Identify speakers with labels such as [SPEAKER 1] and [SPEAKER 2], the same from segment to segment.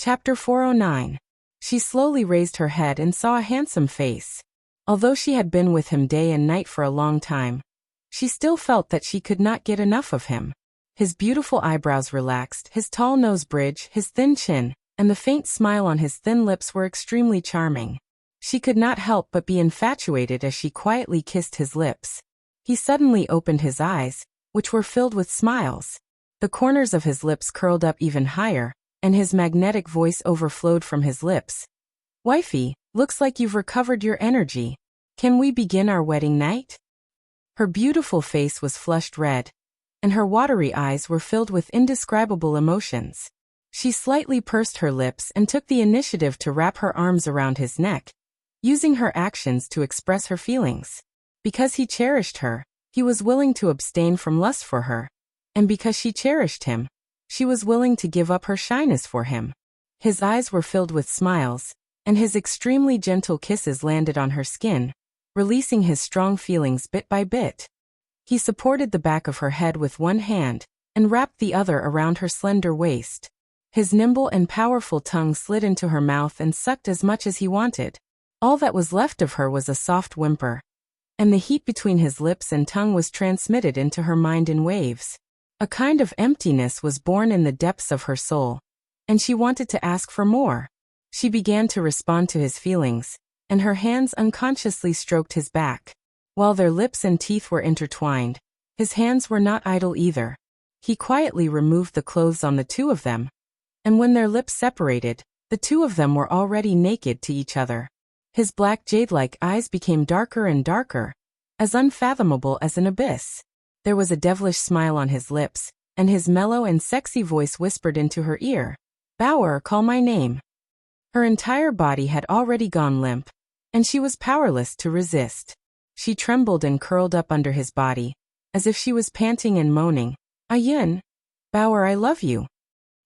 [SPEAKER 1] Chapter 409. She slowly raised her head and saw a handsome face. Although she had been with him day and night for a long time, she still felt that she could not get enough of him. His beautiful eyebrows relaxed, his tall nose bridge, his thin chin, and the faint smile on his thin lips were extremely charming. She could not help but be infatuated as she quietly kissed his lips. He suddenly opened his eyes, which were filled with smiles. The corners of his lips curled up even higher, and his magnetic voice overflowed from his lips. "Wifey, looks like you've recovered your energy. Can we begin our wedding night?" Her beautiful face was flushed red, and her watery eyes were filled with indescribable emotions. She slightly pursed her lips and took the initiative to wrap her arms around his neck, using her actions to express her feelings. Because he cherished her, he was willing to abstain from lust for her, and because she cherished him, she was willing to give up her shyness for him. His eyes were filled with smiles, and his extremely gentle kisses landed on her skin, releasing his strong feelings bit by bit. He supported the back of her head with one hand, and wrapped the other around her slender waist. His nimble and powerful tongue slid into her mouth and sucked as much as he wanted. All that was left of her was a soft whimper, and the heat between his lips and tongue was transmitted into her mind in waves. A kind of emptiness was born in the depths of her soul, and she wanted to ask for more. She began to respond to his feelings, and her hands unconsciously stroked his back. While their lips and teeth were intertwined, his hands were not idle either. He quietly removed the clothes on the two of them, and when their lips separated, the two of them were already naked to each other. His black jade-like eyes became darker and darker, as unfathomable as an abyss. There was a devilish smile on his lips, and his mellow and sexy voice whispered into her ear, "Bauer, call my name." Her entire body had already gone limp, and she was powerless to resist. She trembled and curled up under his body, as if she was panting and moaning, "Ayun, Bauer, I love you."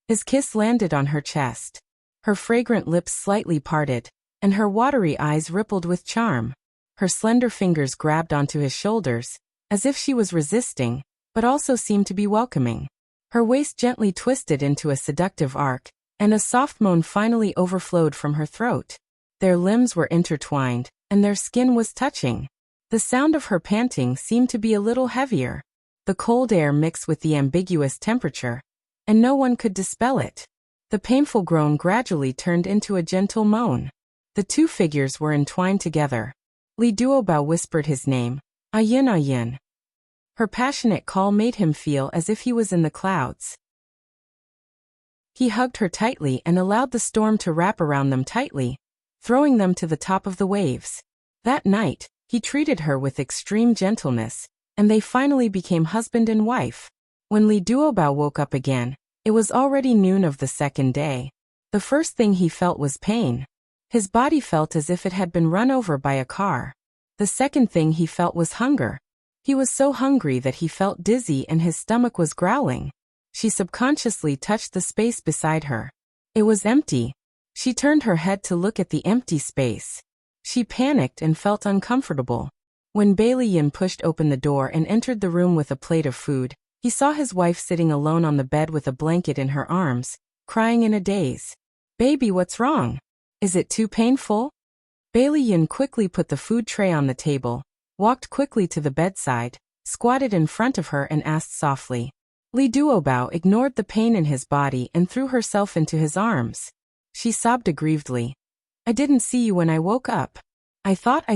[SPEAKER 1] His kiss landed on her chest. Her fragrant lips slightly parted, and her watery eyes rippled with charm. Her slender fingers grabbed onto his shoulders, as if she was resisting, but also seemed to be welcoming. Her waist gently twisted into a seductive arc, and a soft moan finally overflowed from her throat. Their limbs were intertwined, and their skin was touching. The sound of her panting seemed to be a little heavier. The cold air mixed with the ambiguous temperature, and no one could dispel it. The painful groan gradually turned into a gentle moan. The two figures were entwined together. Li Duobao whispered his name, "Ayun, Ayun." Her passionate call made him feel as if he was in the clouds. He hugged her tightly and allowed the storm to wrap around them tightly, throwing them to the top of the waves. That night, he treated her with extreme gentleness, and they finally became husband and wife. When Li Duobao woke up again, it was already noon of the second day. The first thing he felt was pain. His body felt as if it had been run over by a car. The second thing he felt was hunger. He was so hungry that he felt dizzy and his stomach was growling. She subconsciously touched the space beside her. It was empty. She turned her head to look at the empty space. She panicked and felt uncomfortable. When Bailey Yin pushed open the door and entered the room with a plate of food, he saw his wife sitting alone on the bed with a blanket in her arms, crying in a daze. "Baby, what's wrong? Is it too painful?" Bailey Yin quickly put the food tray on the table, walked quickly to the bedside, squatted in front of her and asked softly. Li Duobao ignored the pain in his body and threw herself into his arms. She sobbed aggrievedly. "I didn't see you when I woke up. I thought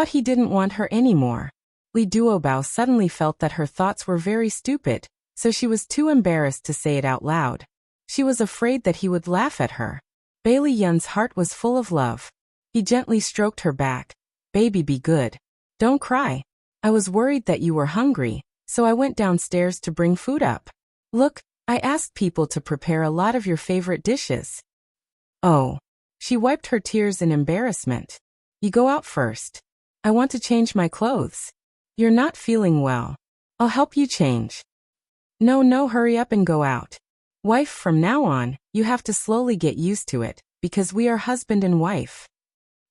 [SPEAKER 1] he didn't want her anymore." Li Duobao suddenly felt that her thoughts were very stupid, so she was too embarrassed to say it out loud. She was afraid that he would laugh at her. Bailey Yun's heart was full of love. He gently stroked her back. "Baby, be good. Don't cry. I was worried that you were hungry, so I went downstairs to bring food up. Look, I asked people to prepare a lot of your favorite dishes." "Oh." She wiped her tears in embarrassment. "You go out first. I want to change my clothes." "You're not feeling well. I'll help you change." No, hurry up and go out. Wife, from now on, you have to slowly get used to it, because we are husband and wife."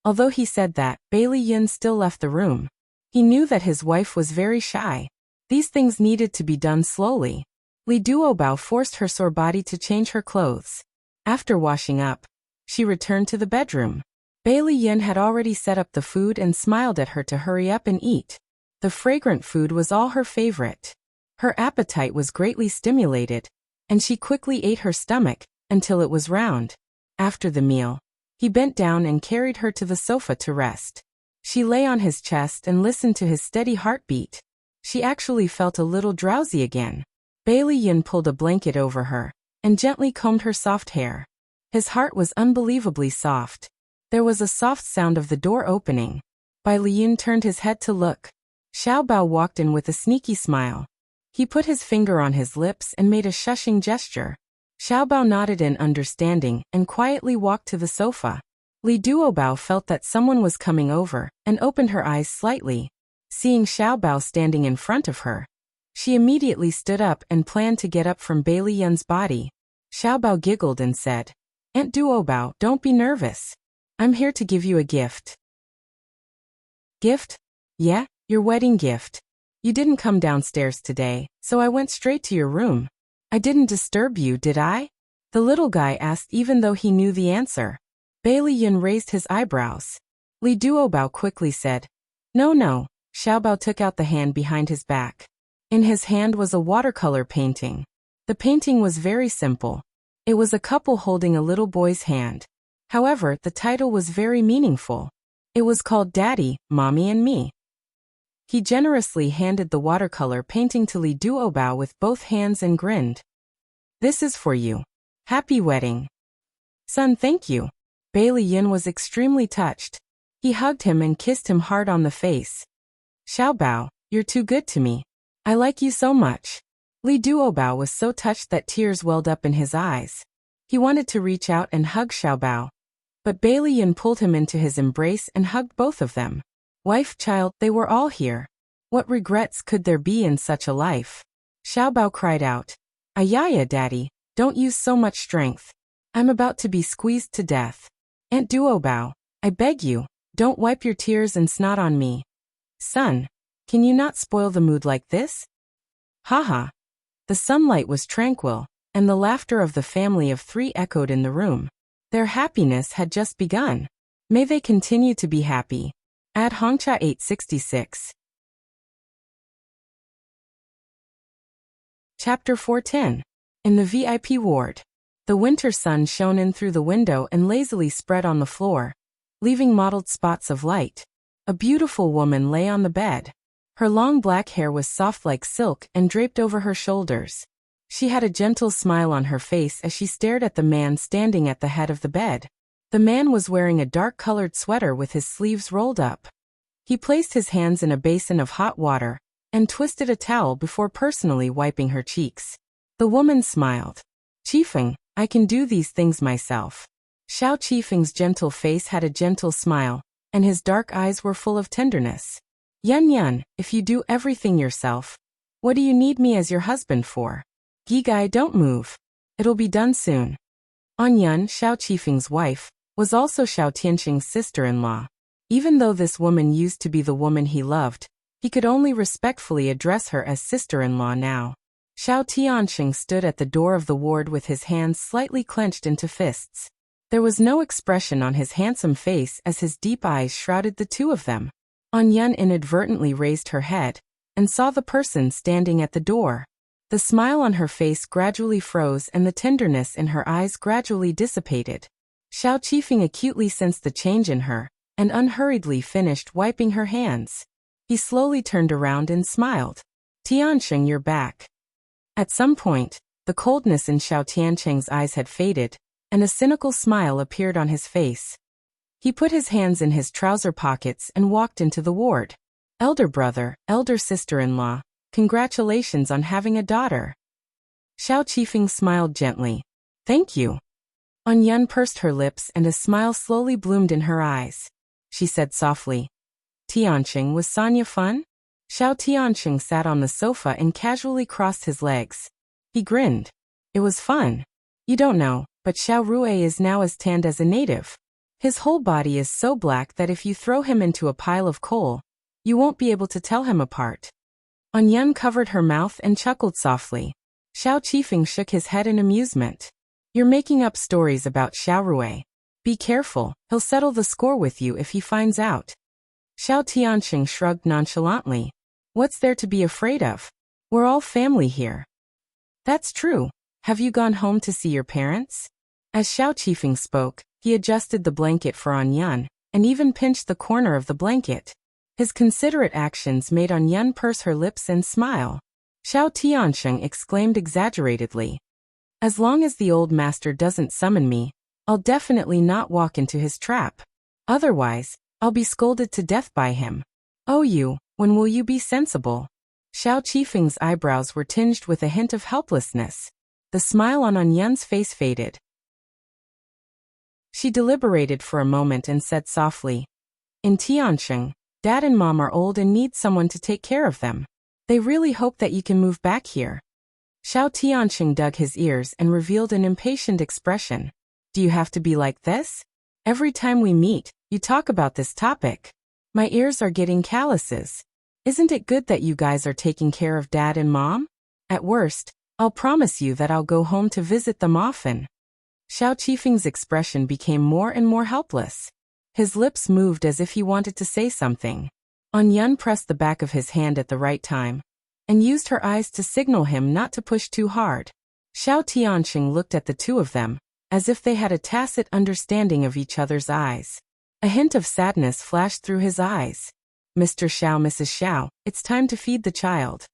[SPEAKER 1] Although he said that, Bailey Yin still left the room. He knew that his wife was very shy. These things needed to be done slowly. Li Duobao forced her sore body to change her clothes. After washing up, she returned to the bedroom. Bailey Yin had already set up the food and smiled at her to hurry up and eat. The fragrant food was all her favorite. Her appetite was greatly stimulated, and she quickly ate her stomach until it was round. After the meal, he bent down and carried her to the sofa to rest. She lay on his chest and listened to his steady heartbeat. She actually felt a little drowsy again. Bailey Yin pulled a blanket over her and gently combed her soft hair. His heart was unbelievably soft. There was a soft sound of the door opening. Bai Liyun turned his head to look. Xiao Bao walked in with a sneaky smile. He put his finger on his lips and made a shushing gesture. Xiao Bao nodded in understanding and quietly walked to the sofa. Li Duobao felt that someone was coming over and opened her eyes slightly. Seeing Xiao Bao standing in front of her, she immediately stood up and planned to get up from Bailey Yun's body. Xiao Bao giggled and said, "Aunt Duobao, don't be nervous. I'm here to give you a gift." "Gift?" "Yeah, your wedding gift. You didn't come downstairs today, so I went straight to your room. I didn't disturb you, did I?" The little guy asked even though he knew the answer. Bailey Yun raised his eyebrows. Li Duobao quickly said, No. Xiao Bao took out the hand behind his back. In his hand was a watercolor painting. The painting was very simple. It was a couple holding a little boy's hand. However, the title was very meaningful. It was called Daddy, Mommy and Me. He generously handed the watercolor painting to Li Duobao with both hands and grinned. "This is for you. Happy wedding." "Son, thank you." Bailey Yin was extremely touched. He hugged him and kissed him hard on the face. "Xiao Bao, you're too good to me. I like you so much." Li Duobao was so touched that tears welled up in his eyes. He wanted to reach out and hug Xiao Bao, but Bailey Yin pulled him into his embrace and hugged both of them. Wife, child, they were all here. What regrets could there be in such a life? Xiao Bao cried out, "Ayaya, Daddy, don't use so much strength. I'm about to be squeezed to death. Aunt Duobao, I beg you, don't wipe your tears and snot on me. Son, can you not spoil the mood like this?" Haha. The sunlight was tranquil, and the laughter of the family of three echoed in the room. Their happiness had just begun. May they continue to be happy. Ad Hongcha 866. Chapter 410. In the VIP ward. The winter sun shone in through the window and lazily spread on the floor, leaving mottled spots of light. A beautiful woman lay on the bed. Her long black hair was soft like silk and draped over her shoulders. She had a gentle smile on her face as she stared at the man standing at the head of the bed. The man was wearing a dark-colored sweater with his sleeves rolled up. He placed his hands in a basin of hot water and twisted a towel before personally wiping her cheeks. The woman smiled. "Qifeng, I can do these things myself." Xiao Qifeng's gentle face had a gentle smile, and his dark eyes were full of tenderness. Yun, if you do everything yourself, what do you need me as your husband for? Gigai, don't move. It'll be done soon. Yun, Xiao Qifeng's wife, was also Xiao Tianqing's sister-in-law. Even though this woman used to be the woman he loved, he could only respectfully address her as sister-in-law now. Xiao Tianqing stood at the door of the ward with his hands slightly clenched into fists. There was no expression on his handsome face as his deep eyes shrouded the two of them. Yun inadvertently raised her head and saw the person standing at the door. The smile on her face gradually froze and the tenderness in her eyes gradually dissipated. Xiao Qifeng acutely sensed the change in her and unhurriedly finished wiping her hands. He slowly turned around and smiled. "Tianqing, you're back." At some point, the coldness in Xiao Tianqing's eyes had faded, and a cynical smile appeared on his face. He put his hands in his trouser pockets and walked into the ward. "Elder brother, elder sister-in-law, congratulations on having a daughter." Xiao Qifeng smiled gently. "Thank you." Yun pursed her lips and a smile slowly bloomed in her eyes. She said softly, "Tianqing, was Sonia fun?" Xiao Tianqing sat on the sofa and casually crossed his legs. He grinned. "It was fun. You don't know, but Xiao Rue is now as tanned as a native. His whole body is so black that if you throw him into a pile of coal, you won't be able to tell him apart." Yun covered her mouth and chuckled softly. Xiao Qifeng shook his head in amusement. You're making up stories about Xiaorui. Be careful, he'll settle the score with you if he finds out. Xiao Tianxing shrugged nonchalantly. What's there to be afraid of? We're all family here. That's true. Have you gone home to see your parents? As Xiao Qifeng spoke, he adjusted the blanket for An Yun, and even pinched the corner of the blanket. His considerate actions made An Yun purse her lips and smile. Xiao Tianxing exclaimed exaggeratedly. As long as the old master doesn't summon me, I'll definitely not walk into his trap. Otherwise, I'll be scolded to death by him. Oh you, when will you be sensible? Xiao Qifeng's eyebrows were tinged with a hint of helplessness. The smile on An Yun's face faded. She deliberated for a moment and said softly, in Tianxing, Dad and Mom are old and need someone to take care of them. They really hope that you can move back here. Xiao Tianxing dug his ears and revealed an impatient expression. Do you have to be like this? Every time we meet, you talk about this topic. My ears are getting calluses. Isn't it good that you guys are taking care of Dad and Mom? At worst, I'll promise you that I'll go home to visit them often. Xiao Qifeng's expression became more and more helpless. His lips moved as if he wanted to say something. An Yun pressed the back of his hand at the right time, and used her eyes to signal him not to push too hard. Xiao Tianxing looked at the two of them, as if they had a tacit understanding of each other's eyes. A hint of sadness flashed through his eyes. Mr. Xiao, Mrs. Xiao, it's time to feed the child.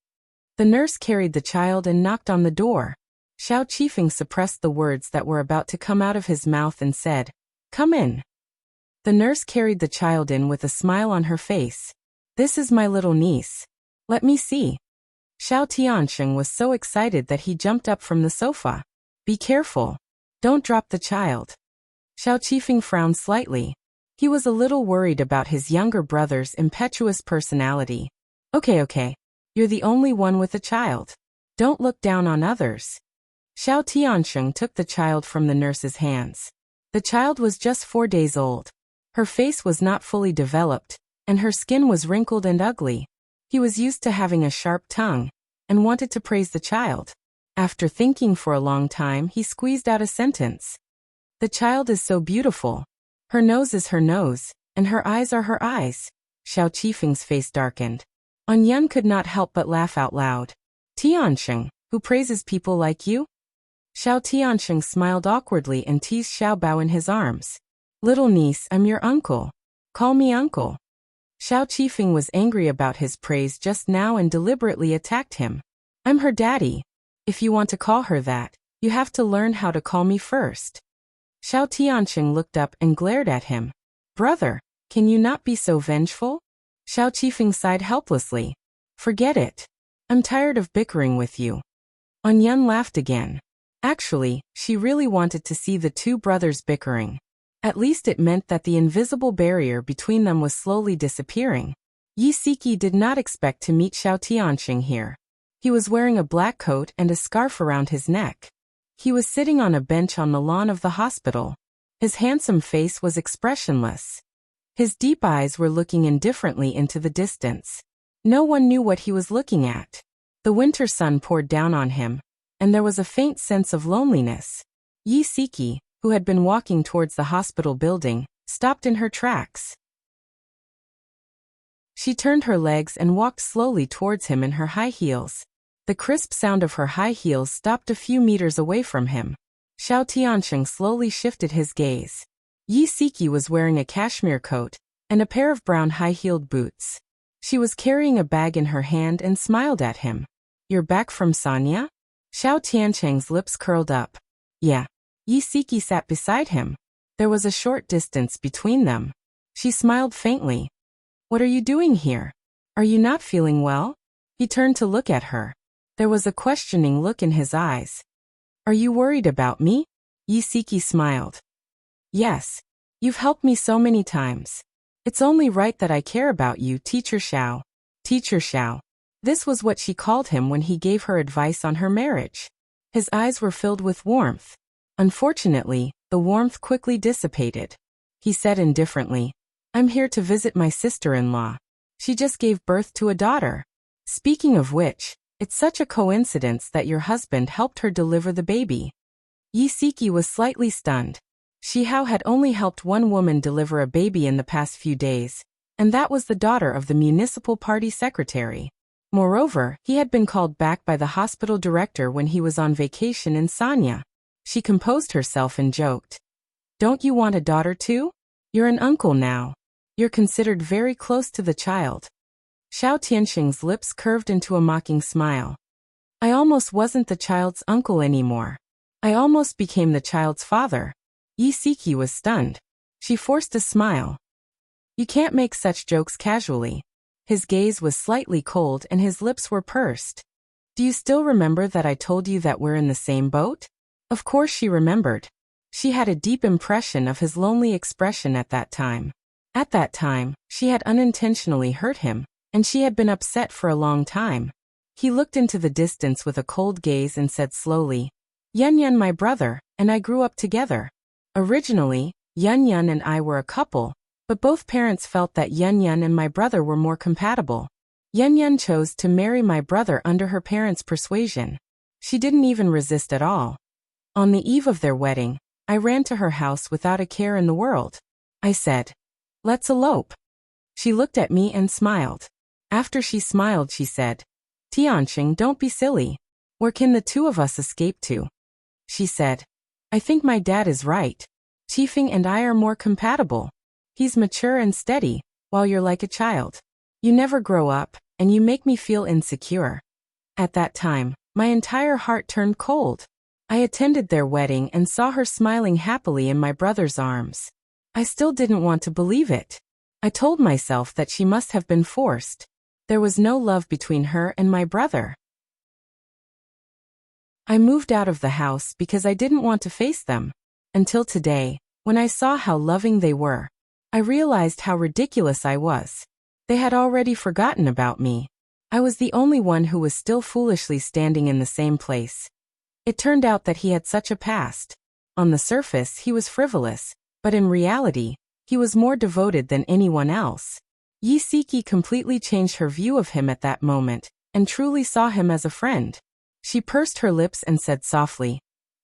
[SPEAKER 1] The nurse carried the child and knocked on the door. Xiao Qifeng suppressed the words that were about to come out of his mouth and said, Come in. The nurse carried the child in with a smile on her face. This is my little niece. Let me see. Xiao Tianxing was so excited that he jumped up from the sofa. Be careful. Don't drop the child. Xiao Qifeng frowned slightly. He was a little worried about his younger brother's impetuous personality. Okay. You're the only one with a child. Don't look down on others. Xiao Tianxing took the child from the nurse's hands. The child was just 4 days old. Her face was not fully developed, and her skin was wrinkled and ugly. He was used to having a sharp tongue, and wanted to praise the child. After thinking for a long time, he squeezed out a sentence. The child is so beautiful. Her nose is her nose, and her eyes are her eyes. Xiao Qifeng's face darkened. An Yun could not help but laugh out loud. Tianxing, who praises people like you? Xiao Tianxing smiled awkwardly and teased Xiao Bao in his arms. Little niece, I'm your uncle. Call me uncle. Xiao Qifeng was angry about his praise just now and deliberately attacked him. I'm her daddy. If you want to call her that, you have to learn how to call me first. Xiao Tianxing looked up and glared at him. Brother, can you not be so vengeful? Xiao Qifeng sighed helplessly. Forget it. I'm tired of bickering with you. An Yun laughed again. Actually, she really wanted to see the two brothers bickering. At least it meant that the invisible barrier between them was slowly disappearing. Yi Siki did not expect to meet Xiao Tianxing here. He was wearing a black coat and a scarf around his neck. He was sitting on a bench on the lawn of the hospital. His handsome face was expressionless. His deep eyes were looking indifferently into the distance. No one knew what he was looking at. The winter sun poured down on him, and there was a faint sense of loneliness. Yi Siki, who had been walking towards the hospital building, stopped in her tracks. She turned her legs and walked slowly towards him in her high heels. The crisp sound of her high heels stopped a few meters away from him. Xiao Tianxing slowly shifted his gaze. Yi Siki was wearing a cashmere coat and a pair of brown high-heeled boots. She was carrying a bag in her hand and smiled at him. You're back from Sanya? Xiao Tianxing's lips curled up. Yeah. Yi Siki sat beside him. There was a short distance between them. She smiled faintly. What are you doing here? Are you not feeling well? He turned to look at her. There was a questioning look in his eyes. Are you worried about me? Yi Siki smiled. Yes. You've helped me so many times. It's only right that I care about you, Teacher Xiao. Teacher Xiao. This was what she called him when he gave her advice on her marriage. His eyes were filled with warmth. Unfortunately, the warmth quickly dissipated. He said indifferently, I'm here to visit my sister-in-law. She just gave birth to a daughter. Speaking of which, it's such a coincidence that your husband helped her deliver the baby. Yisiki was slightly stunned. Xiao had only helped one woman deliver a baby in the past few days, and that was the daughter of the municipal party secretary. Moreover, he had been called back by the hospital director when he was on vacation in Sanya. She composed herself and joked. Don't you want a daughter too? You're an uncle now. You're considered very close to the child. Xiao Tianxing's lips curved into a mocking smile. I almost wasn't the child's uncle anymore. I almost became the child's father. Yisiki was stunned. She forced a smile. You can't make such jokes casually. His gaze was slightly cold and his lips were pursed. Do you still remember that I told you that we're in the same boat? Of course she remembered. She had a deep impression of his lonely expression at that time. At that time, she had unintentionally hurt him, and she had been upset for a long time. He looked into the distance with a cold gaze and said slowly, Yun my brother, and I grew up together. Originally, Yun and I were a couple, but both parents felt that Yun and my brother were more compatible. Yun chose to marry my brother under her parents' persuasion. She didn't even resist at all. On the eve of their wedding, I ran to her house without a care in the world. I said, let's elope. She looked at me and smiled. After she smiled, she said, Tianxing, don't be silly. Where can the two of us escape to? She said, I think my dad is right. Qifeng and I are more compatible. He's mature and steady, while you're like a child. You never grow up, and you make me feel insecure. At that time, my entire heart turned cold. I attended their wedding and saw her smiling happily in my brother's arms. I still didn't want to believe it. I told myself that she must have been forced. There was no love between her and my brother. I moved out of the house because I didn't want to face them. Until today, when I saw how loving they were, I realized how ridiculous I was. They had already forgotten about me. I was the only one who was still foolishly standing in the same place. It turned out that he had such a past. On the surface, he was frivolous, but in reality, he was more devoted than anyone else. Yisiki completely changed her view of him at that moment, and truly saw him as a friend. She pursed her lips and said softly,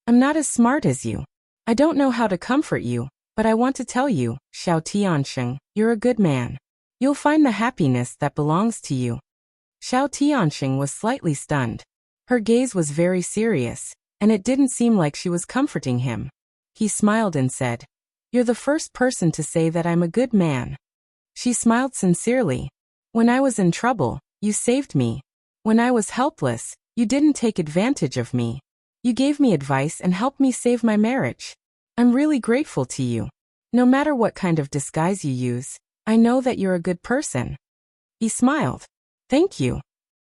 [SPEAKER 1] I'm not as smart as you. I don't know how to comfort you, but I want to tell you, Xiao Tianxing, you're a good man. You'll find the happiness that belongs to you. Xiao Tianxing was slightly stunned. Her gaze was very serious, and it didn't seem like she was comforting him. He smiled and said, You're the first person to say that I'm a good man. She smiled sincerely. When I was in trouble, you saved me. When I was helpless, you didn't take advantage of me. You gave me advice and helped me save my marriage. I'm really grateful to you. No matter what kind of disguise you use, I know that you're a good person. He smiled. Thank you.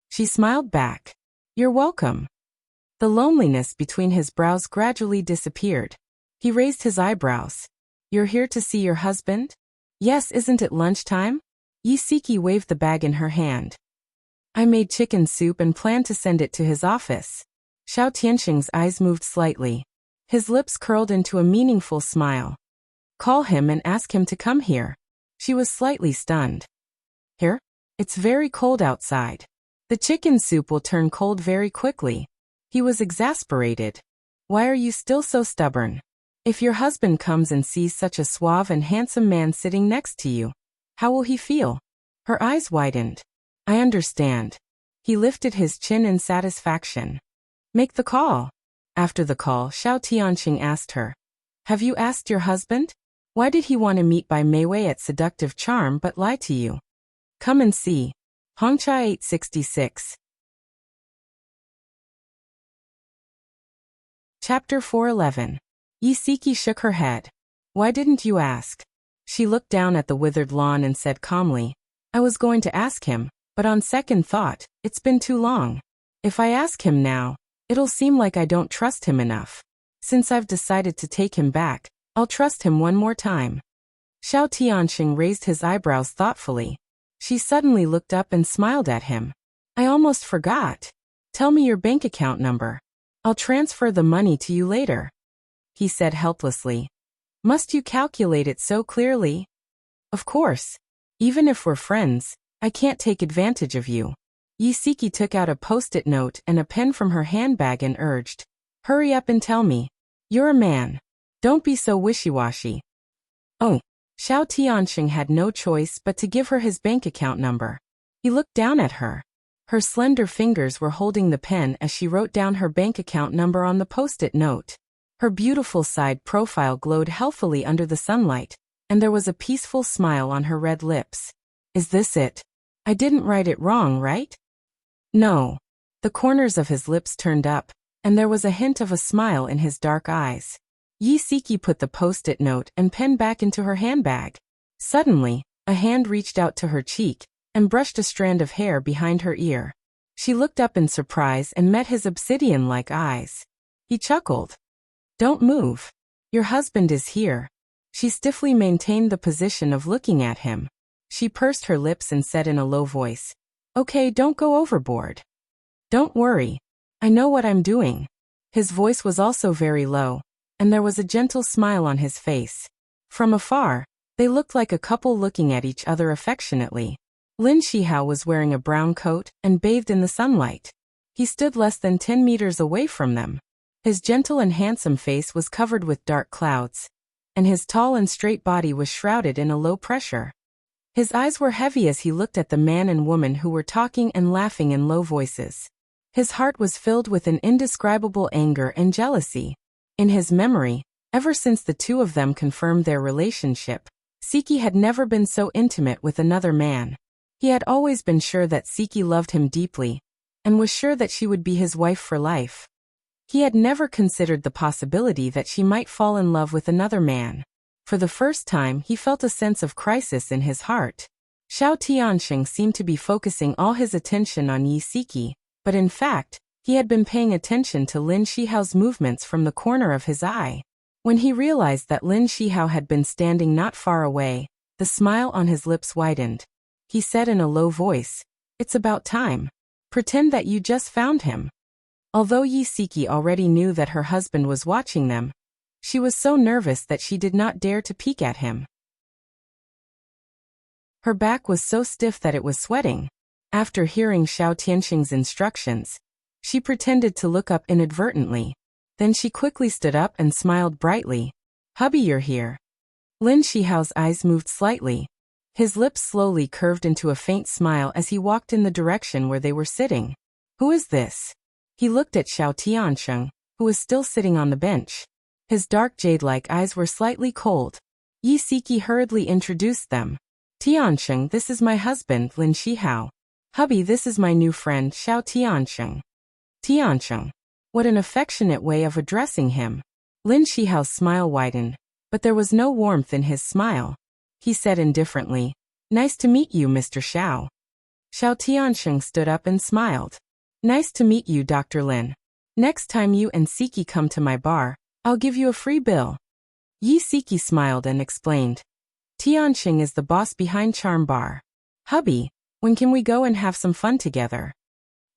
[SPEAKER 1] She smiled back. You're welcome. The loneliness between his brows gradually disappeared. He raised his eyebrows. You're here to see your husband? Yes, isn't it lunchtime? Yisiki waved the bag in her hand. I made chicken soup and planned to send it to his office. Xiao Tianxing's eyes moved slightly. His lips curled into a meaningful smile. Call him and ask him to come here. She was slightly stunned. Here? It's very cold outside. The chicken soup will turn cold very quickly. He was exasperated. Why are you still so stubborn? If your husband comes and sees such a suave and handsome man sitting next to you, how will he feel? Her eyes widened. I understand. He lifted his chin in satisfaction. Make the call. After the call, Xiao Tianxing asked her, Have you asked your husband? Why did he want to meet by Mayway at Seductive Charm but lie to you? Come and see. Hongchai 866. Chapter 411. Yisiki shook her head. Why didn't you ask? She looked down at the withered lawn and said calmly, I was going to ask him, but on second thought, it's been too long. If I ask him now, it'll seem like I don't trust him enough. Since I've decided to take him back, I'll trust him one more time. Xiao Tianxing raised his eyebrows thoughtfully. She suddenly looked up and smiled at him. I almost forgot. Tell me your bank account number. I'll transfer the money to you later. He said helplessly. Must you calculate it so clearly? Of course. Even if we're friends, I can't take advantage of you. Yisiki took out a post-it note and a pen from her handbag and urged, Hurry up and tell me. You're a man. Don't be so wishy-washy. Oh. Xiao Tianxing had no choice but to give her his bank account number. He looked down at her. Her slender fingers were holding the pen as she wrote down her bank account number on the post-it note. Her beautiful side profile glowed healthily under the sunlight, and there was a peaceful smile on her red lips. Is this it? I didn't write it wrong, right? No. The corners of his lips turned up, and there was a hint of a smile in his dark eyes. Yi Siki put the post-it note and pen back into her handbag. Suddenly, a hand reached out to her cheek and brushed a strand of hair behind her ear. She looked up in surprise and met his obsidian-like eyes. He chuckled. Don't move. Your husband is here. She stiffly maintained the position of looking at him. She pursed her lips and said in a low voice, Okay, don't go overboard. Don't worry. I know what I'm doing. His voice was also very low, and there was a gentle smile on his face. From afar, they looked like a couple looking at each other affectionately. Lin Shihao was wearing a brown coat and bathed in the sunlight. He stood less than 10 meters away from them. His gentle and handsome face was covered with dark clouds, and his tall and straight body was shrouded in a low pressure. His eyes were heavy as he looked at the man and woman who were talking and laughing in low voices. His heart was filled with an indescribable anger and jealousy. In his memory, ever since the two of them confirmed their relationship, Siki had never been so intimate with another man. He had always been sure that Siki loved him deeply, and was sure that she would be his wife for life. He had never considered the possibility that she might fall in love with another man. For the first time, he felt a sense of crisis in his heart. Xiao Tianxing seemed to be focusing all his attention on Yi Siki, but in fact, he had been paying attention to Lin Shihao's movements from the corner of his eye. When he realized that Lin Shihao had been standing not far away, the smile on his lips widened. He said in a low voice, It's about time. Pretend that you just found him. Although Yi Siki already knew that her husband was watching them, she was so nervous that she did not dare to peek at him. Her back was so stiff that it was sweating. After hearing Xiao Tianxing's instructions, she pretended to look up inadvertently. Then she quickly stood up and smiled brightly. Hubby, you're here. Lin Shihao's eyes moved slightly. His lips slowly curved into a faint smile as he walked in the direction where they were sitting. Who is this? He looked at Xiao Tianxing, who was still sitting on the bench. His dark jade-like eyes were slightly cold. Yi Siki hurriedly introduced them. Tianxing, this is my husband, Lin Shihao. Hubby, this is my new friend, Xiao Tianxing. Tianxing. What an affectionate way of addressing him. Lin Shihao's smile widened, but there was no warmth in his smile. He said indifferently, Nice to meet you, Mr. Xiao. Xiao Tianxing stood up and smiled. Nice to meet you, Dr. Lin. Next time you and Siki come to my bar, I'll give you a free bill. Yi Siki smiled and explained. Tianxing is the boss behind Charm Bar. Hubby, when can we go and have some fun together?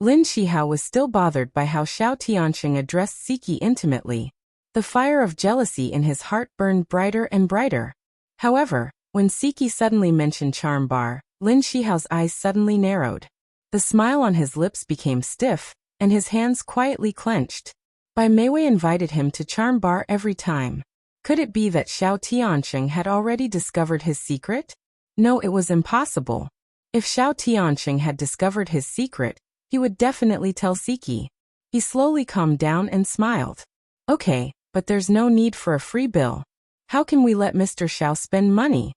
[SPEAKER 1] Lin Shihao was still bothered by how Xiao Tianxing addressed Siki intimately. The fire of jealousy in his heart burned brighter and brighter. However, when Siki suddenly mentioned Charm Bar, Lin Shihao's eyes suddenly narrowed. The smile on his lips became stiff, and his hands quietly clenched. Bai Meiwei invited him to Charm Bar every time. Could it be that Xiao Tianxing had already discovered his secret? No, it was impossible. If Xiao Tianxing had discovered his secret, he would definitely tell Siki. He slowly calmed down and smiled. Okay, but there's no need for a free bill. How can we let Mr. Xiao spend money?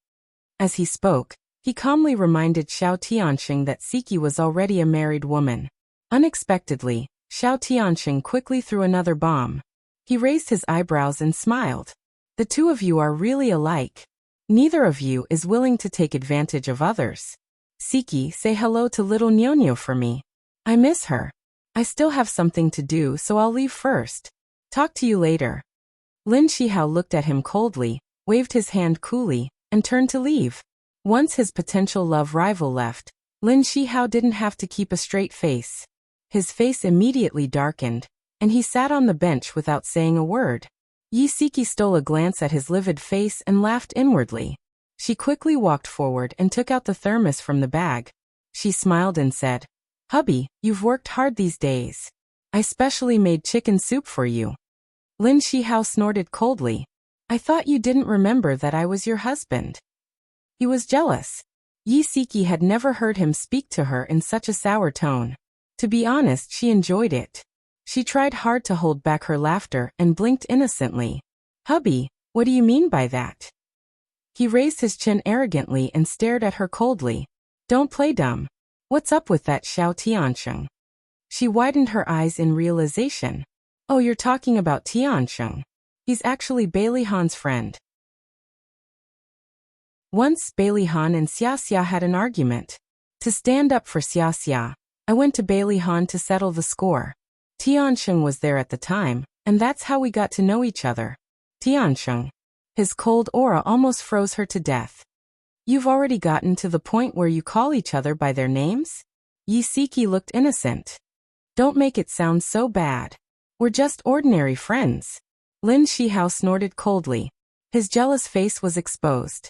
[SPEAKER 1] As he spoke, he calmly reminded Xiao Tianxing that Siki was already a married woman. Unexpectedly, Xiao Tianxing quickly threw another bomb. He raised his eyebrows and smiled. The two of you are really alike. Neither of you is willing to take advantage of others. Siki, say hello to little Nyonyo for me. I miss her. I still have something to do, so I'll leave first. Talk to you later. Lin Shihao looked at him coldly, waved his hand coolly, and turned to leave. Once his potential love rival left, Lin Shihao didn't have to keep a straight face. His face immediately darkened, and he sat on the bench without saying a word. Yi Siki stole a glance at his livid face and laughed inwardly. She quickly walked forward and took out the thermos from the bag. She smiled and said, Hubby, you've worked hard these days. I specially made chicken soup for you. Lin Shihao snorted coldly. I thought you didn't remember that I was your husband. He was jealous. Yi Siki had never heard him speak to her in such a sour tone. To be honest, she enjoyed it. She tried hard to hold back her laughter and blinked innocently. Hubby, what do you mean by that? He raised his chin arrogantly and stared at her coldly. Don't play dumb. What's up with that Xiao Tiansheng? She widened her eyes in realization. Oh, you're talking about Tiansheng. He's actually Bailey Han's friend. Once Bailey Han and Xia Xia had an argument. To stand up for Xia Xia, I went to Bailey Han to settle the score. Tiansheng was there at the time, and that's how we got to know each other. Tiansheng. His cold aura almost froze her to death. You've already gotten to the point where you call each other by their names? Yi Siki looked innocent. Don't make it sound so bad. We're just ordinary friends. Lin Shihao snorted coldly. His jealous face was exposed.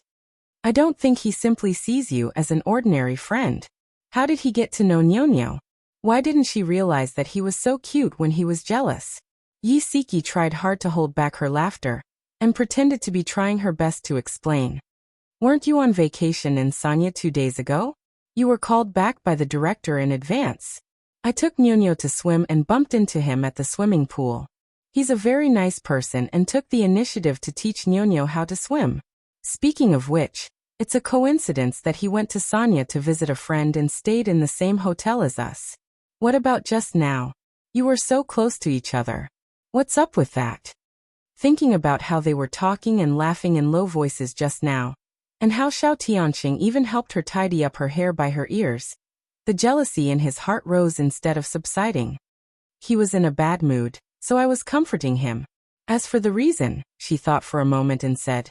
[SPEAKER 1] I don't think he simply sees you as an ordinary friend. How did he get to know Nyonyo? Why didn't she realize that he was so cute when he was jealous? Yi Siki tried hard to hold back her laughter, and pretended to be trying her best to explain. Weren't you on vacation in Sanya 2 days ago? You were called back by the director in advance. I took Nyonyo to swim and bumped into him at the swimming pool. He's a very nice person and took the initiative to teach Nyonyo how to swim. Speaking of which, it's a coincidence that he went to Sanya to visit a friend and stayed in the same hotel as us. What about just now? You were so close to each other. What's up with that? Thinking about how they were talking and laughing in low voices just now, and how Xiao Tianxing even helped her tidy up her hair by her ears, the jealousy in his heart rose instead of subsiding. He was in a bad mood, so I was comforting him. As for the reason, she thought for a moment and said,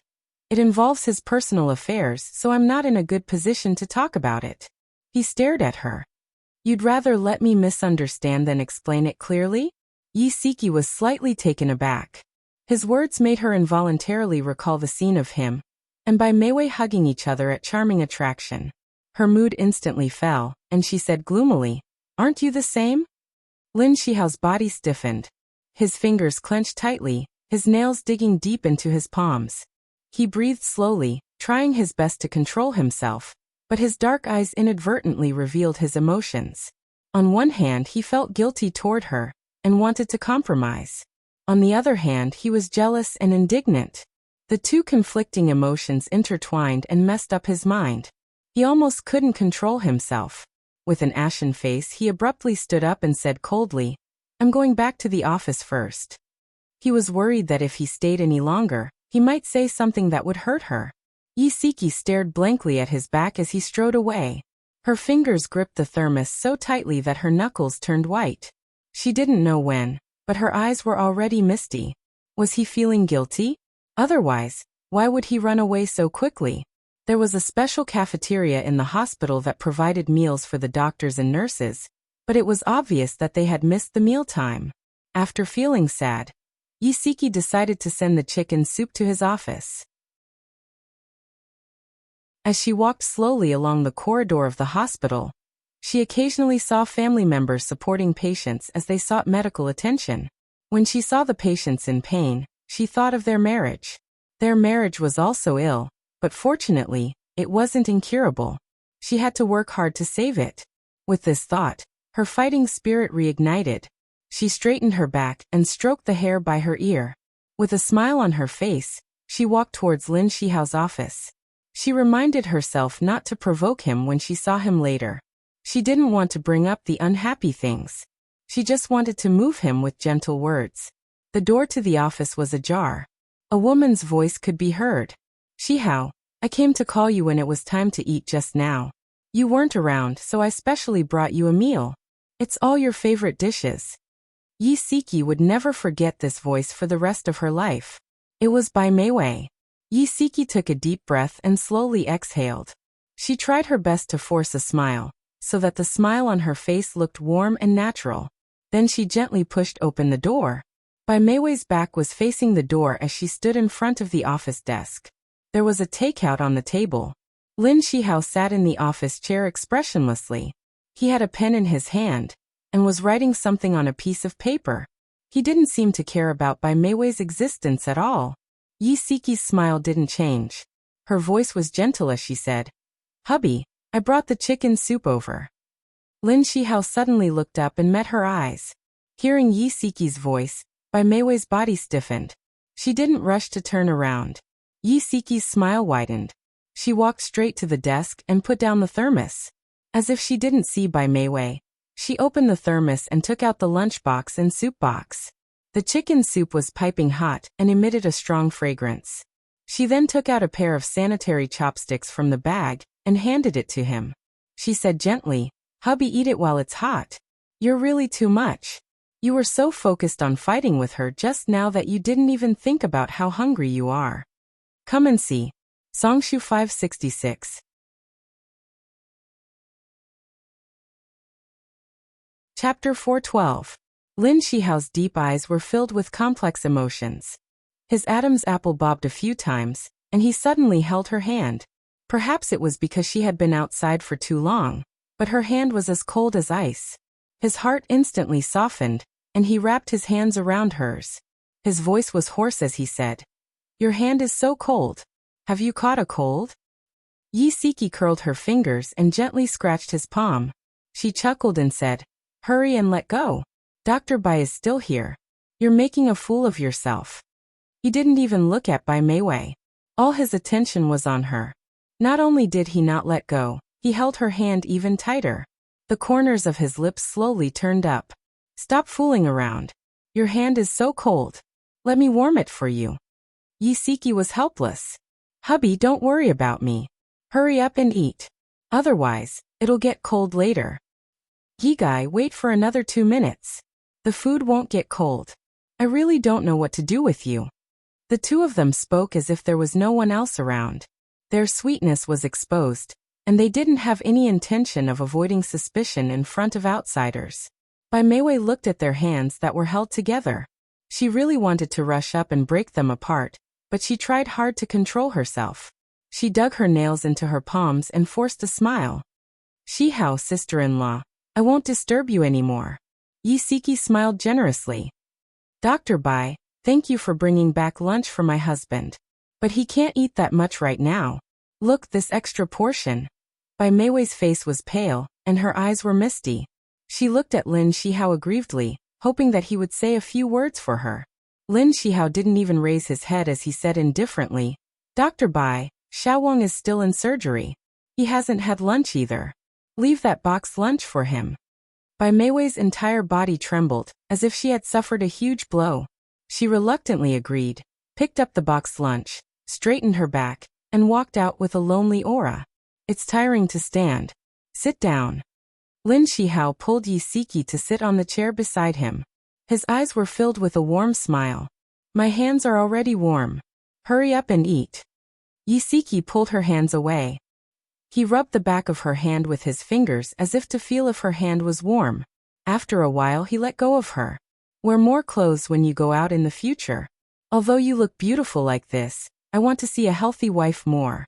[SPEAKER 1] it involves his personal affairs, so I'm not in a good position to talk about it. He stared at her. You'd rather let me misunderstand than explain it clearly? Yi Siki was slightly taken aback. His words made her involuntarily recall the scene of him, and by Meiwei hugging each other at Charming Attraction. Her mood instantly fell, and she said gloomily, aren't you the same? Lin Shihao's body stiffened. His fingers clenched tightly, his nails digging deep into his palms. He breathed slowly, trying his best to control himself, but his dark eyes inadvertently revealed his emotions. On one hand, he felt guilty toward her, and wanted to compromise. On the other hand, he was jealous and indignant. The two conflicting emotions intertwined and messed up his mind. He almost couldn't control himself. With an ashen face, he abruptly stood up and said coldly, I'm going back to the office first. He was worried that if he stayed any longer, he might say something that would hurt her. Yi Siki stared blankly at his back as he strode away. Her fingers gripped the thermos so tightly that her knuckles turned white. She didn't know when, but her eyes were already misty. Was he feeling guilty? Otherwise, why would he run away so quickly? There was a special cafeteria in the hospital that provided meals for the doctors and nurses, but it was obvious that they had missed the mealtime. After feeling sad, Yi Siki decided to send the chicken soup to his office. As she walked slowly along the corridor of the hospital, she occasionally saw family members supporting patients as they sought medical attention. When she saw the patients in pain, she thought of their marriage. Their marriage was also ill, but fortunately, it wasn't incurable. She had to work hard to save it. With this thought, her fighting spirit reignited. She straightened her back and stroked the hair by her ear. With a smile on her face, she walked towards Lin Shihao's office. She reminded herself not to provoke him when she saw him later. She didn't want to bring up the unhappy things. She just wanted to move him with gentle words. The door to the office was ajar. A woman's voice could be heard. Shihao, I came to call you when it was time to eat just now. You weren't around, so I specially brought you a meal. It's all your favorite dishes. Yi Siki would never forget this voice for the rest of her life. It was by Meiwei. Yi Siki took a deep breath and slowly exhaled. She tried her best to force a smile, so that the smile on her face looked warm and natural. Then she gently pushed open the door. Bai Meiwei's back was facing the door as she stood in front of the office desk. There was a takeout on the table. Lin Shihao sat in the office chair expressionlessly. He had a pen in his hand, and was writing something on a piece of paper. He didn't seem to care about Bai Meiwei's existence at all. Yi Siki's smile didn't change. Her voice was gentle as she said, "Hubby, I brought the chicken soup over." Lin Shihao suddenly looked up and met her eyes. Hearing Yi Siki's voice, Bai Meiwei's body stiffened. She didn't rush to turn around. Yi Siki's smile widened. She walked straight to the desk and put down the thermos. As if she didn't see Bai Meiwei, she opened the thermos and took out the lunchbox and soup box. The chicken soup was piping hot and emitted a strong fragrance. She then took out a pair of sanitary chopsticks from the bag and handed it to him. She said gently, "Hubby, eat it while it's hot. You're really too much. You were so focused on fighting with her just now that you didn't even think about how hungry you are. Come and see." Songshu 566. Chapter 412. Lin Shihao's deep eyes were filled with complex emotions. His Adam's apple bobbed a few times, and he suddenly held her hand. Perhaps it was because she had been outside for too long, but her hand was as cold as ice. His heart instantly softened, and he wrapped his hands around hers. His voice was hoarse as he said, "Your hand is so cold. Have you caught a cold?" Yi Siki curled her fingers and gently scratched his palm. She chuckled and said, "Hurry and let go. Dr. Bai is still here. You're making a fool of yourself." He didn't even look at Bai Meiwei. All his attention was on her. Not only did he not let go, he held her hand even tighter. The corners of his lips slowly turned up. "Stop fooling around. Your hand is so cold. Let me warm it for you." Yi Siki was helpless. "Hubby, don't worry about me. Hurry up and eat. Otherwise, it'll get cold later." "Yigai, wait for another 2 minutes. The food won't get cold. I really don't know what to do with you." The two of them spoke as if there was no one else around. Their sweetness was exposed, and they didn't have any intention of avoiding suspicion in front of outsiders. Bai Meiwei looked at their hands that were held together. She really wanted to rush up and break them apart, but she tried hard to control herself. She dug her nails into her palms and forced a smile. "Shihao, sister-in-law, I won't disturb you anymore." Yi Siki smiled generously. "Dr. Bai, thank you for bringing back lunch for my husband. But he can't eat that much right now. Look, this extra portion." Bai Meiwei's face was pale, and her eyes were misty. She looked at Lin Shihao aggrievedly, hoping that he would say a few words for her. Lin Shihao didn't even raise his head as he said indifferently, "Dr. Bai, Xiaowang is still in surgery. He hasn't had lunch either. Leave that box lunch for him." Bai Meiwei's entire body trembled, as if she had suffered a huge blow. She reluctantly agreed, picked up the boxed lunch, straightened her back, and walked out with a lonely aura. "It's tiring to stand. Sit down." Lin Shihao pulled Yi Siki to sit on the chair beside him. His eyes were filled with a warm smile. "My hands are already warm. Hurry up and eat." Yi Siki pulled her hands away. He rubbed the back of her hand with his fingers as if to feel if her hand was warm. After a while he let go of her. "Wear more clothes when you go out in the future. Although you look beautiful like this, I want to see a healthy wife more."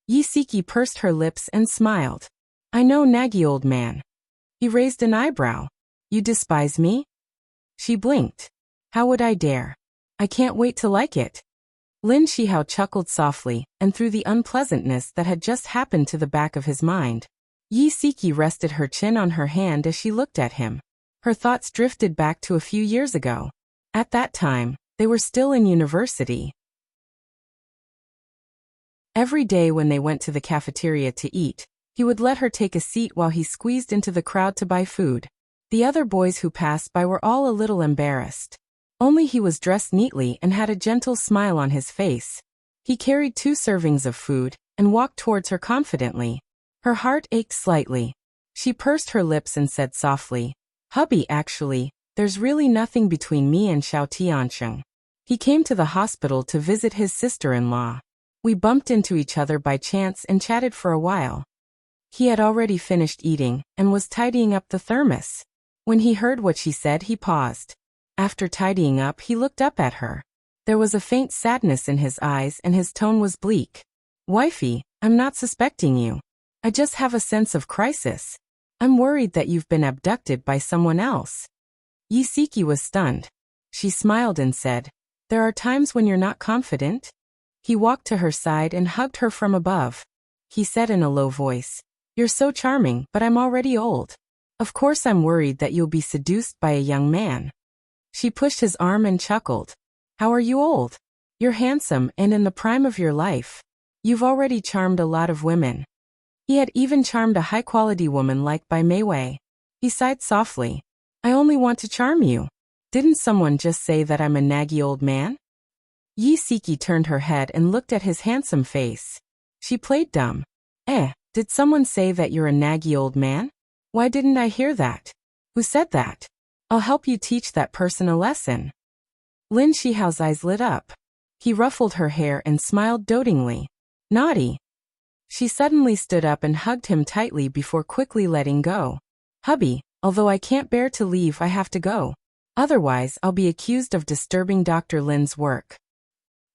[SPEAKER 1] Yi Siki pursed her lips and smiled. "I know, naggy old man." He raised an eyebrow. "You despise me?" She blinked. "How would I dare? I can't wait to like it." Lin Shihao chuckled softly, and through the unpleasantness that had just happened to the back of his mind, Yi Siki rested her chin on her hand as she looked at him. Her thoughts drifted back to a few years ago. At that time, they were still in university. Every day when they went to the cafeteria to eat, he would let her take a seat while he squeezed into the crowd to buy food. The other boys who passed by were all a little embarrassed. Only he was dressed neatly and had a gentle smile on his face. He carried 2 servings of food and walked towards her confidently. Her heart ached slightly. She pursed her lips and said softly, "Hubby, actually, there's really nothing between me and Xiao Tiansheng. He came to the hospital to visit his sister-in-law. We bumped into each other by chance and chatted for a while." He had already finished eating and was tidying up the thermos. When he heard what she said, he paused. After tidying up, he looked up at her. There was a faint sadness in his eyes and his tone was bleak. "Wifey, I'm not suspecting you. I just have a sense of crisis. I'm worried that you've been abducted by someone else." Yi Siki was stunned. She smiled and said, "There are times when you're not confident?" He walked to her side and hugged her from above. He said in a low voice, "You're so charming, but I'm already old. Of course I'm worried that you'll be seduced by a young man." She pushed his arm and chuckled. "How are you old? You're handsome and in the prime of your life. You've already charmed a lot of women." He had even charmed a high-quality woman like Bai Meiwei. He sighed softly. "I only want to charm you. Didn't someone just say that I'm a naggy old man?" Yi Siki turned her head and looked at his handsome face. She played dumb. Did someone say that you're a naggy old man? Why didn't I hear that? Who said that? I'll help you teach that person a lesson." Lin Shihao's eyes lit up. He ruffled her hair and smiled dotingly. "Naughty." She suddenly stood up and hugged him tightly before quickly letting go. "Hubby, although I can't bear to leave, I have to go. Otherwise, I'll be accused of disturbing Dr. Lin's work."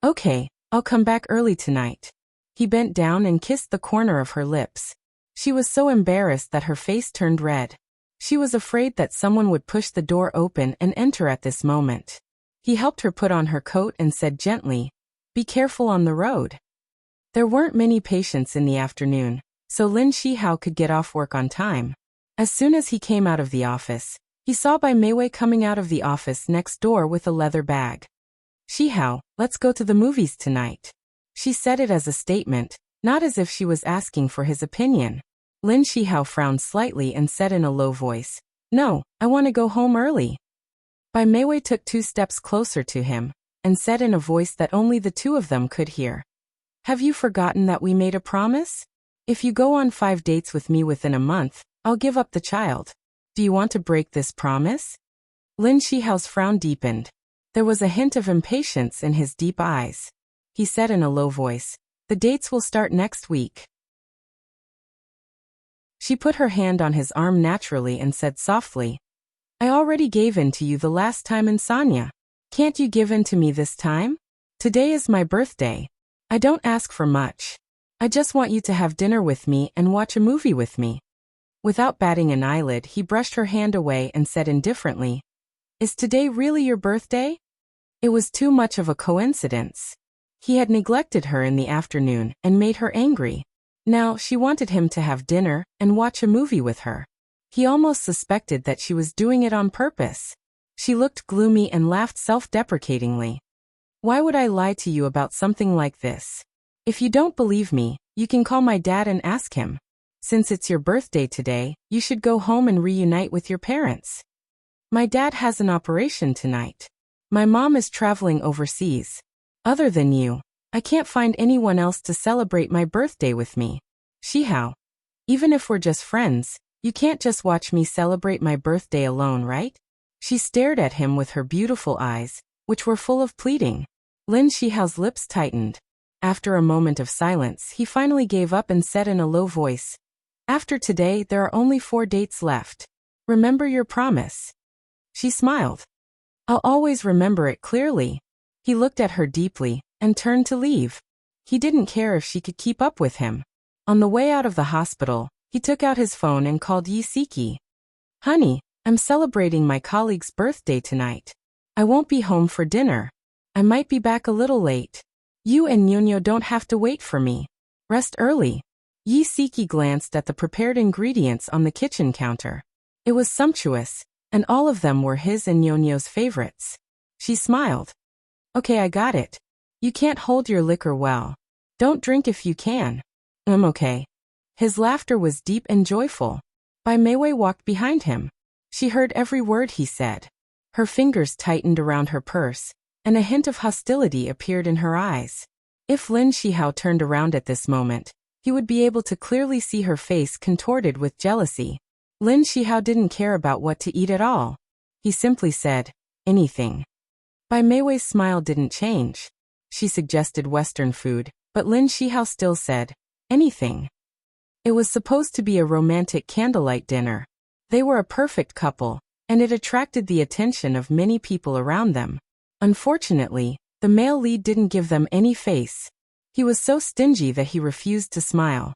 [SPEAKER 1] "Okay, I'll come back early tonight." He bent down and kissed the corner of her lips. She was so embarrassed that her face turned red. She was afraid that someone would push the door open and enter at this moment. He helped her put on her coat and said gently, "Be careful on the road." There weren't many patients in the afternoon, so Lin Shihao could get off work on time. As soon as he came out of the office, he saw Bai Meiwei coming out of the office next door with a leather bag. "Shihao, let's go to the movies tonight." She said it as a statement, not as if she was asking for his opinion. Lin Shihao frowned slightly and said in a low voice, "No, I want to go home early." Bai Meiwei took 2 steps closer to him and said in a voice that only the two of them could hear, "Have you forgotten that we made a promise? If you go on 5 dates with me within a month, I'll give up the child. Do you want to break this promise?" Lin Shihao's frown deepened. There was a hint of impatience in his deep eyes. He said in a low voice, "The dates will start next week." She put her hand on his arm naturally and said softly, "I already gave in to you the last time in Sanya. Can't you give in to me this time? Today is my birthday. I don't ask for much. I just want you to have dinner with me and watch a movie with me." Without batting an eyelid, he brushed her hand away and said indifferently, "Is today really your birthday?" It was too much of a coincidence. He had neglected her in the afternoon and made her angry. Now she wanted him to have dinner and watch a movie with her. He almost suspected that she was doing it on purpose. She looked gloomy and laughed self-deprecatingly. "Why would I lie to you about something like this? If you don't believe me, you can call my dad and ask him. Since it's your birthday today, you should go home and reunite with your parents. My dad has an operation tonight. My mom is traveling overseas. Other than you, I can't find anyone else to celebrate my birthday with me. Shihao, even if we're just friends, you can't just watch me celebrate my birthday alone, right?" She stared at him with her beautiful eyes, which were full of pleading. Lin Shihao's lips tightened. After a moment of silence, he finally gave up and said in a low voice, "After today, there are only 4 dates left. Remember your promise." She smiled. "I'll always remember it clearly." He looked at her deeply and turned to leave. He didn't care if she could keep up with him. On the way out of the hospital, he took out his phone and called Yi Siki. "Honey, I'm celebrating my colleague's birthday tonight. I won't be home for dinner. I might be back a little late. You and Ñoño don't have to wait for me. Rest early." Yi Siki glanced at the prepared ingredients on the kitchen counter. It was sumptuous, and all of them were his and Ñoño's favorites. She smiled. "Okay, I got it. You can't hold your liquor well. Don't drink if you can." Okay." His laughter was deep and joyful. Bai Meiwei walked behind him. She heard every word he said. Her fingers tightened around her purse, and a hint of hostility appeared in her eyes. If Lin Shihao turned around at this moment, he would be able to clearly see her face contorted with jealousy. Lin Shihao didn't care about what to eat at all. He simply said, "Anything." Bai Meiwei's smile didn't change. She suggested Western food, but Lin Shihao still said, "Anything." It was supposed to be a romantic candlelight dinner. They were a perfect couple, and it attracted the attention of many people around them. Unfortunately, the male lead didn't give them any face. He was so stingy that he refused to smile.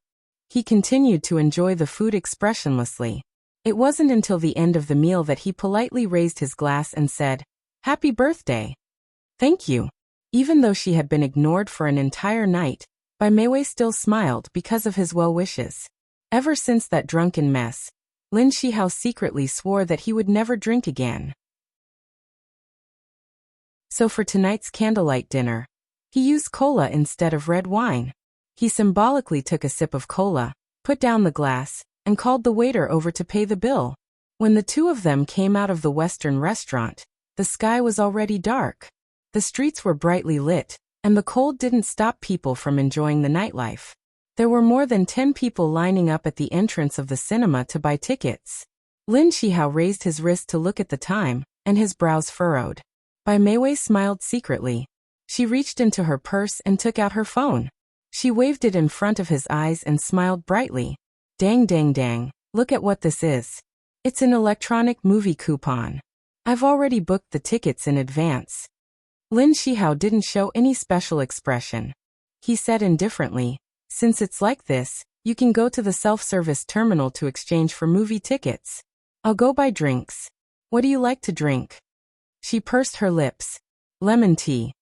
[SPEAKER 1] He continued to enjoy the food expressionlessly. It wasn't until the end of the meal that he politely raised his glass and said, Happy birthday. Thank you. Even though she had been ignored for an entire night, Bai Meiwei still smiled because of his well wishes. Ever since that drunken mess, Lin Shihao secretly swore that he would never drink again. So for tonight's candlelight dinner, he used cola instead of red wine. He symbolically took a sip of cola, put down the glass, and called the waiter over to pay the bill. When the two of them came out of the Western restaurant, the sky was already dark. The streets were brightly lit, and the cold didn't stop people from enjoying the nightlife. There were more than 10 people lining up at the entrance of the cinema to buy tickets. Lin Shihao raised his wrist to look at the time, and his brows furrowed. Bai Meiwei smiled secretly. She reached into her purse and took out her phone. She waved it in front of his eyes and smiled brightly. Dang dang dang, look at what this is. It's an electronic movie coupon. I've already booked the tickets in advance. Lin Shihao didn't show any special expression. He said indifferently, since it's like this, you can go to the self-service terminal to exchange for movie tickets. I'll go buy drinks. What do you like to drink? She pursed her lips. Lemon tea.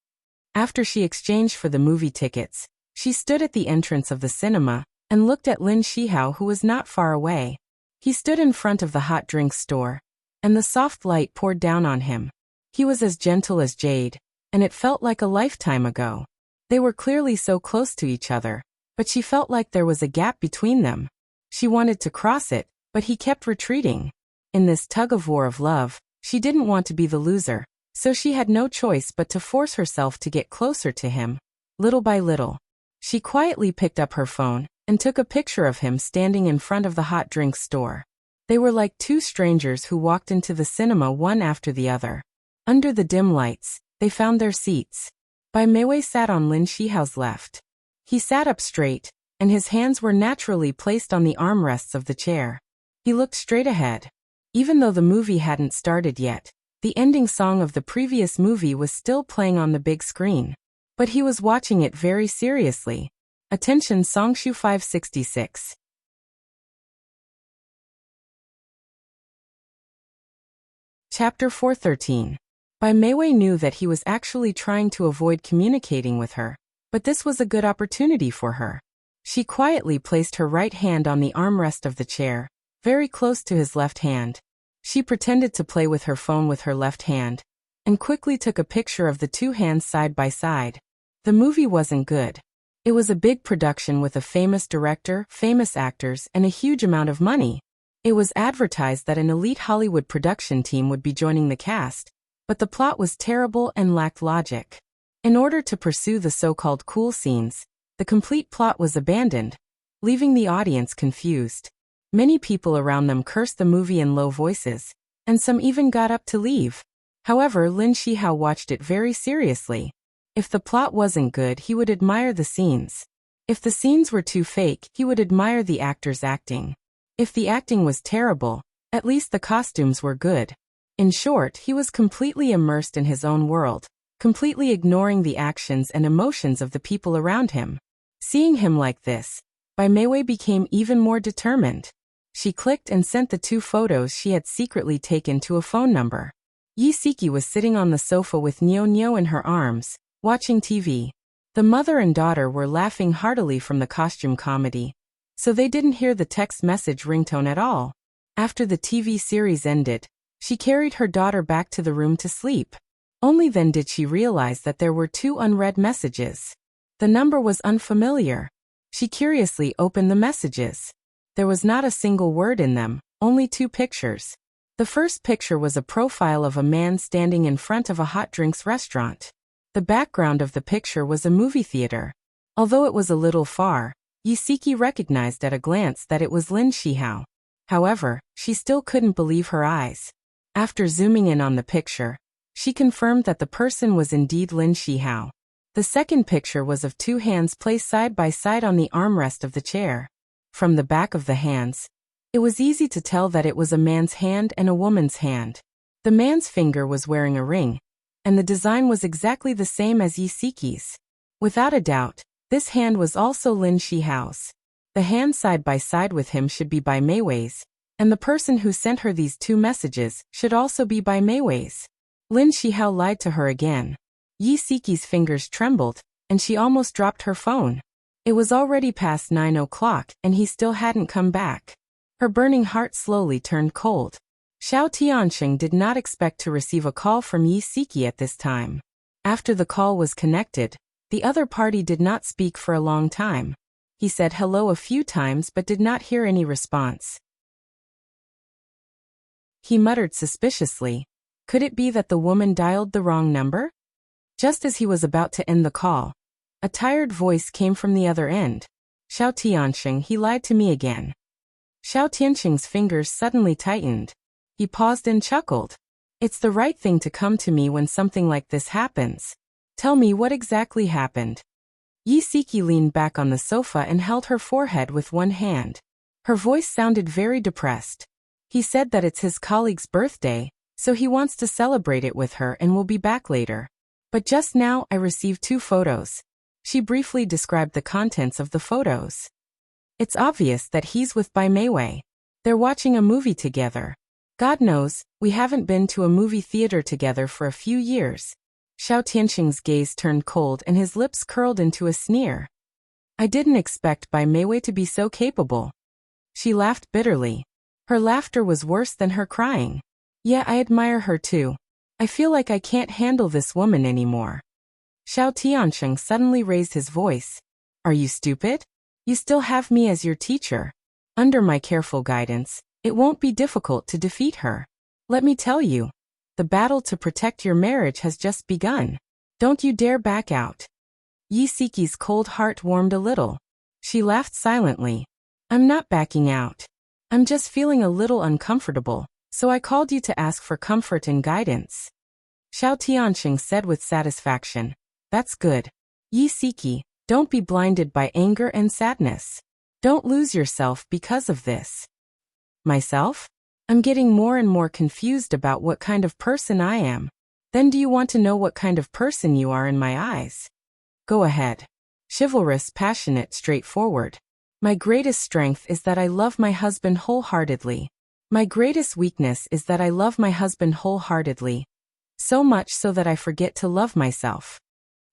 [SPEAKER 1] After she exchanged for the movie tickets, she stood at the entrance of the cinema and looked at Lin Shihao, who was not far away. He stood in front of the hot drinks store, and the soft light poured down on him. He was as gentle as jade, and it felt like a lifetime ago. They were clearly so close to each other, but she felt like there was a gap between them. She wanted to cross it, but he kept retreating. In this tug-of-war of love, she didn't want to be the loser, so she had no choice but to force herself to get closer to him. Little by little, she quietly picked up her phone and took a picture of him standing in front of the hot drinks store. They were like two strangers who walked into the cinema one after the other. Under the dim lights, they found their seats. Bai Meiwei sat on Lin Shihao's left. He sat up straight, and his hands were naturally placed on the armrests of the chair. He looked straight ahead. Even though the movie hadn't started yet, the ending song of the previous movie was still playing on the big screen. But he was watching it very seriously. Attention Songshu 566. Chapter 413. Bai Meiwei knew that he was actually trying to avoid communicating with her, but this was a good opportunity for her. She quietly placed her right hand on the armrest of the chair, very close to his left hand. She pretended to play with her phone with her left hand, and quickly took a picture of the two hands side by side. The movie wasn't good. It was a big production with a famous director, famous actors, and a huge amount of money. It was advertised that an elite Hollywood production team would be joining the cast, but the plot was terrible and lacked logic. In order to pursue the so-called cool scenes, the complete plot was abandoned, leaving the audience confused. Many people around them cursed the movie in low voices, and some even got up to leave. However, Lin Shihao watched it very seriously. If the plot wasn't good, he would admire the scenes. If the scenes were too fake, he would admire the actors' acting. If the acting was terrible, at least the costumes were good. In short, he was completely immersed in his own world, completely ignoring the actions and emotions of the people around him. Seeing him like this, Bai Meiwei became even more determined. She clicked and sent the two photos she had secretly taken to a phone number. Yi Siki was sitting on the sofa with Nyo Nyo in her arms, watching TV. The mother and daughter were laughing heartily from the costume comedy, so they didn't hear the text message ringtone at all. After the TV series ended, she carried her daughter back to the room to sleep. Only then did she realize that there were two unread messages. The number was unfamiliar. She curiously opened the messages. There was not a single word in them, only two pictures. The first picture was a profile of a man standing in front of a hot drinks restaurant. The background of the picture was a movie theater. Although it was a little far, Yi Siki recognized at a glance that it was Lin Shihao. However, she still couldn't believe her eyes. After zooming in on the picture, she confirmed that the person was indeed Lin Shihao. The second picture was of two hands placed side by side on the armrest of the chair. From the back of the hands, it was easy to tell that it was a man's hand and a woman's hand. The man's finger was wearing a ring, and the design was exactly the same as Yi Siki's. Without a doubt, this hand was also Lin Shihao's. The hand side by side with him should be Bai Meiwei's, and the person who sent her these two messages should also be Bai Meiwei's. Lin Shihao lied to her again. Yi Siki's fingers trembled, and she almost dropped her phone. It was already past 9 o'clock, and he still hadn't come back. Her burning heart slowly turned cold. Xiao Tianxing did not expect to receive a call from Yi Siki at this time. After the call was connected, the other party did not speak for a long time. He said hello a few times but did not hear any response. He muttered suspiciously. Could it be that the woman dialed the wrong number? Just as he was about to end the call, a tired voice came from the other end. Xiao Tianxing, he lied to me again. Xiao Tianxing's fingers suddenly tightened. He paused and chuckled. It's the right thing to come to me when something like this happens. Tell me what exactly happened. Yi Siki leaned back on the sofa and held her forehead with one hand. Her voice sounded very depressed. He said that it's his colleague's birthday, so he wants to celebrate it with her and will be back later. But just now I received 2 photos. She briefly described the contents of the photos. It's obvious that he's with Bai Meiwei. They're watching a movie together. God knows, we haven't been to a movie theater together for a few years. Xiao Tianxing's gaze turned cold and his lips curled into a sneer. I didn't expect Bai Meiwei to be so capable. She laughed bitterly. Her laughter was worse than her crying. Yeah, I admire her too. I feel like I can't handle this woman anymore. Xiao Tianxing suddenly raised his voice. Are you stupid? You still have me as your teacher. Under my careful guidance, it won't be difficult to defeat her. Let me tell you, the battle to protect your marriage has just begun. Don't you dare back out. Yi Siki's cold heart warmed a little. She laughed silently. I'm not backing out. I'm just feeling a little uncomfortable, so I called you to ask for comfort and guidance. Xiao Tianxing said with satisfaction. That's good. Yi Siki, don't be blinded by anger and sadness. Don't lose yourself because of this. Myself? I'm getting more and more confused about what kind of person I am. Then do you want to know what kind of person you are in my eyes? Go ahead. Chivalrous, passionate, straightforward. My greatest strength is that I love my husband wholeheartedly. My greatest weakness is that I love my husband wholeheartedly. So much so that I forget to love myself.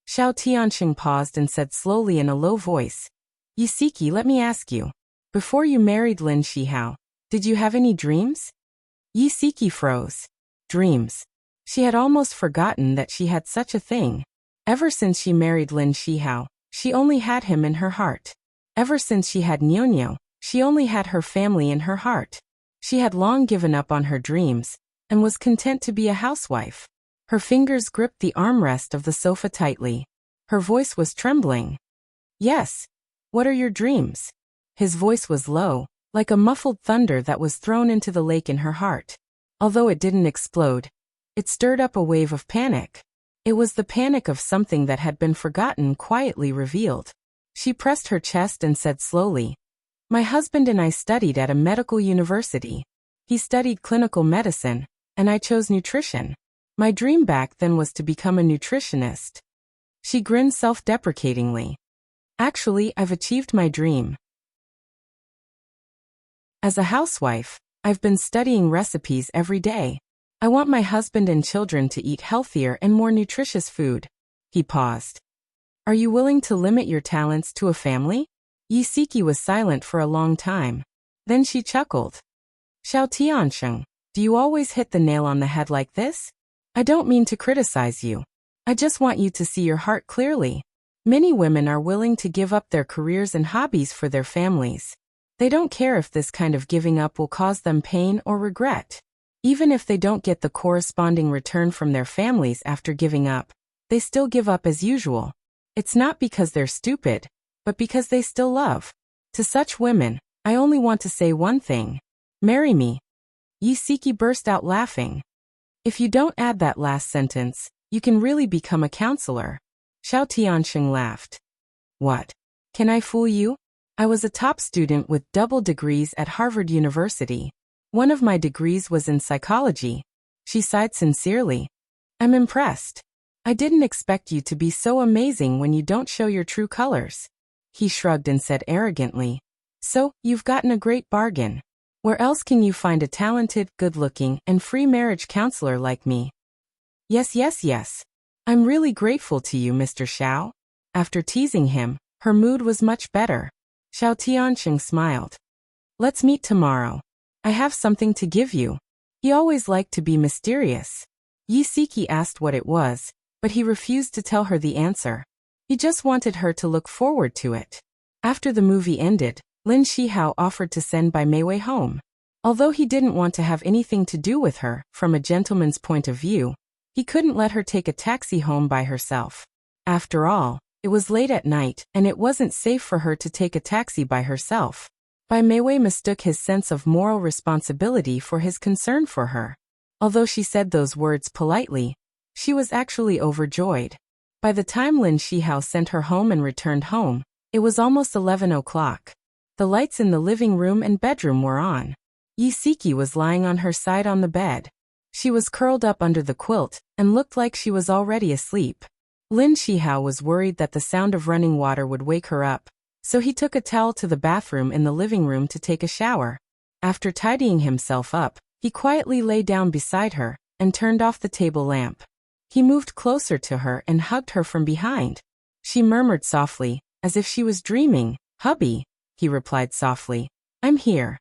[SPEAKER 1] Xiao Tianxing paused and said slowly in a low voice. Yi Siki, let me ask you. Before you married Lin Shihao, did you have any dreams? Yi Siki froze. Dreams. She had almost forgotten that she had such a thing. Ever since she married Lin Shihao, she only had him in her heart. Ever since she had Nyonyo, she only had her family in her heart. She had long given up on her dreams, and was content to be a housewife. Her fingers gripped the armrest of the sofa tightly. Her voice was trembling. Yes. What are your dreams? His voice was low, like a muffled thunder that was thrown into the lake in her heart. Although it didn't explode, it stirred up a wave of panic. It was the panic of something that had been forgotten quietly revealed. She pressed her chest and said slowly, my husband and I studied at a medical university. He studied clinical medicine, and I chose nutrition. My dream back then was to become a nutritionist. She grinned self-deprecatingly. Actually, I've achieved my dream. As a housewife, I've been studying recipes every day. I want my husband and children to eat healthier and more nutritious food. He paused. Are you willing to limit your talents to a family? Yi Siki was silent for a long time. Then she chuckled. Xiao Tianxing, do you always hit the nail on the head like this? I don't mean to criticize you. I just want you to see your heart clearly. Many women are willing to give up their careers and hobbies for their families. They don't care if this kind of giving up will cause them pain or regret. Even if they don't get the corresponding return from their families after giving up, they still give up as usual. It's not because they're stupid, but because they still love. To such women, I only want to say one thing. Marry me. Yi Siki burst out laughing. If you don't add that last sentence, you can really become a counselor. Xiao Tianxing laughed. What? Can I fool you? I was a top student with double degrees at Harvard University. One of my degrees was in psychology. She sighed sincerely. I'm impressed. I didn't expect you to be so amazing when you don't show your true colors. He shrugged and said arrogantly. So, you've gotten a great bargain. Where else can you find a talented, good-looking, and free marriage counselor like me? Yes, yes, yes. I'm really grateful to you, Mr. Xiao. After teasing him, her mood was much better. Xiao Tianxing smiled. Let's meet tomorrow. I have something to give you. He always liked to be mysterious. Yi Siki asked what it was, but he refused to tell her the answer. He just wanted her to look forward to it. After the movie ended, Lin Shihao offered to send Bai Meiwei home. Although he didn't want to have anything to do with her, from a gentleman's point of view, he couldn't let her take a taxi home by herself. After all, it was late at night, and it wasn't safe for her to take a taxi by herself. Bai Meiwei mistook his sense of moral responsibility for his concern for her. Although she said those words politely, she was actually overjoyed. By the time Lin Shihao sent her home and returned home, it was almost 11 o'clock. The lights in the living room and bedroom were on. Yi Siki was lying on her side on the bed. She was curled up under the quilt and looked like she was already asleep. Lin Shihao was worried that the sound of running water would wake her up, so he took a towel to the bathroom in the living room to take a shower. After tidying himself up, he quietly lay down beside her and turned off the table lamp. He moved closer to her and hugged her from behind. She murmured softly, as if she was dreaming. "Hubby," he replied softly. "I'm here."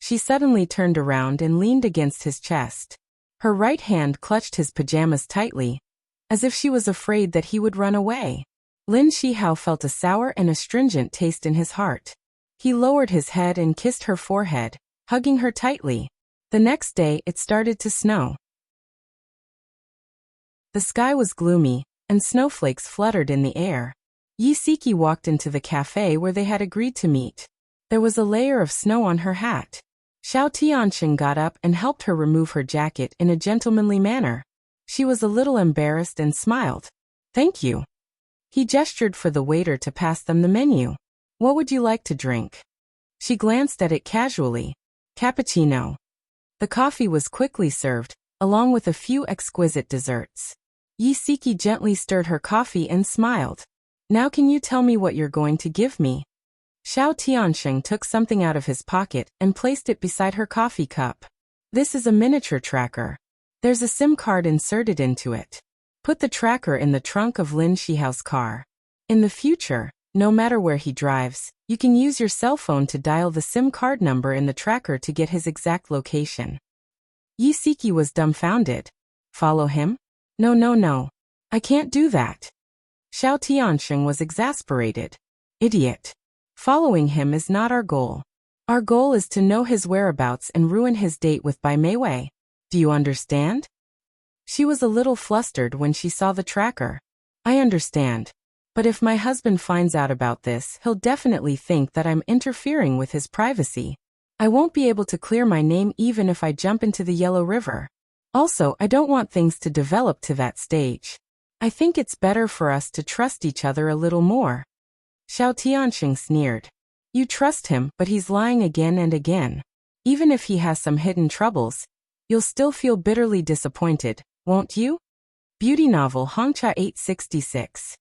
[SPEAKER 1] She suddenly turned around and leaned against his chest. Her right hand clutched his pajamas tightly, as if she was afraid that he would run away. Lin Shihao felt a sour and astringent taste in his heart. He lowered his head and kissed her forehead, hugging her tightly. The next day, it started to snow. The sky was gloomy, and snowflakes fluttered in the air. Yi Siki walked into the cafe where they had agreed to meet. There was a layer of snow on her hat. Xiao Tianxing got up and helped her remove her jacket in a gentlemanly manner. She was a little embarrassed and smiled. "Thank you." He gestured for the waiter to pass them the menu. "What would you like to drink?" She glanced at it casually. "Cappuccino." The coffee was quickly served, along with a few exquisite desserts. Yi Siki gently stirred her coffee and smiled. "Now can you tell me what you're going to give me?" Xiao Tianxing took something out of his pocket and placed it beside her coffee cup. "This is a miniature tracker. There's a SIM card inserted into it. Put the tracker in the trunk of Lin Shihao's car. In the future, no matter where he drives, you can use your cell phone to dial the SIM card number in the tracker to get his exact location." Yi Siki was dumbfounded. "Follow him? No, no, no. I can't do that." Xiao Tianxing was exasperated. "Idiot. Following him is not our goal. Our goal is to know his whereabouts and ruin his date with Bai Meiwei. Do you understand?" She was a little flustered when she saw the tracker. "I understand. But if my husband finds out about this, he'll definitely think that I'm interfering with his privacy. I won't be able to clear my name even if I jump into the Yellow River. Also, I don't want things to develop to that stage. I think it's better for us to trust each other a little more." Xiao Tianxing sneered. "You trust him, but he's lying again and again. Even if he has some hidden troubles, you'll still feel bitterly disappointed, won't you?" Beauty novel Hongcha 866.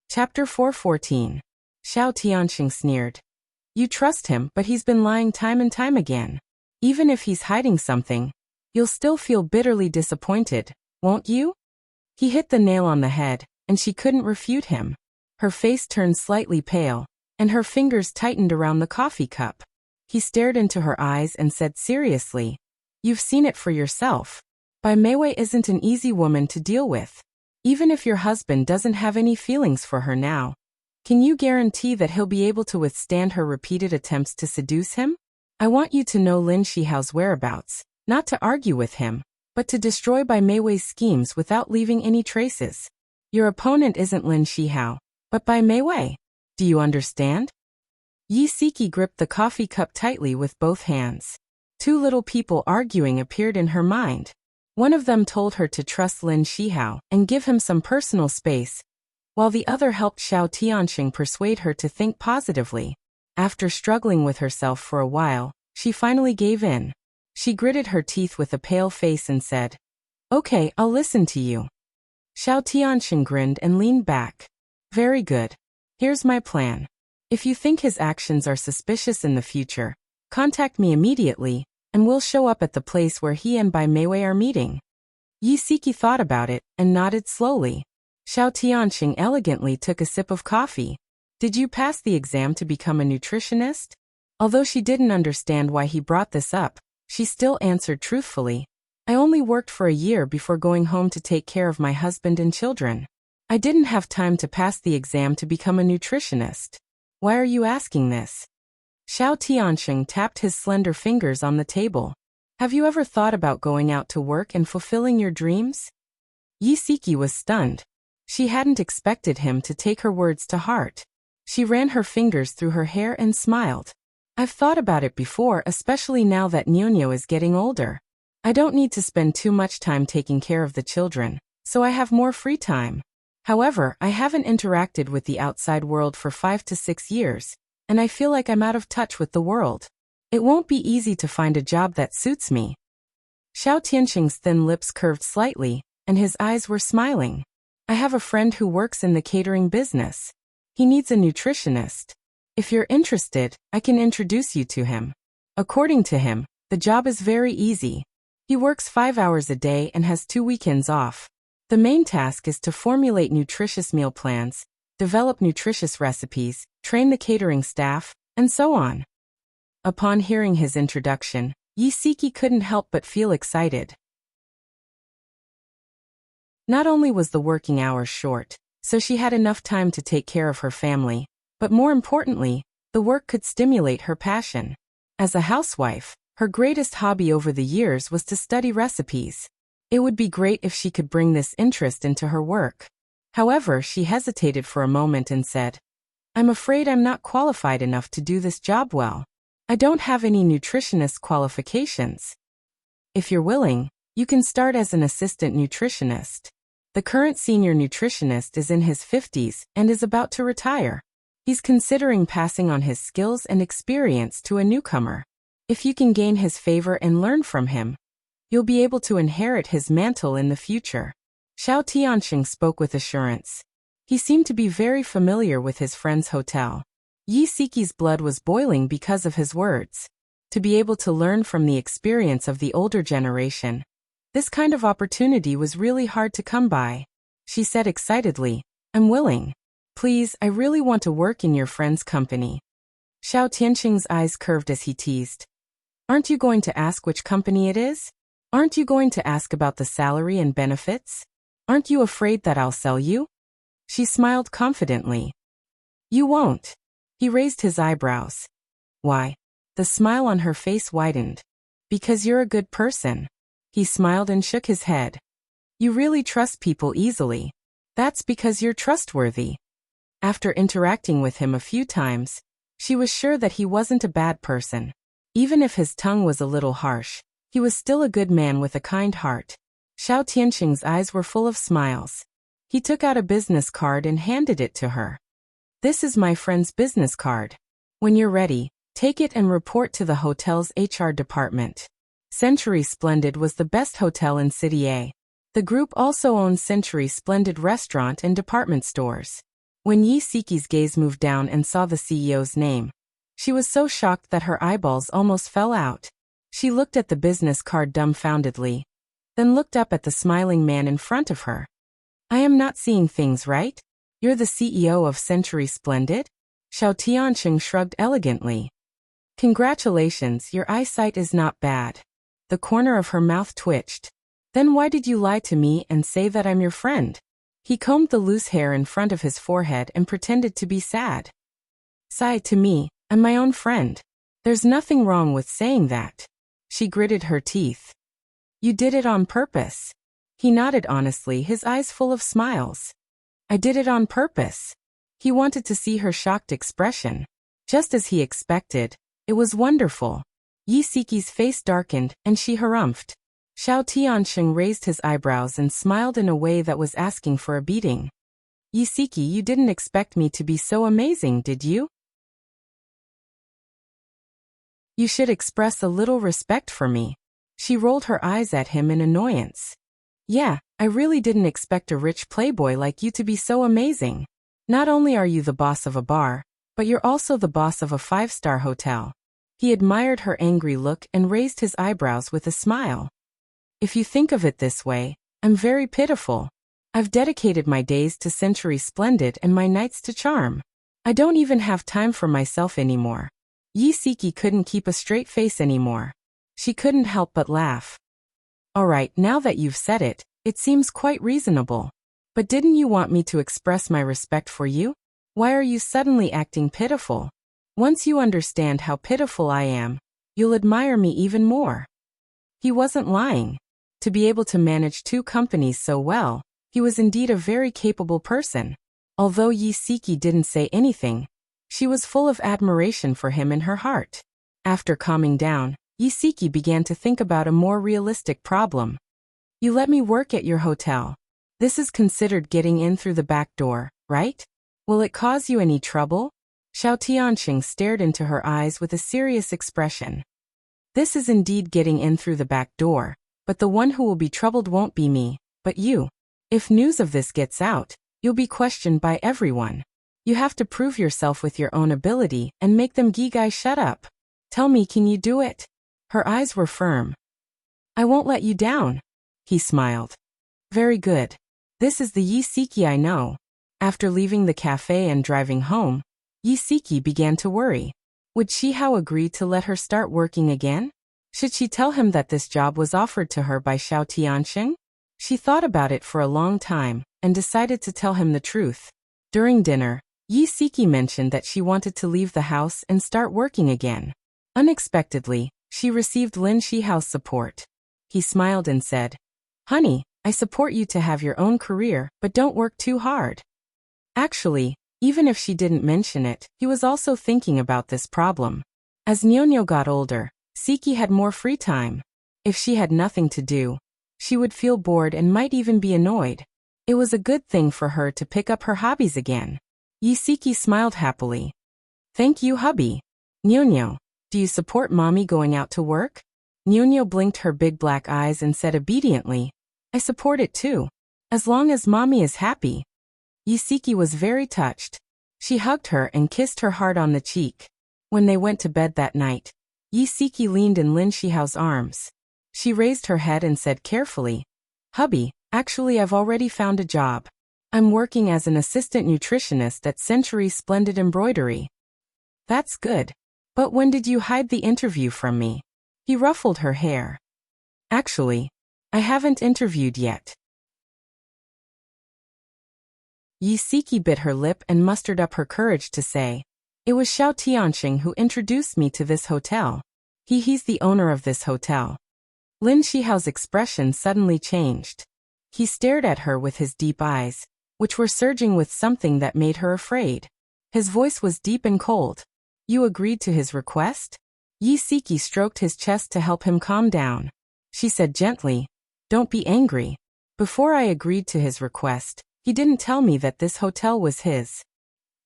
[SPEAKER 1] Chapter 414. Xiao Tianxing sneered. "You trust him, but he's been lying time and time again. Even if he's hiding something, you'll still feel bitterly disappointed, won't you?" He hit the nail on the head, and she couldn't refute him. Her face turned slightly pale, and her fingers tightened around the coffee cup. He stared into her eyes and said seriously, "You've seen it for yourself. Bai Meiwei isn't an easy woman to deal with. Even if your husband doesn't have any feelings for her now, can you guarantee that he'll be able to withstand her repeated attempts to seduce him? I want you to know Lin Shihao's whereabouts, not to argue with him, but to destroy Bai Meiwei's schemes without leaving any traces. Your opponent isn't Lin Shihao, but Bai Meiwei. Do you understand?" Yi Siki gripped the coffee cup tightly with both hands. Two little people arguing appeared in her mind. One of them told her to trust Lin Shihao and give him some personal space, while the other helped Xiao Tianxing persuade her to think positively. After struggling with herself for a while, she finally gave in. She gritted her teeth with a pale face and said, "Okay, I'll listen to you." Xiao Tianxing grinned and leaned back. "Very good. Here's my plan. If you think his actions are suspicious in the future, Contact me immediately, and we'll show up at the place where he and Bai Meiwei are meeting. Yi Siki thought about it, and nodded slowly. Xiao Tianxing elegantly took a sip of coffee. Did you pass the exam to become a nutritionist? Although she didn't understand why he brought this up, she still answered truthfully. I only worked for a year before going home to take care of my husband and children. I didn't have time to pass the exam to become a nutritionist. Why are you asking this? Xiao Tianxing tapped his slender fingers on the table. Have you ever thought about going out to work and fulfilling your dreams? Yi Siki was stunned. She hadn't expected him to take her words to heart. She ran her fingers through her hair and smiled. I've thought about it before, especially now that Nyonya is getting older. I don't need to spend too much time taking care of the children, so I have more free time. However, I haven't interacted with the outside world for 5 to 6 years, and I feel like I'm out of touch with the world. It won't be easy to find a job that suits me. Xiao Tianxing's thin lips curved slightly, and his eyes were smiling. I have a friend who works in the catering business. He needs a nutritionist. If you're interested, I can introduce you to him. According to him, the job is very easy. He works 5 hours a day and has 2 weekends off. The main task is to formulate nutritious meal plans, develop nutritious recipes, train the catering staff, and so on. Upon hearing his introduction, Yi Siki couldn't help but feel excited. Not only was the working hours short, so she had enough time to take care of her family, but more importantly, the work could stimulate her passion. As a housewife, her greatest hobby over the years was to study recipes. It would be great if she could bring this interest into her work. However, she hesitated for a moment and said, I'm afraid I'm not qualified enough to do this job well. I don't have any nutritionist qualifications. If you're willing, you can start as an assistant nutritionist. The current senior nutritionist is in his 50s and is about to retire. He's considering passing on his skills and experience to a newcomer. If you can gain his favor and learn from him, you'll be able to inherit his mantle in the future. Xiao Tianxing spoke with assurance. He seemed to be very familiar with his friend's hotel. Yi Siki's blood was boiling because of his words. To be able to learn from the experience of the older generation, this kind of opportunity was really hard to come by. She said excitedly, I'm willing. Please, I really want to work in your friend's company. Xiao Tianxing's eyes curved as he teased. Aren't you going to ask which company it is? Aren't you going to ask about the salary and benefits? Aren't you afraid that I'll sell you? She smiled confidently. You won't. He raised his eyebrows. Why? The smile on her face widened. Because you're a good person. He smiled and shook his head. You really trust people easily. That's because you're trustworthy. After interacting with him a few times, she was sure that he wasn't a bad person. Even if his tongue was a little harsh, he was still a good man with a kind heart. Xiao Tianxing's eyes were full of smiles. He took out a business card and handed it to her. This is my friend's business card. When you're ready, take it and report to the hotel's HR department. Century Splendid was the best hotel in City A. The group also owns Century Splendid restaurant and department stores. When Yi Siki's gaze moved down and saw the CEO's name, she was so shocked that her eyeballs almost fell out. She looked at the business card dumbfoundedly, then looked up at the smiling man in front of her. I am not seeing things right? You're the CEO of Century Splendid? Xiao Tianxing shrugged elegantly. Congratulations, your eyesight is not bad. The corner of her mouth twitched. Then why did you lie to me and say that I'm your friend? He combed the loose hair in front of his forehead and pretended to be sad. Sigh, to me, I'm my own friend. There's nothing wrong with saying that. She gritted her teeth. You did it on purpose. He nodded honestly, his eyes full of smiles. I did it on purpose. He wanted to see her shocked expression. Just as he expected, it was wonderful. Yi Siki's face darkened, and she harumphed. Xiao Tianxing raised his eyebrows and smiled in a way that was asking for a beating. Yi Siki, you didn't expect me to be so amazing, did you? You should express a little respect for me. She rolled her eyes at him in annoyance. Yeah, I really didn't expect a rich playboy like you to be so amazing. Not only are you the boss of a bar, but you're also the boss of a 5-star hotel. He admired her angry look and raised his eyebrows with a smile. If you think of it this way, I'm very pitiful. I've dedicated my days to Century Splendid and my nights to charm. I don't even have time for myself anymore. Yi-Siki couldn't keep a straight face anymore. She couldn't help but laugh. Alright, now that you've said it, it seems quite reasonable. But didn't you want me to express my respect for you? Why are you suddenly acting pitiful? Once you understand how pitiful I am, you'll admire me even more. He wasn't lying. To be able to manage 2 companies so well, he was indeed a very capable person. Although Yi-Siki didn't say anything, she was full of admiration for him in her heart. After calming down, Yi-Siki began to think about a more realistic problem. You let me work at your hotel. This is considered getting in through the back door, right? Will it cause you any trouble? Xiao Tianxing stared into her eyes with a serious expression. This is indeed getting in through the back door, but the one who will be troubled won't be me, but you. If news of this gets out, you'll be questioned by everyone. You have to prove yourself with your own ability and make them Gigai shut up. Tell me, can you do it? Her eyes were firm. I won't let you down. He smiled. Very good. This is the Yi-Siki I know. After leaving the cafe and driving home, Yi-Siki began to worry. Would Shihao agree to let her start working again? Should she tell him that this job was offered to her by Xiao Tianxing? She thought about it for a long time and decided to tell him the truth. During dinner, Yi-Siki mentioned that she wanted to leave the house and start working again. Unexpectedly, she received Lin Shihao's support. He smiled and said, Honey, I support you to have your own career, but don't work too hard. Actually, even if she didn't mention it, he was also thinking about this problem. As Nyonyo got older, Siki had more free time. If she had nothing to do, she would feel bored and might even be annoyed. It was a good thing for her to pick up her hobbies again. Yi-Siki smiled happily. Thank you, hubby. Nyonyo, do you support mommy going out to work? Nyonyo blinked her big black eyes and said obediently, I support it too. As long as mommy is happy. Yi-Siki was very touched. She hugged her and kissed her hard on the cheek. When they went to bed that night, Yi-Siki leaned in Lin Shihao's arms. She raised her head and said carefully, Hubby, actually I've already found a job. I'm working as an assistant nutritionist at Century Splendid Embroidery. That's good. But when did you hide the interview from me? He ruffled her hair. Actually, I haven't interviewed yet. Yi-Siki bit her lip and mustered up her courage to say, It was Xiao Tianxing who introduced me to this hotel. He's the owner of this hotel. Lin Shihao's expression suddenly changed. He stared at her with his deep eyes, which were surging with something that made her afraid. His voice was deep and cold. You agreed to his request? Yi-Siki stroked his chest to help him calm down. She said gently, Don't be angry. Before I agreed to his request, he didn't tell me that this hotel was his.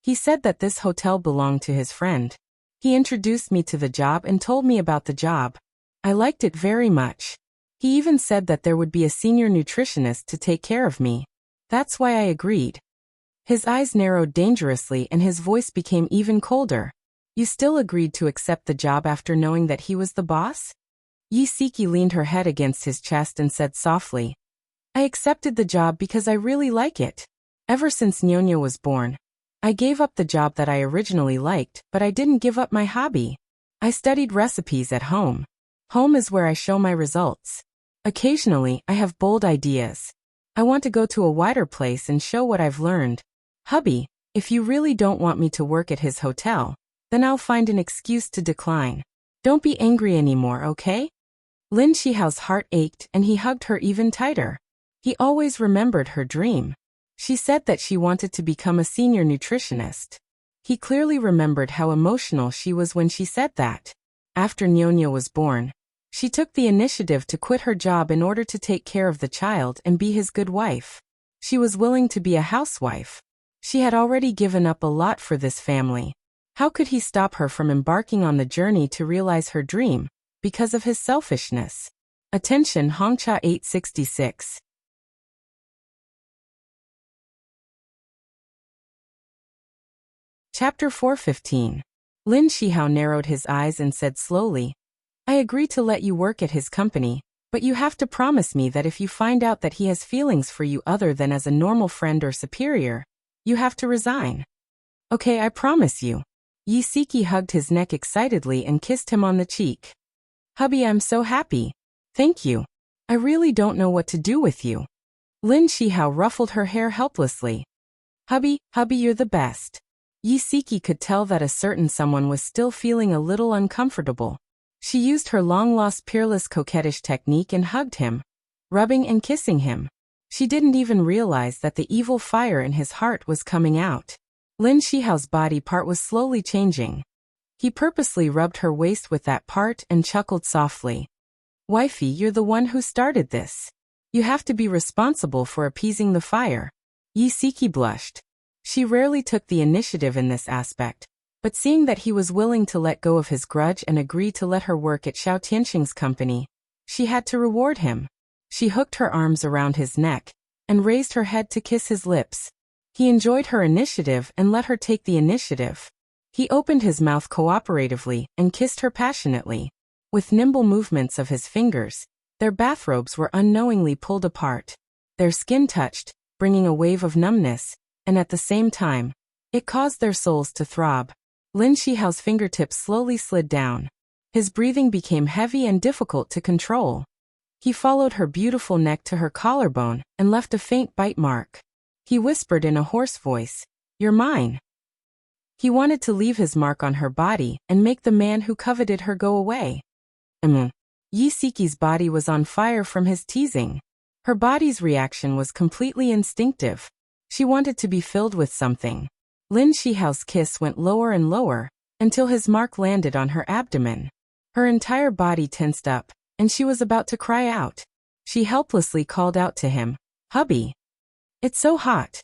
[SPEAKER 1] He said that this hotel belonged to his friend. He introduced me to the job and told me about the job. I liked it very much. He even said that there would be a senior nutritionist to take care of me. That's why I agreed. His eyes narrowed dangerously and his voice became even colder. You still agreed to accept the job after knowing that he was the boss? Yi-Siki leaned her head against his chest and said softly, I accepted the job because I really like it. Ever since Nyonyo was born, I gave up the job that I originally liked, but I didn't give up my hobby. I studied recipes at home. Home is where I show my results. Occasionally, I have bold ideas. I want to go to a wider place and show what I've learned. Hubby, if you really don't want me to work at his hotel, then I'll find an excuse to decline. Don't be angry anymore, okay? Lin Shihao's heart ached and he hugged her even tighter. He always remembered her dream. She said that she wanted to become a senior nutritionist. He clearly remembered how emotional she was when she said that. After Nyonyo was born, she took the initiative to quit her job in order to take care of the child and be his good wife. She was willing to be a housewife. She had already given up a lot for this family. How could he stop her from embarking on the journey to realize her dream, because of his selfishness? Attention Hongcha 866. Chapter 415. Lin Shihao narrowed his eyes and said slowly, I agree to let you work at his company, but you have to promise me that if you find out that he has feelings for you other than as a normal friend or superior, you have to resign. Okay, I promise you. Yi Siki hugged his neck excitedly and kissed him on the cheek. Hubby, I'm so happy. Thank you. I really don't know what to do with you. Lin Shihao ruffled her hair helplessly. Hubby, you're the best. Yi Siki could tell that a certain someone was still feeling a little uncomfortable. She used her long-lost peerless coquettish technique and hugged him, rubbing and kissing him. She didn't even realize that the evil fire in his heart was coming out. Lin Shihao's body part was slowly changing. He purposely rubbed her waist with that part and chuckled softly. Wifey, you're the one who started this. You have to be responsible for appeasing the fire. Yi Siki blushed. She rarely took the initiative in this aspect, but seeing that he was willing to let go of his grudge and agree to let her work at Xiao Tianxing's company, she had to reward him. She hooked her arms around his neck and raised her head to kiss his lips. He enjoyed her initiative and let her take the initiative. He opened his mouth cooperatively and kissed her passionately. With nimble movements of his fingers, their bathrobes were unknowingly pulled apart. Their skin touched, bringing a wave of numbness, and at the same time, it caused their souls to throb. Lin Shihao's fingertips slowly slid down. His breathing became heavy and difficult to control. He followed her beautiful neck to her collarbone and left a faint bite mark. He whispered in a hoarse voice, You're mine. He wanted to leave his mark on her body and make the man who coveted her go away. Yi Siki's body was on fire from his teasing. Her body's reaction was completely instinctive. She wanted to be filled with something. Lin Shihao's kiss went lower and lower, until his mark landed on her abdomen. Her entire body tensed up, and she was about to cry out. She helplessly called out to him, Hubby. It's so hot.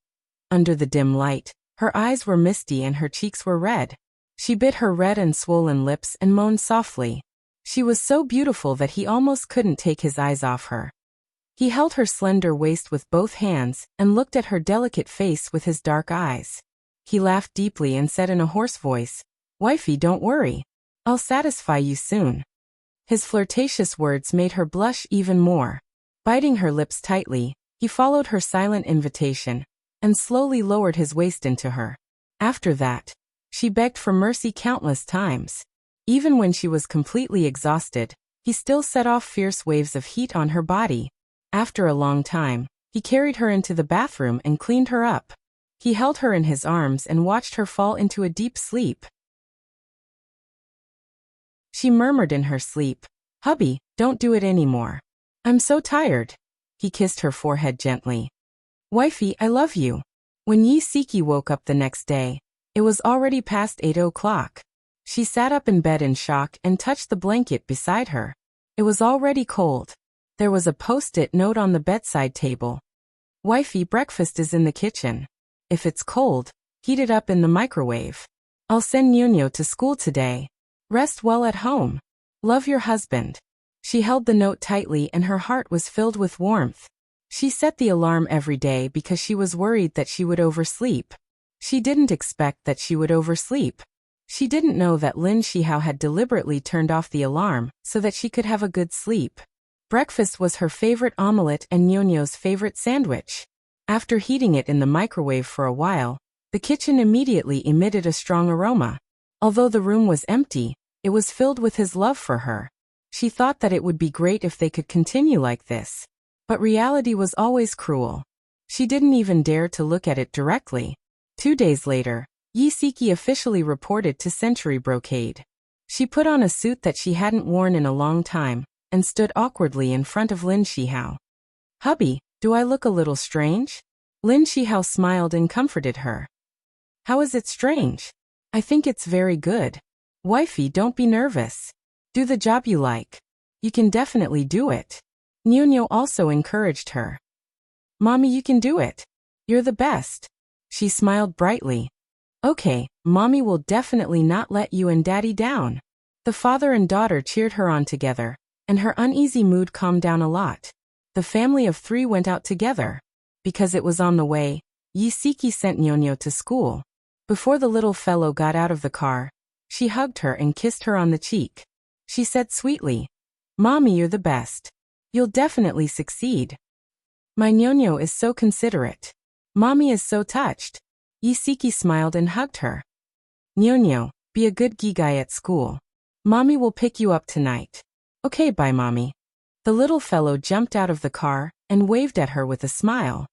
[SPEAKER 1] Under the dim light, her eyes were misty and her cheeks were red. She bit her red and swollen lips and moaned softly. She was so beautiful that he almost couldn't take his eyes off her. He held her slender waist with both hands and looked at her delicate face with his dark eyes. He laughed deeply and said in a hoarse voice, Wifey, don't worry. I'll satisfy you soon. His flirtatious words made her blush even more. Biting her lips tightly, he followed her silent invitation and slowly lowered his waist into her. After that, she begged for mercy countless times. Even when she was completely exhausted, he still set off fierce waves of heat on her body. After a long time, he carried her into the bathroom and cleaned her up. He held her in his arms and watched her fall into a deep sleep. She murmured in her sleep, Hubby, don't do it anymore. I'm so tired. He kissed her forehead gently. Wifey, I love you. When Yi Siki woke up the next day, it was already past 8 o'clock. She sat up in bed in shock and touched the blanket beside her. It was already cold. There was a post-it note on the bedside table. Wifey, breakfast is in the kitchen. If it's cold, heat it up in the microwave. I'll send Ñuño to school today. Rest well at home. Love your husband. She held the note tightly and her heart was filled with warmth. She set the alarm every day because she was worried that she would oversleep. She didn't expect that she would oversleep. She didn't know that Lin Shihao had deliberately turned off the alarm so that she could have a good sleep. Breakfast was her favorite omelette and Ñuño's favorite sandwich. After heating it in the microwave for a while, the kitchen immediately emitted a strong aroma. Although the room was empty, it was filled with his love for her. She thought that it would be great if they could continue like this. But reality was always cruel. She didn't even dare to look at it directly. 2 days later, Yi Siki officially reported to Century Brocade. She put on a suit that she hadn't worn in a long time and stood awkwardly in front of Lin Shihao. Hubby, do I look a little strange? Lin Shihao smiled and comforted her. How is it strange? I think it's very good. Wifey, don't be nervous. Do the job you like. You can definitely do it. Ñuño also encouraged her. Mommy, you can do it. You're the best. She smiled brightly. Okay, Mommy will definitely not let you and Daddy down. The father and daughter cheered her on together, and her uneasy mood calmed down a lot. The family of 3 went out together. Because it was on the way, Yi Siki sent Ñuño to school. Before the little fellow got out of the car, She hugged her and kissed her on the cheek. She said sweetly, "Mommy, you're the best. You'll definitely succeed. My Nyonyo is so considerate. Mommy is so touched." Yisiki smiled and hugged her. "Nyonyo, be a good gigai at school. Mommy will pick you up tonight." "Okay, bye, Mommy." The little fellow jumped out of the car and waved at her with a smile.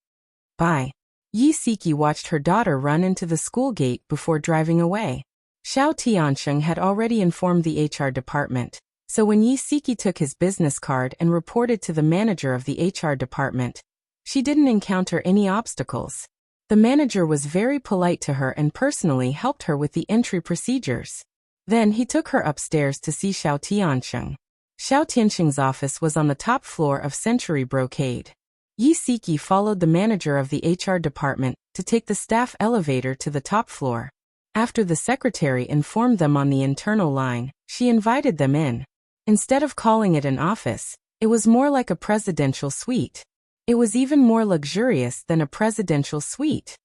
[SPEAKER 1] "Bye." Yisiki watched her daughter run into the school gate before driving away. Xiao Tiansheng had already informed the HR department, so when Yisiki took his business card and reported to the manager of the HR department, she didn't encounter any obstacles. The manager was very polite to her and personally helped her with the entry procedures. Then he took her upstairs to see Xiao Tiansheng. Xiao Tiansheng's office was on the top floor of Century Brocade. Yisiki followed the manager of the HR department to take the staff elevator to the top floor. After the secretary informed them on the internal line, she invited them in. Instead of calling it an office, it was more like a presidential suite. It was even more luxurious than a presidential suite.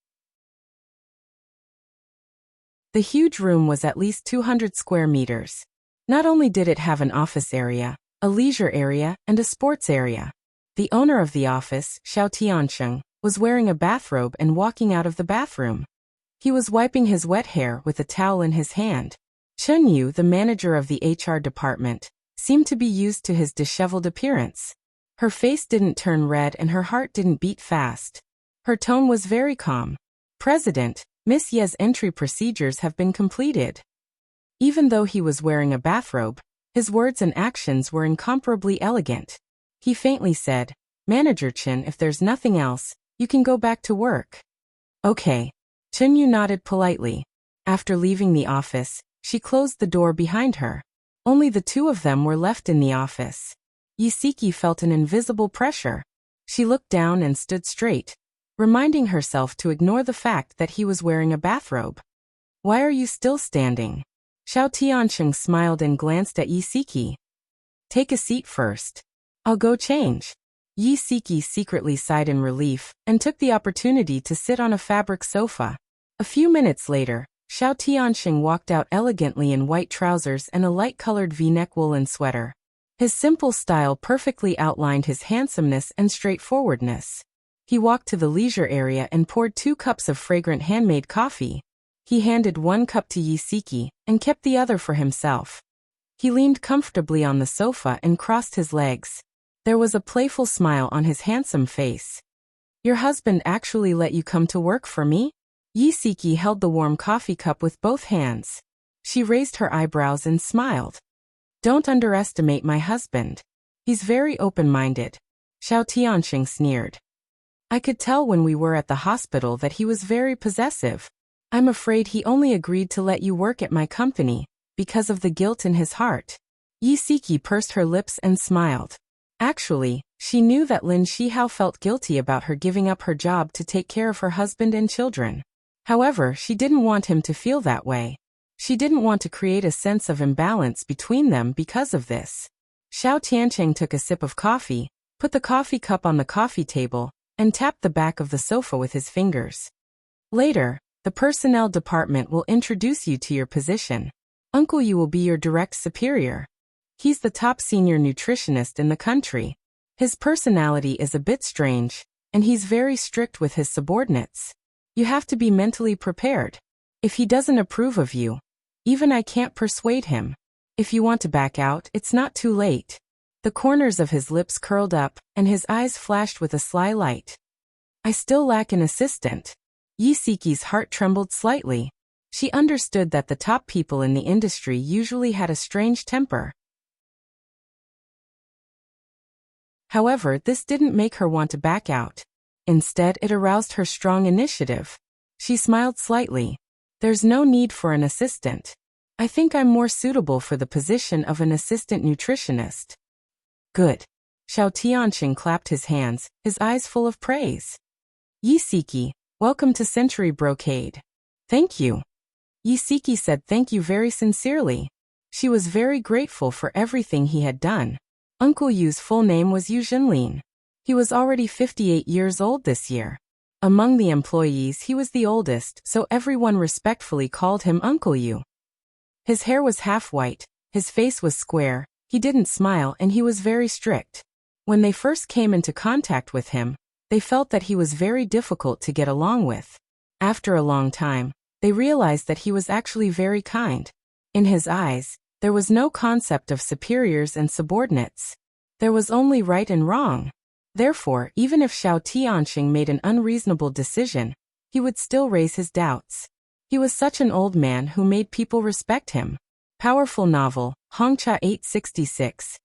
[SPEAKER 1] The huge room was at least 200 square meters. Not only did it have an office area, a leisure area, and a sports area. The owner of the office, Xiao Tiansheng, was wearing a bathrobe and walking out of the bathroom. He was wiping his wet hair with a towel in his hand. Chen Yu, the manager of the HR department, seemed to be used to his disheveled appearance. Her face didn't turn red and her heart didn't beat fast. Her tone was very calm. "President, Miss Ye's entry procedures have been completed." Even though he was wearing a bathrobe, his words and actions were incomparably elegant. He faintly said, "Manager Chen, if there's nothing else, you can go back to work." "Okay." Chen Yu nodded politely. After leaving the office, she closed the door behind her. Only the two of them were left in the office. Yisiki felt an invisible pressure. She looked down and stood straight, reminding herself to ignore the fact that he was wearing a bathrobe. "Why are you still standing?" Xiao Tiansheng smiled and glanced at Yisiki. "Take a seat first. I'll go change." Yisiki secretly sighed in relief and took the opportunity to sit on a fabric sofa. A few minutes later, Xiao Tiansheng walked out elegantly in white trousers and a light-colored V-neck woolen sweater. His simple style perfectly outlined his handsomeness and straightforwardness. He walked to the leisure area and poured 2 cups of fragrant handmade coffee. He handed 1 cup to Yisiki and kept the other for himself. He leaned comfortably on the sofa and crossed his legs. There was a playful smile on his handsome face. "Your husband actually let you come to work for me?" Yisiki held the warm coffee cup with both hands. She raised her eyebrows and smiled. "Don't underestimate my husband. He's very open-minded." Xiao Tiansheng sneered. "I could tell when we were at the hospital that he was very possessive. I'm afraid he only agreed to let you work at my company because of the guilt in his heart." Yisiki pursed her lips and smiled. Actually, she knew that Lin Shihao felt guilty about her giving up her job to take care of her husband and children. However, she didn't want him to feel that way. She didn't want to create a sense of imbalance between them because of this. Xiao Tiansheng took a sip of coffee, put the coffee cup on the coffee table, and tapped the back of the sofa with his fingers. "Later, the personnel department will introduce you to your position. Uncle Yu will be your direct superior. He's the top senior nutritionist in the country. His personality is a bit strange, and he's very strict with his subordinates. You have to be mentally prepared. If he doesn't approve of you, even I can't persuade him. If you want to back out, it's not too late." The corners of his lips curled up, and his eyes flashed with a sly light. "I still lack an assistant." Yisiki's heart trembled slightly. She understood that the top people in the industry usually had a strange temper. However, this didn't make her want to back out. Instead, it aroused her strong initiative. She smiled slightly. "There's no need for an assistant. I think I'm more suitable for the position of an assistant nutritionist." "Good." Xiao Tiansheng clapped his hands, his eyes full of praise. "Yisiki, welcome to Century Brocade." "Thank you." Yisiki said thank you very sincerely. She was very grateful for everything he had done. Uncle Yu's full name was Yu Jinlin. He was already 58 years old this year. Among the employees he was the oldest, so everyone respectfully called him Uncle Yu. His hair was half white, his face was square, he didn't smile and he was very strict. When they first came into contact with him, they felt that he was very difficult to get along with. After a long time, they realized that he was actually very kind. In his eyes, there was no concept of superiors and subordinates. There was only right and wrong. Therefore, even if Xiao Tianxing made an unreasonable decision, he would still raise his doubts. He was such an old man who made people respect him. Powerful novel, Hongcha 866.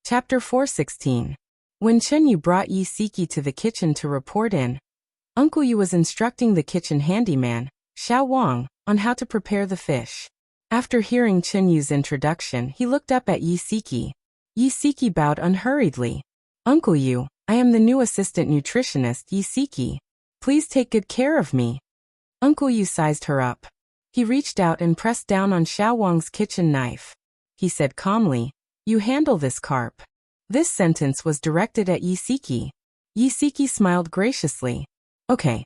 [SPEAKER 1] Chapter 416. When Chen Yu brought Yi Siki to the kitchen to report in, Uncle Yu was instructing the kitchen handyman, Xiao Wang, on how to prepare the fish. After hearing Chen Yu's introduction, he looked up at Yi Siki. Yi Siki bowed unhurriedly. Uncle Yu, I am the new assistant nutritionist Yi Siki. Please take good care of me. Uncle Yu sized her up. He reached out and pressed down on Xiao Wang's kitchen knife. He said calmly, You handle this carp. This sentence was directed at Yi Siki. Yi Siki smiled graciously. Okay.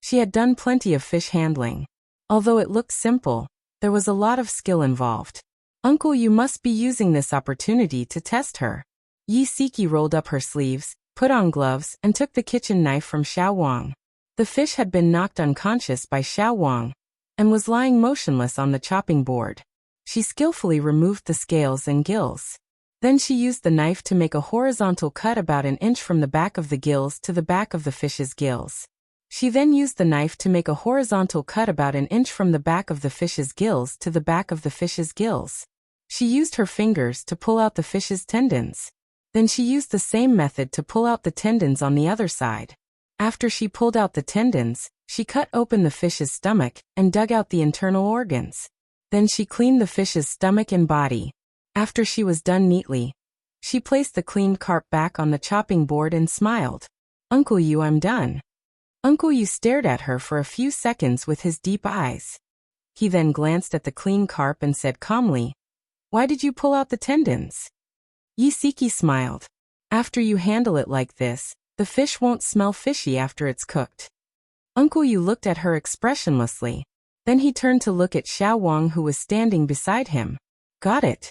[SPEAKER 1] She had done plenty of fish handling. Although it looked simple, there was a lot of skill involved. Uncle Yu must be using this opportunity to test her. Yi Siki rolled up her sleeves, put on gloves, and took the kitchen knife from Xiao Wang. The fish had been knocked unconscious by Xiao Wang and was lying motionless on the chopping board. She skillfully removed the scales and gills. Then she used the knife to make a horizontal cut about an inch from the back of the gills to the back of the fish's gills. She then used the knife to make a horizontal cut about an inch from the back of the fish's gills to the back of the fish's gills. She used her fingers to pull out the fish's tendons. Then she used the same method to pull out the tendons on the other side. After she pulled out the tendons, she cut open the fish's stomach and dug out the internal organs. Then she cleaned the fish's stomach and body. After she was done neatly, she placed the cleaned carp back on the chopping board and smiled. Uncle Yu, I'm done. Uncle Yu stared at her for a few seconds with his deep eyes. He then glanced at the clean carp and said calmly, Why did you pull out the tendons? Yi Siki smiled. After you handle it like this, the fish won't smell fishy after it's cooked. Uncle Yu looked at her expressionlessly. Then he turned to look at Xiao Wang who was standing beside him. Got it.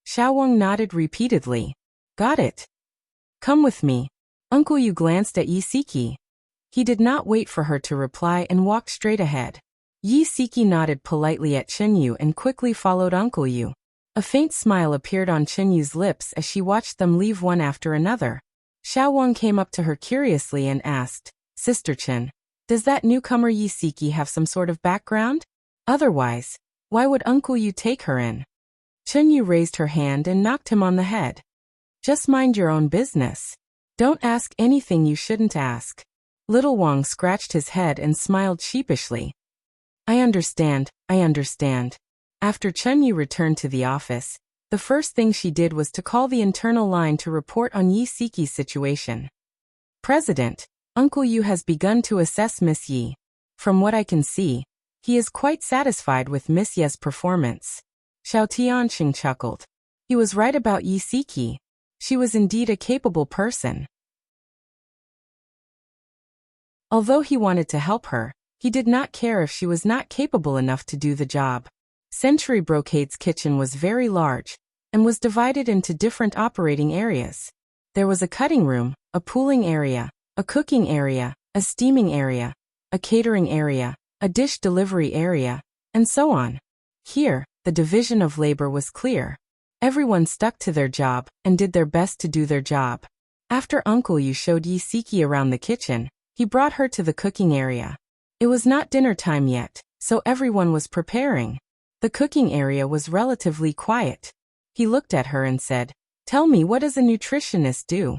[SPEAKER 1] Xiao Wang nodded repeatedly. Got it. Come with me. Uncle Yu glanced at Yi Siki. He did not wait for her to reply and walked straight ahead. Yi Siki nodded politely at Chen Yu and quickly followed Uncle Yu. A faint smile appeared on Chen Yu's lips as she watched them leave one after another. Xiao Wang came up to her curiously and asked, Sister Chen, does that newcomer Yi Siki have some sort of background? Otherwise, why would Uncle Yu take her in? Chen Yu raised her hand and knocked him on the head. Just mind your own business. Don't ask anything you shouldn't ask. Little Wang scratched his head and smiled sheepishly. I understand. After Chen Yu returned to the office, the first thing she did was to call the internal line to report on Yi Siki's situation. President, Uncle Yu has begun to assess Miss Yi. From what I can see, he is quite satisfied with Miss Ye's performance. Xiao Tianxing chuckled. He was right about Yi Siki. She was indeed a capable person. Although he wanted to help her, he did not care if she was not capable enough to do the job. Century Brocade's kitchen was very large and was divided into different operating areas. There was a cutting room, a pooling area, a cooking area, a steaming area, a catering area, a dish delivery area, and so on. Here, the division of labor was clear. Everyone stuck to their job and did their best to do their job. After Uncle Yu showed Yi Siki around the kitchen, he brought her to the cooking area. It was not dinner time yet, so everyone was preparing. The cooking area was relatively quiet. He looked at her and said, Tell me, what does a nutritionist do?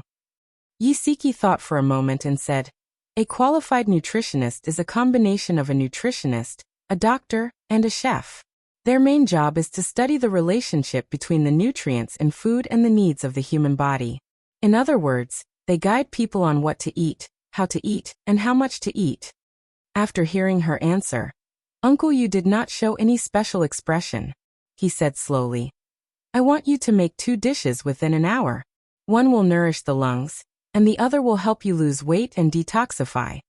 [SPEAKER 1] Yi Siki thought for a moment and said, A qualified nutritionist is a combination of a nutritionist, a doctor, and a chef. Their main job is to study the relationship between the nutrients in food and the needs of the human body. In other words, they guide people on what to eat, how to eat, and how much to eat. After hearing her answer, Uncle Yu did not show any special expression. He said slowly, I want you to make 2 dishes within an hour. One will nourish the lungs, and the other will help you lose weight and detoxify.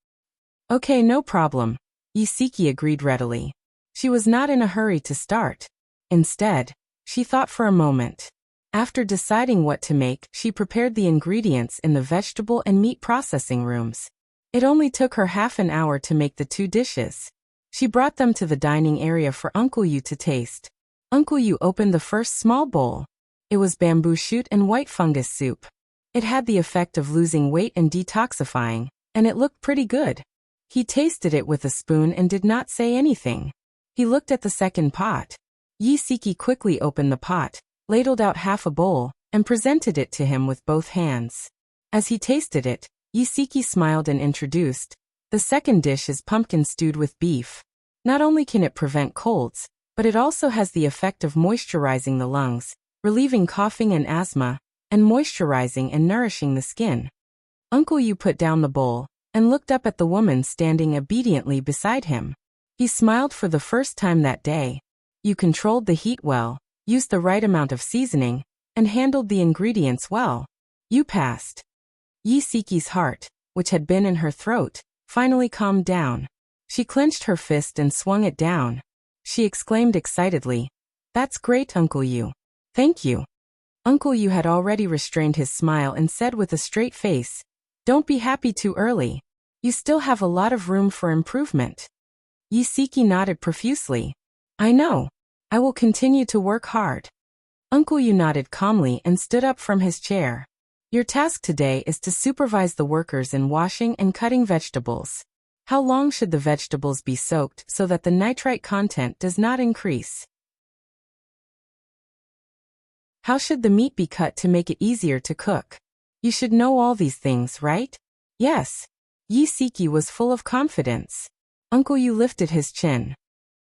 [SPEAKER 1] Okay, no problem. Yisiki agreed readily. She was not in a hurry to start. Instead, she thought for a moment. After deciding what to make, she prepared the ingredients in the vegetable and meat processing rooms. It only took her half an hour to make the 2 dishes. She brought them to the dining area for Uncle Yu to taste. Uncle Yu opened the first small bowl. It was bamboo shoot and white fungus soup. It had the effect of losing weight and detoxifying, and it looked pretty good. He tasted it with a spoon and did not say anything. He looked at the second pot. Yisiki quickly opened the pot, ladled out half a bowl, and presented it to him with both hands. As he tasted it, Yisiki smiled and introduced, "The second dish is pumpkin stewed with beef. Not only can it prevent colds, but it also has the effect of moisturizing the lungs, relieving coughing and asthma, and moisturizing and nourishing the skin." Uncle Yu put down the bowl and looked up at the woman standing obediently beside him. He smiled for the first time that day. "You controlled the heat well, used the right amount of seasoning, and handled the ingredients well. You passed." Yisiki's heart, which had been in her throat, finally calmed down. She clenched her fist and swung it down. She exclaimed excitedly, "That's great, Uncle Yu. Thank you." Uncle Yu had already restrained his smile and said with a straight face, "Don't be happy too early. You still have a lot of room for improvement." Yisiki nodded profusely. "I know. I will continue to work hard." Uncle Yu nodded calmly and stood up from his chair. "Your task today is to supervise the workers in washing and cutting vegetables. How long should the vegetables be soaked so that the nitrite content does not increase? How should the meat be cut to make it easier to cook? You should know all these things, right?" "Yes." Yisiki was full of confidence. Uncle Yu lifted his chin.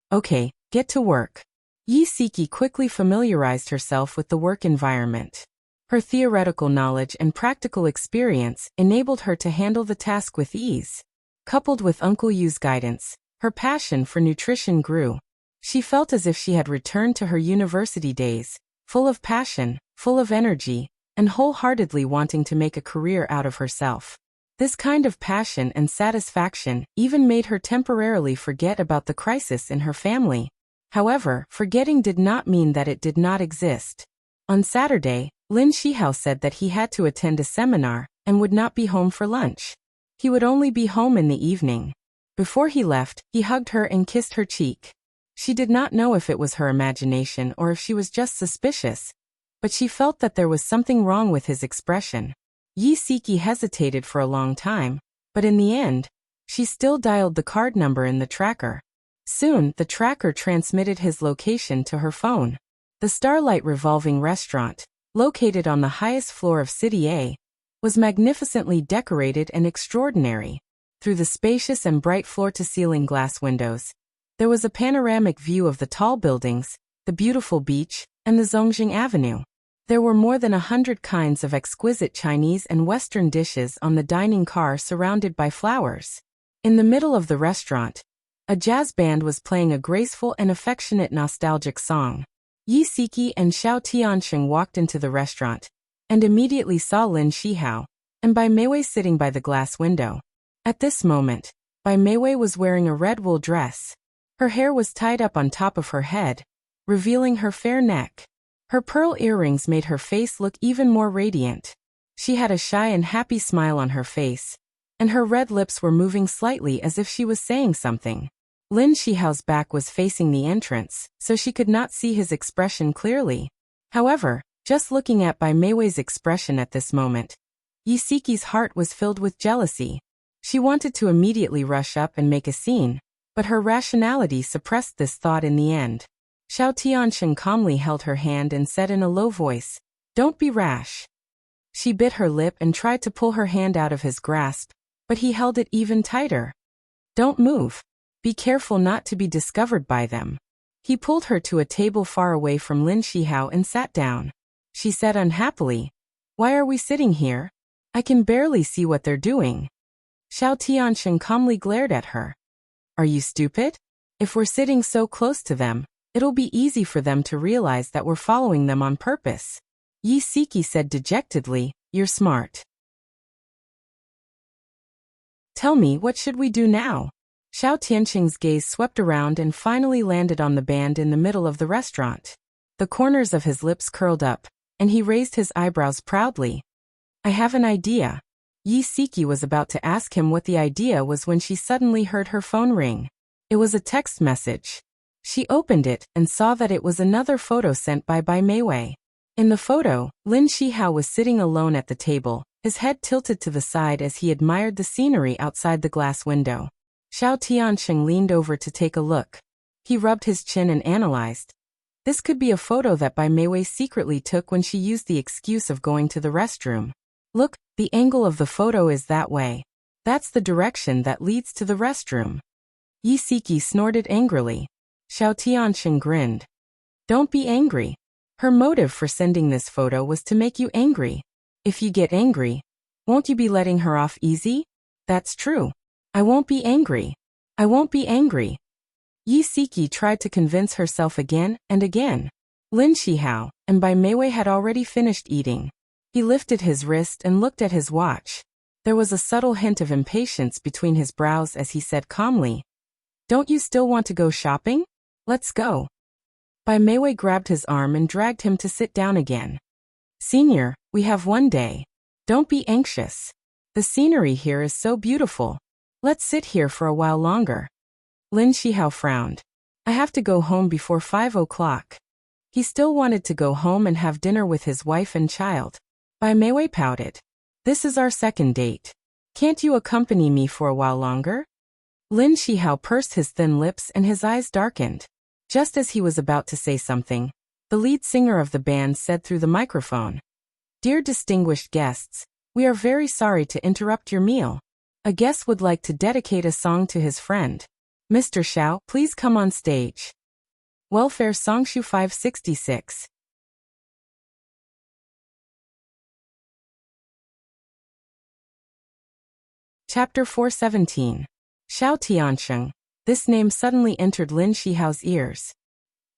[SPEAKER 1] "Okay, get to work." Yisiki quickly familiarized herself with the work environment. Her theoretical knowledge and practical experience enabled her to handle the task with ease. Coupled with Uncle Yu's guidance, her passion for nutrition grew. She felt as if she had returned to her university days, full of passion, full of energy, and wholeheartedly wanting to make a career out of herself. This kind of passion and satisfaction even made her temporarily forget about the crisis in her family. However, forgetting did not mean that it did not exist. On Saturday, Lin Shihao said that he had to attend a seminar and would not be home for lunch. He would only be home in the evening. Before he left, he hugged her and kissed her cheek. She did not know if it was her imagination or if she was just suspicious, but she felt that there was something wrong with his expression. Yisiki hesitated for a long time, but in the end, she still dialed the card number in the tracker. Soon, the tracker transmitted his location to her phone. The Starlight Revolving Restaurant, located on the highest floor of City A, was magnificently decorated and extraordinary. Through the spacious and bright floor-to-ceiling glass windows, there was a panoramic view of the tall buildings, the beautiful beach, and the Zongjing Avenue. There were more than 100 kinds of exquisite Chinese and Western dishes on the dining car surrounded by flowers. In the middle of the restaurant, a jazz band was playing a graceful and affectionate nostalgic song. Yisiki and Xiao Tiansheng walked into the restaurant, and immediately saw Lin Shihao, and Bai Meiwei sitting by the glass window. At this moment, Bai Meiwei was wearing a red wool dress. Her hair was tied up on top of her head, revealing her fair neck. Her pearl earrings made her face look even more radiant. She had a shy and happy smile on her face, and her red lips were moving slightly as if she was saying something. Lin Shihao's back was facing the entrance, so she could not see his expression clearly. However, just looking at Bai Meiwei's expression at this moment, Yisiki's heart was filled with jealousy. She wanted to immediately rush up and make a scene, but her rationality suppressed this thought in the end. Xiao Tiansheng calmly held her hand and said in a low voice, "Don't be rash." She bit her lip and tried to pull her hand out of his grasp, but he held it even tighter. "Don't move. Be careful not to be discovered by them." He pulled her to a table far away from Lin Shihao and sat down. She said unhappily, "Why are we sitting here? I can barely see what they're doing." Xiao Tiansheng calmly glared at her. "Are you stupid? If we're sitting so close to them, it'll be easy for them to realize that we're following them on purpose." Yisiki said dejectedly, "You're smart." Tell me, what should we do now? Xiao Tianqing's gaze swept around and finally landed on the band in the middle of the restaurant. The corners of his lips curled up, and he raised his eyebrows proudly. I have an idea. Yi Siki was about to ask him what the idea was when she suddenly heard her phone ring. It was a text message. She opened it and saw that it was another photo sent by Bai Meiwei. In the photo, Lin Shihao was sitting alone at the table, his head tilted to the side as he admired the scenery outside the glass window. Xiao Tianqing leaned over to take a look. He rubbed his chin and analyzed. This could be a photo that Bai Meiwei secretly took when she used the excuse of going to the restroom. Look, the angle of the photo is that way. That's the direction that leads to the restroom. Yi Siki snorted angrily. Xiao Tianqing grinned. Don't be angry. Her motive for sending this photo was to make you angry. If you get angry, won't you be letting her off easy? That's true. I won't be angry. I won't be angry. Yi Siki tried to convince herself again and again. Lin Shihao and Bai Meiwei had already finished eating. He lifted his wrist and looked at his watch. There was a subtle hint of impatience between his brows as he said calmly, Don't you still want to go shopping? Let's go. Bai Meiwei grabbed his arm and dragged him to sit down again. Senior, we have one day. Don't be anxious. The scenery here is so beautiful. Let's sit here for a while longer. Lin Shihao frowned. I have to go home before 5 o'clock. He still wanted to go home and have dinner with his wife and child. Bai Meiwei pouted. This is our second date. Can't you accompany me for a while longer? Lin Shihao pursed his thin lips and his eyes darkened. Just as he was about to say something, the lead singer of the band said through the microphone, Dear distinguished guests, we are very sorry to interrupt your meal. A guest would like to dedicate a song to his friend. Mr. Xiao, please come on stage. Welfare Songshu 566. Chapter 417. Xiao Tianqing. This name suddenly entered Lin Shihao's ears.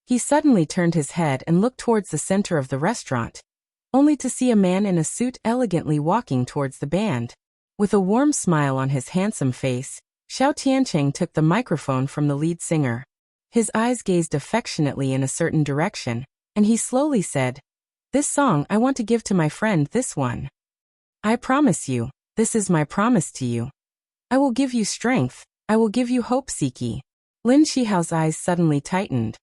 [SPEAKER 1] He suddenly turned his head and looked towards the center of the restaurant, only to see a man in a suit elegantly walking towards the band. With a warm smile on his handsome face, Xiao Tianqing took the microphone from the lead singer. His eyes gazed affectionately in a certain direction, and he slowly said, This song I want to give to my friend, this one. I promise you, this is my promise to you. I will give you strength, I will give you hope, Siki. Lin Shihao's eyes suddenly tightened.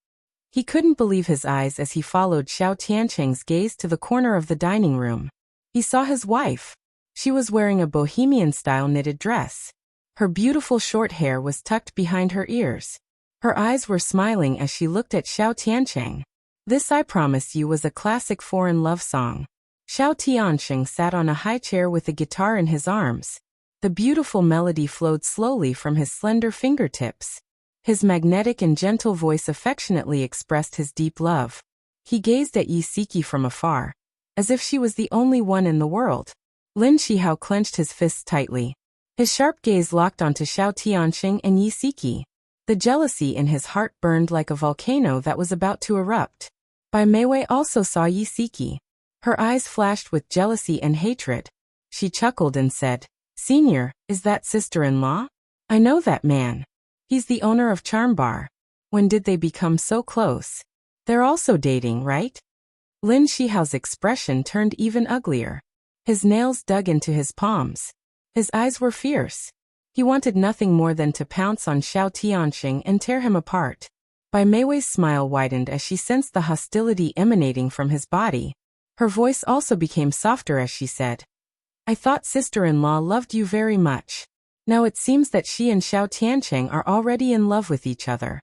[SPEAKER 1] He couldn't believe his eyes as he followed Xiao Tianqing's gaze to the corner of the dining room. He saw his wife. She was wearing a bohemian-style knitted dress. Her beautiful short hair was tucked behind her ears. Her eyes were smiling as she looked at Xiao Tianqing. This, I promise you, was a classic foreign love song. Xiao Tianqing sat on a high chair with a guitar in his arms. The beautiful melody flowed slowly from his slender fingertips. His magnetic and gentle voice affectionately expressed his deep love. He gazed at Yi Siki from afar, as if she was the only one in the world. Lin Shihao clenched his fists tightly. His sharp gaze locked onto Xiao Tianqing and Yi Siki. The jealousy in his heart burned like a volcano that was about to erupt. Bai Meiwei also saw Yi Siki. Her eyes flashed with jealousy and hatred. She chuckled and said, Senior, is that sister-in-law? I know that man. He's the owner of Charm Bar. When did they become so close? They're also dating, right? Lin Shihao's expression turned even uglier. His nails dug into his palms. His eyes were fierce. He wanted nothing more than to pounce on Xiao Tianqing and tear him apart. Bai Meiwei's smile widened as she sensed the hostility emanating from his body. Her voice also became softer as she said, I thought sister-in-law loved you very much. Now it seems that she and Xiao Tianqing are already in love with each other.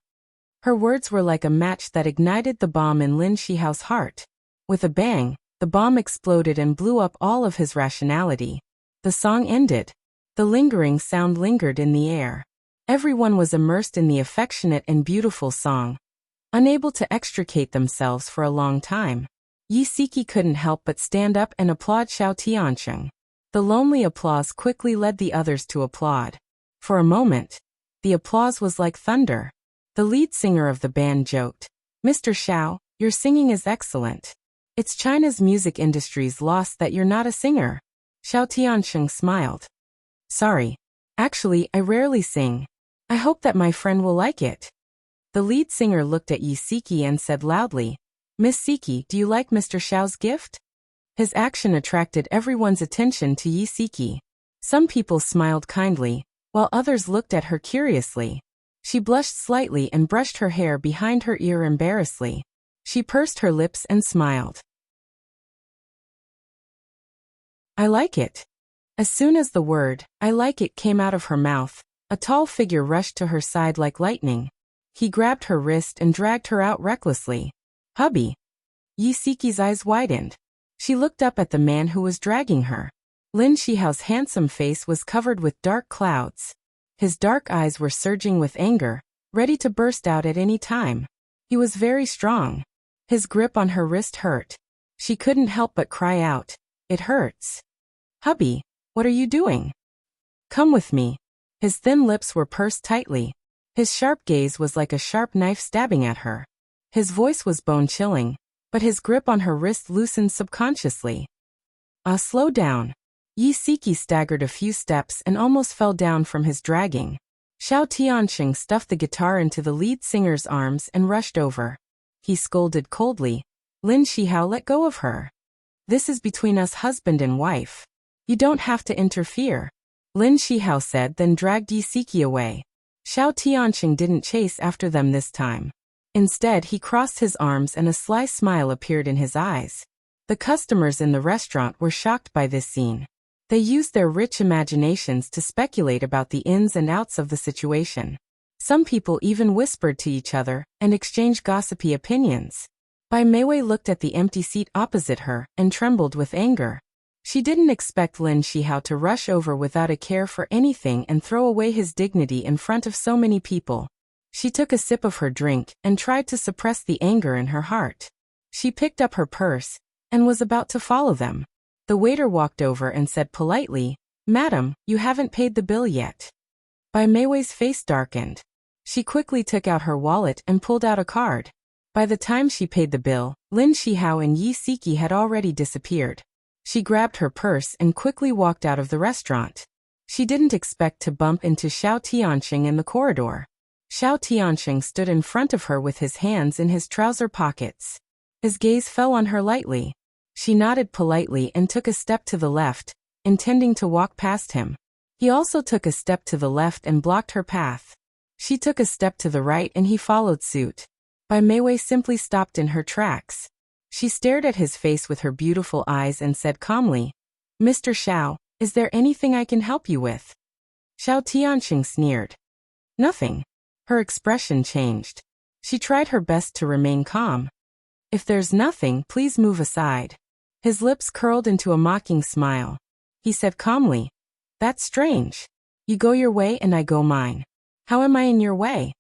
[SPEAKER 1] Her words were like a match that ignited the bomb in Lin Shihao's heart. With a bang, the bomb exploded and blew up all of his rationality. The song ended. The lingering sound lingered in the air. Everyone was immersed in the affectionate and beautiful song, unable to extricate themselves for a long time. Yi Siki couldn't help but stand up and applaud Xiao Tianqing. The lonely applause quickly led the others to applaud. For a moment, the applause was like thunder. The lead singer of the band joked, Mr. Xiao, your singing is excellent. It's China's music industry's loss that you're not a singer. Xiao Tianqing smiled. Sorry. Actually, I rarely sing. I hope that my friend will like it. The lead singer looked at Yi Siki and said loudly, Miss Siki, do you like Mr. Xiao's gift? His action attracted everyone's attention to Yi Siki. Some people smiled kindly, while others looked at her curiously. She blushed slightly and brushed her hair behind her ear embarrassedly. She pursed her lips and smiled. I like it. As soon as the word, I like it, came out of her mouth, a tall figure rushed to her side like lightning. He grabbed her wrist and dragged her out recklessly. Hubby. Yi Siki's eyes widened. She looked up at the man who was dragging her. Lin Shihao's handsome face was covered with dark clouds. His dark eyes were surging with anger, ready to burst out at any time. He was very strong. His grip on her wrist hurt. She couldn't help but cry out, It hurts. Hubby, what are you doing? Come with me. His thin lips were pursed tightly. His sharp gaze was like a sharp knife stabbing at her. His voice was bone-chilling, but his grip on her wrist loosened subconsciously. Slow down. Yi Siki staggered a few steps and almost fell down from his dragging. Xiao Tianxing stuffed the guitar into the lead singer's arms and rushed over. He scolded coldly, Lin Shihao, let go of her. This is between us, husband and wife. You don't have to interfere. Lin Shihao said, then dragged Yi Siki away. Xiao Tianxing didn't chase after them this time. Instead, he crossed his arms and a sly smile appeared in his eyes. The customers in the restaurant were shocked by this scene. They used their rich imaginations to speculate about the ins and outs of the situation. Some people even whispered to each other and exchanged gossipy opinions. Bai Meiwei looked at the empty seat opposite her and trembled with anger. She didn't expect Lin Shihao to rush over without a care for anything and throw away his dignity in front of so many people. She took a sip of her drink and tried to suppress the anger in her heart. She picked up her purse and was about to follow them. The waiter walked over and said politely, Madam, you haven't paid the bill yet. Bai Meiwei's face darkened. She quickly took out her wallet and pulled out a card. By the time she paid the bill, Lin Shihao and Yi Siki had already disappeared. She grabbed her purse and quickly walked out of the restaurant. She didn't expect to bump into Xiao Tianxing in the corridor. Xiao Tianxing stood in front of her with his hands in his trouser pockets. His gaze fell on her lightly. She nodded politely and took a step to the left, intending to walk past him. He also took a step to the left and blocked her path. She took a step to the right and he followed suit. Bai Meiwei simply stopped in her tracks. She stared at his face with her beautiful eyes and said calmly, Mr. Xiao, is there anything I can help you with? Xiao Tianxing sneered. Nothing. Her expression changed. She tried her best to remain calm. If there's nothing, please move aside. His lips curled into a mocking smile. He said calmly, That's strange. You go your way and I go mine. How am I in your way?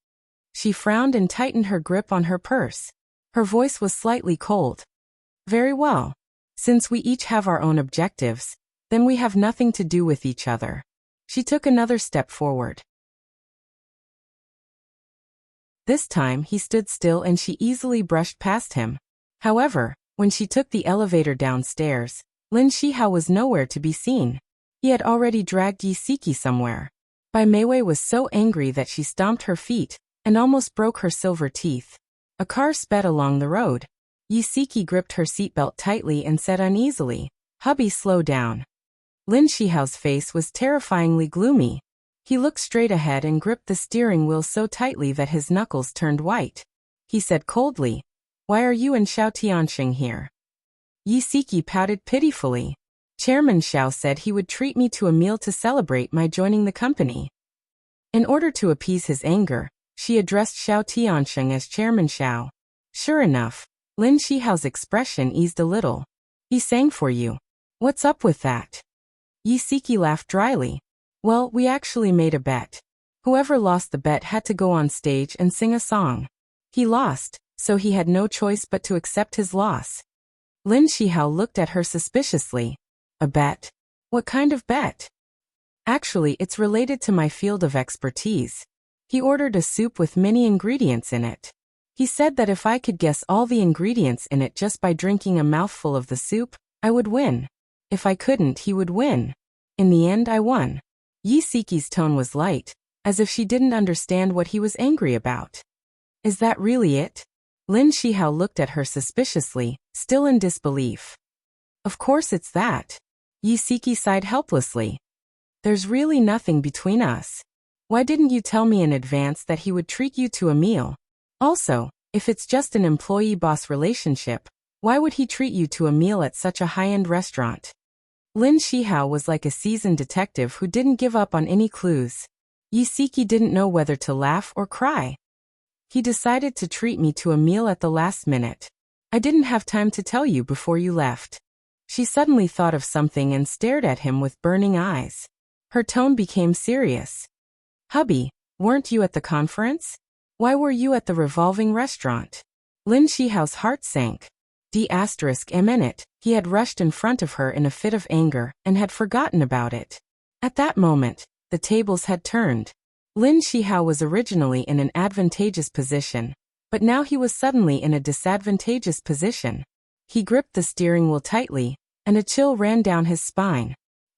[SPEAKER 1] She frowned and tightened her grip on her purse. Her voice was slightly cold. Very well. Since we each have our own objectives, then we have nothing to do with each other. She took another step forward. This time he stood still and she easily brushed past him. However, when she took the elevator downstairs, Lin Shihao was nowhere to be seen. He had already dragged Yi Siki somewhere. Bai Meiwei was so angry that she stomped her feet and almost broke her silver teeth. A car sped along the road. Yi Siki gripped her seatbelt tightly and said uneasily, Hubby, slow down. Lin Shihao's face was terrifyingly gloomy. He looked straight ahead and gripped the steering wheel so tightly that his knuckles turned white. He said coldly, Why are you and Xiao Tianxing here? Yi Siki pouted pitifully. Chairman Xiao said he would treat me to a meal to celebrate my joining the company. In order to appease his anger, she addressed Xiao Tianxing as Chairman Xiao. Sure enough, Lin Shihao's expression eased a little. He sang for you. What's up with that? Yi Siki laughed dryly. Well, we actually made a bet. Whoever lost the bet had to go on stage and sing a song. He lost, so he had no choice but to accept his loss. Lin Shihao looked at her suspiciously. A bet? What kind of bet? Actually, it's related to my field of expertise. He ordered a soup with many ingredients in it. He said that if I could guess all the ingredients in it just by drinking a mouthful of the soup, I would win. If I couldn't, he would win. In the end, I won. Yi Siki's tone was light, as if she didn't understand what he was angry about. Is that really it? Lin Shihao looked at her suspiciously, still in disbelief. Of course it's that. Yi Siki sighed helplessly. There's really nothing between us. Why didn't you tell me in advance that he would treat you to a meal? Also, if it's just an employee-boss relationship, why would he treat you to a meal at such a high-end restaurant? Lin Shihao was like a seasoned detective who didn't give up on any clues. Yi Siki didn't know whether to laugh or cry. He decided to treat me to a meal at the last minute. I didn't have time to tell you before you left. She suddenly thought of something and stared at him with burning eyes. Her tone became serious. Hubby, weren't you at the conference? Why were you at the revolving restaurant? Lin Shihao's heart sank. He had rushed in front of her in a fit of anger and had forgotten about it. At that moment, the tables had turned. Lin Shihao was originally in an advantageous position, but now he was suddenly in a disadvantageous position. He gripped the steering wheel tightly, and a chill ran down his spine.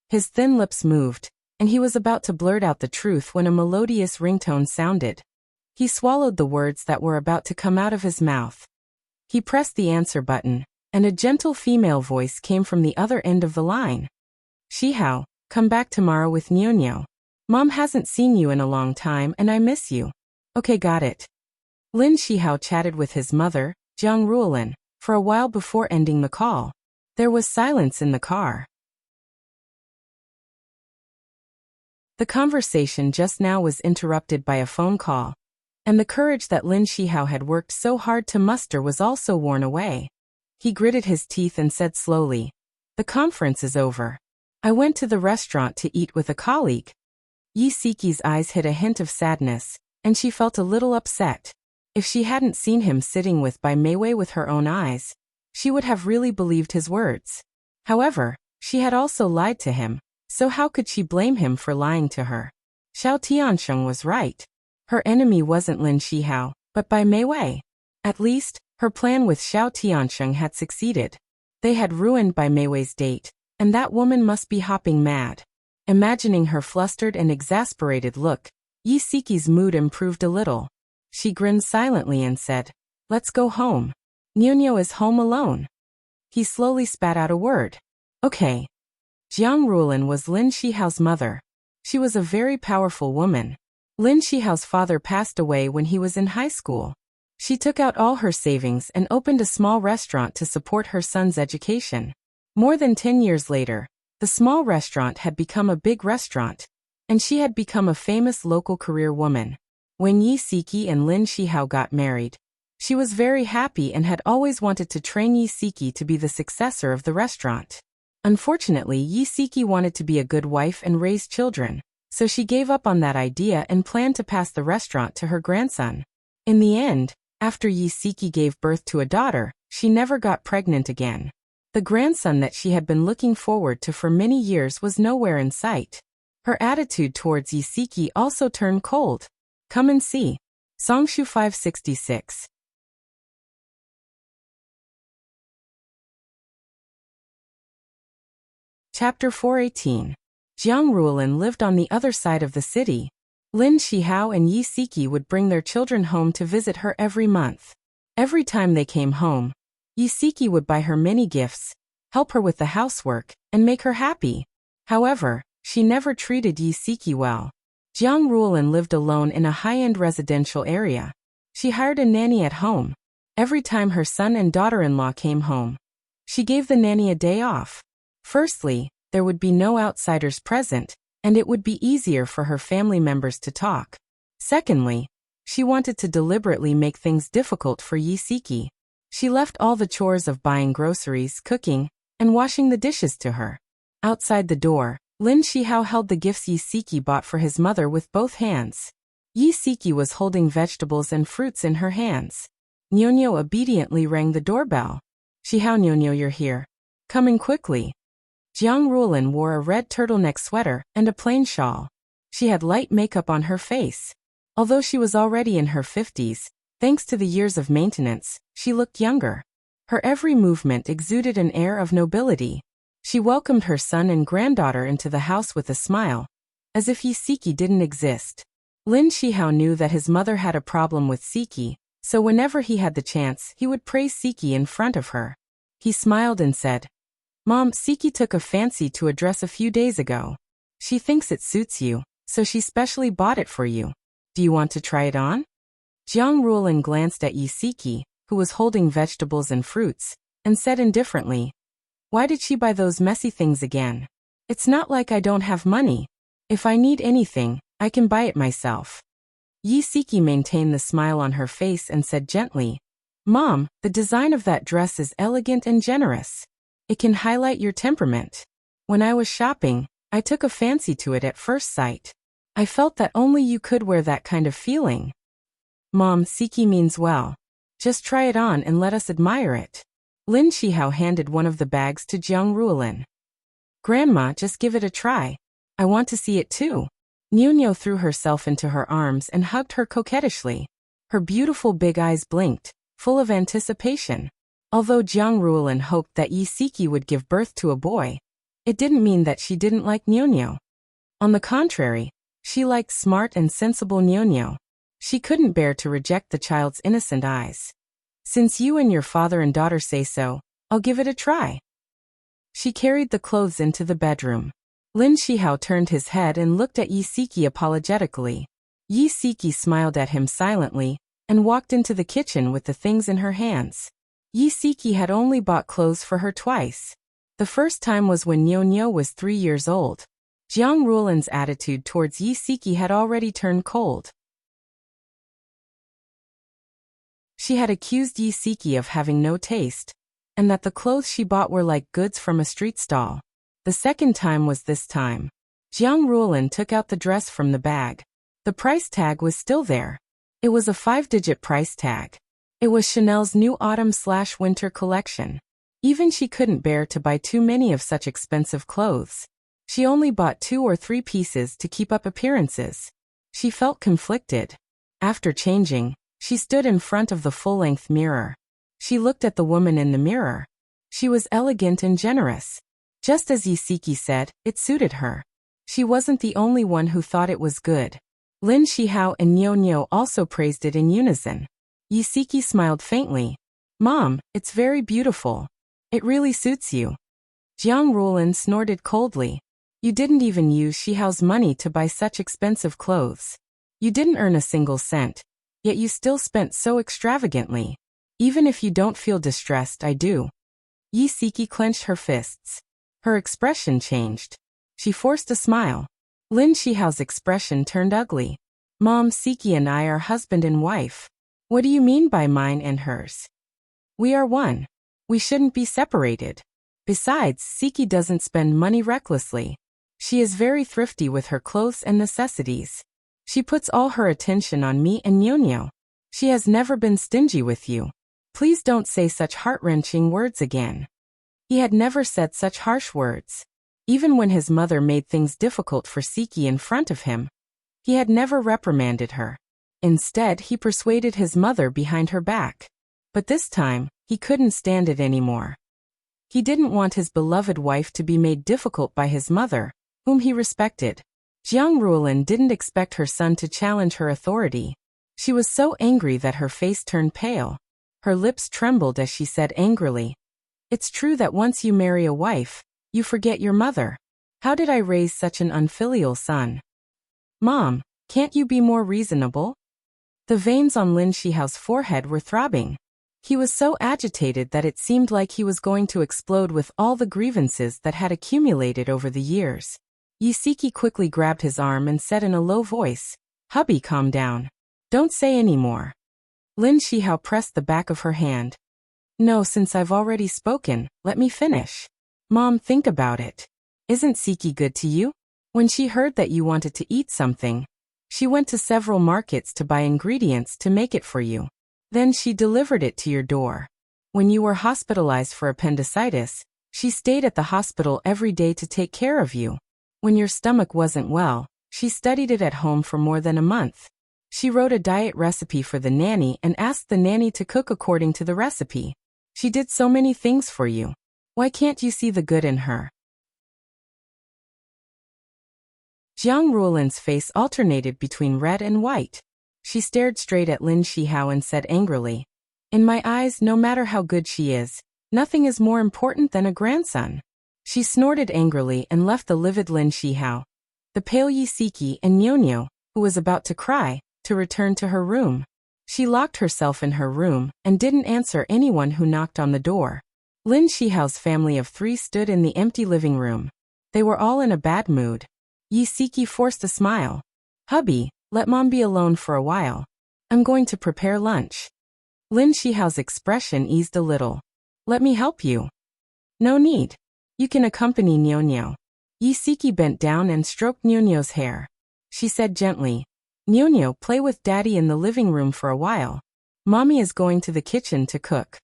[SPEAKER 1] His thin lips moved, and he was about to blurt out the truth when a melodious ringtone sounded. He swallowed the words that were about to come out of his mouth. He pressed the answer button, and a gentle female voice came from the other end of the line. Shihao, come back tomorrow with Nyonyo. Mom hasn't seen you in a long time and I miss you. Okay, got it. Lin Shihao chatted with his mother, Jiang Ruolin, for a while before ending the call. There was silence in the car. The conversation just now was interrupted by a phone call, and the courage that Lin Shihao had worked so hard to muster was also worn away. He gritted his teeth and said slowly, "The conference is over. I went to the restaurant to eat with a colleague." Yi Siki's eyes hid a hint of sadness, and she felt a little upset. If she hadn't seen him sitting with Bai Meiwei with her own eyes, she would have really believed his words. However, she had also lied to him, so how could she blame him for lying to her? Xiao Tiansheng was right. Her enemy wasn't Lin Shihao, but Bai Meiwei. At least, her plan with Xiao Tiansheng had succeeded. They had ruined Bai Meiwei's date, and that woman must be hopping mad. Imagining her flustered and exasperated look, Yi Siki's mood improved a little. She grinned silently and said, "Let's go home. Nyonyo is home alone." He slowly spat out a word. Okay. Jiang Ruolin was Lin Shihao's mother. She was a very powerful woman. Lin Shihao's father passed away when he was in high school. She took out all her savings and opened a small restaurant to support her son's education. More than 10 years later, the small restaurant had become a big restaurant, and she had become a famous local career woman. When Yi Siki and Lin Shihao got married, she was very happy and had always wanted to train Yi Siki to be the successor of the restaurant. Unfortunately, Yi Siki wanted to be a good wife and raise children, so she gave up on that idea and planned to pass the restaurant to her grandson. In the end, after Yi Siki gave birth to a daughter, she never got pregnant again. The grandson that she had been looking forward to for many years was nowhere in sight. Her attitude towards Yi Siki also turned cold. Come and see. Songshu 566. Chapter 418. Jiang Ruolin lived on the other side of the city. Lin Shihao and Yi Siki would bring their children home to visit her every month. Every time they came home, Yi Siki would buy her many gifts, help her with the housework, and make her happy. However, she never treated Yi Siki well. Jiang Ruolin lived alone in a high-end residential area. She hired a nanny at home. Every time her son and daughter-in-law came home, she gave the nanny a day off. Firstly, there would be no outsiders present, and it would be easier for her family members to talk. Secondly, she wanted to deliberately make things difficult for Yi Siki. She left all the chores of buying groceries, cooking, and washing the dishes to her. Outside the door, Lin Shihao held the gifts Yi Siki bought for his mother with both hands. Yi Siki was holding vegetables and fruits in her hands. Nyonyo obediently rang the doorbell. "Shihao, Nyonyo, you're here. Coming quickly." Jiang Ruolin wore a red turtleneck sweater and a plain shawl. She had light makeup on her face. Although she was already in her 50s, thanks to the years of maintenance, she looked younger. Her every movement exuded an air of nobility. She welcomed her son and granddaughter into the house with a smile, as if Siki didn't exist. Lin Shihao knew that his mother had a problem with Siki, so whenever he had the chance, he would praise Siki in front of her. He smiled and said, "Mom, Siki took a fancy to a dress a few days ago. She thinks it suits you, so she specially bought it for you. Do you want to try it on?" Jiang Ruolin glanced at Siki, who was holding vegetables and fruits, and said indifferently, "Why did she buy those messy things again? It's not like I don't have money. If I need anything, I can buy it myself." Siki maintained the smile on her face and said gently, "Mom, the design of that dress is elegant and generous. It can highlight your temperament. When I was shopping, I took a fancy to it at first sight. I felt that only you could wear that kind of feeling." "Mom, Siki means well. Just try it on and let us admire it." Lin Shihao handed one of the bags to Jiang Ruolin. "Grandma, just give it a try. I want to see it too." Niu threw herself into her arms and hugged her coquettishly. Her beautiful big eyes blinked, full of anticipation. Although Jiang Ruolin hoped that Siki would give birth to a boy, it didn't mean that she didn't like Niu. On the contrary, she liked smart and sensible Niu. She couldn't bear to reject the child's innocent eyes. "Since you and your father and daughter say so, I'll give it a try." She carried the clothes into the bedroom. Lin Shihao turned his head and looked at Siki apologetically. Siki smiled at him silently and walked into the kitchen with the things in her hands. Siki had only bought clothes for her twice. The first time was when Niu was 3 years old. Jiang Ruolin's attitude towards Siki had already turned cold. She had accused Siki of having no taste, and that the clothes she bought were like goods from a street stall. The second time was this time. Jiang Ruolin took out the dress from the bag. The price tag was still there. It was a 5-digit price tag. It was Chanel's new autumn/winter collection. Even she couldn't bear to buy too many of such expensive clothes. She only bought 2 or 3 pieces to keep up appearances. She felt conflicted. After changing, she stood in front of the full-length mirror. She looked at the woman in the mirror. She was elegant and generous. Just as Siki said, it suited her. She wasn't the only one who thought it was good. Lin Shihao and Niu also praised it in unison. Siki smiled faintly. "Mom, it's very beautiful. It really suits you." Jiang Ruolin snorted coldly. "You didn't even use Shihao's money to buy such expensive clothes. You didn't earn a single cent, yet you still spent so extravagantly. Even if you don't feel distressed, I do." Siki clenched her fists. Her expression changed. She forced a smile. Lin Shihao's expression turned ugly. "Mom, Siki and I are husband and wife. What do you mean by mine and hers? We are one. We shouldn't be separated. Besides, Siki doesn't spend money recklessly. She is very thrifty with her clothes and necessities. She puts all her attention on me and Niu. She has never been stingy with you. Please don't say such heart-wrenching words again." He had never said such harsh words. Even when his mother made things difficult for Siki in front of him, he had never reprimanded her. Instead, he persuaded his mother behind her back. But this time, he couldn't stand it anymore. He didn't want his beloved wife to be made difficult by his mother, whom he respected. Jiang Ruolin didn't expect her son to challenge her authority. She was so angry that her face turned pale. Her lips trembled as she said angrily, "It's true that once you marry a wife, you forget your mother. How did I raise such an unfilial son?" "Mom, can't you be more reasonable?" The veins on Lin Shihao's forehead were throbbing. He was so agitated that it seemed like he was going to explode with all the grievances that had accumulated over the years. Siki quickly grabbed his arm and said in a low voice, "Hubby, calm down. Don't say any more." Lin Shihao pressed the back of her hand. "No, since I've already spoken, let me finish. Mom, think about it. Isn't Siki good to you? When she heard that you wanted to eat something, she went to several markets to buy ingredients to make it for you. Then she delivered it to your door. When you were hospitalized for appendicitis, she stayed at the hospital every day to take care of you. When your stomach wasn't well, she studied it at home for more than a month. She wrote a diet recipe for the nanny and asked the nanny to cook according to the recipe. She did so many things for you. Why can't you see the good in her?" Jiang Ruolin's face alternated between red and white. She stared straight at Lin Shihao and said angrily, "In my eyes, no matter how good she is, nothing is more important than a grandson." She snorted angrily and left the livid Lin Shihao, the pale Yi Siki and Nyonyo, who was about to cry, to return to her room. She locked herself in her room and didn't answer anyone who knocked on the door. Lin Shihao's family of 3 stood in the empty living room. They were all in a bad mood. Yi Siki forced a smile. "Hubby, let Mom be alone for a while. I'm going to prepare lunch." Lin Shihao's expression eased a little. "Let me help you." "No need. You can accompany Nyonyo." Yi Siki bent down and stroked Nyonyo's hair. She said gently, "Nyonyo, play with Daddy in the living room for a while. Mommy is going to the kitchen to cook."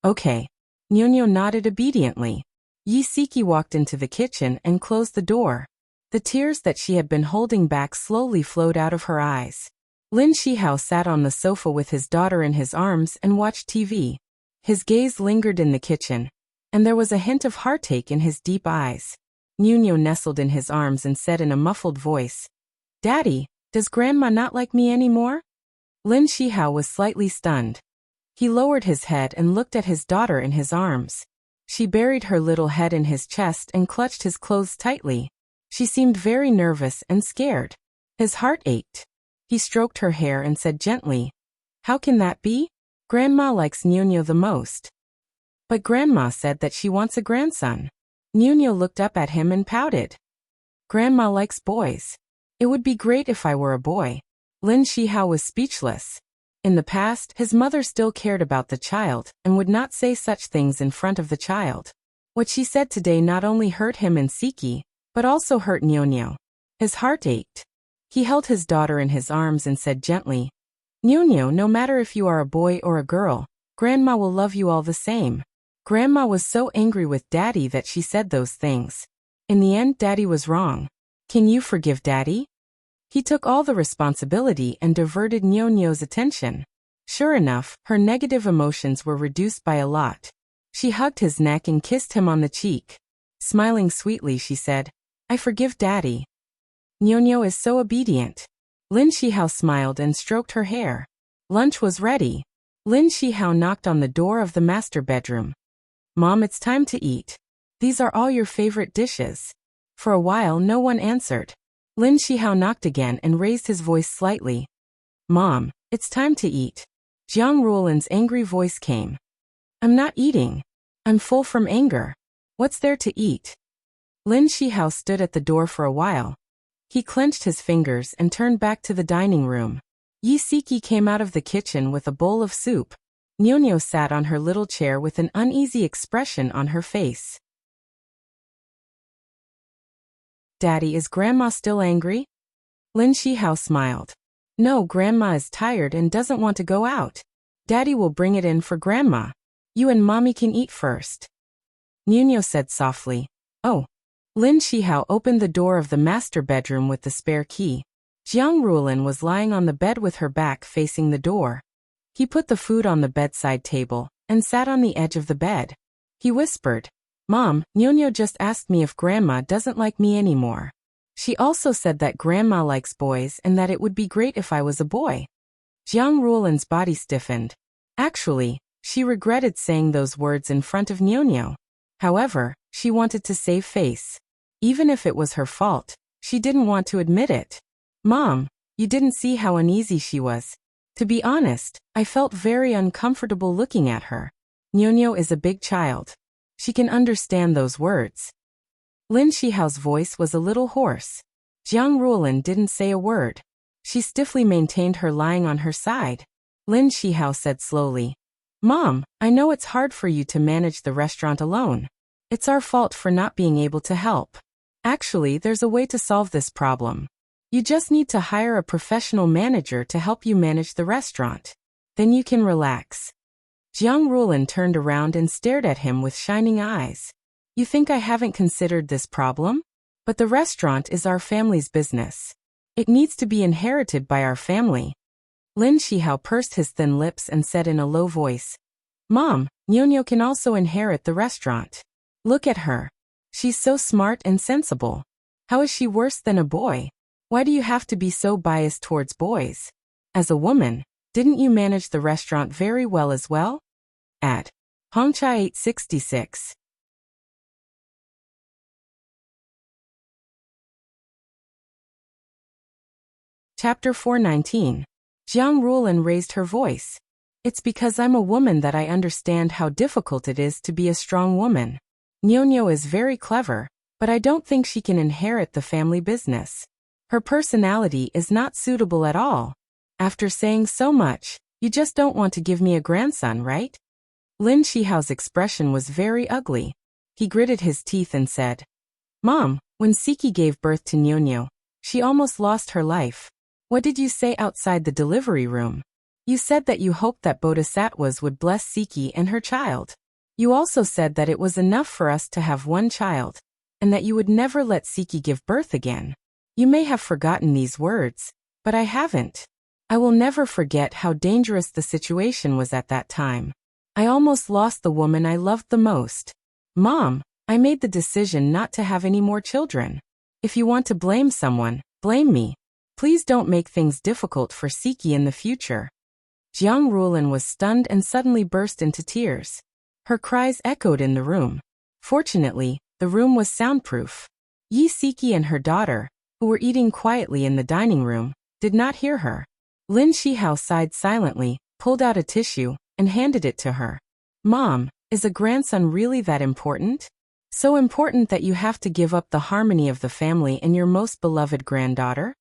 [SPEAKER 1] "Okay." Nyonyo nodded obediently. Yi Siki walked into the kitchen and closed the door. The tears that she had been holding back slowly flowed out of her eyes. Lin Shihao sat on the sofa with his daughter in his arms and watched TV. His gaze lingered in the kitchen, and there was a hint of heartache in his deep eyes. Nyonyo nestled in his arms and said in a muffled voice, "Daddy, does Grandma not like me anymore?" Lin Shihao was slightly stunned. He lowered his head and looked at his daughter in his arms. She buried her little head in his chest and clutched his clothes tightly. She seemed very nervous and scared. His heart ached. He stroked her hair and said gently, "How can that be? Grandma likes Nyonyo the most." "But Grandma said that she wants a grandson." Nyonyo looked up at him and pouted. "Grandma likes boys. It would be great if I were a boy." Lin Shihao was speechless. In the past, his mother still cared about the child and would not say such things in front of the child. What she said today not only hurt him and Siki, but also hurt Nyonyo. His heart ached. He held his daughter in his arms and said gently, "Nyonyo, no matter if you are a boy or a girl, Grandma will love you all the same." Grandma was so angry with Daddy that she said those things. In the end, Daddy was wrong. Can you forgive Daddy? He took all the responsibility and diverted Nyonyo's attention. Sure enough, her negative emotions were reduced by a lot. She hugged his neck and kissed him on the cheek. Smiling sweetly, she said, "I forgive Daddy. Nyonyo is so obedient." Lin Shihao smiled and stroked her hair. Lunch was ready. Lin Shihao knocked on the door of the master bedroom. "Mom, it's time to eat. These are all your favorite dishes." For a while, no one answered. Lin Shihao knocked again and raised his voice slightly. "Mom, it's time to eat." Jiang Ruolin's angry voice came. "I'm not eating. I'm full from anger. What's there to eat?" Lin Shihao stood at the door for a while. He clenched his fingers and turned back to the dining room. Yi Siki came out of the kitchen with a bowl of soup. Nyonyo sat on her little chair with an uneasy expression on her face. "Daddy, is Grandma still angry?" Lin Shihao smiled. "No, Grandma is tired and doesn't want to go out. Daddy will bring it in for Grandma. You and Mommy can eat first." Nyonyo said softly, "Oh." Lin Shihao opened the door of the master bedroom with the spare key. Jiang Ruolin was lying on the bed with her back facing the door. He put the food on the bedside table and sat on the edge of the bed. He whispered, "Mom, Nyonyo just asked me if Grandma doesn't like me anymore. She also said that Grandma likes boys and that it would be great if I was a boy." Jiang Ruolin's body stiffened. Actually, she regretted saying those words in front of Nyonyo. However, she wanted to save face. Even if it was her fault, she didn't want to admit it. "Mom, you didn't see how uneasy she was. To be honest, I felt very uncomfortable looking at her. Nyonyo is a big child. She can understand those words." Lin Shihao's voice was a little hoarse. Jiang Ruolin didn't say a word. She stiffly maintained her lying on her side. Lin Shihao said slowly, "Mom, I know it's hard for you to manage the restaurant alone. It's our fault for not being able to help. Actually, there's a way to solve this problem. You just need to hire a professional manager to help you manage the restaurant. Then you can relax." Jiang Ruolin turned around and stared at him with shining eyes. "You think I haven't considered this problem? But the restaurant is our family's business. It needs to be inherited by our family." Lin Shihao pursed his thin lips and said in a low voice, "Mom, Nyonyo can also inherit the restaurant. Look at her. She's so smart and sensible. How is she worse than a boy? Why do you have to be so biased towards boys? As a woman, didn't you manage the restaurant very well as well? At Hongchai 866. Chapter 419. Jiang Ruolin raised her voice. It's because I'm a woman that I understand how difficult it is to be a strong woman. Nyo is very clever, but I don't think she can inherit the family business. Her personality is not suitable at all. After saying so much, you just don't want to give me a grandson, right? Lin Shihao's expression was very ugly. He gritted his teeth and said, Mom, when Siki gave birth to Nyo, she almost lost her life. What did you say outside the delivery room? You said that you hoped that Bodhisattvas would bless Siki and her child. You also said that it was enough for us to have one child, and that you would never let Siki give birth again. You may have forgotten these words, but I haven't. I will never forget how dangerous the situation was at that time. I almost lost the woman I loved the most. Mom, I made the decision not to have any more children. If you want to blame someone, blame me. Please don't make things difficult for Siki in the future. Jiang Ruolin was stunned and suddenly burst into tears. Her cries echoed in the room. Fortunately, the room was soundproof. Yi Siki and her daughter, who were eating quietly in the dining room, did not hear her. Lin Shihao sighed silently, pulled out a tissue, and handed it to her. Mom, is a grandson really that important? So important that you have to give up the harmony of the family and your most beloved granddaughter?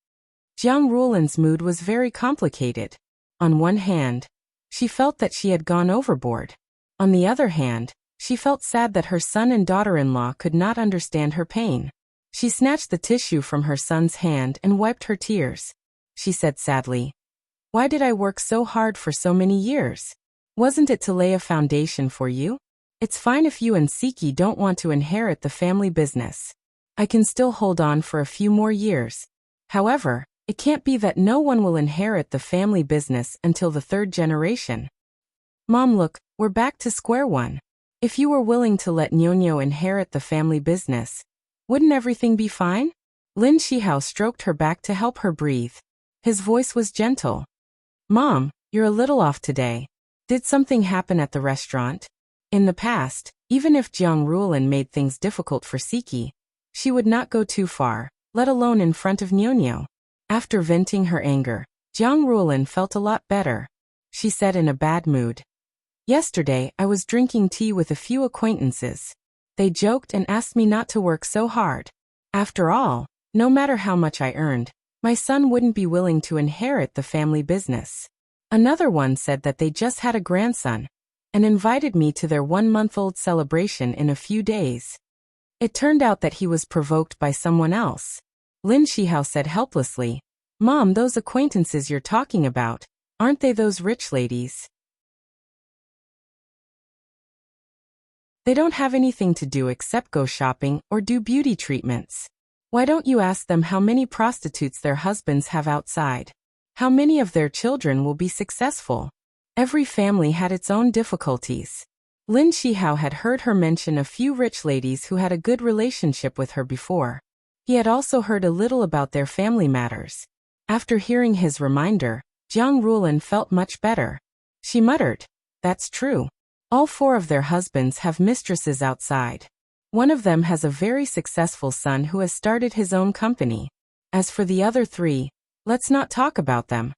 [SPEAKER 1] Jiang Ruolin's mood was very complicated. On one hand, she felt that she had gone overboard. On the other hand, she felt sad that her son and daughter-in-law could not understand her pain. She snatched the tissue from her son's hand and wiped her tears. She said sadly, Why did I work so hard for so many years? Wasn't it to lay a foundation for you? It's fine if you and Siki don't want to inherit the family business. I can still hold on for a few more years. However, it can't be that no one will inherit the family business until the third generation. Mom, look, we're back to square one. If you were willing to let Nyo inherit the family business, wouldn't everything be fine? Lin Shihao stroked her back to help her breathe. His voice was gentle. Mom, you're a little off today. Did something happen at the restaurant? In the past, even if Jiang Ruolin made things difficult for Siki, she would not go too far, let alone in front of Nyo. After venting her anger, Jiang Ruolin felt a lot better. She said in a bad mood, Yesterday, I was drinking tea with a few acquaintances. They joked and asked me not to work so hard. After all, no matter how much I earned, my son wouldn't be willing to inherit the family business. Another one said that they just had a grandson and invited me to their 1-month-old celebration in a few days. It turned out that he was provoked by someone else. Lin Shihao said helplessly, Mom, those acquaintances you're talking about, aren't they those rich ladies? They don't have anything to do except go shopping or do beauty treatments. Why don't you ask them how many prostitutes their husbands have outside? How many of their children will be successful? Every family had its own difficulties. Lin Shihao had heard her mention a few rich ladies who had a good relationship with her before. He had also heard a little about their family matters. After hearing his reminder, Jiang Ruolin felt much better. She muttered, That's true. All 4 of their husbands have mistresses outside. One of them has a very successful son who has started his own company. As for the other 3, let's not talk about them.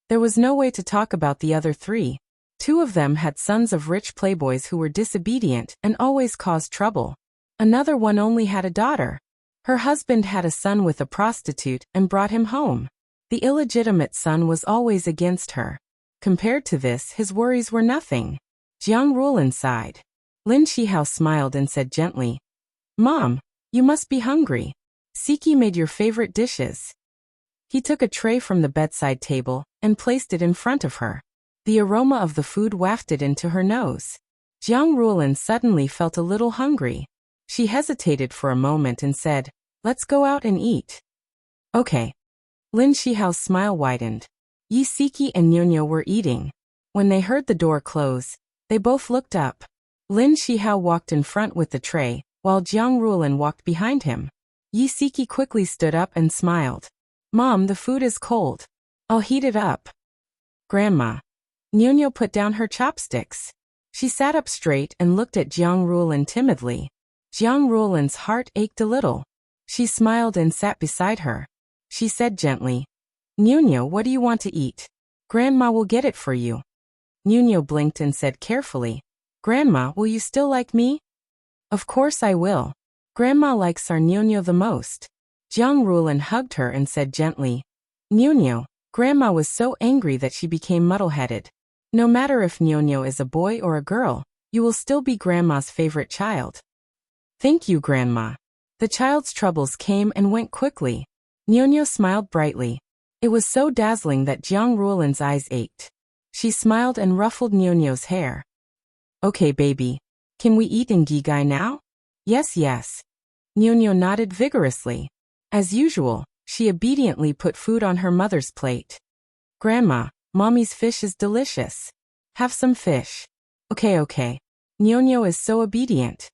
[SPEAKER 1] There was no way to talk about the other 3. 2 of them had sons of rich playboys who were disobedient and always caused trouble. Another one only had a daughter. Her husband had a son with a prostitute and brought him home. The illegitimate son was always against her. Compared to this, his worries were nothing. Jiang Ruolin sighed. Lin Shihao smiled and said gently, Mom, you must be hungry. Siki made your favorite dishes. He took a tray from the bedside table and placed it in front of her. The aroma of the food wafted into her nose. Jiang Ruolin suddenly felt a little hungry. She hesitated for a moment and said, Let's go out and eat. Okay. Lin Shihao's smile widened. Yi Siki and Nyo were eating. When they heard the door close, they both looked up. Lin Shihao walked in front with the tray, while Jiang Ruolin walked behind him. Siki quickly stood up and smiled. Mom, the food is cold. I'll heat it up. Grandma. Nuno put down her chopsticks. She sat up straight and looked at Jiang Rulin timidly. Jiang Rulin's heart ached a little. She smiled and sat beside her. She said gently, Nuno, what do you want to eat? Grandma will get it for you. Nuno blinked and said carefully, Grandma, will you still like me? Of course I will. Grandma likes our Nuno the most. Jiang Rulin hugged her and said gently, Nuno. Grandma was so angry that she became muddle-headed. No matter if Nuno is a boy or a girl, you will still be Grandma's favorite child. Thank you, Grandma. The child's troubles came and went quickly. Nuno smiled brightly. It was so dazzling that Jiang Rulin's eyes ached. She smiled and ruffled Nuno's hair. Okay, baby. Can we eat in Gigai now? Yes, yes. Nuno nodded vigorously. As usual, she obediently put food on her mother's plate. Grandma, Mommy's fish is delicious. Have some fish. Okay. Nuno is so obedient.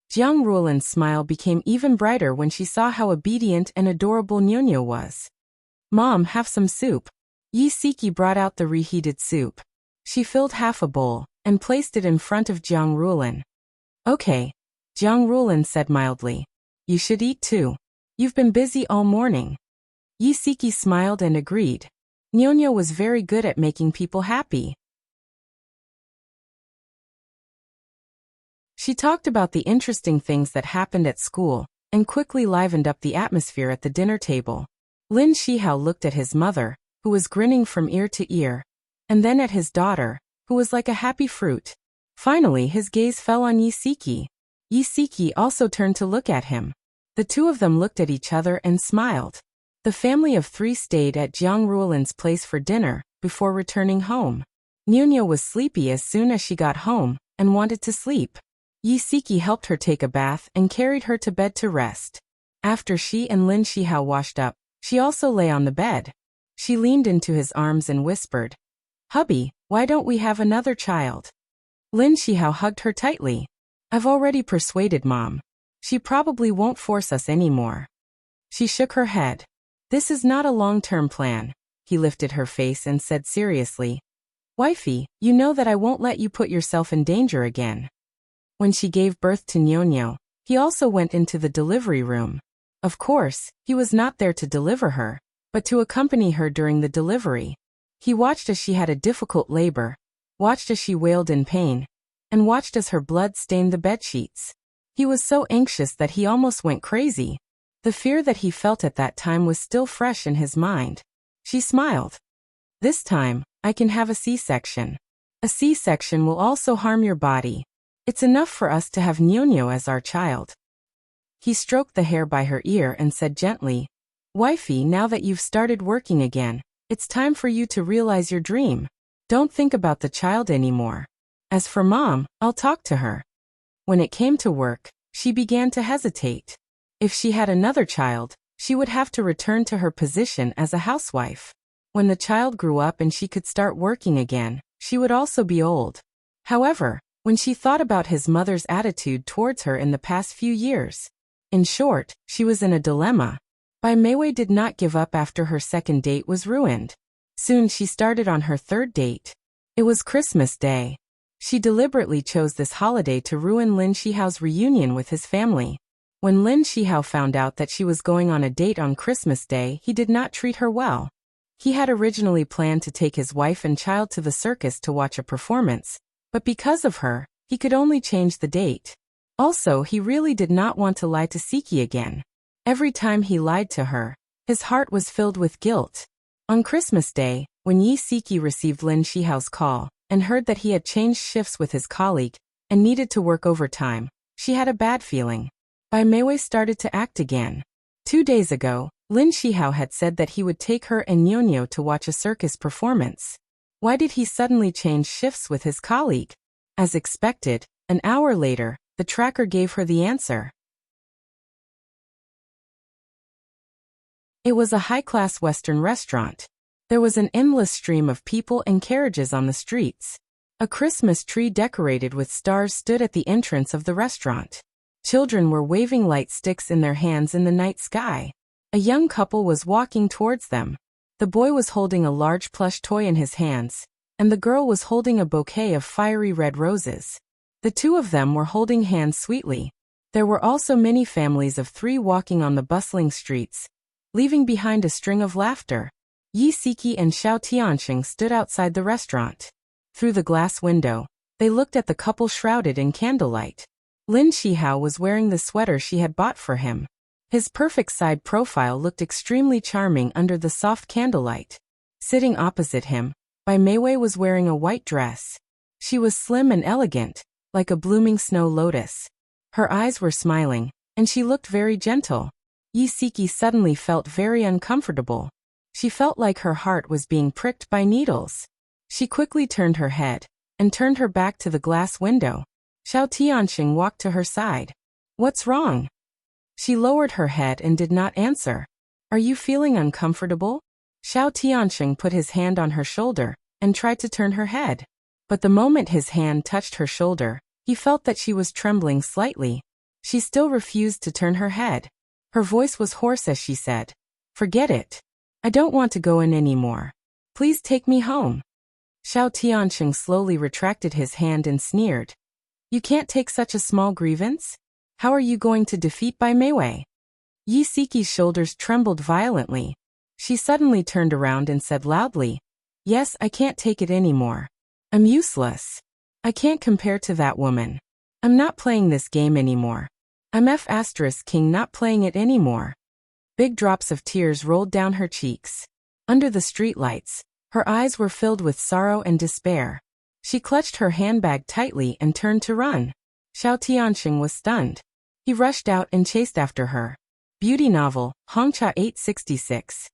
[SPEAKER 1] Jiang Rulin's smile became even brighter when she saw how obedient and adorable Nuno was. Mom, have some soup. Siki brought out the reheated soup. She filled half a bowl and placed it in front of Jiang Rulin. Okay. Jiang Rulin said mildly. You should eat too. You've been busy all morning. Siki smiled and agreed. Nuno was very good at making people happy. She talked about the interesting things that happened at school and quickly livened up the atmosphere at the dinner table. Lin Shihao looked at his mother, who was grinning from ear to ear, and then at his daughter, who was like a happy fruit. Finally, his gaze fell on Siki. Siki also turned to look at him. The two of them looked at each other and smiled. The family of three stayed at Jiang Rulin's place for dinner before returning home. Nuno was sleepy as soon as she got home and wanted to sleep. Siki helped her take a bath and carried her to bed to rest. After she and Lin Shihao washed up, she also lay on the bed. She leaned into his arms and whispered, Hubby, why don't we have another child? Lin Shihao hugged her tightly. I've already persuaded Mom. She probably won't force us anymore. She shook her head. This is not a long-term plan. He lifted her face and said seriously, Wifey, you know that I won't let you put yourself in danger again. When she gave birth to Nuno, he also went into the delivery room. Of course, he was not there to deliver her, but to accompany her during the delivery. He watched as she had a difficult labor, watched as she wailed in pain, and watched as her blood stained the bedsheets. He was so anxious that he almost went crazy. The fear that he felt at that time was still fresh in his mind. She smiled. This time, I can have a C-section. A C-section will also harm your body. It's enough for us to have Nuno as our child. He stroked the hair by her ear and said gently, Wifey, now that you've started working again, it's time for you to realize your dream. Don't think about the child anymore. As for Mom, I'll talk to her. When it came to work, she began to hesitate. If she had another child, she would have to return to her position as a housewife. When the child grew up and she could start working again, she would also be old. However, when she thought about his mother's attitude towards her in the past few years, in short, she was in a dilemma. Bai Meiwei did not give up after her second date was ruined. Soon she started on her third date. It was Christmas Day. She deliberately chose this holiday to ruin Lin Shihao's reunion with his family. When Lin Shihao found out that she was going on a date on Christmas Day, he did not treat her well. He had originally planned to take his wife and child to the circus to watch a performance, but because of her, he could only change the date. Also, he really did not want to lie to Siki again. Every time he lied to her, his heart was filled with guilt. On Christmas Day, when Siki received Lin Shihao's call and heard that he had changed shifts with his colleague and needed to work overtime, she had a bad feeling. Bai Meiwei started to act again. 2 days ago, Lin Shihao had said that he would take her and Nuno to watch a circus performance. Why did he suddenly change shifts with his colleague? As expected, an hour later, the tracker gave her the answer. It was a high-class Western restaurant. There was an endless stream of people and carriages on the streets. A Christmas tree decorated with stars stood at the entrance of the restaurant. Children were waving light sticks in their hands in the night sky. A young couple was walking towards them. The boy was holding a large plush toy in his hands, and the girl was holding a bouquet of fiery red roses. The two of them were holding hands sweetly. There were also many families of 3 walking on the bustling streets, leaving behind a string of laughter. Yi Siki and Xiao Tianxing stood outside the restaurant. Through the glass window, they looked at the couple shrouded in candlelight. Lin Shihao was wearing the sweater she had bought for him. His perfect side profile looked extremely charming under the soft candlelight. Sitting opposite him, Bai Meiwei was wearing a white dress. She was slim and elegant, like a blooming snow lotus. Her eyes were smiling, and she looked very gentle. Yi Siki suddenly felt very uncomfortable. She felt like her heart was being pricked by needles. She quickly turned her head, and turned her back to the glass window. Xiao Tianxing walked to her side. "What's wrong?" She lowered her head and did not answer. "Are you feeling uncomfortable?" Xiao Tianxing put his hand on her shoulder, and tried to turn her head. But the moment his hand touched her shoulder, he felt that she was trembling slightly. She still refused to turn her head. Her voice was hoarse as she said, "Forget it. I don't want to go in anymore. Please take me home." Xiao Tianxing slowly retracted his hand and sneered. "You can't take such a small grievance? How are you going to defeat Bai Meiwei?" Yi Siki's shoulders trembled violently. She suddenly turned around and said loudly, "Yes, I can't take it anymore. I'm useless. I can't compare to that woman. I'm not playing this game anymore. I'm F*King not playing it anymore." Big drops of tears rolled down her cheeks. Under the streetlights, her eyes were filled with sorrow and despair. She clutched her handbag tightly and turned to run. Xiao Tianxing was stunned. He rushed out and chased after her. Beauty novel, Hongcha 866.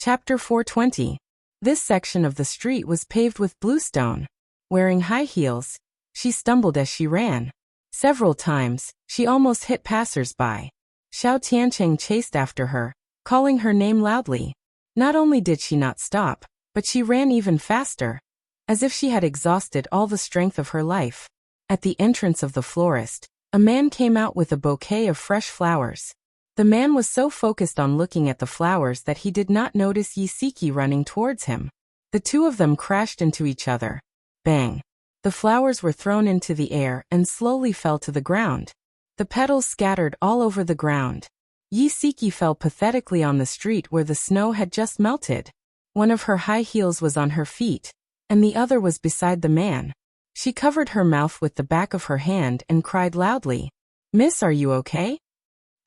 [SPEAKER 1] Chapter 420. This section of the street was paved with bluestone. Wearing high heels, she stumbled as she ran. Several times, she almost hit passers-by. Xiao Tianxing chased after her, calling her name loudly. Not only did she not stop, but she ran even faster, as if she had exhausted all the strength of her life. At the entrance of the florist, a man came out with a bouquet of fresh flowers. The man was so focused on looking at the flowers that he did not notice Yi Siki running towards him. The two of them crashed into each other. Bang! The flowers were thrown into the air and slowly fell to the ground. The petals scattered all over the ground. Yi Siki fell pathetically on the street where the snow had just melted. One of her high heels was on her feet, and the other was beside the man. She covered her mouth with the back of her hand and cried loudly, "Miss, are you okay?"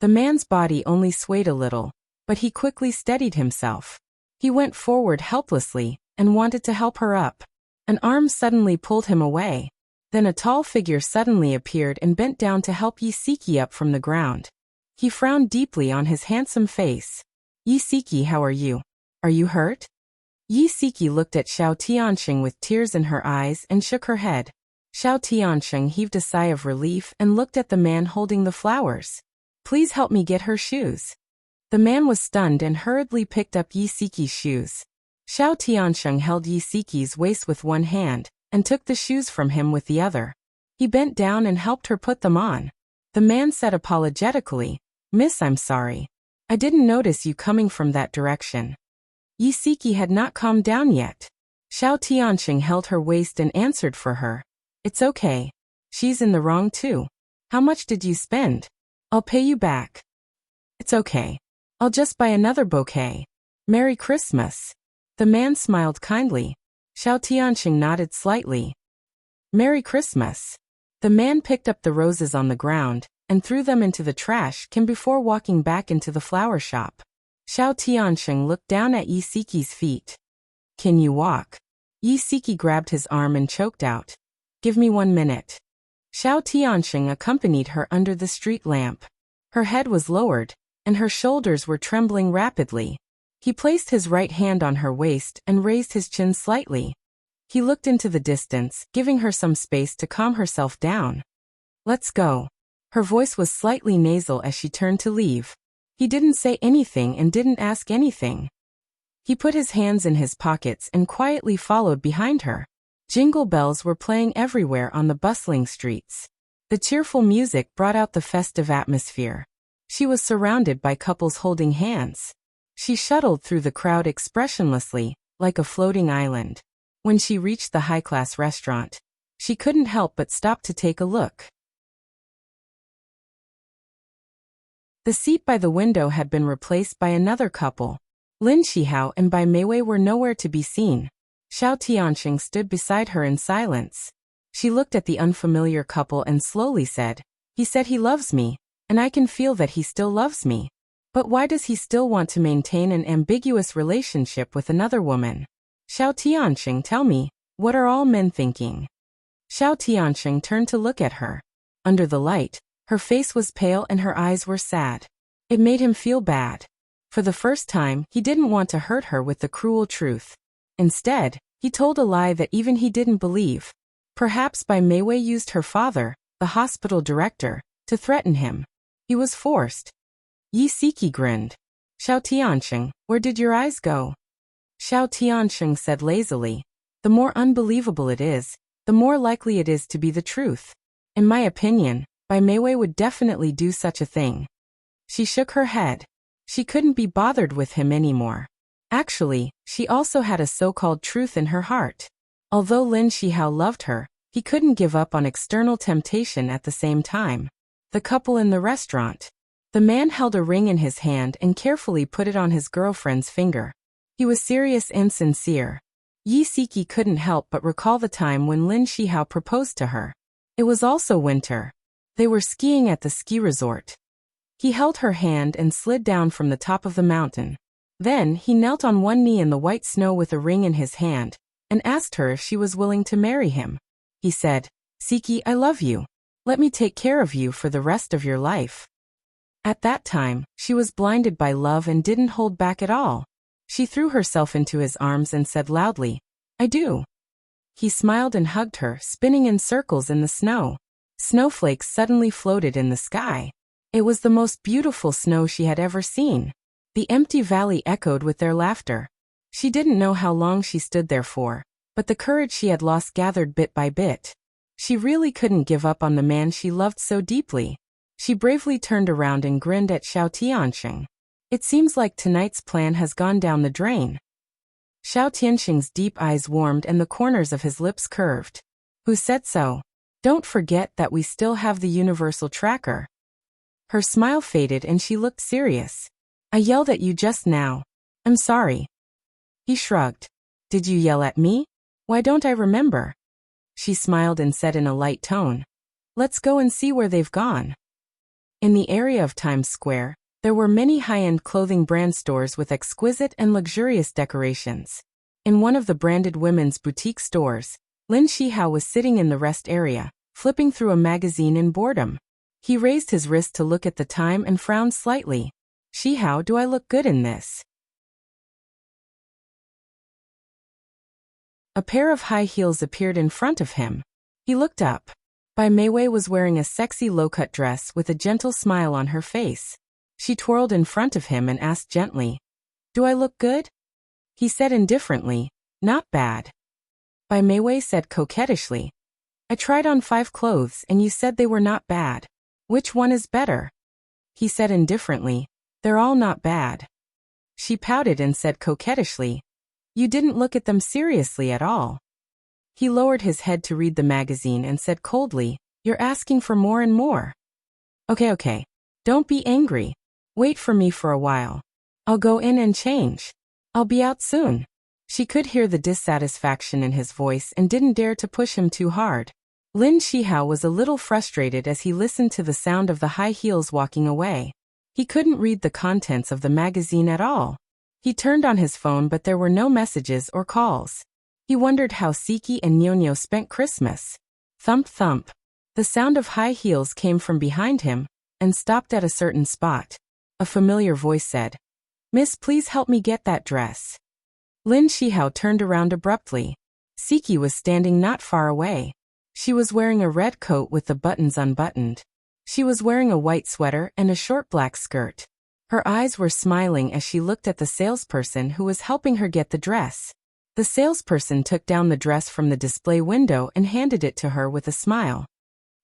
[SPEAKER 1] The man's body only swayed a little, but he quickly steadied himself. He went forward helplessly and wanted to help her up. An arm suddenly pulled him away. Then a tall figure suddenly appeared and bent down to help Yi Siki up from the ground. He frowned deeply on his handsome face. "Yi Siki, how are you? Are you hurt?" Yi Siki looked at Xiao Tianxing with tears in her eyes and shook her head. Xiao Tianxing heaved a sigh of relief and looked at the man holding the flowers. "Please help me get her shoes." The man was stunned and hurriedly picked up Yi Siki's shoes. Xiao Tianxing held Yi Siki's waist with one hand, and took the shoes from him with the other. He bent down and helped her put them on. The man said apologetically, "Miss, I'm sorry. I didn't notice you coming from that direction." Yi Siki had not calmed down yet. Xiao Tianxing held her waist and answered for her. "It's okay. She's in the wrong too. How much did you spend? I'll pay you back." "It's okay. I'll just buy another bouquet. Merry Christmas." The man smiled kindly. Xiao Tianxing nodded slightly. "Merry Christmas." The man picked up the roses on the ground and threw them into the trash can before walking back into the flower shop. Xiao Tianxing looked down at Yi Siki's feet. "Can you walk?" Yi Siki grabbed his arm and choked out, "Give me 1 minute." Xiao Tianxing accompanied her under the street lamp. Her head was lowered, and her shoulders were trembling rapidly. He placed his right hand on her waist and raised his chin slightly. He looked into the distance, giving her some space to calm herself down. "Let's go." Her voice was slightly nasal as she turned to leave. He didn't say anything and didn't ask anything. He put his hands in his pockets and quietly followed behind her. Jingle bells were playing everywhere on the bustling streets. The cheerful music brought out the festive atmosphere. She was surrounded by couples holding hands. She shuttled through the crowd expressionlessly, like a floating island. When she reached the high-class restaurant, she couldn't help but stop to take a look. The seat by the window had been replaced by another couple. Lin Shihao and Bai Meiwei were nowhere to be seen. Xiao Tianxing stood beside her in silence. She looked at the unfamiliar couple and slowly said, "He said he loves me, and I can feel that he still loves me. But why does he still want to maintain an ambiguous relationship with another woman? Xiao Tianxing, tell me, what are all men thinking?" Xiao Tianxing turned to look at her. Under the light, her face was pale and her eyes were sad. It made him feel bad. For the first time, he didn't want to hurt her with the cruel truth. Instead, he told a lie that even he didn't believe. Perhaps Bai Meiwei used her father, the hospital director, to threaten him. He was forced. Yi Siki grinned. "Xiao Tianxing, where did your eyes go?" Xiao Tianxing said lazily, "The more unbelievable it is, the more likely it is to be the truth. In my opinion, Bai Meiwei would definitely do such a thing." She shook her head. She couldn't be bothered with him anymore. Actually, she also had a so-called truth in her heart. Although Lin Shihao loved her, he couldn't give up on external temptation at the same time. The couple in the restaurant. The man held a ring in his hand and carefully put it on his girlfriend's finger. He was serious and sincere. Yi Siki couldn't help but recall the time when Lin Shihao proposed to her. It was also winter. They were skiing at the ski resort. He held her hand and slid down from the top of the mountain. Then he knelt on one knee in the white snow with a ring in his hand, and asked her if she was willing to marry him. He said, "Siki, I love you. Let me take care of you for the rest of your life." At that time, she was blinded by love and didn't hold back at all. She threw herself into his arms and said loudly, "I do." He smiled and hugged her, spinning in circles in the snow. Snowflakes suddenly floated in the sky. It was the most beautiful snow she had ever seen. The empty valley echoed with their laughter. She didn't know how long she stood there for, but the courage she had lost gathered bit by bit. She really couldn't give up on the man she loved so deeply. She bravely turned around and grinned at Xiao Tianxing. "It seems like tonight's plan has gone down the drain." Xiao Tianxing's deep eyes warmed and the corners of his lips curved. "Who said so? Don't forget that we still have the universal tracker." Her smile faded and she looked serious. "I yelled at you just now. I'm sorry." He shrugged. "Did you yell at me? Why don't I remember?" She smiled and said in a light tone, "Let's go and see where they've gone." In the area of Times Square, there were many high-end clothing brand stores with exquisite and luxurious decorations. In one of the branded women's boutique stores, Lin Shihao was sitting in the rest area, flipping through a magazine in boredom. He raised his wrist to look at the time and frowned slightly. "Shihao, do I look good in this?" A pair of high heels appeared in front of him. He looked up. Bai Meiwei was wearing a sexy low-cut dress with a gentle smile on her face. She twirled in front of him and asked gently, "Do I look good?" He said indifferently, "Not bad." Bai Meiwei said coquettishly, "I tried on 5 clothes and you said they were not bad. Which one is better?" He said indifferently, "They're all not bad." She pouted and said coquettishly, "You didn't look at them seriously at all." He lowered his head to read the magazine and said coldly, "You're asking for more and more." Okay. Don't be angry. Wait for me for a while. I'll go in and change. I'll be out soon." She could hear the dissatisfaction in his voice and didn't dare to push him too hard. Lin Shihao was a little frustrated as he listened to the sound of the high heels walking away. He couldn't read the contents of the magazine at all. He turned on his phone but there were no messages or calls. He wondered how Siki and Nyonyo spent Christmas. Thump thump. The sound of high heels came from behind him and stopped at a certain spot. A familiar voice said, "Miss, please help me get that dress." Lin Shihao turned around abruptly. Siki was standing not far away. She was wearing a red coat with the buttons unbuttoned. She was wearing a white sweater and a short black skirt. Her eyes were smiling as she looked at the salesperson who was helping her get the dress. The salesperson took down the dress from the display window and handed it to her with a smile.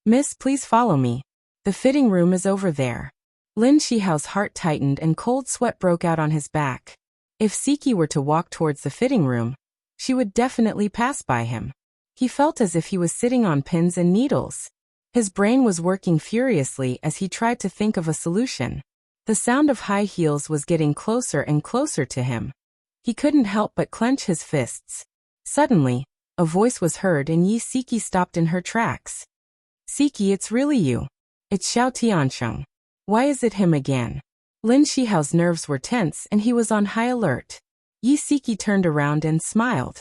[SPEAKER 1] "Miss, please follow me. The fitting room is over there." Lin Shihao's heart tightened and cold sweat broke out on his back. If Siki were to walk towards the fitting room, she would definitely pass by him. He felt as if he was sitting on pins and needles. His brain was working furiously as he tried to think of a solution. The sound of high heels was getting closer and closer to him. He couldn't help but clench his fists. Suddenly, a voice was heard and Yi Siki stopped in her tracks. "Siki, it's really you. It's Xiao Tiansheng. Why is it him again?" Lin Shihao's nerves were tense and he was on high alert. Yi Siki turned around and smiled.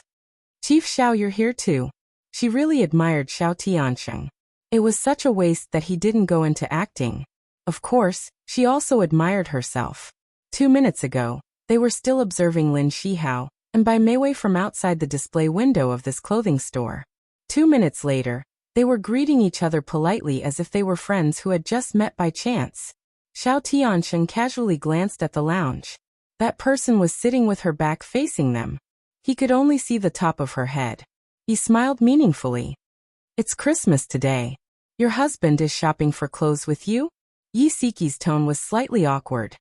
[SPEAKER 1] "Chief Xiao, you're here too." She really admired Xiao Tiansheng. It was such a waste that he didn't go into acting. Of course, she also admired herself. 2 minutes ago, they were still observing Lin Shihao, and by Mei Wei from outside the display window of this clothing store. 2 minutes later, they were greeting each other politely as if they were friends who had just met by chance. Xiao Tiansheng casually glanced at the lounge. That person was sitting with her back facing them. He could only see the top of her head. He smiled meaningfully. "It's Christmas today. Your husband is shopping for clothes with you?" Yi Siki's tone was slightly awkward.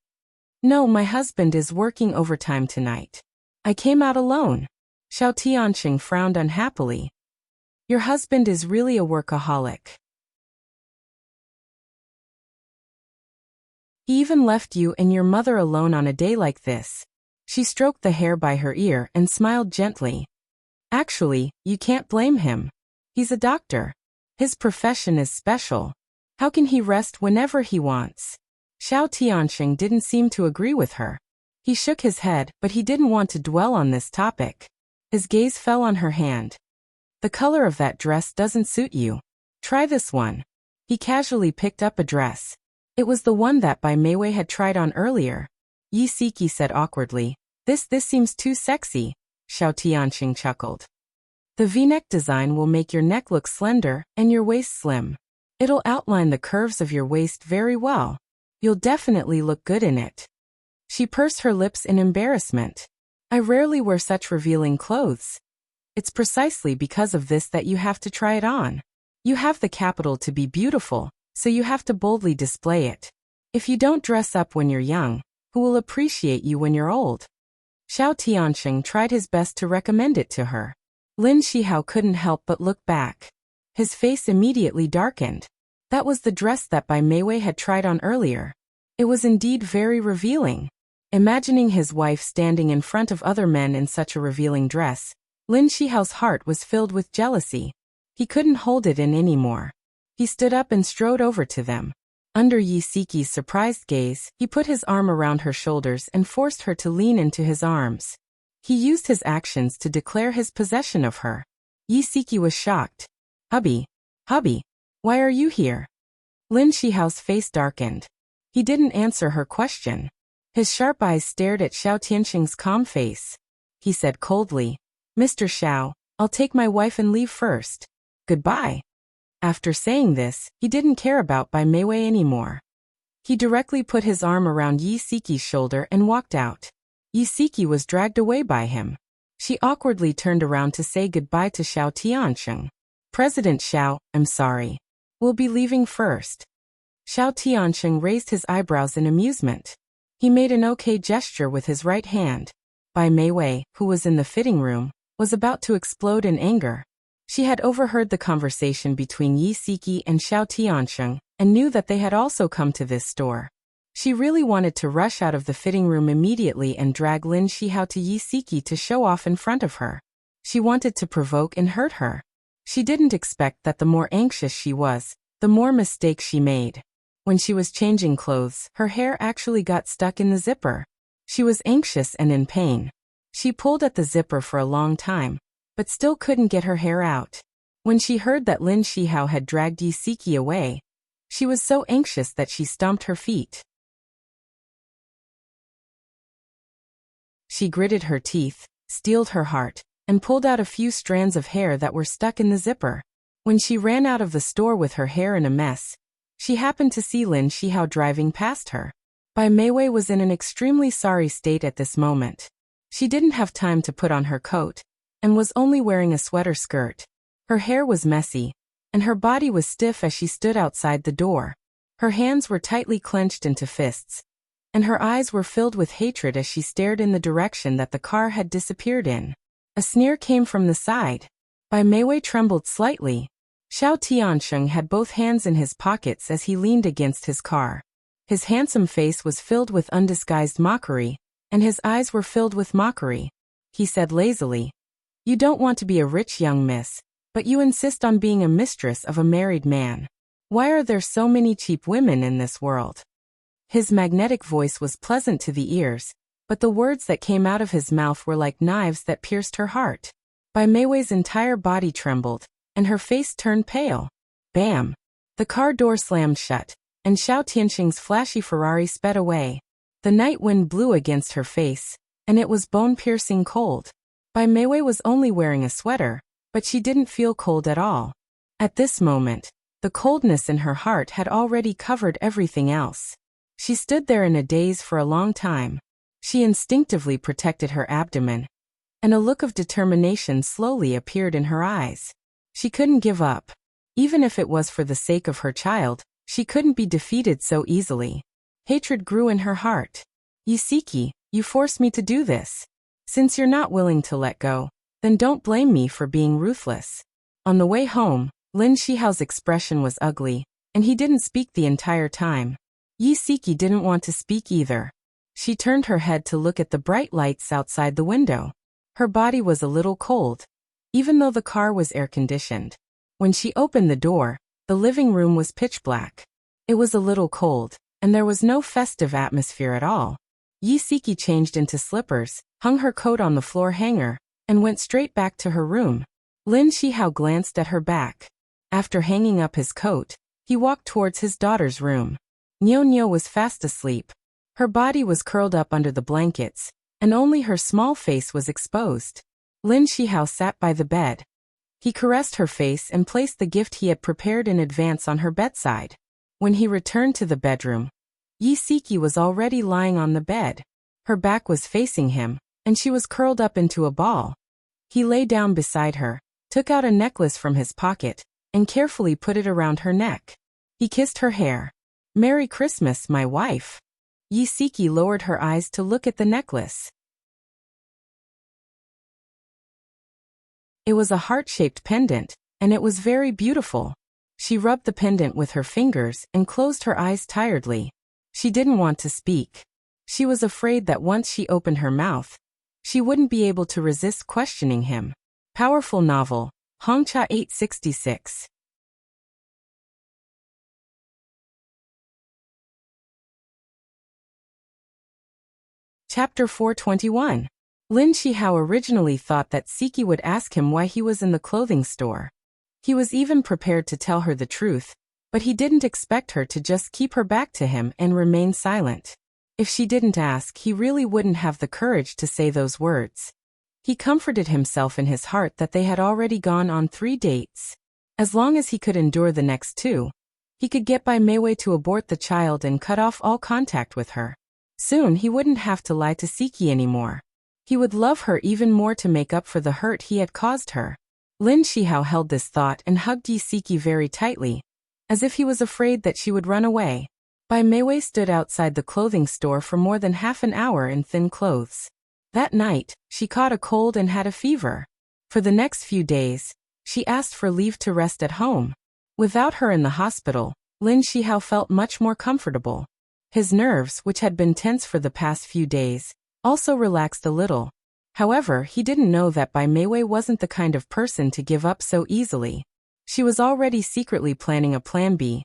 [SPEAKER 1] "No, my husband is working overtime tonight. I came out alone." Xiao Tiansheng frowned unhappily. "Your husband is really a workaholic. He even left you and your mother alone on a day like this." She stroked the hair by her ear and smiled gently. "Actually, you can't blame him. He's a doctor. His profession is special. How can he rest whenever he wants?" Xiao Tiansheng didn't seem to agree with her. He shook his head, but he didn't want to dwell on this topic. His gaze fell on her hand. "The color of that dress doesn't suit you. Try this one." He casually picked up a dress. It was the one that Bai Meiwei had tried on earlier. Yi Siki said awkwardly, This seems too sexy." Xiao Tianxing chuckled. "The V-neck design will make your neck look slender and your waist slim. It'll outline the curves of your waist very well. You'll definitely look good in it." She pursed her lips in embarrassment. "I rarely wear such revealing clothes. It's precisely because of this that you have to try it on. You have the capital to be beautiful, so you have to boldly display it. If you don't dress up when you're young, who will appreciate you when you're old?" Xiao Tianxing tried his best to recommend it to her. Lin Shihao couldn't help but look back. His face immediately darkened. That was the dress that Bai Meiwei had tried on earlier. It was indeed very revealing. Imagining his wife standing in front of other men in such a revealing dress, Lin Shihao's heart was filled with jealousy. He couldn't hold it in anymore. He stood up and strode over to them. Under Yi Siki's surprised gaze, he put his arm around her shoulders and forced her to lean into his arms. He used his actions to declare his possession of her. Yi Siki was shocked. Hubby, why are you here?" Lin Shihao's face darkened. He didn't answer her question. His sharp eyes stared at Xiao Tianxing's calm face. He said coldly, "Mr. Xiao, I'll take my wife and leave first. Goodbye." After saying this, he didn't care about Bai Meiwei anymore. He directly put his arm around Yi Siki's shoulder and walked out. Yi Siki was dragged away by him. She awkwardly turned around to say goodbye to Xiao Tianxing. "President Xiao, I'm sorry. We'll be leaving first." Xiao Tianxing raised his eyebrows in amusement. He made an okay gesture with his right hand. Bai Meiwei, who was in the fitting room, was about to explode in anger. She had overheard the conversation between Yi Siki and Xiao Tianxing, and knew that they had also come to this store. She really wanted to rush out of the fitting room immediately and drag Lin Shihao to Yi Siki to show off in front of her. She wanted to provoke and hurt her. She didn't expect that the more anxious she was, the more mistakes she made. When she was changing clothes, her hair actually got stuck in the zipper. She was anxious and in pain. She pulled at the zipper for a long time, but still couldn't get her hair out. When she heard that Lin Shihao had dragged Yi Siki away, she was so anxious that she stomped her feet. She gritted her teeth, steeled her heart, and pulled out a few strands of hair that were stuck in the zipper. When she ran out of the store with her hair in a mess, she happened to see Lin Shihao driving past her. Bai Meiwei was in an extremely sorry state at this moment. She didn't have time to put on her coat, and was only wearing a sweater skirt. Her hair was messy, and her body was stiff as she stood outside the door. Her hands were tightly clenched into fists, and her eyes were filled with hatred as she stared in the direction that the car had disappeared in. A sneer came from the side. Bai Meiwei trembled slightly. Xiao Tiansheng had both hands in his pockets as he leaned against his car. His handsome face was filled with undisguised mockery, and his eyes were filled with mockery. He said lazily, "You don't want to be a rich young miss, but you insist on being a mistress of a married man. Why are there so many cheap women in this world?" His magnetic voice was pleasant to the ears, but the words that came out of his mouth were like knives that pierced her heart. Bai Meiwei's entire body trembled, and her face turned pale. Bam! The car door slammed shut, and Xiao Tianxing's flashy Ferrari sped away. The night wind blew against her face, and it was bone-piercing cold. Bai Meiwei was only wearing a sweater, but she didn't feel cold at all. At this moment, the coldness in her heart had already covered everything else. She stood there in a daze for a long time. She instinctively protected her abdomen, and a look of determination slowly appeared in her eyes. She couldn't give up. Even if it was for the sake of her child, she couldn't be defeated so easily. Hatred grew in her heart. "Yisiki, you forced me to do this. Since you're not willing to let go, then don't blame me for being ruthless." On the way home, Lin Shihao's expression was ugly, and he didn't speak the entire time. Yisiki didn't want to speak either. She turned her head to look at the bright lights outside the window. Her body was a little cold, even though the car was air-conditioned. When she opened the door, the living room was pitch black. It was a little cold, and there was no festive atmosphere at all. Yisiki changed into slippers, hung her coat on the floor hanger, and went straight back to her room. Lin Shihao glanced at her back. After hanging up his coat, he walked towards his daughter's room. Niu Niu was fast asleep. Her body was curled up under the blankets, and only her small face was exposed. Lin Shihao sat by the bed. He caressed her face and placed the gift he had prepared in advance on her bedside. When he returned to the bedroom, Yisiki was already lying on the bed. Her back was facing him, and she was curled up into a ball. He lay down beside her, took out a necklace from his pocket, and carefully put it around her neck. He kissed her hair. "Merry Christmas, my wife." Yisiki lowered her eyes to look at the necklace. It was a heart-shaped pendant, and it was very beautiful. She rubbed the pendant with her fingers and closed her eyes tiredly. She didn't want to speak. She was afraid that once she opened her mouth, she wouldn't be able to resist questioning him. Powerful novel, Hongcha 866. Chapter 421. Lin Shihao originally thought that Siki would ask him why he was in the clothing store. He was even prepared to tell her the truth, but he didn't expect her to just keep her back to him and remain silent. If she didn't ask, he really wouldn't have the courage to say those words. He comforted himself in his heart that they had already gone on 3 dates. As long as he could endure the next 2, he could get Bai Meiwei to abort the child and cut off all contact with her. Soon he wouldn't have to lie to Siki anymore. He would love her even more to make up for the hurt he had caused her. Lin Shihao held this thought and hugged Siki very tightly, as if he was afraid that she would run away. Bai Meiwei stood outside the clothing store for more than half an hour in thin clothes. That night, she caught a cold and had a fever. For the next few days, she asked for leave to rest at home. Without her in the hospital, Lin Shihao felt much more comfortable. His nerves, which had been tense for the past few days, also relaxed a little. However, he didn't know that Bai Meiwei wasn't the kind of person to give up so easily. She was already secretly planning a plan B.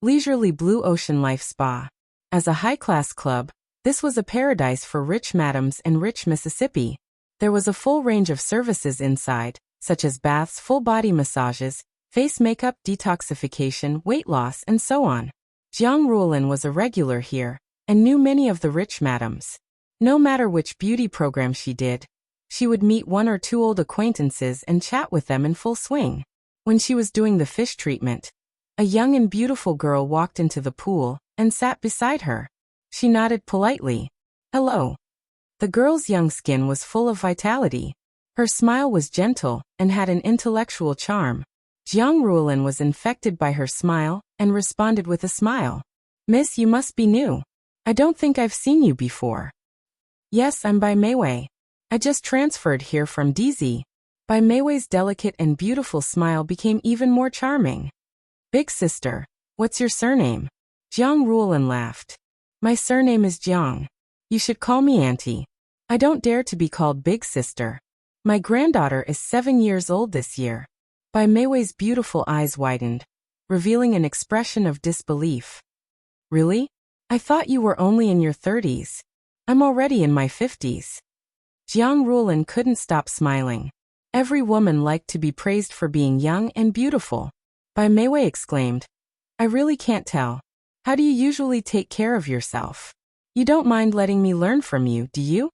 [SPEAKER 1] Leisurely Blue Ocean Life Spa. As a high-class club, this was a paradise for rich madams and rich Mississippi. There was a full range of services inside, such as baths, full-body massages, face makeup, detoxification, weight loss, and so on. Jiang Ruolin was a regular here, and knew many of the rich madams. No matter which beauty program she did, she would meet 1 or 2 old acquaintances and chat with them in full swing. When she was doing the fish treatment, a young and beautiful girl walked into the pool and sat beside her. She nodded politely. Hello. The girl's young skin was full of vitality. Her smile was gentle and had an intellectual charm. Jiang Ruolin was infected by her smile and responded with a smile. Miss, you must be new. I don't think I've seen you before. Yes, I'm Bai Meiwei. I just transferred here from DZ. Bai Meiwei's delicate and beautiful smile became even more charming. Big sister, what's your surname? Jiang Ruolin laughed. My surname is Jiang. You should call me auntie. I don't dare to be called big sister. My granddaughter is 7 years old this year. Bai Meiwei's beautiful eyes widened, revealing an expression of disbelief. Really? I thought you were only in your 30s. I'm already in my 50s. Jiang Ruolin couldn't stop smiling. Every woman liked to be praised for being young and beautiful. Bai Meiwei exclaimed. I really can't tell. How do you usually take care of yourself? You don't mind letting me learn from you, do you?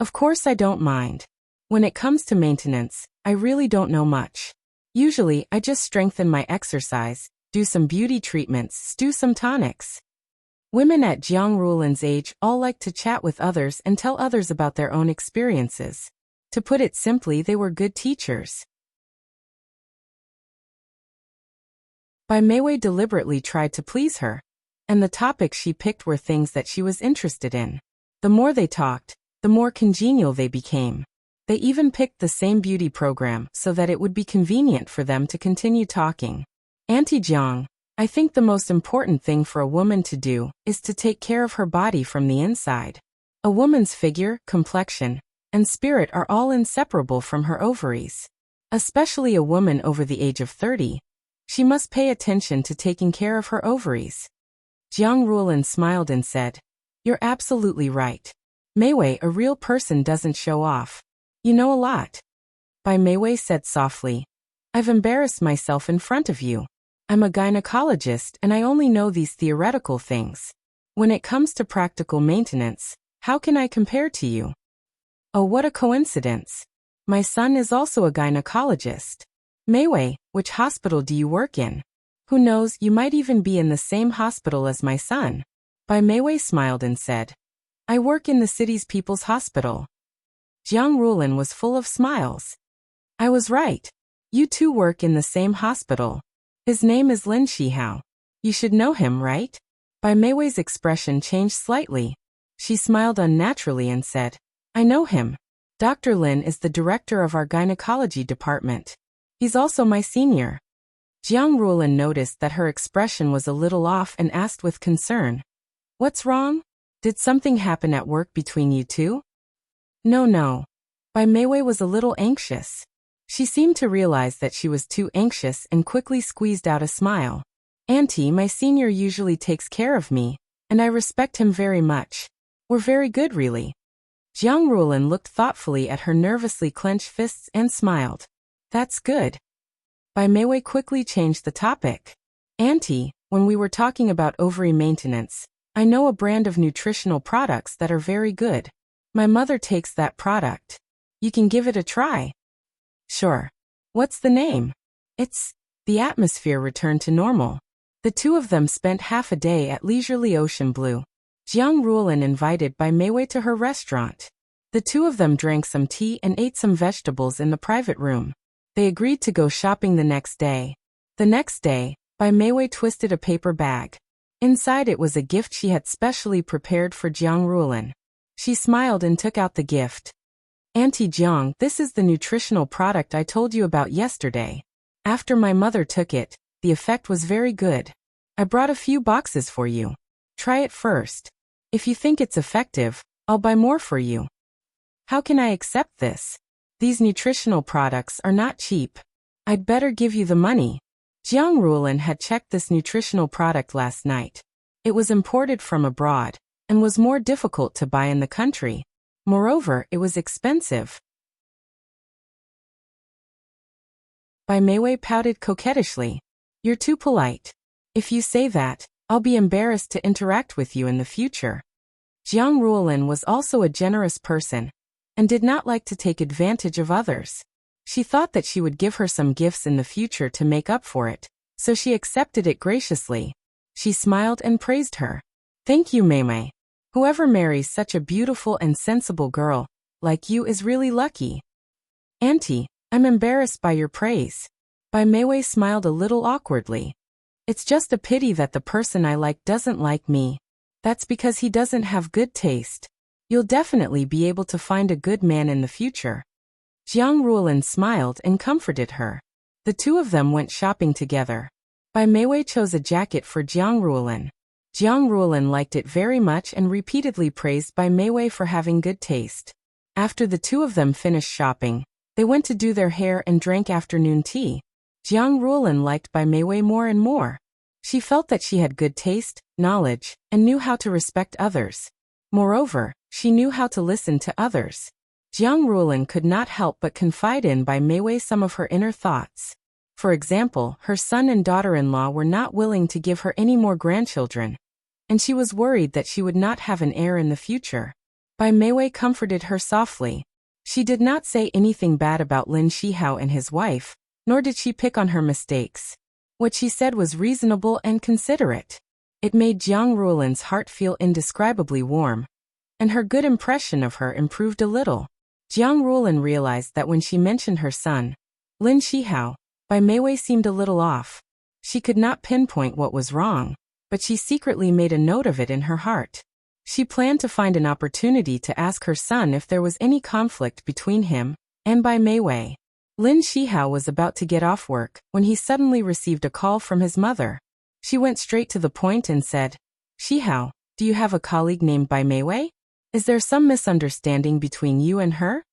[SPEAKER 1] Of course I don't mind. When it comes to maintenance, I really don't know much. Usually, I just strengthen my exercise, do some beauty treatments, stew some tonics. Women at Jiang Ruolin's age all like to chat with others and tell others about their own experiences. To put it simply, they were good teachers. Bai Meiwei deliberately tried to please her, and the topics she picked were things that she was interested in. The more they talked, the more congenial they became. They even picked the same beauty program so that it would be convenient for them to continue talking. Auntie Jiang, I think the most important thing for a woman to do is to take care of her body from the inside. A woman's figure, complexion, and spirit are all inseparable from her ovaries. Especially a woman over the age of 30. She must pay attention to taking care of her ovaries. Jiang Ruolin smiled and said, You're absolutely right. Meiwei, a real person doesn't show off. You know a lot. Bai Meiwei said softly. I've embarrassed myself in front of you. I'm a gynecologist and I only know these theoretical things. When it comes to practical maintenance, how can I compare to you? Oh, what a coincidence. My son is also a gynecologist. Meiwei, which hospital do you work in? Who knows, you might even be in the same hospital as my son. Bai Meiwei smiled and said, I work in the city's people's hospital. Jiang Ruolin was full of smiles. I was right. You two work in the same hospital. His name is Lin Shihao. You should know him, right? Bai Meiwei's expression changed slightly. She smiled unnaturally and said, I know him. Dr. Lin is the director of our gynecology department. He's also my senior. Jiang Ruolin noticed that her expression was a little off and asked with concern. What's wrong? Did something happen at work between you two? No. Bai Meiwei was a little anxious. She seemed to realize that she was too anxious and quickly squeezed out a smile. Auntie, my senior usually takes care of me, and I respect him very much. We're very good, really. Jiang Ruolin looked thoughtfully at her nervously clenched fists and smiled. That's good. Bai Meiwei quickly changed the topic. Auntie, when we were talking about ovary maintenance, I know a brand of nutritional products that are very good. My mother takes that product. You can give it a try. Sure. What's the name? It's... The atmosphere returned to normal. The two of them spent half a day at leisurely ocean blue. Jiang Ruolin invited Bai Meiwei to her restaurant. The two of them drank some tea and ate some vegetables in the private room. They agreed to go shopping the next day. The next day, Bai Meiwei twisted a paper bag. Inside it was a gift she had specially prepared for Jiang Ruolin. She smiled and took out the gift. Auntie Jiang, this is the nutritional product I told you about yesterday. After my mother took it, the effect was very good. I brought a few boxes for you. Try it first. If you think it's effective, I'll buy more for you. How can I accept this? These nutritional products are not cheap. I'd better give you the money. Jiang Ruolin had checked this nutritional product last night. It was imported from abroad, and was more difficult to buy in the country. Moreover, it was expensive. Bai Meiwei pouted coquettishly. You're too polite. If you say that, I'll be embarrassed to interact with you in the future. Jiang Ruolin was also a generous person, and did not like to take advantage of others. She thought that she would give her some gifts in the future to make up for it, so she accepted it graciously. She smiled and praised her. Thank you, Meiwei. Whoever marries such a beautiful and sensible girl like you is really lucky. Auntie, I'm embarrassed by your praise. Bai Meiwei smiled a little awkwardly. It's just a pity that the person I like doesn't like me. That's because he doesn't have good taste. You'll definitely be able to find a good man in the future. Jiang Ruolin smiled and comforted her. The two of them went shopping together. Bai Meiwei chose a jacket for Jiang Ruolin. Jiang Ruolin liked it very much and repeatedly praised Bai Meiwei for having good taste. After the two of them finished shopping, they went to do their hair and drank afternoon tea. Jiang Ruolin liked Bai Meiwei more and more. She felt that she had good taste, knowledge, and knew how to respect others. Moreover, she knew how to listen to others. Jiang Ruolin could not help but confide in Bai Meiwei some of her inner thoughts. For example, her son and daughter-in-law were not willing to give her any more grandchildren, and she was worried that she would not have an heir in the future. Bai Meiwei comforted her softly. She did not say anything bad about Lin Shihao and his wife, nor did she pick on her mistakes. What she said was reasonable and considerate. It made Jiang Ruolin's heart feel indescribably warm, and her good impression of her improved a little. Jiang Ruolin realized that when she mentioned her son, Lin Shihao, Bai Meiwei seemed a little off. She could not pinpoint what was wrong, but she secretly made a note of it in her heart. She planned to find an opportunity to ask her son if there was any conflict between him and Bai Meiwei. Lin Shihao was about to get off work when he suddenly received a call from his mother. She went straight to the point and said, "Shihao, do you have a colleague named Bai Meiwei? Is there some misunderstanding between you and her?"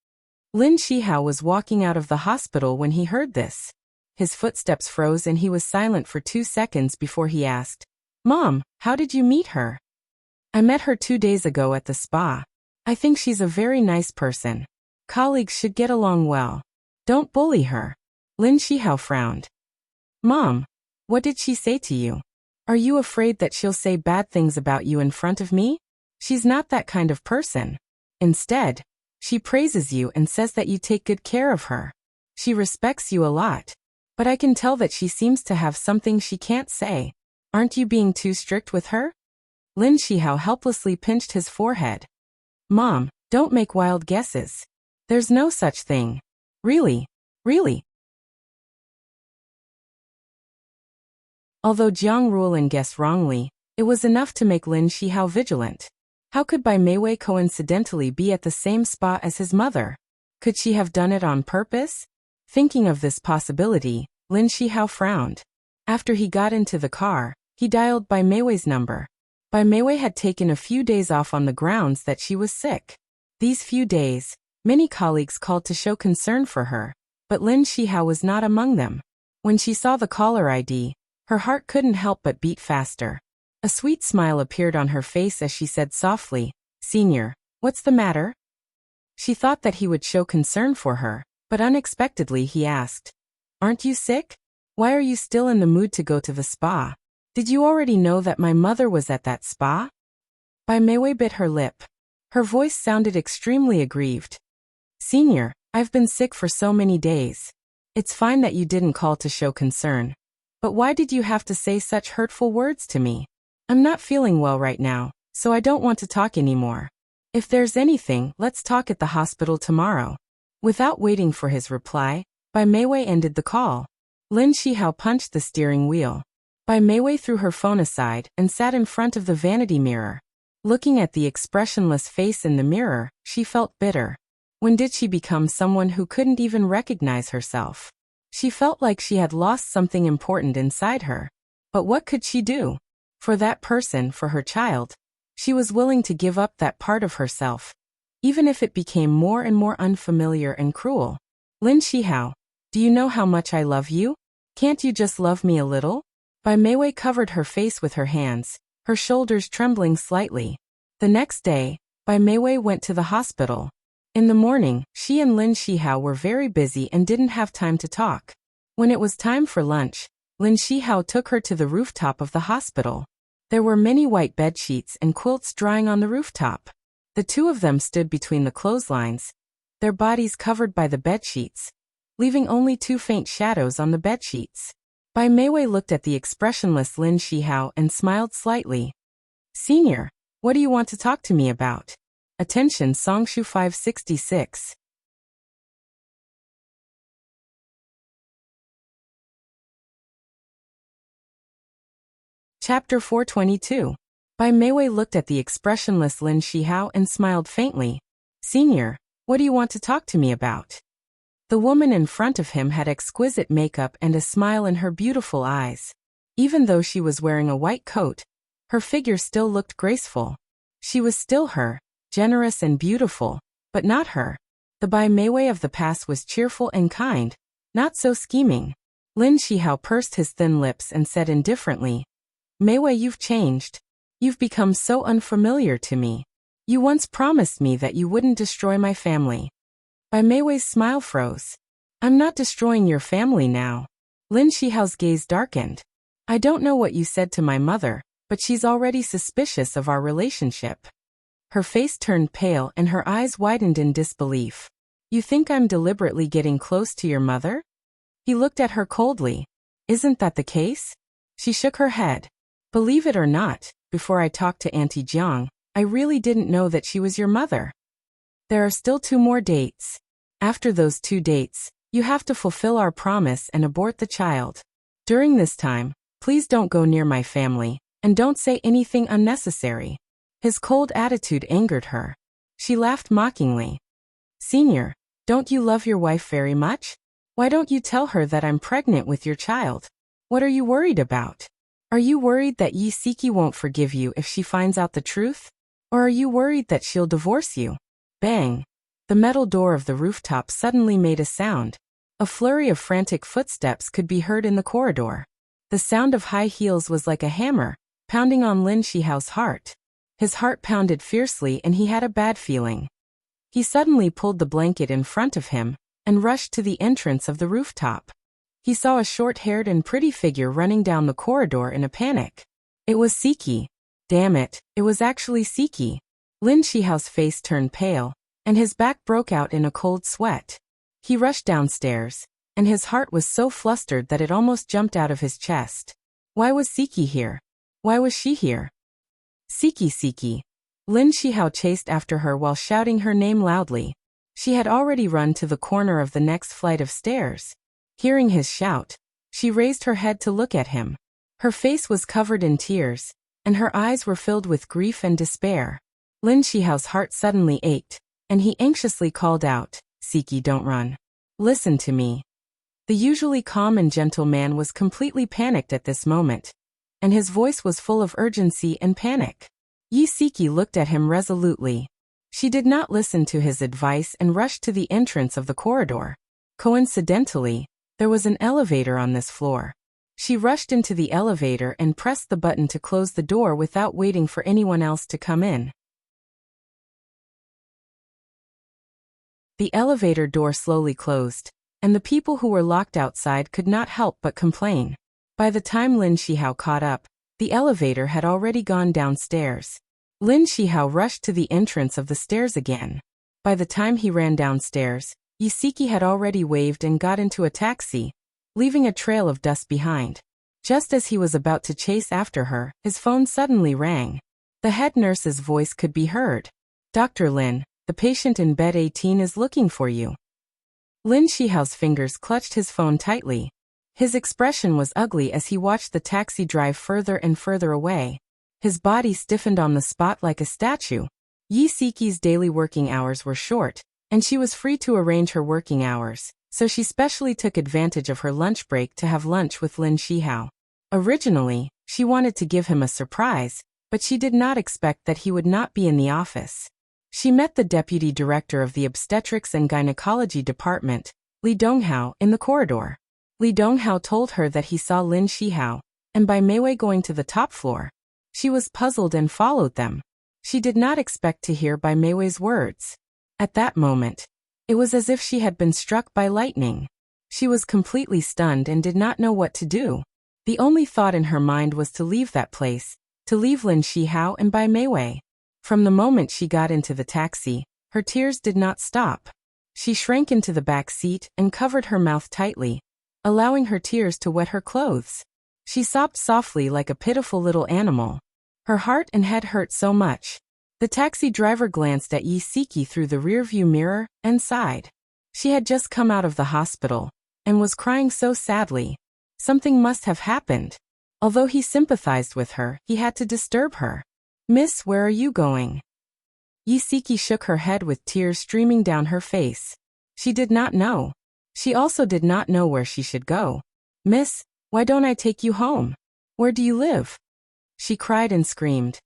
[SPEAKER 1] Lin Shihao was walking out of the hospital when he heard this. His footsteps froze and he was silent for 2 seconds before he asked, "Mom, how did you meet her?" "I met her 2 days ago at the spa. I think she's a very nice person. Colleagues should get along well. Don't bully her." Lin Shihao frowned. "Mom, what did she say to you? Are you afraid that she'll say bad things about you in front of me? She's not that kind of person. Instead, she praises you and says that you take good care of her. She respects you a lot. But I can tell that she seems to have something she can't say. Aren't you being too strict with her?" Lin Shihao helplessly pinched his forehead. "Mom, don't make wild guesses. There's no such thing. Really? Although Jiang Ruolin guessed wrongly, it was enough to make Lin Shihao vigilant. How could Bai Meiwei coincidentally be at the same spa as his mother? Could she have done it on purpose? Thinking of this possibility, Lin Shihao frowned. After he got into the car, he dialed Bai Meiwei's number. Bai Meiwei had taken a few days off on the grounds that she was sick. These few days, many colleagues called to show concern for her, but Lin Shihao was not among them. When she saw the caller ID, her heart couldn't help but beat faster. A sweet smile appeared on her face as she said softly, "Senior, what's the matter?" She thought that he would show concern for her, but unexpectedly he asked, "Aren't you sick? Why are you still in the mood to go to the spa? Did you already know that my mother was at that spa?" Bai Meiwei bit her lip. Her voice sounded extremely aggrieved. "Senior, I've been sick for so many days. It's fine that you didn't call to show concern. But why did you have to say such hurtful words to me? I'm not feeling well right now, so I don't want to talk anymore. If there's anything, let's talk at the hospital tomorrow." Without waiting for his reply, Bai Meiwei ended the call. Lin Shihao punched the steering wheel. Bai Meiwei threw her phone aside and sat in front of the vanity mirror. Looking at the expressionless face in the mirror, she felt bitter. When did she become someone who couldn't even recognize herself? She felt like she had lost something important inside her. But what could she do? For that person, for her child, she was willing to give up that part of herself, even if it became more and more unfamiliar and cruel. "Lin Shihao, do you know how much I love you? Can't you just love me a little?" Bai Meiwei covered her face with her hands, her shoulders trembling slightly. The next day, Bai Meiwei went to the hospital. In the morning, she and Lin Shihao were very busy and didn't have time to talk. When it was time for lunch, Lin Shihao took her to the rooftop of the hospital. There were many white bedsheets and quilts drying on the rooftop. The two of them stood between the clotheslines, their bodies covered by the bedsheets, leaving only 2 faint shadows on the bedsheets. Bai Meiwei looked at the expressionless Lin Shihao and smiled slightly. "Senior, What do you want to talk to me about? Attention Songshu 566. Chapter 422. Bai Meiwei looked at the expressionless Lin Shihao and smiled faintly. Senior, what do you want to talk to me about? The woman in front of him had exquisite makeup and a smile in her beautiful eyes. Even though she was wearing a white coat, her figure still looked graceful. She was still her, generous and beautiful, but not her. The Bai Meiwei of the past was cheerful and kind, not so scheming. Lin Shihao pursed his thin lips and said indifferently, Meiwei, you've changed. You've become so unfamiliar to me. You once promised me that you wouldn't destroy my family. Bai Meiwei's smile froze. I'm not destroying your family now. Lin Shihao's gaze darkened. I don't know what you said to my mother, but she's already suspicious of our relationship. Her face turned pale and her eyes widened in disbelief. You think I'm deliberately getting close to your mother? He looked at her coldly. Isn't that the case? She shook her head. Believe it or not, before I talked to Auntie Jiang, I really didn't know that she was your mother. There are still 2 more dates. After those 2 dates, you have to fulfill our promise and abort the child. During this time, please don't go near my family, and don't say anything unnecessary. His cold attitude angered her. She laughed mockingly. Senior, don't you love your wife very much? Why don't you tell her that I'm pregnant with your child? What are you worried about? Are you worried that Yi Siki won't forgive you if she finds out the truth? Or are you worried that she'll divorce you? Bang! The metal door of the rooftop suddenly made a sound. A flurry of frantic footsteps could be heard in the corridor. The sound of high heels was like a hammer, pounding on Lin Shihao's heart. His heart pounded fiercely and he had a bad feeling. He suddenly pulled the blanket in front of him and rushed to the entrance of the rooftop. He saw a short-haired and pretty figure running down the corridor in a panic. It was Siki. Damn it, it was actually Siki. Lin Shihao's face turned pale, and his back broke out in a cold sweat. He rushed downstairs, and his heart was so flustered that it almost jumped out of his chest. Why was Siki here? Why was she here? Siki, Siki. Lin Shihao chased after her while shouting her name loudly. She had already run to the corner of the next flight of stairs. Hearing his shout, she raised her head to look at him. Her face was covered in tears, and her eyes were filled with grief and despair. Lin Shihao's heart suddenly ached, and he anxiously called out, Siki, don't run. Listen to me. The usually calm and gentle man was completely panicked at this moment, and his voice was full of urgency and panic. Yi Siki looked at him resolutely. She did not listen to his advice and rushed to the entrance of the corridor. Coincidentally, there was an elevator on this floor. She rushed into the elevator and pressed the button to close the door without waiting for anyone else to come in. The elevator door slowly closed, and the people who were locked outside could not help but complain. By the time Lin Shihao caught up, the elevator had already gone downstairs. Lin Shihao rushed to the entrance of the stairs again. By the time he ran downstairs, Yi Siki had already waved and got into a taxi, leaving a trail of dust behind. Just as he was about to chase after her, his phone suddenly rang. The head nurse's voice could be heard. Dr. Lin, the patient in bed 18 is looking for you. Lin Shihao's fingers clutched his phone tightly. His expression was ugly as he watched the taxi drive further and further away. His body stiffened on the spot like a statue. Yi Siki's daily working hours were short, and she was free to arrange her working hours, so she specially took advantage of her lunch break to have lunch with Lin Shihao. Originally, she wanted to give him a surprise, but she did not expect that he would not be in the office. She met the deputy director of the obstetrics and gynecology department, Li Donghao, in the corridor. Li Donghao told her that he saw Lin Shihao, and Bai Meiwei going to the top floor. She was puzzled and followed them. She did not expect to hear Bai Meiwei's words. At that moment, it was as if she had been struck by lightning. She was completely stunned and did not know what to do. The only thought in her mind was to leave that place, to leave Lin Shihao and Bai Meiwei. From the moment she got into the taxi, her tears did not stop. She shrank into the back seat and covered her mouth tightly, allowing her tears to wet her clothes. She sobbed softly like a pitiful little animal. Her heart and head hurt so much. The taxi driver glanced at Yi Siki through the rearview mirror and sighed. She had just come out of the hospital and was crying so sadly. Something must have happened. Although he sympathized with her, he had to disturb her. "Miss, where are you going?" Yi Siki shook her head with tears streaming down her face. She did not know. She also did not know where she should go. "Miss, why don't I take you home? Where do you live?" She cried and screamed.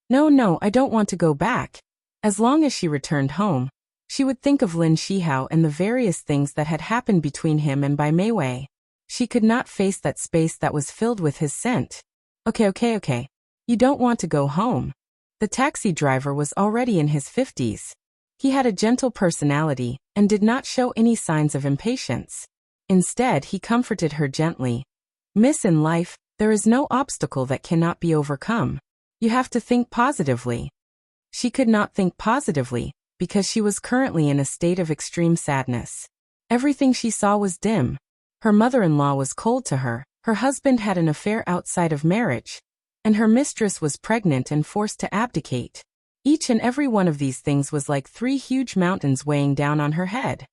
[SPEAKER 1] No, I don't want to go back. As long as she returned home, she would think of Lin Shihao and the various things that had happened between him and Bai Meiwei. She could not face that space that was filled with his scent. Okay. You don't want to go home. The taxi driver was already in his 50s. He had a gentle personality and did not show any signs of impatience. Instead, he comforted her gently. "Miss, in life, there is no obstacle that cannot be overcome. You have to think positively." She could not think positively because she was currently in a state of extreme sadness. Everything she saw was dim. Her mother-in-law was cold to her, her husband had an affair outside of marriage, and her mistress was pregnant and forced to abdicate. Each and every one of these things was like 3 huge mountains weighing down on her head.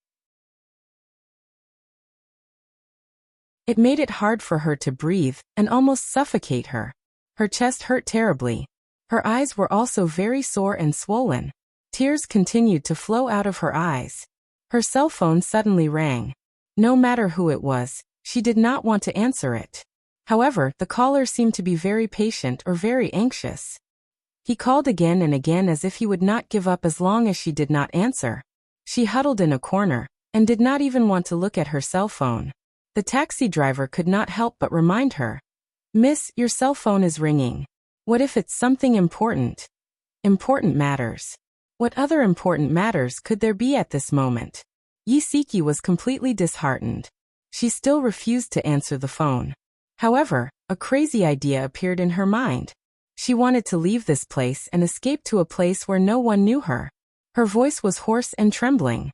[SPEAKER 1] It made it hard for her to breathe and almost suffocate her. Her chest hurt terribly. Her eyes were also very sore and swollen. Tears continued to flow out of her eyes. Her cell phone suddenly rang. No matter who it was, she did not want to answer it. However, the caller seemed to be very patient or very anxious. He called again and again as if he would not give up as long as she did not answer. She huddled in a corner and did not even want to look at her cell phone. The taxi driver could not help but remind her. "Miss, your cell phone is ringing. What if it's something important?" Important matters. What other important matters could there be at this moment? Yi Siki was completely disheartened. She still refused to answer the phone. However, a crazy idea appeared in her mind. She wanted to leave this place and escape to a place where no one knew her. Her voice was hoarse and trembling.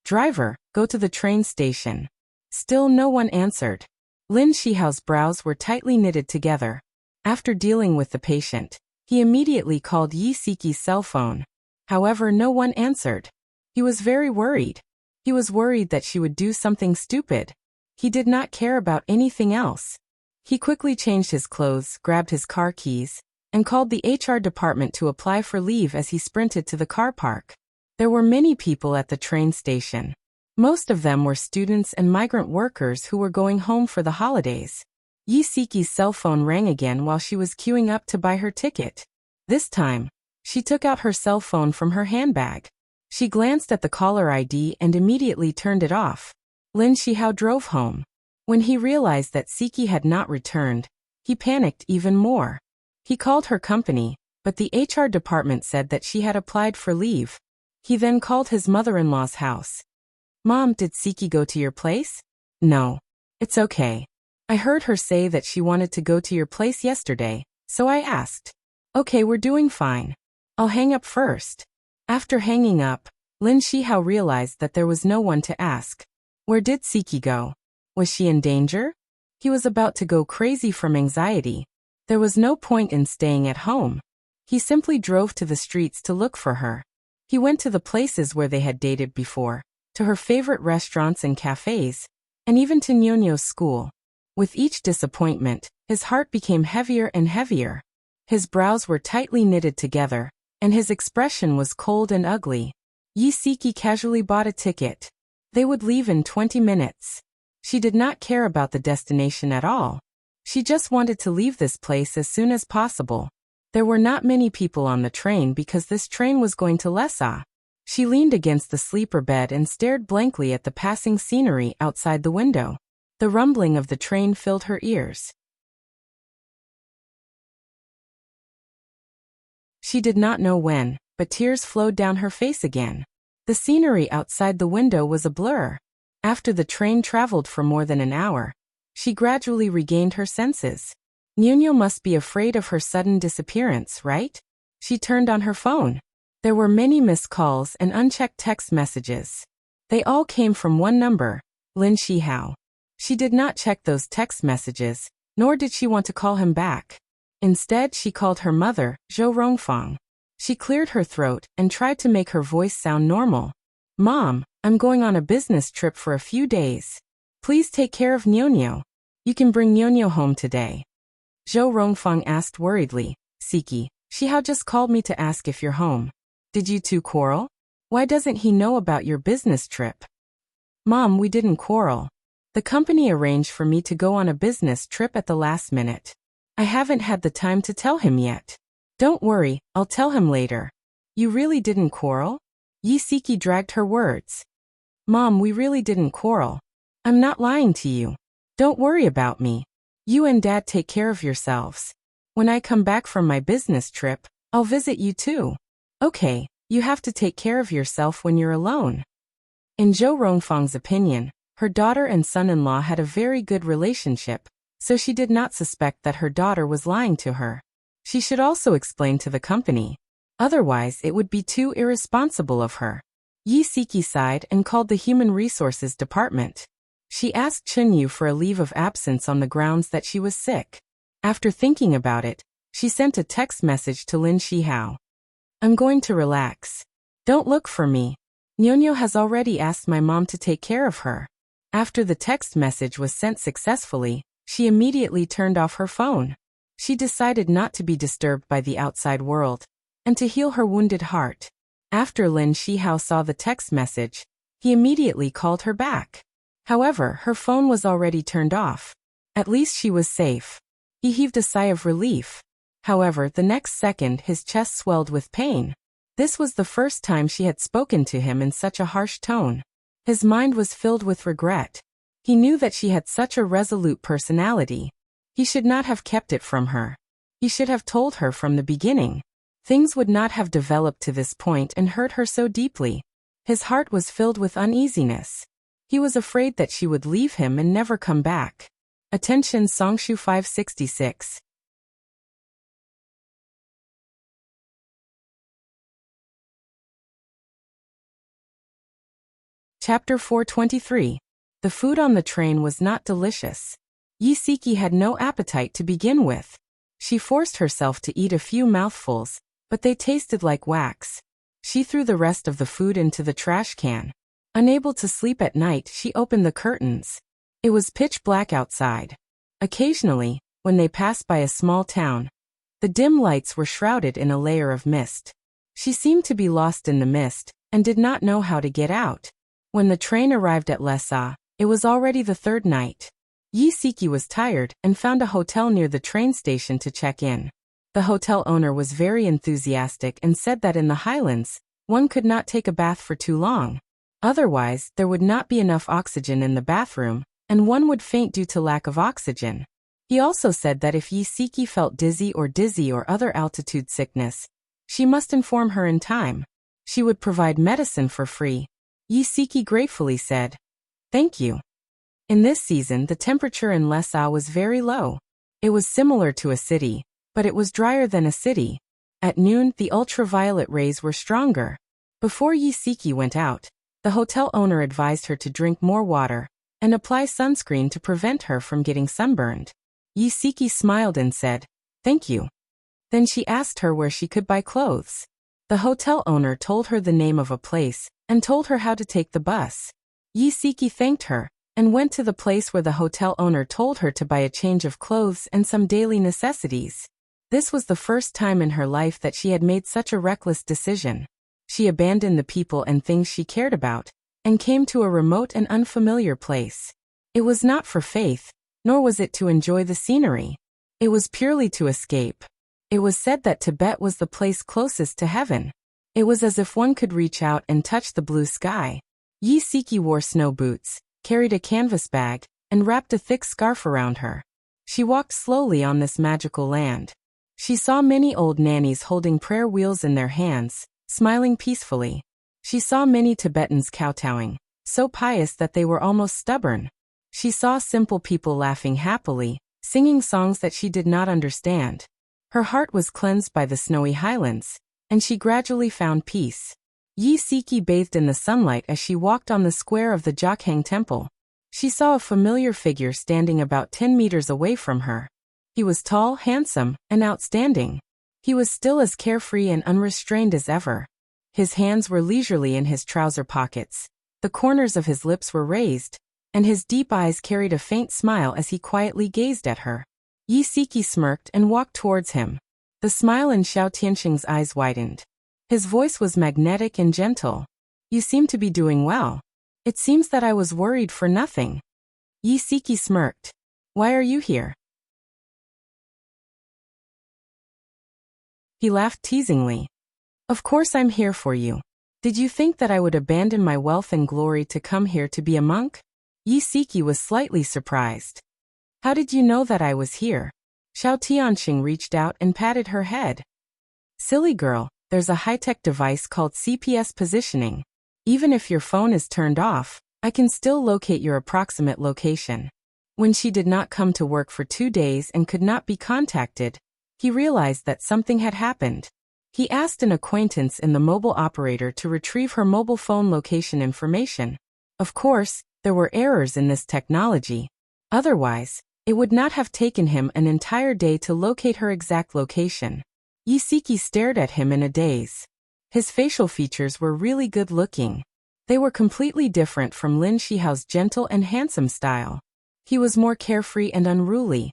[SPEAKER 1] "Driver, go to the train station." Still no one answered. Lin Shihao's brows were tightly knitted together. After dealing with the patient, he immediately called Yi Siki's cell phone. However, no one answered. He was very worried. He was worried that she would do something stupid. He did not care about anything else. He quickly changed his clothes, grabbed his car keys, and called the HR department to apply for leave as he sprinted to the car park. There were many people at the train station. Most of them were students and migrant workers who were going home for the holidays. Yi Siki's cell phone rang again while she was queuing up to buy her ticket. This time, she took out her cell phone from her handbag. She glanced at the caller ID and immediately turned it off. Lin Shihao drove home. When he realized that Siki had not returned, he panicked even more. He called her company, but the HR department said that she had applied for leave. He then called his mother-in-law's house. "Mom, did Siki go to your place?" "No. It's okay. I heard her say that she wanted to go to your place yesterday, so I asked." "Okay, we're doing fine. I'll hang up first." After hanging up, Lin Shihao realized that there was no one to ask. Where did Siki go? Was she in danger? He was about to go crazy from anxiety. There was no point in staying at home. He simply drove to the streets to look for her. He went to the places where they had dated before, to her favorite restaurants and cafes, and even to Nyonyo's school. With each disappointment, his heart became heavier and heavier. His brows were tightly knitted together, and his expression was cold and ugly. Yi Siki casually bought a ticket. They would leave in 20 minutes. She did not care about the destination at all. She just wanted to leave this place as soon as possible. There were not many people on the train because this train was going to Lessa. She leaned against the sleeper bed and stared blankly at the passing scenery outside the window. The rumbling of the train filled her ears. She did not know when, but tears flowed down her face again. The scenery outside the window was a blur. After the train traveled for more than an hour, she gradually regained her senses. Nyonyo must be afraid of her sudden disappearance, right? She turned on her phone. There were many missed calls and unchecked text messages. They all came from one number, Lin Shihao. She did not check those text messages, nor did she want to call him back. Instead, she called her mother, Zhou Rongfang. She cleared her throat and tried to make her voice sound normal. Mom, I'm going on a business trip for a few days. Please take care of Nyonyo. You can bring Nyonyo home today. Zhou Rongfang asked worriedly. Siki, Shihao just called me to ask if you're home. Did you two quarrel? Why doesn't he know about your business trip? Mom, we didn't quarrel. The company arranged for me to go on a business trip at the last minute. I haven't had the time to tell him yet. Don't worry, I'll tell him later. You really didn't quarrel? Siki dragged her words. Mom, we really didn't quarrel. I'm not lying to you. Don't worry about me. You and Dad take care of yourselves. When I come back from my business trip, I'll visit you too. Okay, you have to take care of yourself when you're alone. In Zhou Rongfang's opinion, her daughter and son-in-law had a very good relationship, so she did not suspect that her daughter was lying to her. She should also explain to the company. Otherwise, it would be too irresponsible of her. Siki sighed and called the Human Resources Department. She asked Chunyu for a leave of absence on the grounds that she was sick. After thinking about it, she sent a text message to Lin Shihao. I'm going to relax. Don't look for me. Nyonyo has already asked my mom to take care of her. After the text message was sent successfully, she immediately turned off her phone. She decided not to be disturbed by the outside world, and to heal her wounded heart. After Lin Shihao saw the text message, he immediately called her back. However, her phone was already turned off. At least she was safe. He heaved a sigh of relief. However, the next second his chest swelled with pain. This was the first time she had spoken to him in such a harsh tone. His mind was filled with regret. He knew that she had such a resolute personality. He should not have kept it from her. He should have told her from the beginning. Things would not have developed to this point and hurt her so deeply. His heart was filled with uneasiness. He was afraid that she would leave him and never come back. Attention Songshu 566. Chapter 423. The food on the train was not delicious. Siki had no appetite to begin with. She forced herself to eat a few mouthfuls, but they tasted like wax. She threw the rest of the food into the trash can. Unable to sleep at night, she opened the curtains. It was pitch black outside. Occasionally, when they passed by a small town, the dim lights were shrouded in a layer of mist. She seemed to be lost in the mist, and did not know how to get out. When the train arrived at Lessa, it was already the third night. Siki was tired and found a hotel near the train station to check in. The hotel owner was very enthusiastic and said that in the highlands, one could not take a bath for too long. Otherwise, there would not be enough oxygen in the bathroom, and one would faint due to lack of oxygen. He also said that if Siki felt dizzy or other altitude sickness, she must inform her in time. She would provide medicine for free. Siki gratefully said, "Thank you." In this season, the temperature in Lessa was very low. It was similar to a city, but it was drier than a city. At noon, the ultraviolet rays were stronger. Before Siki went out, the hotel owner advised her to drink more water and apply sunscreen to prevent her from getting sunburned. Siki smiled and said, "Thank you." Then she asked her where she could buy clothes. The hotel owner told her the name of a place and told her how to take the bus. Siki thanked her and went to the place where the hotel owner told her to buy a change of clothes and some daily necessities. This was the first time in her life that she had made such a reckless decision. She abandoned the people and things she cared about, and came to a remote and unfamiliar place. It was not for faith, nor was it to enjoy the scenery. It was purely to escape. It was said that Tibet was the place closest to heaven. It was as if one could reach out and touch the blue sky. Siki wore snow boots, carried a canvas bag, and wrapped a thick scarf around her. She walked slowly on this magical land. She saw many old nannies holding prayer wheels in their hands, smiling peacefully. She saw many Tibetans kowtowing, so pious that they were almost stubborn. She saw simple people laughing happily, singing songs that she did not understand. Her heart was cleansed by the snowy highlands, and she gradually found peace. Siki bathed in the sunlight as she walked on the square of the Jokhang temple. She saw a familiar figure standing about 10 meters away from her. He was tall, handsome, and outstanding. He was still as carefree and unrestrained as ever. His hands were leisurely in his trouser pockets. The corners of his lips were raised, and his deep eyes carried a faint smile as he quietly gazed at her. Yi Siki smirked and walked towards him. The smile in Xiao Tianxing's eyes widened. His voice was magnetic and gentle. You seem to be doing well. It seems that I was worried for nothing. Yi Siki smirked. Why are you here? He laughed teasingly. Of course I'm here for you. Did you think that I would abandon my wealth and glory to come here to be a monk? Yi Siki was slightly surprised. How did you know that I was here? Xiao Tianxing reached out and patted her head. Silly girl, there's a high-tech device called CPS positioning. Even if your phone is turned off, I can still locate your approximate location. When she did not come to work for 2 days and could not be contacted, he realized that something had happened. He asked an acquaintance in the mobile operator to retrieve her mobile phone location information. Of course, there were errors in this technology. Otherwise, it would not have taken him an entire day to locate her exact location. Yi Siki stared at him in a daze. His facial features were really good-looking. They were completely different from Lin Shihao's gentle and handsome style. He was more carefree and unruly,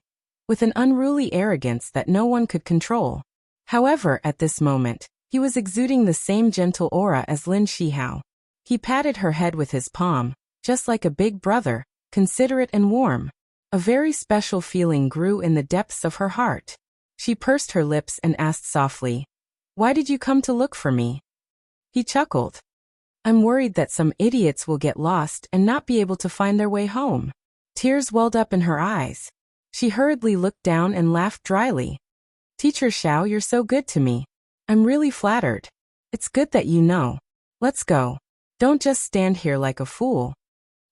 [SPEAKER 1] with an unruly arrogance that no one could control. However, at this moment, he was exuding the same gentle aura as Lin Shihao. He patted her head with his palm, just like a big brother, considerate and warm. A very special feeling grew in the depths of her heart. She pursed her lips and asked softly, "Why did you come to look for me?" He chuckled. "I'm worried that some idiots will get lost and not be able to find their way home." Tears welled up in her eyes. She hurriedly looked down and laughed dryly. "Teacher Xiao, you're so good to me. I'm really flattered. It's good that you know. Let's go. Don't just stand here like a fool."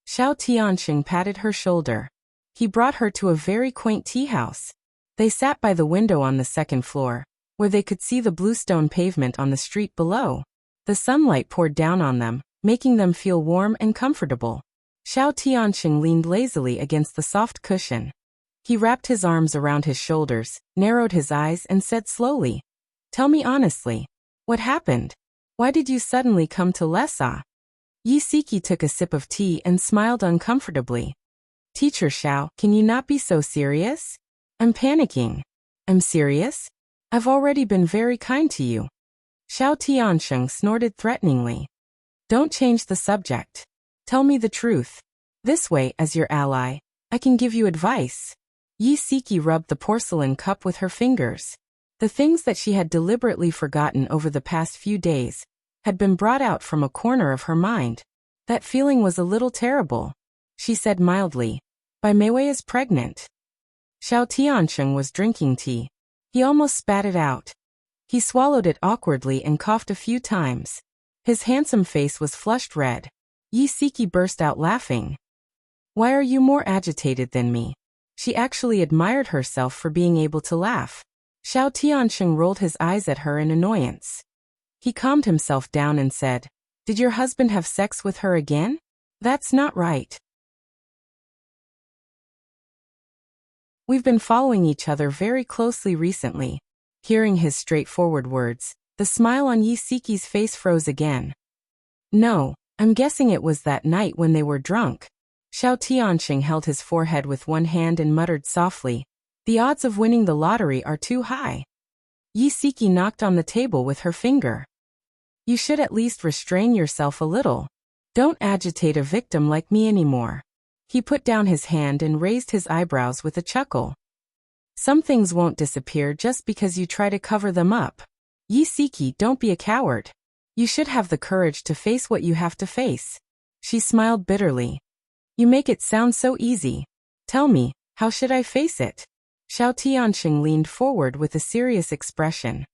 [SPEAKER 1] Xiao Tianxing patted her shoulder. He brought her to a very quaint tea house. They sat by the window on the second floor, where they could see the bluestone pavement on the street below. The sunlight poured down on them, making them feel warm and comfortable. Xiao Tianxing leaned lazily against the soft cushion. He wrapped his arms around his shoulders, narrowed his eyes and said slowly, "Tell me honestly, what happened? Why did you suddenly come to Lessa?" Yi Siki took a sip of tea and smiled uncomfortably. "Teacher Xiao, can you not be so serious? I'm panicking." "I'm serious? I've already been very kind to you." Xiao Tianxing snorted threateningly. "Don't change the subject. Tell me the truth. This way, as your ally, I can give you advice." Yi Siki rubbed the porcelain cup with her fingers. The things that she had deliberately forgotten over the past few days had been brought out from a corner of her mind. That feeling was a little terrible. She said mildly, "Bai Meiwei is pregnant." Xiao Tianxing was drinking tea. He almost spat it out. He swallowed it awkwardly and coughed a few times. His handsome face was flushed red. Yi Siki burst out laughing. "Why are you more agitated than me?" She actually admired herself for being able to laugh. Xiao Tianxing rolled his eyes at her in annoyance. He calmed himself down and said, "Did your husband have sex with her again? That's not right. We've been following each other very closely recently." Hearing his straightforward words, the smile on Yi Siki's face froze again. "No, I'm guessing it was that night when they were drunk." Xiao Tianxing held his forehead with one hand and muttered softly, "The odds of winning the lottery are too high." Yi Siki knocked on the table with her finger. "You should at least restrain yourself a little. Don't agitate a victim like me anymore." He put down his hand and raised his eyebrows with a chuckle. "Some things won't disappear just because you try to cover them up. Yi Siki, don't be a coward. You should have the courage to face what you have to face." She smiled bitterly. "You make it sound so easy. Tell me, how should I face it?" Xiao Tianxing leaned forward with a serious expression.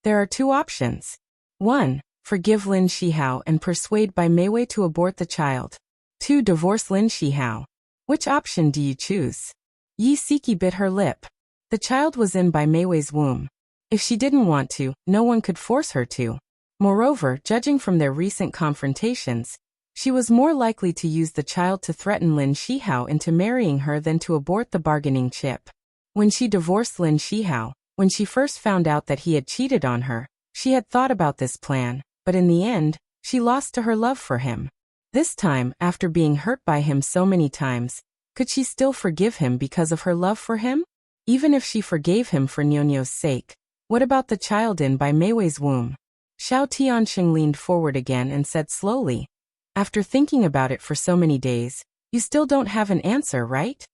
[SPEAKER 1] "There are 2 options. 1. Forgive Lin Shihao and persuade Bai Meiwei to abort the child. 2. Divorce Lin Shihao. Which option do you choose?" Yi Siki bit her lip. The child was in Bai Meiwei's womb. If she didn't want to, no one could force her to. Moreover, judging from their recent confrontations, she was more likely to use the child to threaten Lin Shihao into marrying her than to abort the bargaining chip. When she divorced Lin Shihao, when she first found out that he had cheated on her, she had thought about this plan, but in the end, she lost to her love for him. This time, after being hurt by him so many times, could she still forgive him because of her love for him? Even if she forgave him for Nyonyo's sake, what about the child in by Meiwei's womb? Xiao Tianxing leaned forward again and said slowly, "After thinking about it for so many days, you still don't have an answer, right?"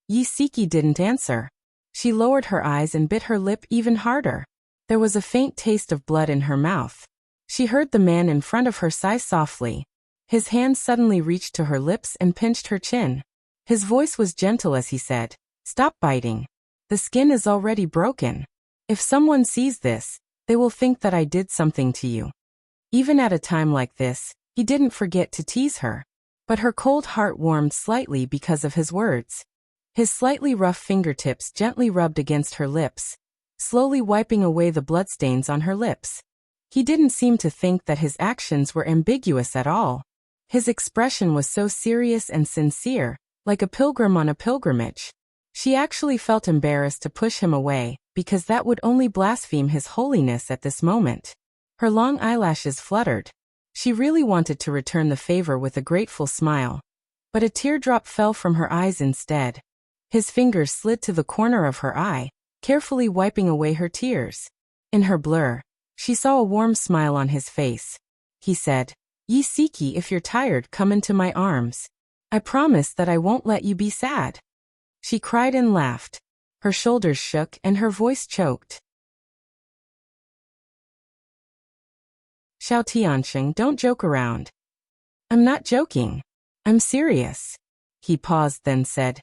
[SPEAKER 1] Yi Siki didn't answer. She lowered her eyes and bit her lip even harder. There was a faint taste of blood in her mouth. She heard the man in front of her sigh softly. His hand suddenly reached to her lips and pinched her chin. His voice was gentle as he said, "Stop biting. The skin is already broken. If someone sees this, they will think that I did something to you." Even at a time like this, he didn't forget to tease her. But her cold heart warmed slightly because of his words. His slightly rough fingertips gently rubbed against her lips, slowly wiping away the bloodstains on her lips. He didn't seem to think that his actions were ambiguous at all. His expression was so serious and sincere, like a pilgrim on a pilgrimage. She actually felt embarrassed to push him away, because that would only blaspheme his holiness at this moment. Her long eyelashes fluttered. She really wanted to return the favor with a grateful smile. But a teardrop fell from her eyes instead. His fingers slid to the corner of her eye, carefully wiping away her tears. In her blur, she saw a warm smile on his face. He said, "Yi Siki, if you're tired, come into my arms. I promise that I won't let you be sad." She cried and laughed. Her shoulders shook and her voice choked. "Xiao Tianxing, don't joke around." "I'm not joking. I'm serious." He paused then said,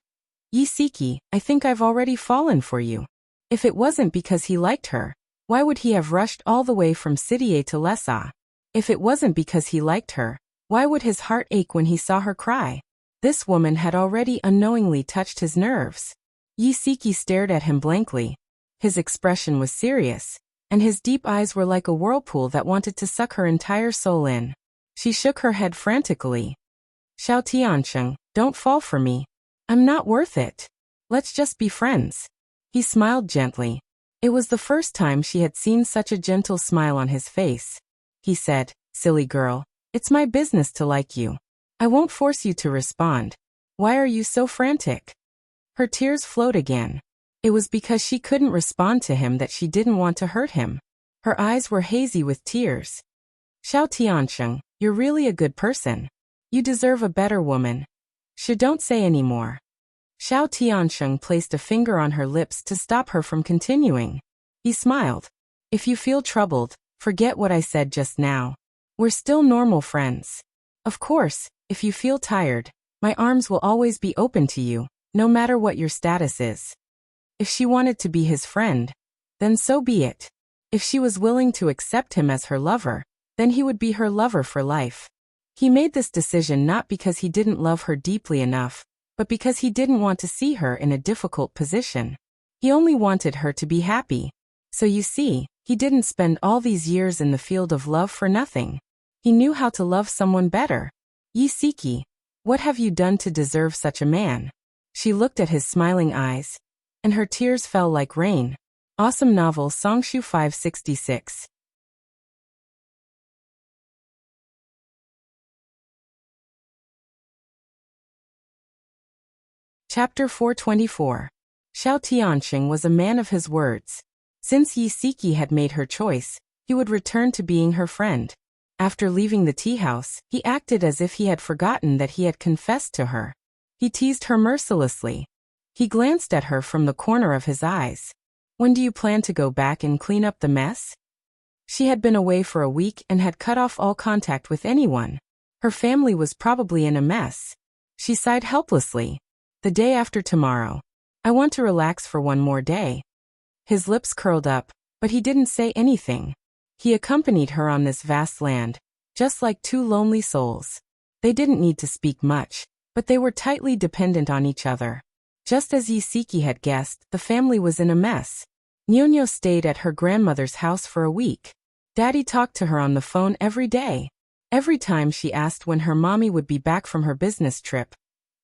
[SPEAKER 1] "Yi Siki, I think I've already fallen for you." If it wasn't because he liked her, why would he have rushed all the way from Sidiye to Lessa? If it wasn't because he liked her, why would his heart ache when he saw her cry? This woman had already unknowingly touched his nerves. Yi Siki stared at him blankly. His expression was serious, and his deep eyes were like a whirlpool that wanted to suck her entire soul in. She shook her head frantically. "Xiao Tianxing, don't fall for me. I'm not worth it. Let's just be friends." He smiled gently. It was the first time she had seen such a gentle smile on his face. He said, "Silly girl, it's my business to like you. I won't force you to respond. Why are you so frantic?" Her tears flowed again. It was because she couldn't respond to him that she didn't want to hurt him. Her eyes were hazy with tears. "Xiao Tianxing, you're really a good person. You deserve a better woman. Don't say any more." Xiao Tianxing placed a finger on her lips to stop her from continuing. He smiled. "If you feel troubled, forget what I said just now. We're still normal friends. Of course, if you feel tired, my arms will always be open to you, no matter what your status is." If she wanted to be his friend, then so be it. If she was willing to accept him as her lover, then he would be her lover for life. He made this decision not because he didn't love her deeply enough, but because he didn't want to see her in a difficult position. He only wanted her to be happy. So you see, he didn't spend all these years in the field of love for nothing. He knew how to love someone better. "Yi Siki, what have you done to deserve such a man?" She looked at his smiling eyes, and her tears fell like rain. Awesome novel Songshu 566. Chapter 424. Xiao Tianxing was a man of his words. Since Yi Siki had made her choice, he would return to being her friend. After leaving the tea house, he acted as if he had forgotten that he had confessed to her. He teased her mercilessly. He glanced at her from the corner of his eyes. "When do you plan to go back and clean up the mess?" She had been away for a week and had cut off all contact with anyone. Her family was probably in a mess. She sighed helplessly. "The day after tomorrow. I want to relax for one more day." His lips curled up, but he didn't say anything. He accompanied her on this vast land, just like two lonely souls. They didn't need to speak much, but they were tightly dependent on each other. Just as Yi Siki had guessed, the family was in a mess. Nyonyo stayed at her grandmother's house for a week. Daddy talked to her on the phone every day. Every time she asked when her mommy would be back from her business trip,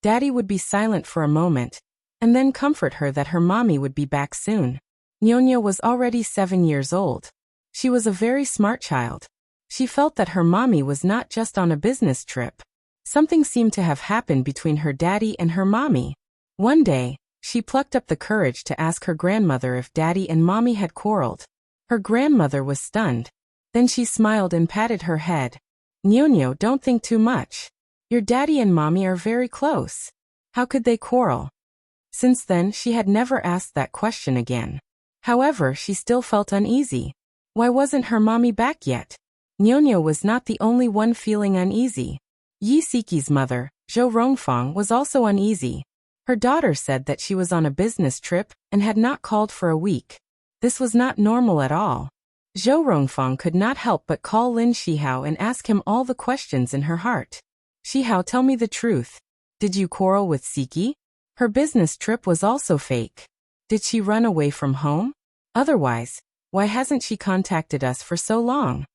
[SPEAKER 1] Daddy would be silent for a moment, and then comfort her that her mommy would be back soon. Nyonya was already 7 years old. She was a very smart child. She felt that her mommy was not just on a business trip. Something seemed to have happened between her daddy and her mommy. One day, she plucked up the courage to ask her grandmother if daddy and mommy had quarreled. Her grandmother was stunned. Then she smiled and patted her head. Nyonyo, don't think too much. Your daddy and mommy are very close. How could they quarrel? Since then, she had never asked that question again. However, she still felt uneasy. Why wasn't her mommy back yet? Nyonyo was not the only one feeling uneasy. Yi Siki's mother, Zhou Rongfang, was also uneasy. Her daughter said that she was on a business trip and had not called for a week. This was not normal at all. Zhou Rongfang could not help but call Lin Shihao and ask him all the questions in her heart. Shihao, tell me the truth. Did you quarrel with Siki? Her business trip was also fake. Did she run away from home? Otherwise, why hasn't she contacted us for so long?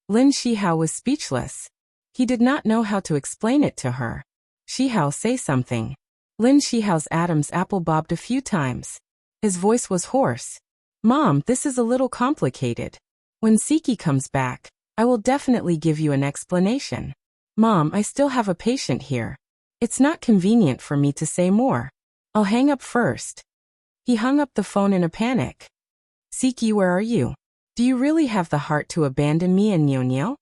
[SPEAKER 1] Lin Shihao was speechless. He did not know how to explain it to her. Shihao, say something. Lin Shihao's Adam's apple bobbed a few times. His voice was hoarse. Mom, this is a little complicated. When Siki comes back, I will definitely give you an explanation. Mom, I still have a patient here. It's not convenient for me to say more. I'll hang up first. He hung up the phone in a panic. Siki, where are you? Do you really have the heart to abandon me and Nyonyo?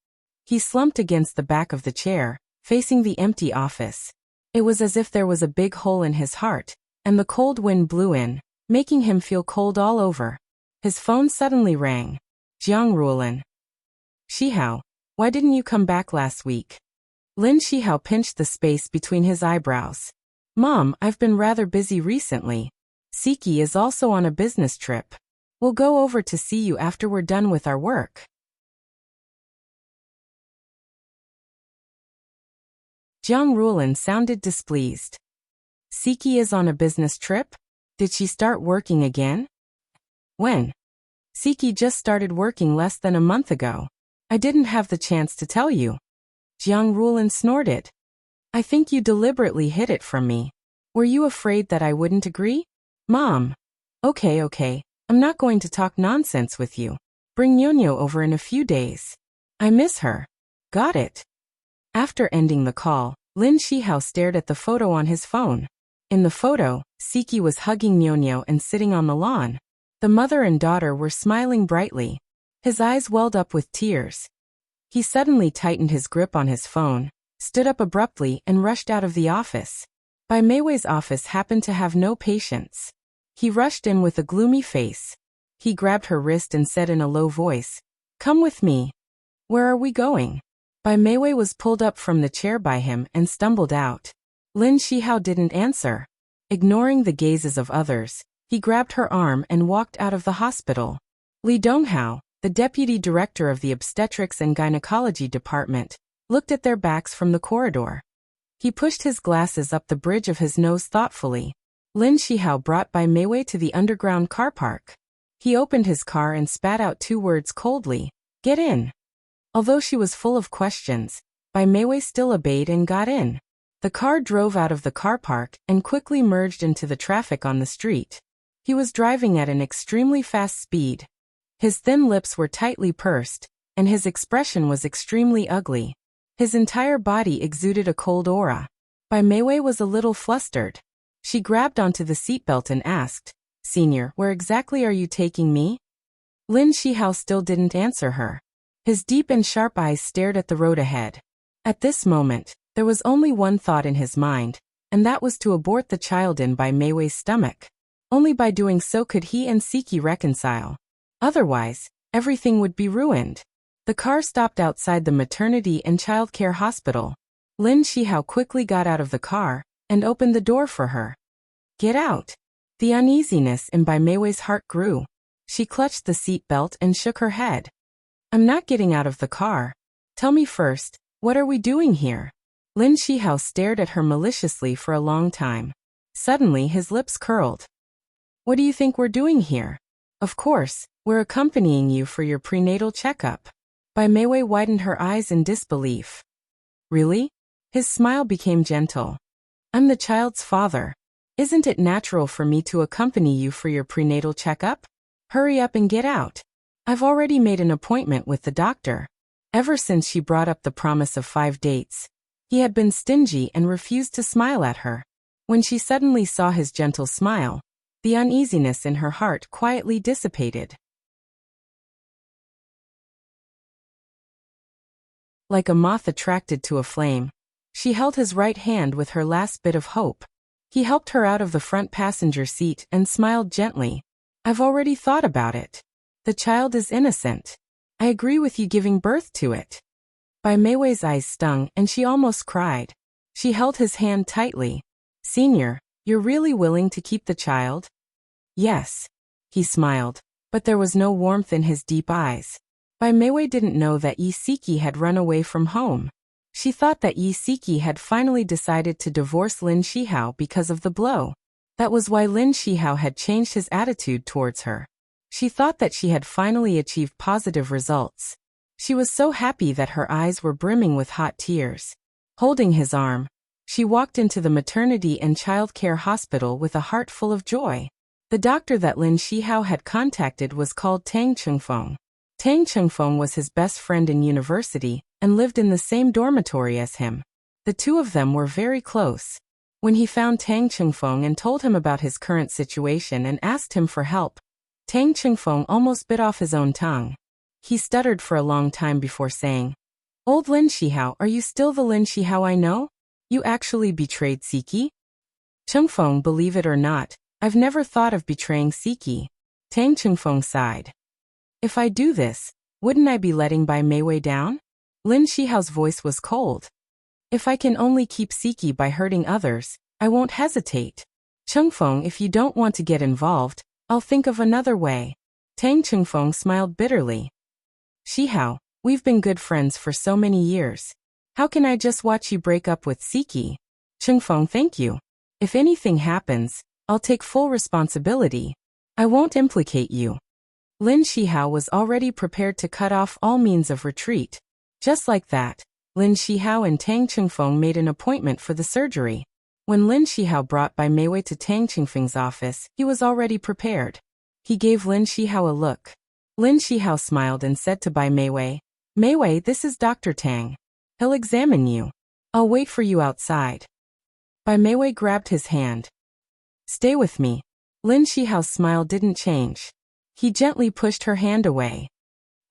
[SPEAKER 1] He slumped against the back of the chair, facing the empty office. It was as if there was a big hole in his heart, and the cold wind blew in, making him feel cold all over. His phone suddenly rang. Jiang Ruolin. Shihao, why didn't you come back last week? Lin Shihao pinched the space between his eyebrows. Mom, I've been rather busy recently. Siki is also on a business trip. We'll go over to see you after we're done with our work. Jiang Ruolin sounded displeased. Siki is on a business trip? Did she start working again? When? Siki just started working less than a month ago. I didn't have the chance to tell you. Jiang Ruolin snorted. I think you deliberately hid it from me. Were you afraid that I wouldn't agree? Mom. Okay. I'm not going to talk nonsense with you. Bring Nyonyo over in a few days. I miss her. Got it. After ending the call, Lin Shihao stared at the photo on his phone. In the photo, Siki was hugging Nyonyo and sitting on the lawn. The mother and daughter were smiling brightly. His eyes welled up with tears. He suddenly tightened his grip on his phone, stood up abruptly and rushed out of the office. Bai Meiwei's office happened to have no patients. He rushed in with a gloomy face. He grabbed her wrist and said in a low voice, Come with me. Where are we going? Bai Meiwei was pulled up from the chair by him and stumbled out. Lin Shihao didn't answer. Ignoring the gazes of others, he grabbed her arm and walked out of the hospital. Li Donghao, the deputy director of the obstetrics and gynecology department, looked at their backs from the corridor. He pushed his glasses up the bridge of his nose thoughtfully. Lin Shihao brought Bai Meiwei to the underground car park. He opened his car and spat out 2 words coldly, Get in. Although she was full of questions, Bai Meiwei still obeyed and got in. The car drove out of the car park and quickly merged into the traffic on the street. He was driving at an extremely fast speed. His thin lips were tightly pursed, and his expression was extremely ugly. His entire body exuded a cold aura. Bai Meiwei was a little flustered. She grabbed onto the seatbelt and asked, Senior, where exactly are you taking me? Lin Shihao still didn't answer her. His deep and sharp eyes stared at the road ahead. At this moment, there was only one thought in his mind, and that was to abort the child in Bai Meiwei's stomach. Only by doing so could he and Siki reconcile. Otherwise, everything would be ruined. The car stopped outside the maternity and childcare hospital. Lin Shihao quickly got out of the car and opened the door for her. Get out. The uneasiness in Bai Meiwei's heart grew. She clutched the seat belt and shook her head. I'm not getting out of the car. Tell me first, what are we doing here? Lin Shihao stared at her maliciously for a long time. Suddenly his lips curled. What do you think we're doing here? Of course, we're accompanying you for your prenatal checkup. Bai Meiwei widened her eyes in disbelief. Really? His smile became gentle. I'm the child's father. Isn't it natural for me to accompany you for your prenatal checkup? Hurry up and get out. I've already made an appointment with the doctor. Ever since she brought up the promise of 5 dates, he had been stingy and refused to smile at her. When she suddenly saw his gentle smile, the uneasiness in her heart quietly dissipated. Like a moth attracted to a flame, she held his right hand with her last bit of hope. He helped her out of the front passenger seat and smiled gently. I've already thought about it. The child is innocent. I agree with you giving birth to it. Bai Meiwei's eyes stung and she almost cried. She held his hand tightly. Senior, you're really willing to keep the child? Yes. He smiled, but there was no warmth in his deep eyes. Bai Meiwei didn't know that Yi Siki had run away from home. She thought that Yi Siki had finally decided to divorce Lin Shihao because of the blow. That was why Lin Shihao had changed his attitude towards her. She thought that she had finally achieved positive results. She was so happy that her eyes were brimming with hot tears. Holding his arm, she walked into the maternity and childcare hospital with a heart full of joy. The doctor that Lin Shihao had contacted was called Tang Chengfeng. Tang Chengfeng was his best friend in university and lived in the same dormitory as him. The two of them were very close. When he found Tang Chengfeng and told him about his current situation and asked him for help, Tang Chengfeng almost bit off his own tongue. He stuttered for a long time before saying, Old Lin Shihao, are you still the Lin Shihao I know? You actually betrayed Siki? Chengfeng, believe it or not, I've never thought of betraying Siki. Tang Chengfeng sighed. If I do this, wouldn't I be letting Bai Meiwei down? Lin Shihao's voice was cold. If I can only keep Siki by hurting others, I won't hesitate. Chengfeng, if you don't want to get involved, I'll think of another way. Tang Chengfeng smiled bitterly. Shihao, we've been good friends for so many years. How can I just watch you break up with Siki? Chengfeng, thank you. If anything happens, I'll take full responsibility. I won't implicate you. Lin Shihao was already prepared to cut off all means of retreat. Just like that, Lin Shihao and Tang Chengfeng made an appointment for the surgery. When Lin Shihao brought Bai Meiwei to Tang Chengfeng's office, he was already prepared. He gave Lin Shihao a look. Lin Shihao smiled and said to Bai Meiwei, Meiwei, this is Dr. Tang. He'll examine you. I'll wait for you outside. Bai Meiwei grabbed his hand. Stay with me. Lin Shihao's smile didn't change. He gently pushed her hand away.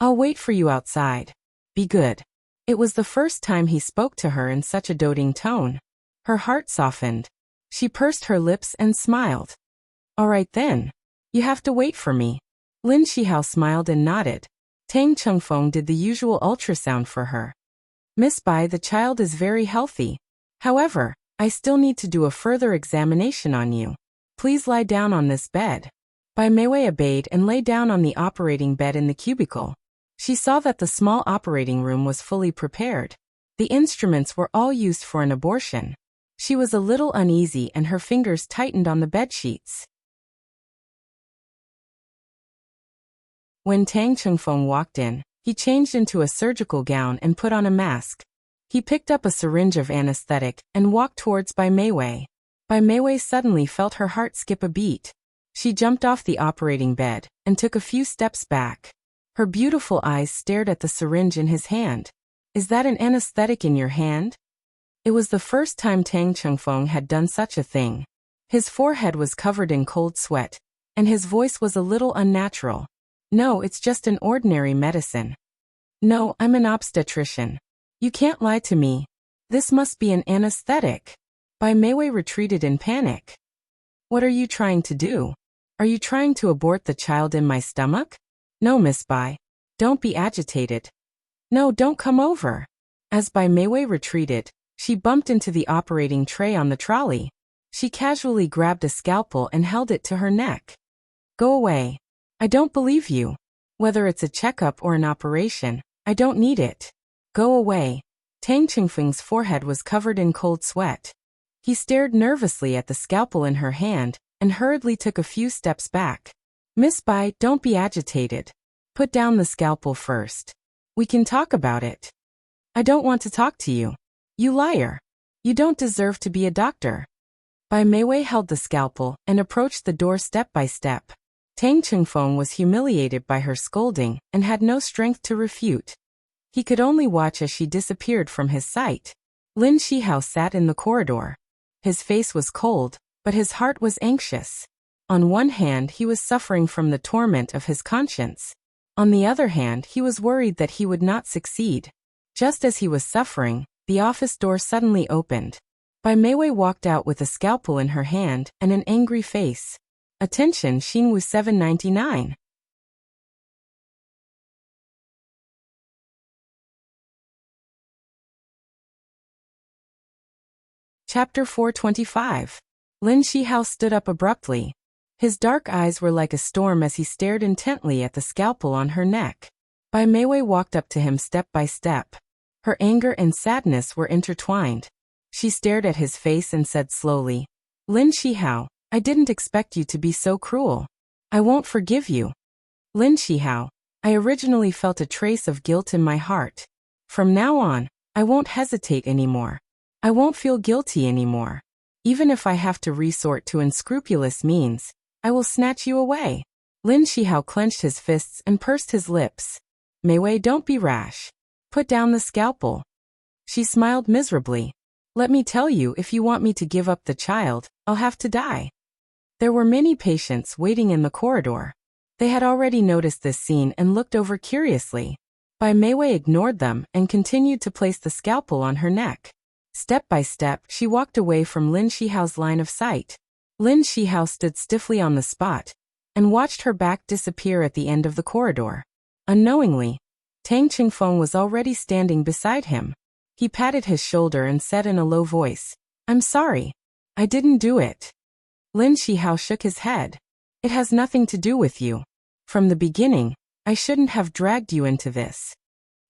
[SPEAKER 1] I'll wait for you outside. Be good. It was the first time he spoke to her in such a doting tone. Her heart softened. She pursed her lips and smiled. All right then. You have to wait for me. Lin Shihao smiled and nodded. Tang Chengfeng did the usual ultrasound for her. Miss Bai, the child is very healthy. However, I still need to do a further examination on you. Please lie down on this bed. Bai Meiwei obeyed and lay down on the operating bed in the cubicle. She saw that the small operating room was fully prepared. The instruments were all used for an abortion. She was a little uneasy and her fingers tightened on the bedsheets. When Tang Chengfeng walked in, he changed into a surgical gown and put on a mask. He picked up a syringe of anesthetic and walked towards Bai Meiwei. Bai Meiwei suddenly felt her heart skip a beat. She jumped off the operating bed and took a few steps back. Her beautiful eyes stared at the syringe in his hand. Is that an anesthetic in your hand? It was the first time Tang Chengfeng had done such a thing. His forehead was covered in cold sweat, and his voice was a little unnatural. No, it's just an ordinary medicine. No, I'm an obstetrician. You can't lie to me. This must be an anesthetic. Bai Meiwei retreated in panic. What are you trying to do? Are you trying to abort the child in my stomach? No, Miss Bai. Don't be agitated. No, don't come over. As Bai Meiwei retreated, she bumped into the operating tray on the trolley. She casually grabbed a scalpel and held it to her neck. Go away. I don't believe you. Whether it's a checkup or an operation, I don't need it. Go away. Tang Chengfeng's forehead was covered in cold sweat. He stared nervously at the scalpel in her hand and hurriedly took a few steps back. Miss Bai, don't be agitated. Put down the scalpel first. We can talk about it. I don't want to talk to you. You liar. You don't deserve to be a doctor. Bai Meiwei held the scalpel and approached the door step by step. Tang Chengfeng was humiliated by her scolding and had no strength to refute. He could only watch as she disappeared from his sight. Lin Shihao sat in the corridor. His face was cold, but his heart was anxious. On one hand, he was suffering from the torment of his conscience. On the other hand, he was worried that he would not succeed. Just as he was suffering, the office door suddenly opened. Bai Meiwei walked out with a scalpel in her hand and an angry face. Attention Xingwu 799. Chapter 425. Lin Shihao stood up abruptly. His dark eyes were like a storm as he stared intently at the scalpel on her neck. Bai Meiwei walked up to him step by step. Her anger and sadness were intertwined. She stared at his face and said slowly, Lin Shihao, I didn't expect you to be so cruel. I won't forgive you. Lin Shihao, I originally felt a trace of guilt in my heart. From now on, I won't hesitate anymore. I won't feel guilty anymore. Even if I have to resort to unscrupulous means, I will snatch you away. Lin Shihao clenched his fists and pursed his lips. Meiwei, don't be rash. Put down the scalpel. She smiled miserably. Let me tell you, if you want me to give up the child, I'll have to die. There were many patients waiting in the corridor. They had already noticed this scene and looked over curiously. Bai Meiwei ignored them and continued to place the scalpel on her neck. Step by step, she walked away from Lin Shihao's line of sight. Lin Shihao stood stiffly on the spot and watched her back disappear at the end of the corridor. Unknowingly, Tang Chengfeng was already standing beside him. He patted his shoulder and said in a low voice, I'm sorry. I didn't do it. Lin Shihao shook his head. It has nothing to do with you. From the beginning, I shouldn't have dragged you into this.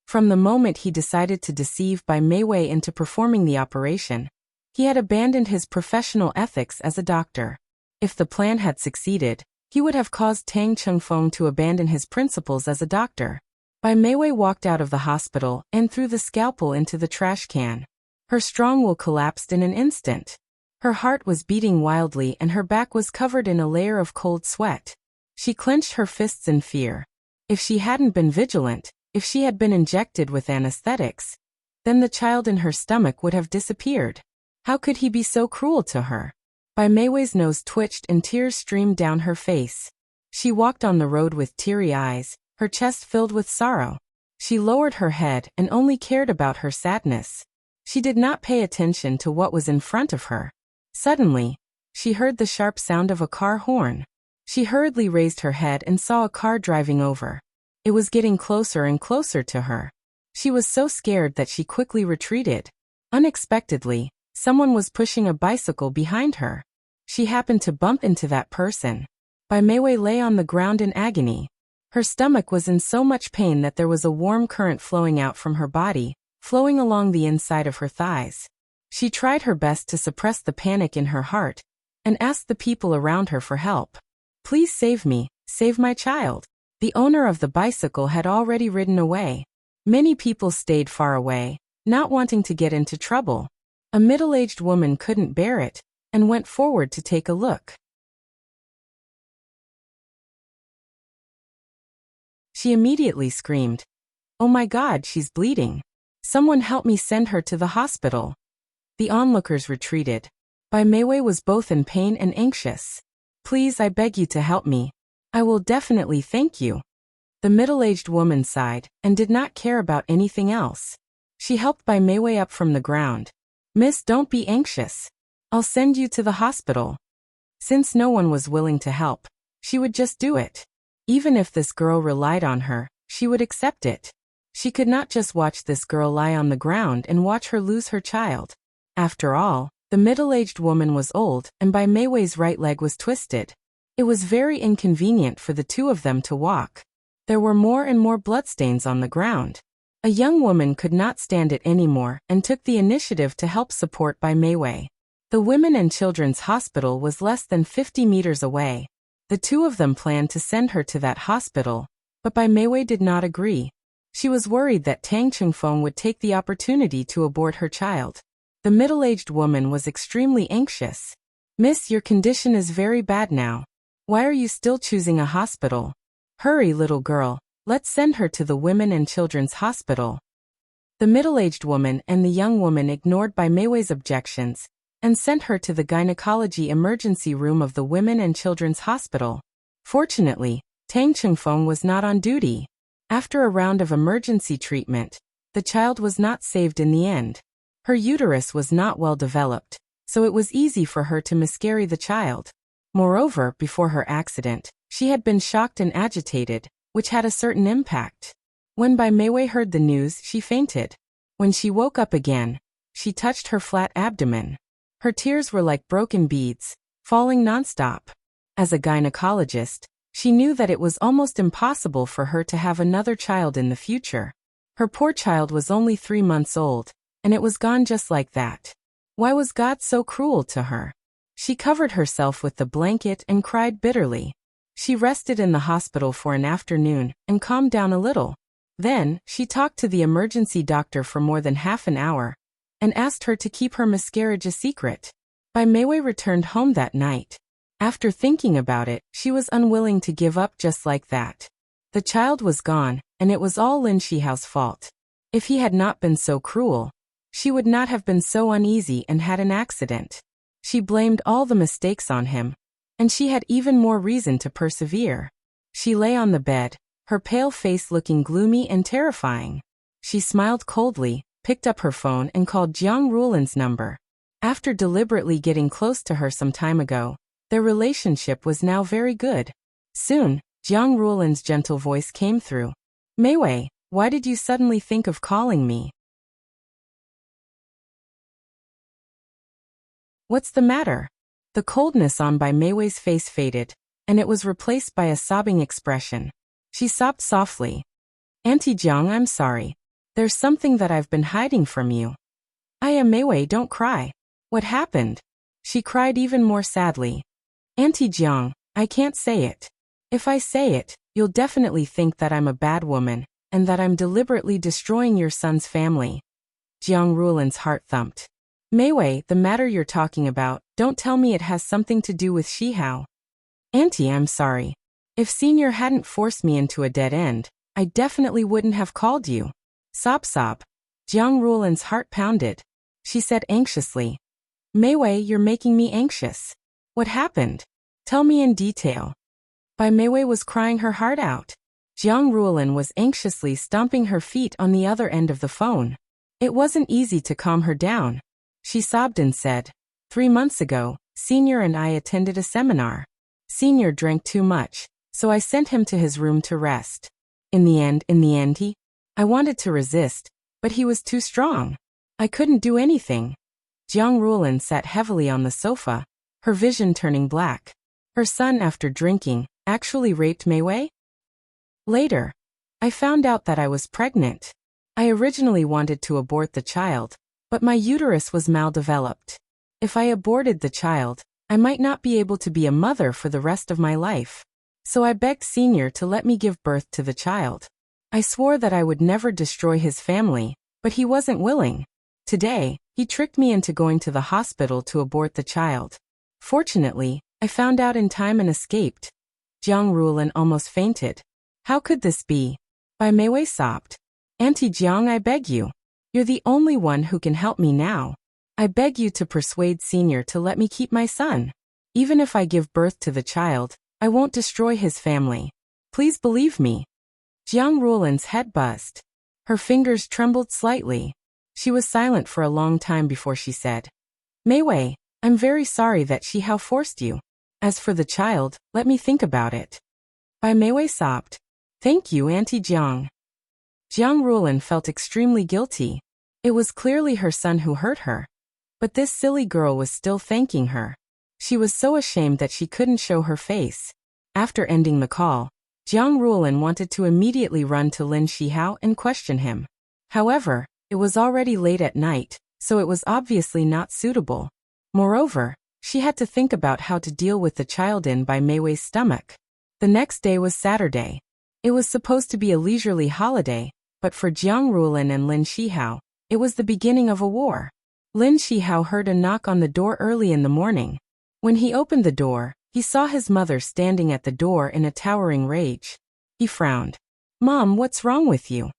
[SPEAKER 1] From the moment he decided to deceive Bai Meiwei into performing the operation, he had abandoned his professional ethics as a doctor. If the plan had succeeded, he would have caused Tang Chengfeng to abandon his principles as a doctor. Bai Meiwei walked out of the hospital and threw the scalpel into the trash can. Her strong will collapsed in an instant. Her heart was beating wildly and her back was covered in a layer of cold sweat. She clenched her fists in fear. If she hadn't been vigilant, if she had been injected with anesthetics, then the child in her stomach would have disappeared. How could he be so cruel to her? Bai Meiwei's nose twitched and tears streamed down her face. She walked on the road with teary eyes, her chest filled with sorrow. She lowered her head and only cared about her sadness. She did not pay attention to what was in front of her. Suddenly, she heard the sharp sound of a car horn. She hurriedly raised her head and saw a car driving over. It was getting closer and closer to her. She was so scared that she quickly retreated. Unexpectedly, someone was pushing a bicycle behind her. She happened to bump into that person. Bai Meiwei lay on the ground in agony. Her stomach was in so much pain that there was a warm current flowing out from her body, flowing along the inside of her thighs. She tried her best to suppress the panic in her heart, and asked the people around her for help. Please save me, save my child. The owner of the bicycle had already ridden away. Many people stayed far away, not wanting to get into trouble. A middle-aged woman couldn't bear it, and went forward to take a look. She immediately screamed, "Oh my God, she's bleeding. Someone help me send her to the hospital." The onlookers retreated. Bai Meiwei was both in pain and anxious. "Please, I beg you to help me. I will definitely thank you." The middle-aged woman sighed, and did not care about anything else. She helped Bai Meiwei up from the ground. "Miss, don't be anxious. I'll send you to the hospital." Since no one was willing to help, she would just do it. Even if this girl relied on her, she would accept it. She could not just watch this girl lie on the ground and watch her lose her child. After all, the middle-aged woman was old, and Bai Meiwei's right leg was twisted. It was very inconvenient for the two of them to walk. There were more and more bloodstains on the ground. A young woman could not stand it anymore and took the initiative to help support Bai Meiwei. The Women and Children's Hospital was less than 50 meters away. The two of them planned to send her to that hospital, but Bai Meiwei did not agree. She was worried that Tang Chengfeng would take the opportunity to abort her child. The middle-aged woman was extremely anxious. Miss, your condition is very bad now. Why are you still choosing a hospital? Hurry, little girl, let's send her to the Women and Children's Hospital. The middle-aged woman and the young woman ignored Bai Meiwei's objections and sent her to the gynecology emergency room of the Women and Children's Hospital. Fortunately, Tang Chengfeng was not on duty. After a round of emergency treatment, the child was not saved in the end. Her uterus was not well developed, so it was easy for her to miscarry the child. Moreover, before her accident, she had been shocked and agitated, which had a certain impact. When Bai Meiwei heard the news, she fainted. When she woke up again, she touched her flat abdomen. Her tears were like broken beads, falling nonstop. As a gynecologist, she knew that it was almost impossible for her to have another child in the future. Her poor child was only 3 months old, and it was gone just like that. Why was God so cruel to her? She covered herself with the blanket and cried bitterly. She rested in the hospital for an afternoon and calmed down a little. Then, she talked to the emergency doctor for more than half an hour and asked her to keep her miscarriage a secret. Bai Meiwei returned home that night. After thinking about it, she was unwilling to give up just like that. The child was gone, and it was all Lin Shihao's fault. If he had not been so cruel, she would not have been so uneasy and had an accident. She blamed all the mistakes on him, and she had even more reason to persevere. She lay on the bed, her pale face looking gloomy and terrifying. She smiled coldly, picked up her phone and called Jiang Rulin's number. After deliberately getting close to her some time ago, their relationship was now very good. Soon, Jiang Rulin's gentle voice came through. Meiwei, why did you suddenly think of calling me? What's the matter? The coldness on Bai Meiwei's face faded, and it was replaced by a sobbing expression. She sobbed softly. Auntie Jiang, I'm sorry. There's something that I've been hiding from you. I am Meiwei, don't cry. What happened? She cried even more sadly. Auntie Jiang, I can't say it. If I say it, you'll definitely think that I'm a bad woman, and that I'm deliberately destroying your son's family. Jiang Rulin's heart thumped. Meiwei, the matter you're talking about, don't tell me it has something to do with Shihao. Auntie, I'm sorry. If Senior hadn't forced me into a dead end, I definitely wouldn't have called you. Sob sob. Jiang Rulin's heart pounded. She said anxiously. Meiwei, you're making me anxious. What happened? Tell me in detail. Bai Meiwei was crying her heart out. Jiang Rulin was anxiously stomping her feet on the other end of the phone. It wasn't easy to calm her down. She sobbed and said, 3 months ago, Senior and I attended a seminar. Senior drank too much, so I sent him to his room to rest. In the end, I wanted to resist, but he was too strong. I couldn't do anything. Jiang Rulin sat heavily on the sofa, her vision turning black. Her son, after drinking, actually raped Meiwei? Later, I found out that I was pregnant. I originally wanted to abort the child, but my uterus was maldeveloped. If I aborted the child, I might not be able to be a mother for the rest of my life. So I begged Senior to let me give birth to the child. I swore that I would never destroy his family, but he wasn't willing. Today, he tricked me into going to the hospital to abort the child. Fortunately, I found out in time and escaped. Jiang Rulin almost fainted. How could this be? Bai Meiwei sobbed. Auntie Jiang, I beg you. You're the only one who can help me now. I beg you to persuade Senior to let me keep my son. Even if I give birth to the child, I won't destroy his family. Please believe me. Jiang Rulin's head buzzed. Her fingers trembled slightly. She was silent for a long time before she said, Meiwei, I'm very sorry that Shihao forced you. As for the child, let me think about it. Bai Meiwei sobbed. Thank you, Auntie Jiang. Jiang Rulin felt extremely guilty. It was clearly her son who hurt her. But this silly girl was still thanking her. She was so ashamed that she couldn't show her face. After ending the call, Jiang Rulin wanted to immediately run to Lin Shihao and question him. However, it was already late at night, so it was obviously not suitable. Moreover, she had to think about how to deal with the child in Bai Meiwei's stomach. The next day was Saturday. It was supposed to be a leisurely holiday, but for Jiang Rulin and Lin Shihao, it was the beginning of a war. Lin Shihao heard a knock on the door early in the morning. When he opened the door, he saw his mother standing at the door in a towering rage. He frowned. "Mom, what's wrong with you?"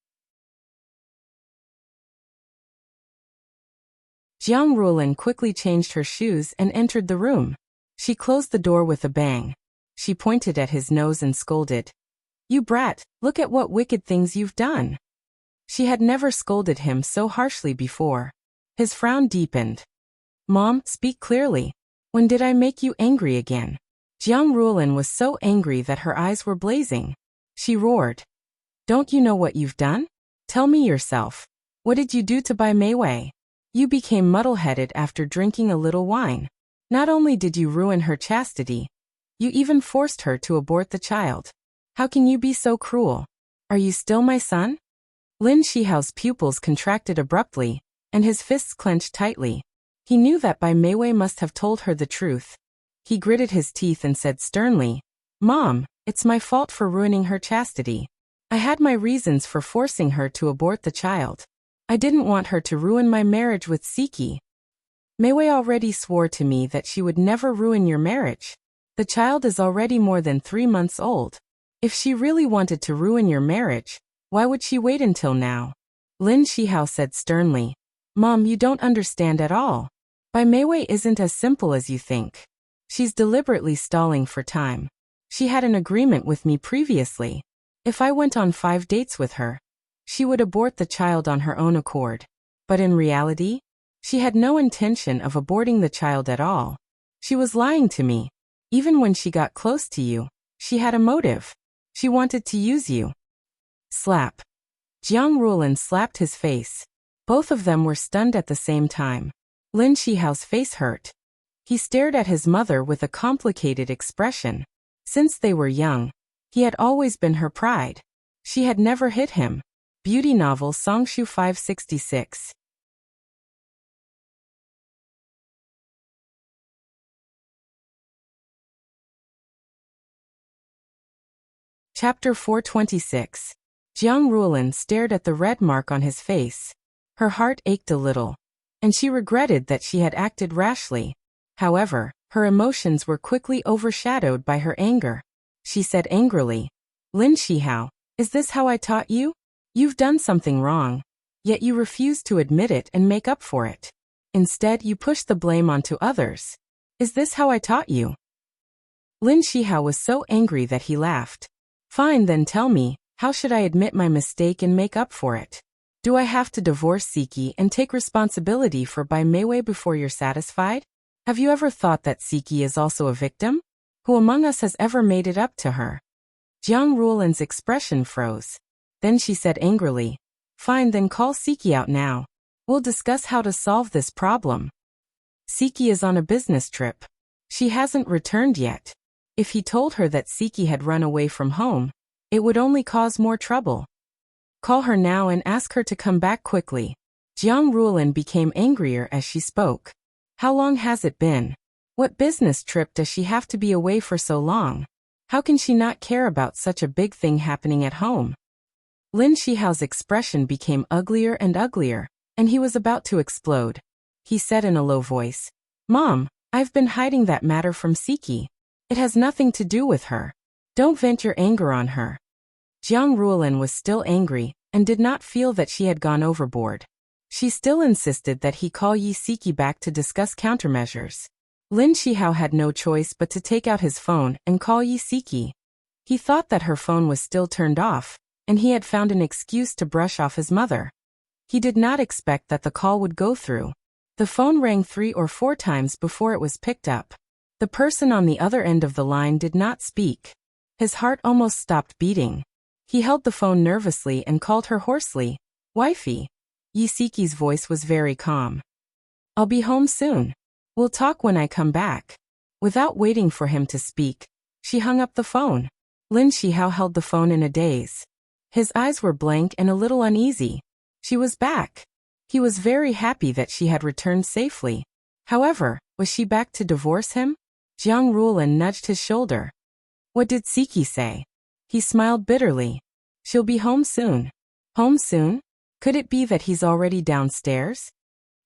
[SPEAKER 1] Jiang Ruolin quickly changed her shoes and entered the room. She closed the door with a bang. She pointed at his nose and scolded. "You brat, look at what wicked things you've done." She had never scolded him so harshly before. His frown deepened. "Mom, speak clearly. When did I make you angry again?" Jiang Ruolin was so angry that her eyes were blazing. She roared. "Don't you know what you've done? Tell me yourself. What did you do to Bai Meiwei? You became muddle-headed after drinking a little wine. Not only did you ruin her chastity, you even forced her to abort the child. How can you be so cruel? Are you still my son?" Lin Shihao's pupils contracted abruptly, and his fists clenched tightly. He knew that Bai Meiwei must have told her the truth. He gritted his teeth and said sternly, "Mom, it's my fault for ruining her chastity. I had my reasons for forcing her to abort the child. I didn't want her to ruin my marriage with Siki. Meiwei already swore to me that she would never ruin your marriage. The child is already more than 3 months old. If she really wanted to ruin your marriage, why would she wait until now?" Lin Shihao said sternly, "Mom, you don't understand at all. Bai Meiwei isn't as simple as you think. She's deliberately stalling for time. She had an agreement with me previously. If I went on 5 dates with her, she would abort the child on her own accord. But in reality, she had no intention of aborting the child at all. She was lying to me. Even when she got close to you, she had a motive. She wanted to use you." Slap. Jiang Ruolin slapped his face. Both of them were stunned at the same time. Lin Shihao's face hurt. He stared at his mother with a complicated expression. Since they were young, he had always been her pride. She had never hit him. Beauty novel Songshu 566. Chapter 426. Jiang Ruolin stared at the red mark on his face. Her heart ached a little, and she regretted that she had acted rashly. However, her emotions were quickly overshadowed by her anger. She said angrily, "Lin Shihao, is this how I taught you? You've done something wrong, yet you refuse to admit it and make up for it. Instead, you push the blame onto others. Is this how I taught you?" Lin Shihao was so angry that he laughed. "Fine, then tell me, how should I admit my mistake and make up for it? Do I have to divorce Siki and take responsibility for Bai Meiwei before you're satisfied? Have you ever thought that Siki is also a victim? Who among us has ever made it up to her?" Jiang Ruolin's expression froze. Then she said angrily, "Fine, then call Siki out now. We'll discuss how to solve this problem." Siki is on a business trip. She hasn't returned yet. If he told her that Siki had run away from home, it would only cause more trouble. Call her now and ask her to come back quickly. Jiang Ruolin became angrier as she spoke. How long has it been? What business trip does she have to be away for so long? How can she not care about such a big thing happening at home? Lin Shihao's expression became uglier and uglier, and he was about to explode. He said in a low voice, "Mom, I've been hiding that matter from Siki. It has nothing to do with her. Don't vent your anger on her." Jiang Ruolin was still angry, and did not feel that she had gone overboard. She still insisted that he call Yi Siki back to discuss countermeasures. Lin Shihao had no choice but to take out his phone and call Yi Siki. He thought that her phone was still turned off, and he had found an excuse to brush off his mother. He did not expect that the call would go through. The phone rang 3 or 4 times before it was picked up. The person on the other end of the line did not speak. His heart almost stopped beating. He held the phone nervously and called her hoarsely, "Wifey." Yi Siki's voice was very calm. "I'll be home soon. We'll talk when I come back." Without waiting for him to speak, she hung up the phone. Lin Shihao held the phone in a daze. His eyes were blank and a little uneasy. She was back. He was very happy that she had returned safely. However, was she back to divorce him? Jiang Ruolin nudged his shoulder. "What did Siki say?" He smiled bitterly. "She'll be home soon." Home soon? Could it be that he's already downstairs?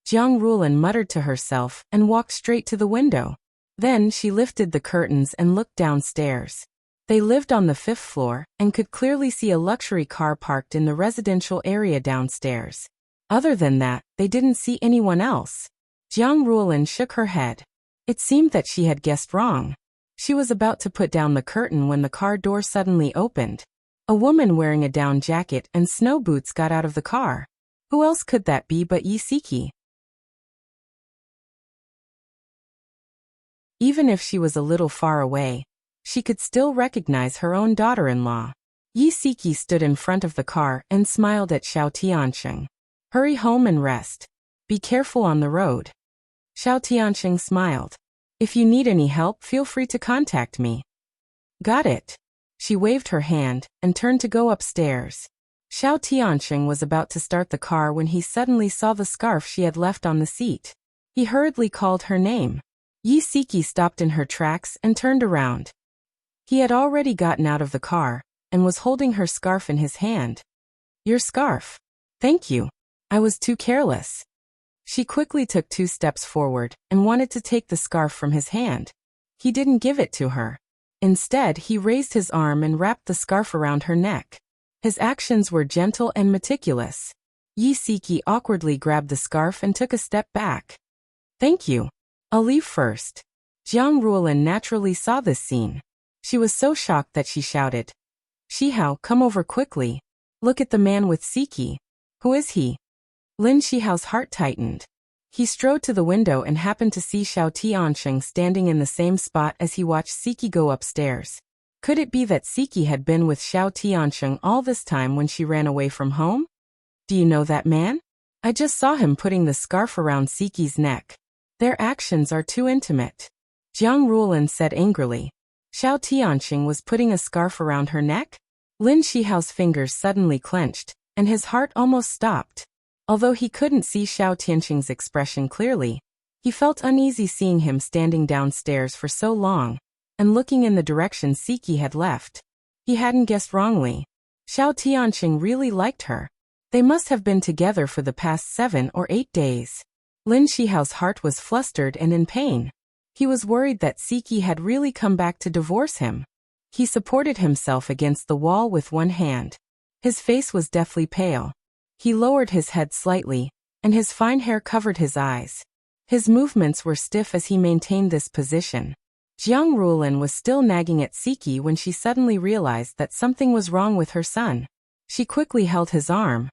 [SPEAKER 1] Jiang Ruolin muttered to herself and walked straight to the window. Then she lifted the curtains and looked downstairs. They lived on the 5th floor and could clearly see a luxury car parked in the residential area downstairs. Other than that, they didn't see anyone else. Jiang Ruolin shook her head. It seemed that she had guessed wrong. She was about to put down the curtain when the car door suddenly opened. A woman wearing a down jacket and snow boots got out of the car. Who else could that be but Yisiki? Even if she was a little far away, she could still recognize her own daughter-in-law. Yisiki stood in front of the car and smiled at Xiao Tianxing. Hurry home and rest. Be careful on the road. Xiao Tianxing smiled. If you need any help, feel free to contact me. Got it. She waved her hand and turned to go upstairs. Xiao Tianxing was about to start the car when he suddenly saw the scarf she had left on the seat. He hurriedly called her name. Yisiki stopped in her tracks and turned around. He had already gotten out of the car and was holding her scarf in his hand. Your scarf. Thank you. I was too careless. She quickly took 2 steps forward and wanted to take the scarf from his hand. He didn't give it to her. Instead, he raised his arm and wrapped the scarf around her neck. His actions were gentle and meticulous. Yisiki awkwardly grabbed the scarf and took a step back. Thank you. I'll leave first. Jiang Ruolin naturally saw this scene. She was so shocked that she shouted, Shihao, come over quickly. Look at the man with Siki. Who is he? Lin Shihao's heart tightened. He strode to the window and happened to see Xiao Tianxing standing in the same spot as he watched Siki go upstairs. Could it be that Siki had been with Xiao Tianxing all this time when she ran away from home? Do you know that man? I just saw him putting the scarf around Siki's neck. Their actions are too intimate. Jiang Ruolin said angrily. Xiao Tianxing was putting a scarf around her neck? Lin Shihao's fingers suddenly clenched, and his heart almost stopped. Although he couldn't see Xiao Tianxing's expression clearly, he felt uneasy seeing him standing downstairs for so long, and looking in the direction Siki had left. He hadn't guessed wrongly. Xiao Tianxing really liked her. They must have been together for the past 7 or 8 days. Lin Shihao's heart was flustered and in pain. He was worried that Siki had really come back to divorce him. He supported himself against the wall with one hand. His face was deathly pale. He lowered his head slightly, and his fine hair covered his eyes. His movements were stiff as he maintained this position. Jiang Ruolin was still nagging at Siki when she suddenly realized that something was wrong with her son. She quickly held his arm.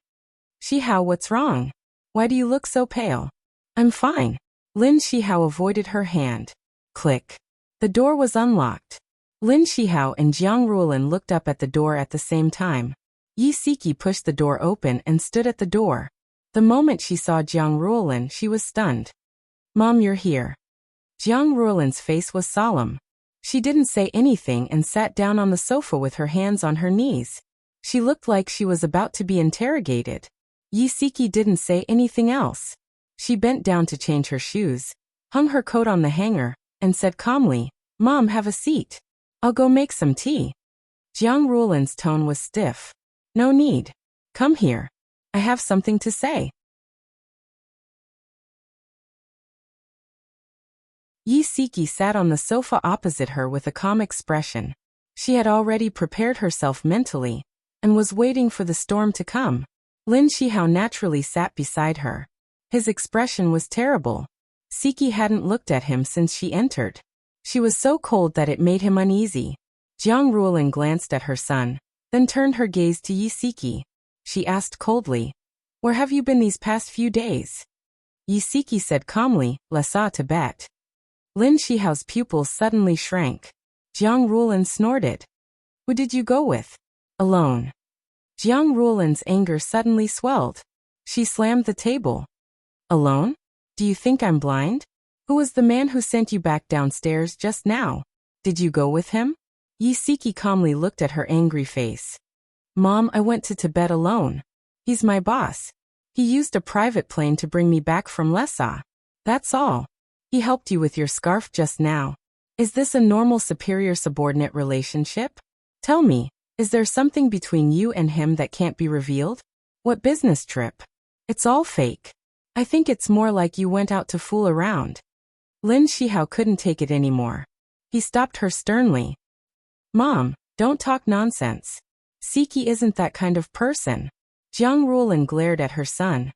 [SPEAKER 1] Shihao, what's wrong? Why do you look so pale? I'm fine. Lin Shihao avoided her hand. Click. The door was unlocked. Lin Shihao and Jiang Ruolin looked up at the door at the same time. Yisiki pushed the door open and stood at the door. The moment she saw Jiang Ruolin, she was stunned. Mom, you're here. Jiang Ruolin's face was solemn. She didn't say anything and sat down on the sofa with her hands on her knees. She looked like she was about to be interrogated. Yisiki didn't say anything else. She bent down to change her shoes, hung her coat on the hanger, and said calmly, Mom, have a seat. I'll go make some tea. Jiang Ruolin's tone was stiff. No need. Come here. I have something to say. Yisiki sat on the sofa opposite her with a calm expression. She had already prepared herself mentally, and was waiting for the storm to come. Lin Shihao naturally sat beside her. His expression was terrible. Siki hadn't looked at him since she entered. She was so cold that it made him uneasy. Jiang Ruolin glanced at her son, then turned her gaze to Yisiki. She asked coldly, Where have you been these past few days? Yisiki said calmly, Lhasa, Tibet. Lin Shihao's pupils suddenly shrank. Jiang Ruolin snorted. Who did you go with? Alone. Jiang Ruolin's anger suddenly swelled. She slammed the table. Alone? Do you think I'm blind? Who was the man who sent you back downstairs just now? Did you go with him? Yisiki calmly looked at her angry face. Mom, I went to Tibet alone. He's my boss. He used a private plane to bring me back from Lhasa. That's all. He helped you with your scarf just now. Is this a normal superior-subordinate relationship? Tell me, is there something between you and him that can't be revealed? What business trip? It's all fake. I think it's more like you went out to fool around. Lin Shihao couldn't take it anymore. He stopped her sternly. Mom, don't talk nonsense. Siki isn't that kind of person. Jiang Rulin glared at her son.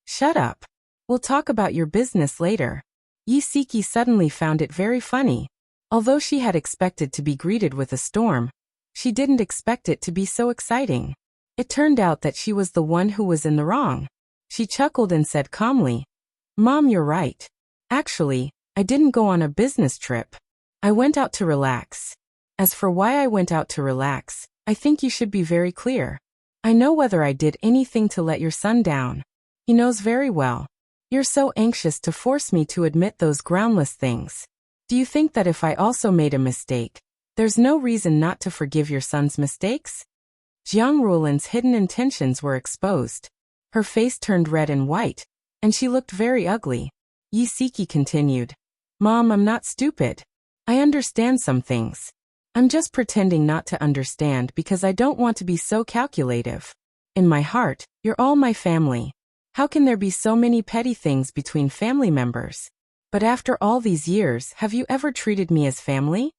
[SPEAKER 1] Shut up. We'll talk about your business later. Yi Siki suddenly found it very funny. Although she had expected to be greeted with a storm, she didn't expect it to be so exciting. It turned out that she was the one who was in the wrong. She chuckled and said calmly, Mom, you're right. Actually, I didn't go on a business trip. I went out to relax. As for why I went out to relax, I think you should be very clear. I know whether I did anything to let your son down. He knows very well. You're so anxious to force me to admit those groundless things. Do you think that if I also made a mistake, there's no reason not to forgive your son's mistakes? Jiang Rulin's hidden intentions were exposed. Her face turned red and white, and she looked very ugly. Yi Siki continued, Mom, I'm not stupid. I understand some things. I'm just pretending not to understand because I don't want to be so calculative. In my heart, you're all my family. How can there be so many petty things between family members? But after all these years, have you ever treated me as family?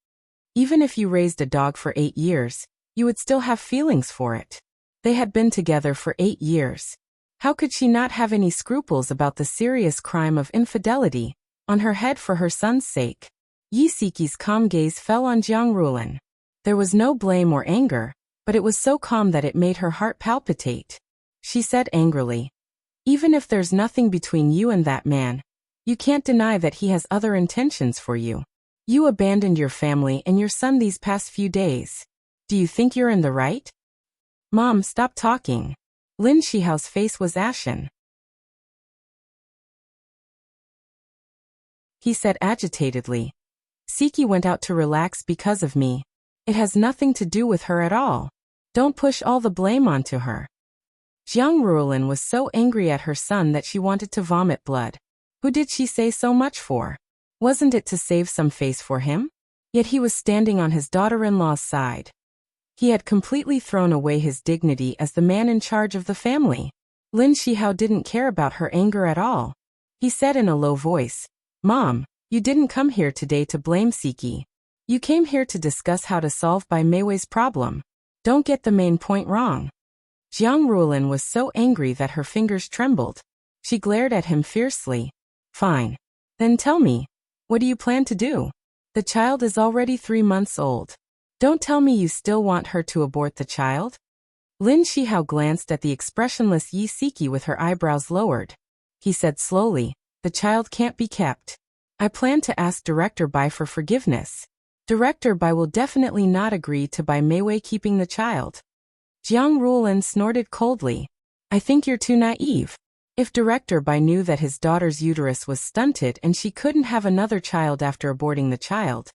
[SPEAKER 1] Even if you raised a dog for 8 years, you would still have feelings for it. They had been together for 8 years. How could she not have any scruples about the serious crime of infidelity on her head for her son's sake? Yi Siki's calm gaze fell on Jiang Rulin. There was no blame or anger, but it was so calm that it made her heart palpitate. She said angrily, Even if there's nothing between you and that man, you can't deny that he has other intentions for you. You abandoned your family and your son these past few days. Do you think you're in the right? Mom, stop talking. Lin Shihao's face was ashen. He said agitatedly, Siki went out to relax because of me. It has nothing to do with her at all. Don't push all the blame onto her. Jiang Rulin was so angry at her son that she wanted to vomit blood. Who did she say so much for? Wasn't it to save some face for him? Yet he was standing on his daughter-in-law's side. He had completely thrown away his dignity as the man in charge of the family. Lin Shihao didn't care about her anger at all. He said in a low voice, Mom, you didn't come here today to blame Siki. You came here to discuss how to solve Bai Meiwei's problem. Don't get the main point wrong. Jiang Rulin was so angry that her fingers trembled. She glared at him fiercely. Fine. Then tell me, what do you plan to do? The child is already 3 months old. Don't tell me you still want her to abort the child? Lin Shihao glanced at the expressionless Yi Siki with her eyebrows lowered. He said slowly, the child can't be kept. I plan to ask Director Bai for forgiveness. Director Bai will definitely not agree to Bai Meiwei keeping the child. Jiang Rulin snorted coldly. I think you're too naive. If Director Bai knew that his daughter's uterus was stunted and she couldn't have another child after aborting the child,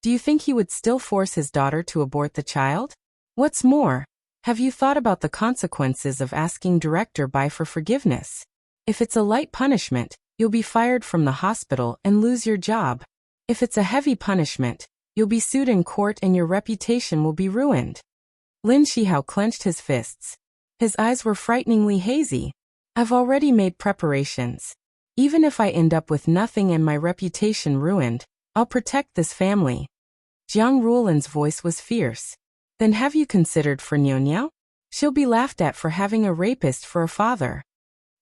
[SPEAKER 1] do you think he would still force his daughter to abort the child? What's more, have you thought about the consequences of asking Director Bai for forgiveness? If it's a light punishment, you'll be fired from the hospital and lose your job. If it's a heavy punishment, you'll be sued in court and your reputation will be ruined. Lin Shihao clenched his fists. His eyes were frighteningly hazy. I've already made preparations. Even if I end up with nothing and my reputation ruined, I'll protect this family. Jiang Rulin's voice was fierce. Then have you considered for Niao? She'll be laughed at for having a rapist for a father.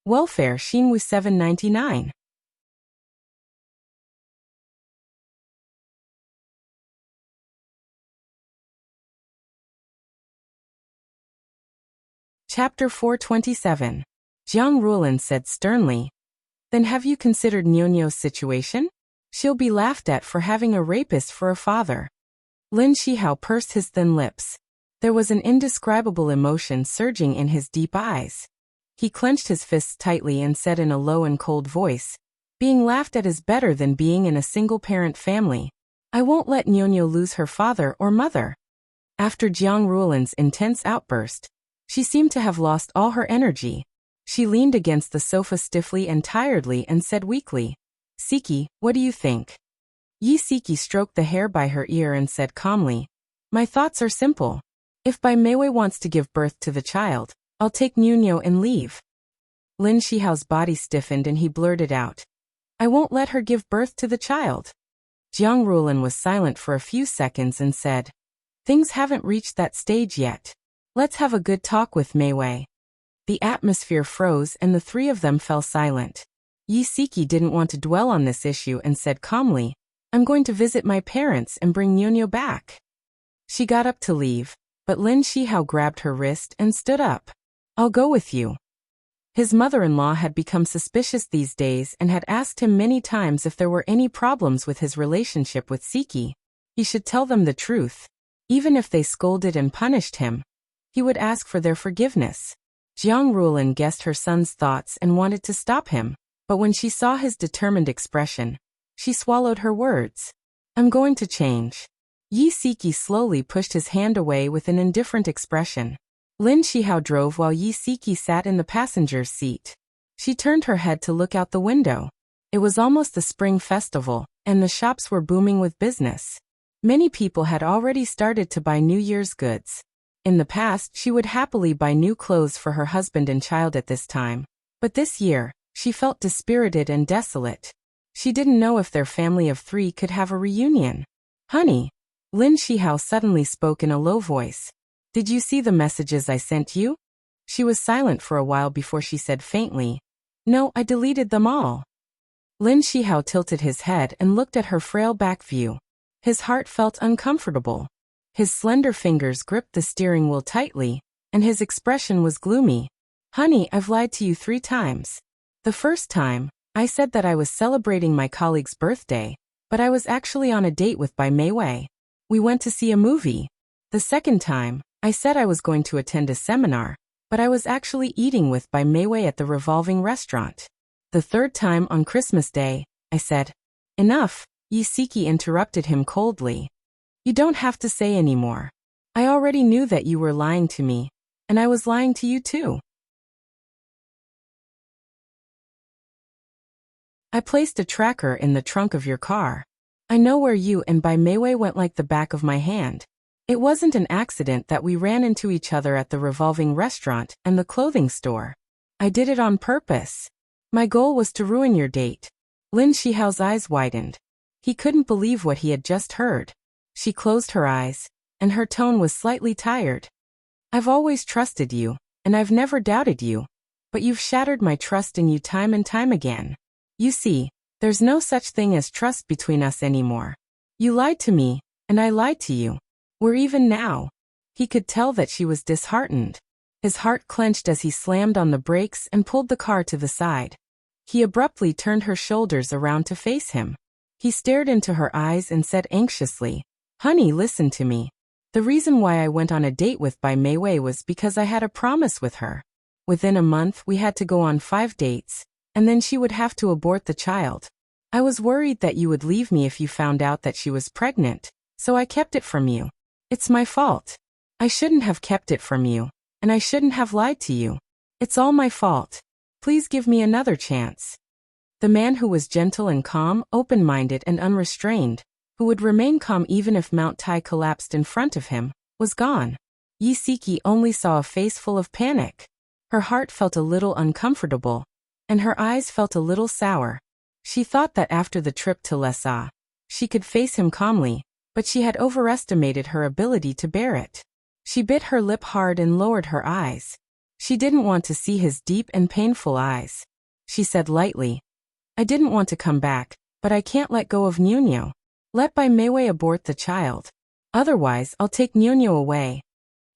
[SPEAKER 1] Welfare Xinwu 799. Chapter 427. Jiang Rulin said sternly, Then have you considered Niao's situation? She'll be laughed at for having a rapist for a father. Lin Shihao pursed his thin lips. There was an indescribable emotion surging in his deep eyes. He clenched his fists tightly and said in a low and cold voice, Being laughed at is better than being in a single-parent family. I won't let Niao lose her father or mother. After Jiang Rulin's intense outburst, she seemed to have lost all her energy. She leaned against the sofa stiffly and tiredly and said weakly, Siki, what do you think? Yi Siki stroked the hair by her ear and said calmly, My thoughts are simple. If Bai Meiwei wants to give birth to the child, I'll take Niao and leave. Lin Shihao's body stiffened and he blurted out, I won't let her give birth to the child. Jiang Rulin was silent for a few seconds and said, things haven't reached that stage yet. Let's have a good talk with Mei Wei. The atmosphere froze and the three of them fell silent. Yi Siki didn't want to dwell on this issue and said calmly, I'm going to visit my parents and bring Nyonyo back. She got up to leave, but Lin Shihao grabbed her wrist and stood up. I'll go with you. His mother-in-law had become suspicious these days and had asked him many times if there were any problems with his relationship with Siki. He should tell them the truth. Even if they scolded and punished him, he would ask for their forgiveness. Jiang Rulin guessed her son's thoughts and wanted to stop him, but when she saw his determined expression, she swallowed her words. I'm going to change. Yi Siki slowly pushed his hand away with an indifferent expression. Lin Shihao drove while Yi Siki sat in the passenger's seat. She turned her head to look out the window. It was almost the spring festival, and the shops were booming with business. Many people had already started to buy New Year's goods. In the past, she would happily buy new clothes for her husband and child at this time. But this year, she felt dispirited and desolate. She didn't know if their family of three could have a reunion. Honey, Lin Shihao suddenly spoke in a low voice. Did you see the messages I sent you? She was silent for a while before she said faintly, no, I deleted them all. Lin Shihao tilted his head and looked at her frail back view. His heart felt uncomfortable. His slender fingers gripped the steering wheel tightly, and his expression was gloomy. Honey, I've lied to you 3 times. The first time, I said that I was celebrating my colleague's birthday, but I was actually on a date with Mei Wei. We went to see a movie. The second time, I said I was going to attend a seminar, but I was actually eating with Mei Wei at the revolving restaurant. The third time on Christmas Day, I said, enough, Yi Siki interrupted him coldly. You don't have to say any more. I already knew that you were lying to me, and I was lying to you too. I placed a tracker in the trunk of your car. I know where you and Mei Wei went like the back of my hand. It wasn't an accident that we ran into each other at the revolving restaurant and the clothing store. I did it on purpose. My goal was to ruin your date. Lin Shihao's eyes widened. He couldn't believe what he had just heard. She closed her eyes, and her tone was slightly tired. I've always trusted you, and I've never doubted you. But you've shattered my trust in you time and time again. You see, there's no such thing as trust between us anymore. You lied to me, and I lied to you. We're even now. He could tell that she was disheartened. His heart clenched as he slammed on the brakes and pulled the car to the side. He abruptly turned her shoulders around to face him. He stared into her eyes and said anxiously, Honey, listen to me. The reason why I went on a date with Mei Wei was because I had a promise with her. Within a month we had to go on 5 dates, and then she would have to abort the child. I was worried that you would leave me if you found out that she was pregnant, so I kept it from you. It's my fault. I shouldn't have kept it from you, and I shouldn't have lied to you. It's all my fault. Please give me another chance. The man who was gentle and calm, open-minded and unrestrained, who would remain calm even if Mount Tai collapsed in front of him, was gone. Yi Siki only saw a face full of panic. Her heart felt a little uncomfortable, and her eyes felt a little sour. She thought that after the trip to Lhasa, she could face him calmly, but she had overestimated her ability to bear it. She bit her lip hard and lowered her eyes. She didn't want to see his deep and painful eyes. She said lightly, I didn't want to come back, but I can't let go of Nyonyo. Let Mei Wei abort the child. Otherwise, I'll take Nyonyo away.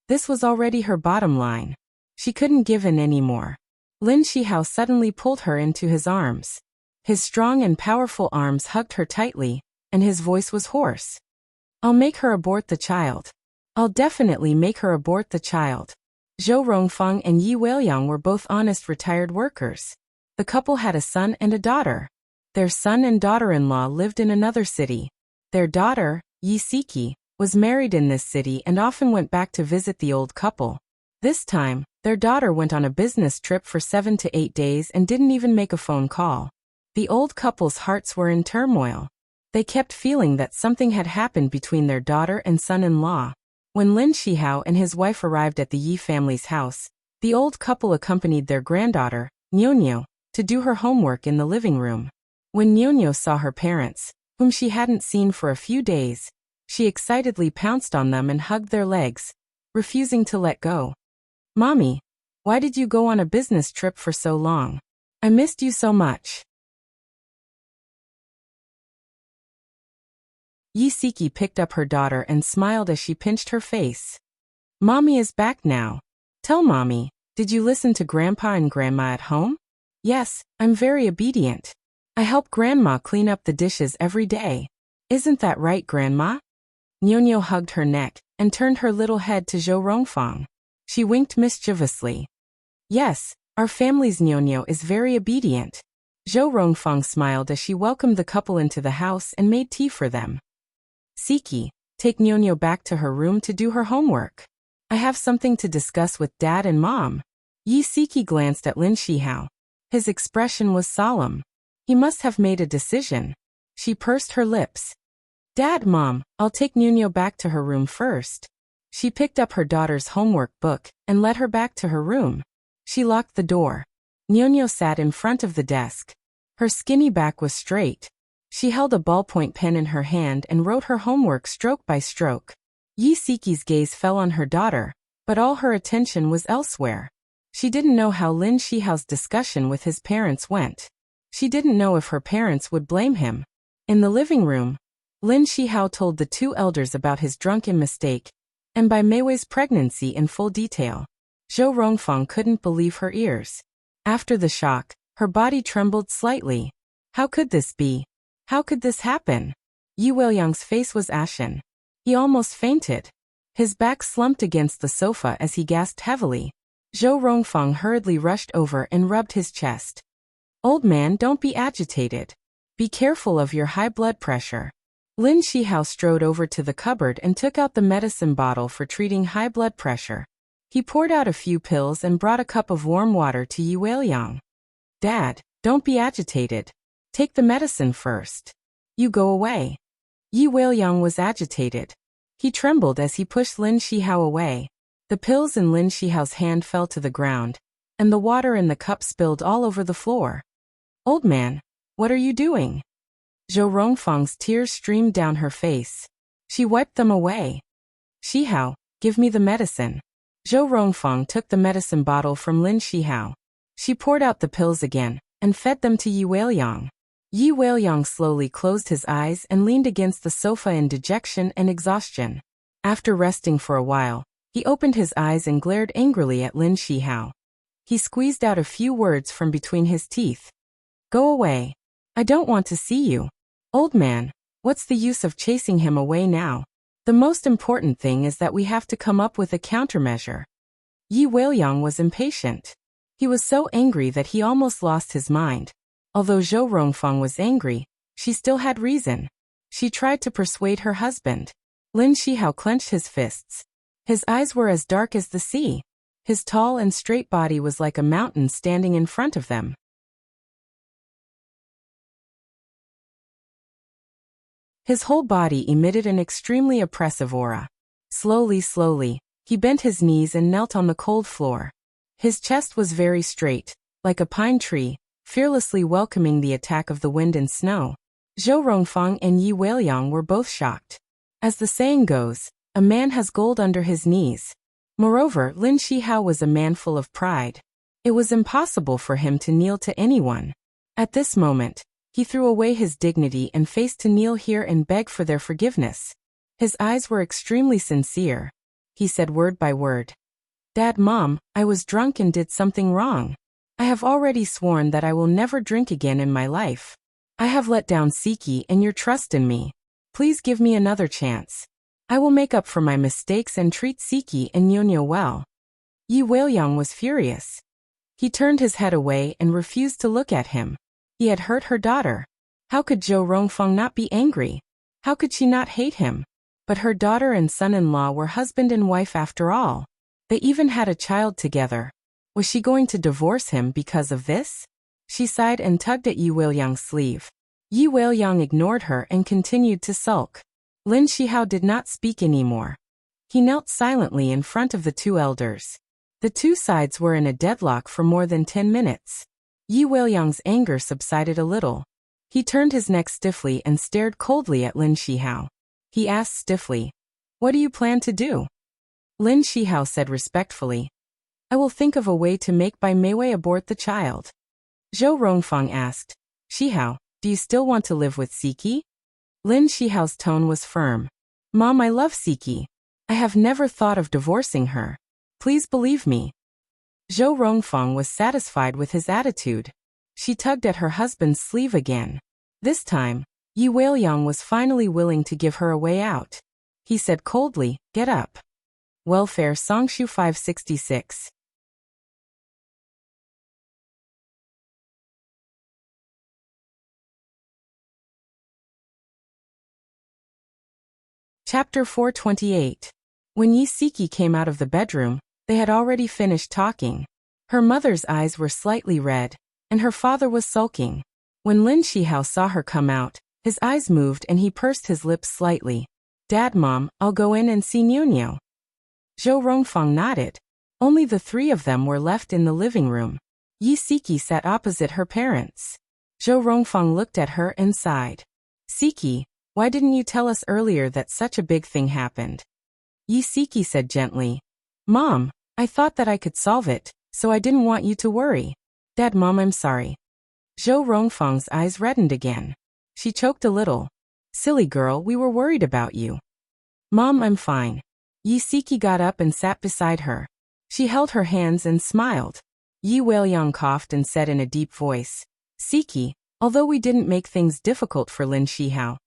[SPEAKER 1] This was already her bottom line. She couldn't give in anymore. Lin Shihao suddenly pulled her into his arms. His strong and powerful arms hugged her tightly, and his voice was hoarse. I'll make her abort the child. I'll definitely make her abort the child. Zhou Rongfeng and Yi Weiliang were both honest retired workers. The couple had a son and a daughter. Their son and daughter-in-law lived in another city. Their daughter, Yi Siki, was married in this city and often went back to visit the old couple. This time, their daughter went on a business trip for 7 to 8 days and didn't even make a phone call. The old couple's hearts were in turmoil. They kept feeling that something had happened between their daughter and son-in-law. When Lin Shihao and his wife arrived at the Yi family's house, the old couple accompanied their granddaughter, Nyonyo, to do her homework in the living room. When Nyonya saw her parents, whom she hadn't seen for a few days, she excitedly pounced on them and hugged their legs, refusing to let go. "Mommy, why did you go on a business trip for so long? I missed you so much." Yisiki picked up her daughter and smiled as she pinched her face. "Mommy is back now. Tell Mommy, did you listen to Grandpa and Grandma at home?" "Yes, I'm very obedient. I help Grandma clean up the dishes every day. Isn't that right, Grandma?" Nyonya hugged her neck and turned her little head to Zhou Rongfang. She winked mischievously. "Yes, our family's Nyonya is very obedient." Zhou Rongfang smiled as she welcomed the couple into the house and made tea for them. "Siki, take Nyonya back to her room to do her homework. I have something to discuss with Dad and Mom." Siki glanced at Lin Shihao. His expression was solemn. He must have made a decision. She pursed her lips. "Dad, Mom, I'll take Nyonya back to her room first." She picked up her daughter's homework book and led her back to her room. She locked the door. Nyonya sat in front of the desk. Her skinny back was straight. She held a ballpoint pen in her hand and wrote her homework stroke by stroke. Siki's gaze fell on her daughter, but all her attention was elsewhere. She didn't know how Lin Shihao's discussion with his parents went. She didn't know if her parents would blame him. In the living room, Lin Shihao told the two elders about his drunken mistake, and by Meiwei's pregnancy in full detail. Zhou Rongfang couldn't believe her ears. After the shock, her body trembled slightly. How could this be? How could this happen? Yi Weiliang's face was ashen. He almost fainted. His back slumped against the sofa as he gasped heavily. Zhou Rongfang hurriedly rushed over and rubbed his chest. "Old man, don't be agitated. Be careful of your high blood pressure." Lin Shihao strode over to the cupboard and took out the medicine bottle for treating high blood pressure. He poured out a few pills and brought a cup of warm water to Yi Weiliang. "Dad, don't be agitated. Take the medicine first. You go away." Yi Weiliang was agitated. He trembled as he pushed Lin Shihao away. The pills in Lin Shihao's hand fell to the ground, and the water in the cup spilled all over the floor. "Old man, what are you doing?" Zhou Rongfang's tears streamed down her face. She wiped them away. "Shihao, give me the medicine." Zhou Rongfang took the medicine bottle from Lin Shihao. She poured out the pills again and fed them to Yi Weiliang. Yi Weiliang slowly closed his eyes and leaned against the sofa in dejection and exhaustion. After resting for a while, he opened his eyes and glared angrily at Lin Shihao. He squeezed out a few words from between his teeth. "Go away. I don't want to see you. Old man, what's the use of chasing him away now? The most important thing is that we have to come up with a countermeasure." Yi Weiliang was impatient. He was so angry that he almost lost his mind. Although Zhou Rongfang was angry, she still had reason. She tried to persuade her husband. Lin Shihao clenched his fists. His eyes were as dark as the sea. His tall and straight body was like a mountain standing in front of them. His whole body emitted an extremely oppressive aura. Slowly, he bent his knees and knelt on the cold floor. His chest was very straight, like a pine tree, fearlessly welcoming the attack of the wind and snow. Zhou Rongfang and Yi Weiliang were both shocked. As the saying goes, a man has gold under his knees. Moreover, Lin Shihao was a man full of pride. It was impossible for him to kneel to anyone. At this moment, he threw away his dignity and faced to kneel here and beg for their forgiveness. His eyes were extremely sincere. He said word by word. "Dad, Mom, I was drunk and did something wrong. I have already sworn that I will never drink again in my life. I have let down Siki and your trust in me. Please give me another chance. I will make up for my mistakes and treat Siki and Nyonya well." Yi Weiliang was furious. He turned his head away and refused to look at him. He had hurt her daughter. How could Zhou Rongfang not be angry? How could she not hate him? But her daughter and son-in-law were husband and wife after all. They even had a child together. Was she going to divorce him because of this? She sighed and tugged at Yi Weiliang's sleeve. Yi Weiliang ignored her and continued to sulk. Lin Shihao did not speak anymore. He knelt silently in front of the two elders. The two sides were in a deadlock for more than 10 minutes. Yi Weiliang's anger subsided a little. He turned his neck stiffly and stared coldly at Lin Shihao. He asked stiffly, "What do you plan to do?" Lin Shihao said respectfully, "I will think of a way to make Bai Meiwei abort the child." Zhou Rongfang asked, "Shihao, do you still want to live with Siki?" Lin Shihao's tone was firm. "Mom, I love Siki. I have never thought of divorcing her. Please believe me." Zhou Rongfang was satisfied with his attitude. She tugged at her husband's sleeve again. This time, Yi Weiliang was finally willing to give her a way out. He said coldly, "Get up." Welfare Songshu 566. Chapter 428. When Yi Siki came out of the bedroom, they had already finished talking. Her mother's eyes were slightly red, and her father was sulking. When Lin Shihao saw her come out, his eyes moved and he pursed his lips slightly. "Dad, Mom, I'll go in and see Niu." Zhou Rongfang nodded. Only the three of them were left in the living room. Yi Siki sat opposite her parents. Zhou Rongfang looked at her and sighed. "Siki, why didn't you tell us earlier that such a big thing happened?" Yi Siki said gently, "Mom, I thought that I could solve it, so I didn't want you to worry." "Dad, Mom, I'm sorry." Zhou Rongfang's eyes reddened again. She choked a little. "Silly girl, we were worried about you." "Mom, I'm fine." Yi Siki got up and sat beside her. She held her hands and smiled. Yi Weiliang coughed and said in a deep voice, "Siki, although we didn't make things difficult for Lin Shihao,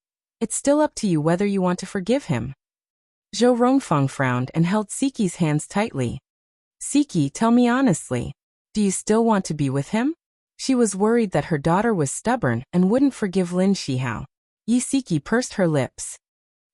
[SPEAKER 1] it's still up to you whether you want to forgive him." Zhou Rongfang frowned and held Siki's hands tightly. "Siki, tell me honestly, do you still want to be with him?" She was worried that her daughter was stubborn and wouldn't forgive Lin Shihao. Yi Siki pursed her lips.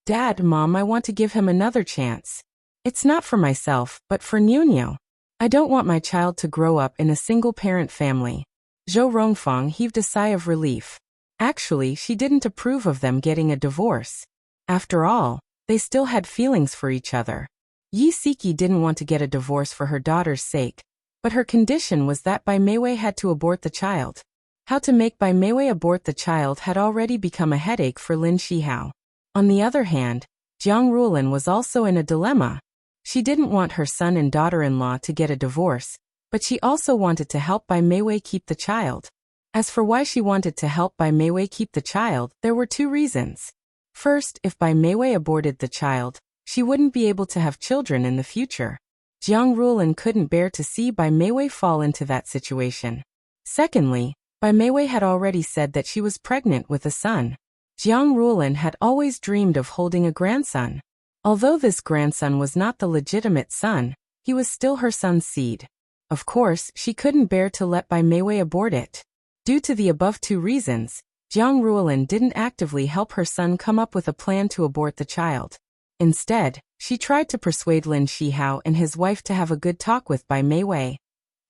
[SPEAKER 1] "Dad, Mom, I want to give him another chance. It's not for myself, but for Niu. I don't want my child to grow up in a single-parent family." Zhou Rongfang heaved a sigh of relief. Actually, she didn't approve of them getting a divorce. After all, they still had feelings for each other. Yi Siki didn't want to get a divorce for her daughter's sake, but her condition was that Bai Meiwei had to abort the child. How to make Bai Meiwei abort the child had already become a headache for Lin Shihao. On the other hand, Jiang Rulin was also in a dilemma. She didn't want her son and daughter-in-law to get a divorce, but she also wanted to help Bai Meiwei keep the child. As for why she wanted to help Bai Meiwei keep the child, there were two reasons. First, if Bai Meiwei aborted the child, she wouldn't be able to have children in the future. Jiang Rulin couldn't bear to see Bai Meiwei fall into that situation. Secondly, Bai Meiwei had already said that she was pregnant with a son. Jiang Rulin had always dreamed of holding a grandson. Although this grandson was not the legitimate son, he was still her son's seed. Of course, she couldn't bear to let Bai Meiwei abort it. Due to the above two reasons, Jiang Rulin didn't actively help her son come up with a plan to abort the child. Instead, she tried to persuade Lin Shihao and his wife to have a good talk with Bai Meiwei,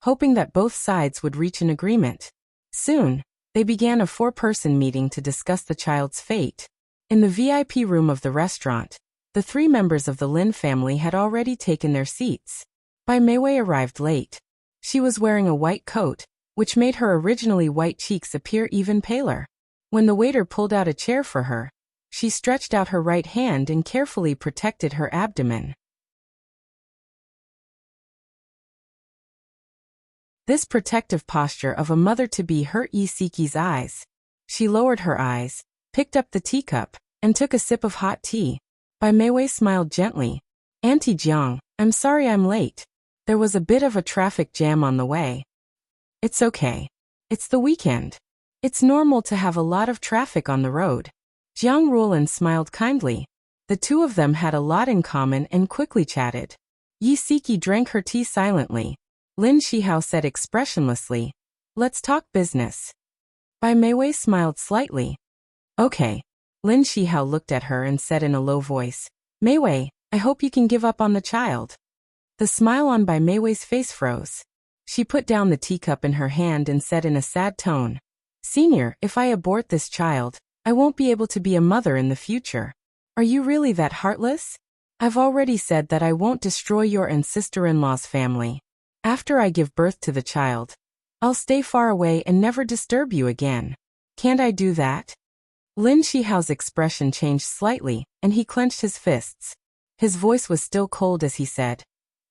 [SPEAKER 1] hoping that both sides would reach an agreement. Soon, they began a 4-person meeting to discuss the child's fate. In the VIP room of the restaurant, the 3 members of the Lin family had already taken their seats. Bai Meiwei arrived late. She was wearing a white coat, which made her originally white cheeks appear even paler. When the waiter pulled out a chair for her, she stretched out her right hand and carefully protected her abdomen. This protective posture of a mother-to-be hurt Yi Siki's eyes. She lowered her eyes, picked up the teacup, and took a sip of hot tea. Bai Meiwei smiled gently. "Auntie Jiang, I'm sorry I'm late. There was a bit of a traffic jam on the way." "It's okay. It's the weekend. It's normal to have a lot of traffic on the road." Jiang Rulin smiled kindly. The two of them had a lot in common and quickly chatted. Yi Siki drank her tea silently. Lin Shihao said expressionlessly, "Let's talk business." Bai Meiwei smiled slightly. "Okay." Lin Shihao looked at her and said in a low voice, "Meiwei, I hope you can give up on the child." The smile on Bai Meiwei's face froze. She put down the teacup in her hand and said in a sad tone, "Senior, if I abort this child, I won't be able to be a mother in the future. Are you really that heartless? I've already said that I won't destroy your and sister-in-law's family. After I give birth to the child, I'll stay far away and never disturb you again. Can't I do that? Lin Shihao's expression changed slightly, and he clenched his fists. His voice was still cold as he said,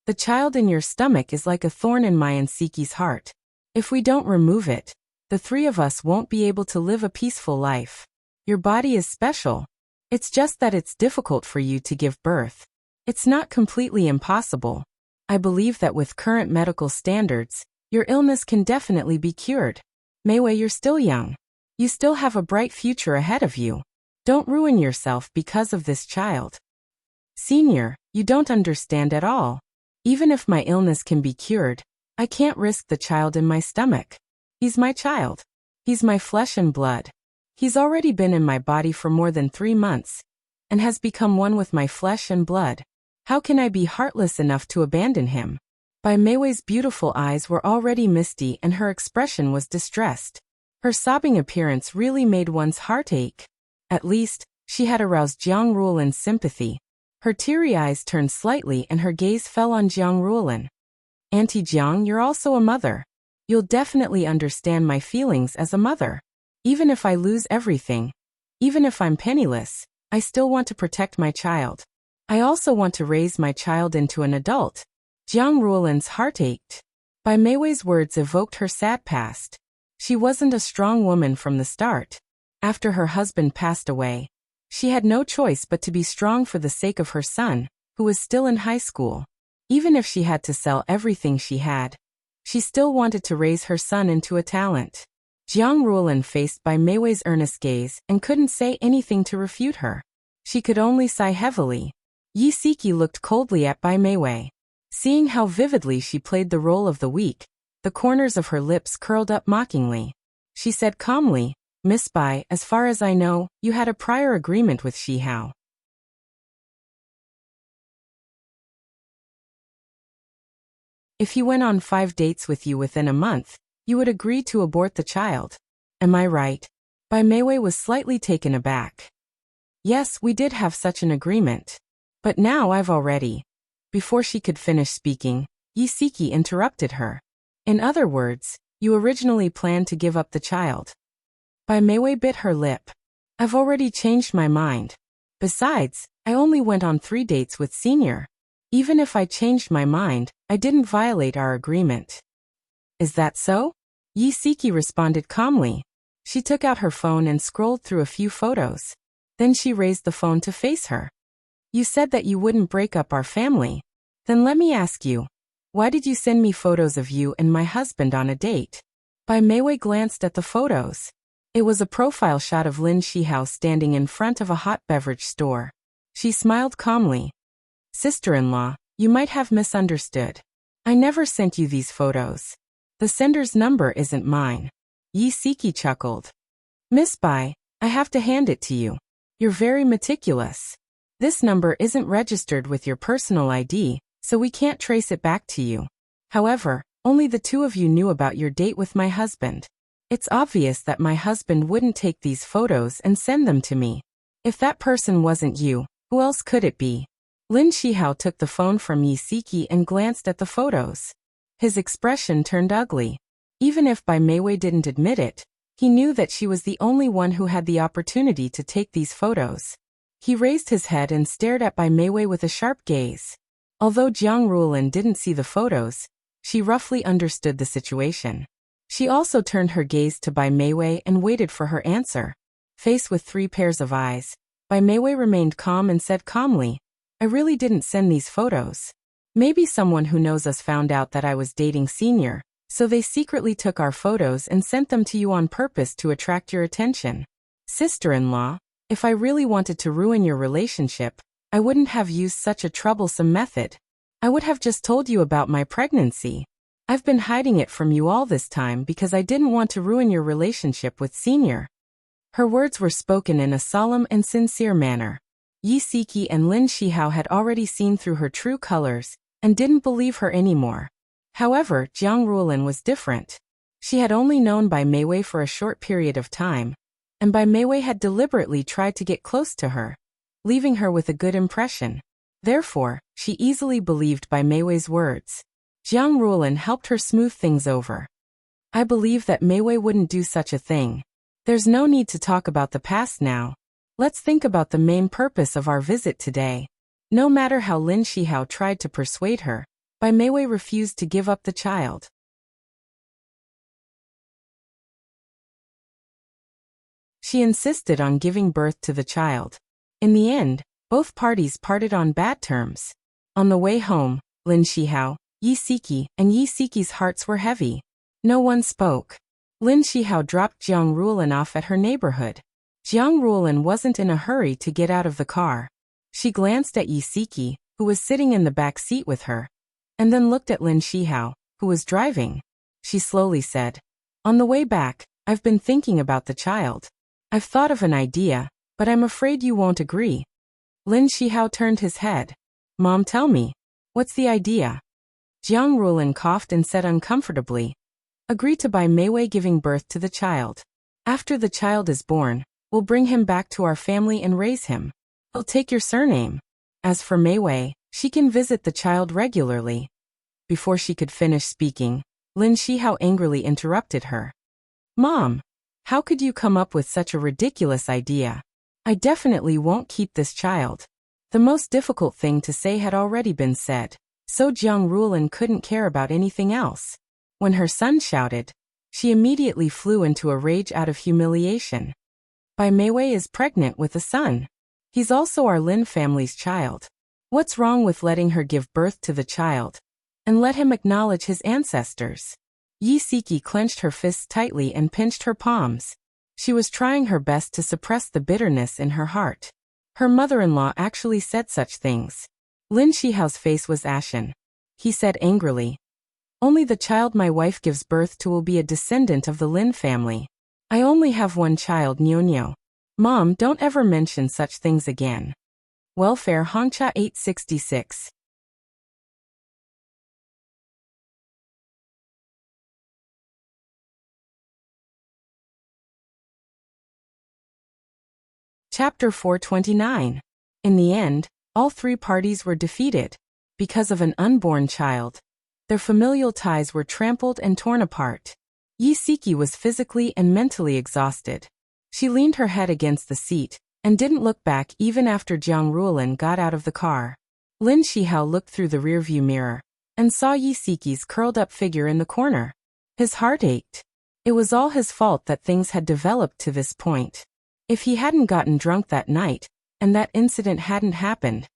[SPEAKER 1] "The child in your stomach is like a thorn in my and Siki's heart. If we don't remove it, the three of us won't be able to live a peaceful life. Your body is special. It's just that it's difficult for you to give birth. It's not completely impossible. I believe that with current medical standards, your illness can definitely be cured. Meiwei, you're still young. You still have a bright future ahead of you. Don't ruin yourself because of this child." "Senior, you don't understand at all. Even if my illness can be cured, I can't risk the child in my stomach. He's my child. He's my flesh and blood. He's already been in my body for more than 3 months, and has become one with my flesh and blood. How can I be heartless enough to abandon him?" Bai Meiwei's beautiful eyes were already misty and her expression was distressed. Her sobbing appearance really made one's heart ache. At least, she had aroused Jiang Ruolin's sympathy. Her teary eyes turned slightly and her gaze fell on Jiang Ruolin. "Auntie Jiang, you're also a mother. You'll definitely understand my feelings as a mother. Even if I lose everything, even if I'm penniless, I still want to protect my child. I also want to raise my child into an adult." Jiang Ruolin's heart ached. Bai Meiwei's words evoked her sad past. She wasn't a strong woman from the start. After her husband passed away, she had no choice but to be strong for the sake of her son, who was still in high school. Even if she had to sell everything she had, she still wanted to raise her son into a talent. Jiang Ruolin faced Bai Meiwei's earnest gaze and couldn't say anything to refute her. She could only sigh heavily. Yi Siki looked coldly at Bai Meiwei. Seeing how vividly she played the role of the weak, the corners of her lips curled up mockingly. She said calmly, "Miss Bai, as far as I know, you had a prior agreement with Shihao. If he went on 5 dates with you within a month, you would agree to abort the child. Am I right?" Bai Meiwei was slightly taken aback. "Yes, we did have such an agreement. But now I've already..." Before she could finish speaking, Yi Siki interrupted her. "In other words, you originally planned to give up the child." Bai Meiwei bit her lip. "I've already changed my mind. Besides, I only went on 3 dates with Senior. Even if I changed my mind, I didn't violate our agreement." "Is that so?" Yi Siki responded calmly. She took out her phone and scrolled through a few photos. Then she raised the phone to face her. "You said that you wouldn't break up our family. Then let me ask you, why did you send me photos of you and my husband on a date?" Bai Meiwei glanced at the photos. It was a profile shot of Lin Shihao standing in front of a hot beverage store. She smiled calmly. "Sister-in-law, you might have misunderstood. I never sent you these photos. The sender's number isn't mine." Yi Siki chuckled. "Miss Bai, I have to hand it to you. You're very meticulous. This number isn't registered with your personal ID, so we can't trace it back to you. However, only the 2 of you knew about your date with my husband. It's obvious that my husband wouldn't take these photos and send them to me. If that person wasn't you, who else could it be?" Lin Shihao took the phone from Yi Siki and glanced at the photos. His expression turned ugly. Even if Bai Meiwei didn't admit it, he knew that she was the only one who had the opportunity to take these photos. He raised his head and stared at Bai Meiwei with a sharp gaze. Although Jiang Ruolin didn't see the photos, she roughly understood the situation. She also turned her gaze to Bai Meiwei and waited for her answer. Faced with 3 pairs of eyes, Bai Meiwei remained calm and said calmly, "I really didn't send these photos. Maybe someone who knows us found out that I was dating Senior, so they secretly took our photos and sent them to you on purpose to attract your attention. Sister-in-law, if I really wanted to ruin your relationship, I wouldn't have used such a troublesome method. I would have just told you about my pregnancy. I've been hiding it from you all this time because I didn't want to ruin your relationship with Senior." Her words were spoken in a solemn and sincere manner. Yi Siki and Lin Shihao had already seen through her true colors and didn't believe her anymore. However, Jiang Ruolin was different. She had only known Bai Meiwei for a short period of time, and Bai Meiwei had deliberately tried to get close to her, leaving her with a good impression. Therefore, she easily believed Bai Meiwei's words. Jiang Ruolin helped her smooth things over. "I believe that Meiwei wouldn't do such a thing. There's no need to talk about the past now. Let's think about the main purpose of our visit today. No matter how Lin Shihao tried to persuade her, Bai Meiwei refused to give up the child. She insisted on giving birth to the child. In the end, both parties parted on bad terms. On the way home, Lin Shihao, Yi Siki, and Yi Siki's hearts were heavy. No one spoke. Lin Shihao dropped Jiang Ruolin off at her neighborhood. Jiang Ruolin wasn't in a hurry to get out of the car. She glanced at Yi Siki, who was sitting in the back seat with her, and then looked at Lin Shihao, who was driving. She slowly said, "On the way back, I've been thinking about the child. I've thought of an idea, but I'm afraid you won't agree." Lin Shihao turned his head. "Mom, tell me. What's the idea?" Jiang Ruolin coughed and said uncomfortably, "Agree to Bai Meiwei giving birth to the child. After the child is born, we'll bring him back to our family and raise him. He'll take your surname. As for Meiwei, she can visit the child regularly." Before she could finish speaking, Lin Shihao angrily interrupted her. "Mom, how could you come up with such a ridiculous idea? I definitely won't keep this child." The most difficult thing to say had already been said, so Jiang Ruolin couldn't care about anything else. When her son shouted, she immediately flew into a rage out of humiliation. Bai Meiwei is pregnant with a son. He's also our Lin family's child. What's wrong with letting her give birth to the child? And let him acknowledge his ancestors. Yi Siki clenched her fists tightly and pinched her palms. She was trying her best to suppress the bitterness in her heart. Her mother-in-law actually said such things. Lin Shihao's face was ashen. He said angrily, "Only the child my wife gives birth to will be a descendant of the Lin family. I only have one child, Nyo. Mom, don't ever mention such things again." Welfare Hongcha 866. Chapter 429. In the end, all three parties were defeated. Because of an unborn child, their familial ties were trampled and torn apart. Yi Siki was physically and mentally exhausted. She leaned her head against the seat, and didn't look back even after Jiang Ruolin got out of the car. Lin Shihao looked through the rearview mirror, and saw Yi Siki's curled-up figure in the corner. His heart ached. It was all his fault that things had developed to this point. If he hadn't gotten drunk that night, and that incident hadn't happened,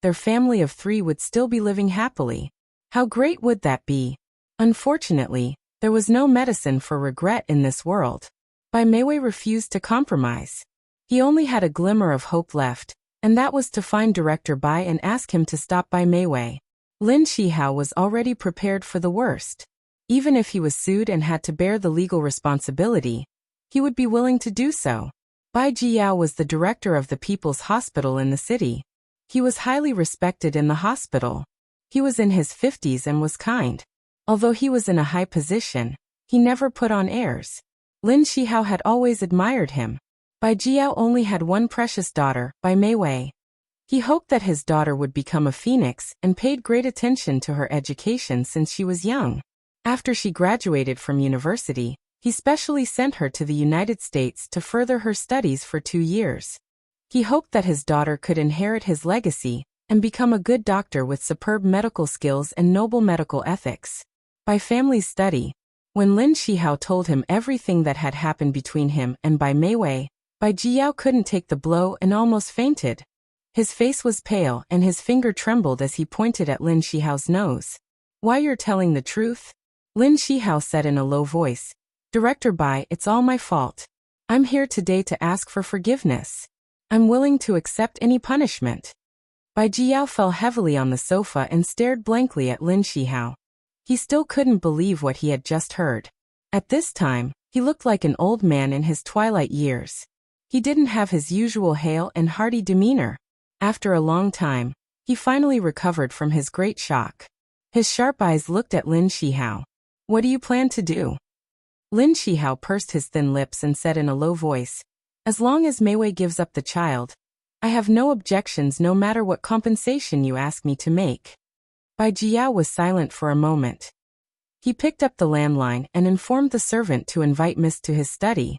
[SPEAKER 1] their family of three would still be living happily. How great would that be? Unfortunately, there was no medicine for regret in this world. Bai Meiwei refused to compromise. He only had a glimmer of hope left, and that was to find Director Bai and ask him to stop Bai Meiwei. Lin Shihao was already prepared for the worst. Even if he was sued and had to bear the legal responsibility, he would be willing to do so. Bai Jiyao was the director of the People's Hospital in the city. He was highly respected in the hospital. He was in his 50s and was kind. Although he was in a high position, he never put on airs. Lin Shihao had always admired him. Bai Jiyao only had one precious daughter, Bai Meiwei. He hoped that his daughter would become a phoenix and paid great attention to her education since she was young. After she graduated from university, he specially sent her to the United States to further her studies for 2 years. He hoped that his daughter could inherit his legacy and become a good doctor with superb medical skills and noble medical ethics. By family study, when Lin Shihao told him everything that had happened between him and Bai Meiwei, Bai Jiyao couldn't take the blow and almost fainted. His face was pale and his finger trembled as he pointed at Lin Shihao's nose. "Why, you're telling the truth?" Lin Shihao said in a low voice. "Director Bai, it's all my fault. I'm here today to ask for forgiveness. I'm willing to accept any punishment." Bai Jiyao fell heavily on the sofa and stared blankly at Lin Shihao. He still couldn't believe what he had just heard. At this time, he looked like an old man in his twilight years. He didn't have his usual hale and hearty demeanor. After a long time, he finally recovered from his great shock. His sharp eyes looked at Lin Shihao. "What do you plan to do?" Lin Shihao pursed his thin lips and said in a low voice, "As long as Meiwei gives up the child, I have no objections no matter what compensation you ask me to make." Bai Jiyao was silent for a moment. He picked up the landline and informed the servant to invite Miss to his study.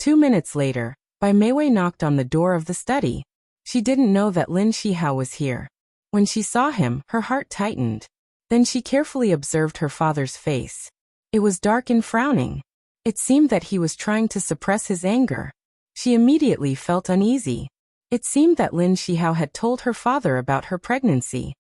[SPEAKER 1] 2 minutes later, Bai Meiwei knocked on the door of the study. She didn't know that Lin Shihao was here. When she saw him, her heart tightened. Then she carefully observed her father's face. It was dark and frowning. It seemed that he was trying to suppress his anger. She immediately felt uneasy. It seemed that Lin Shihao had told her father about her pregnancy.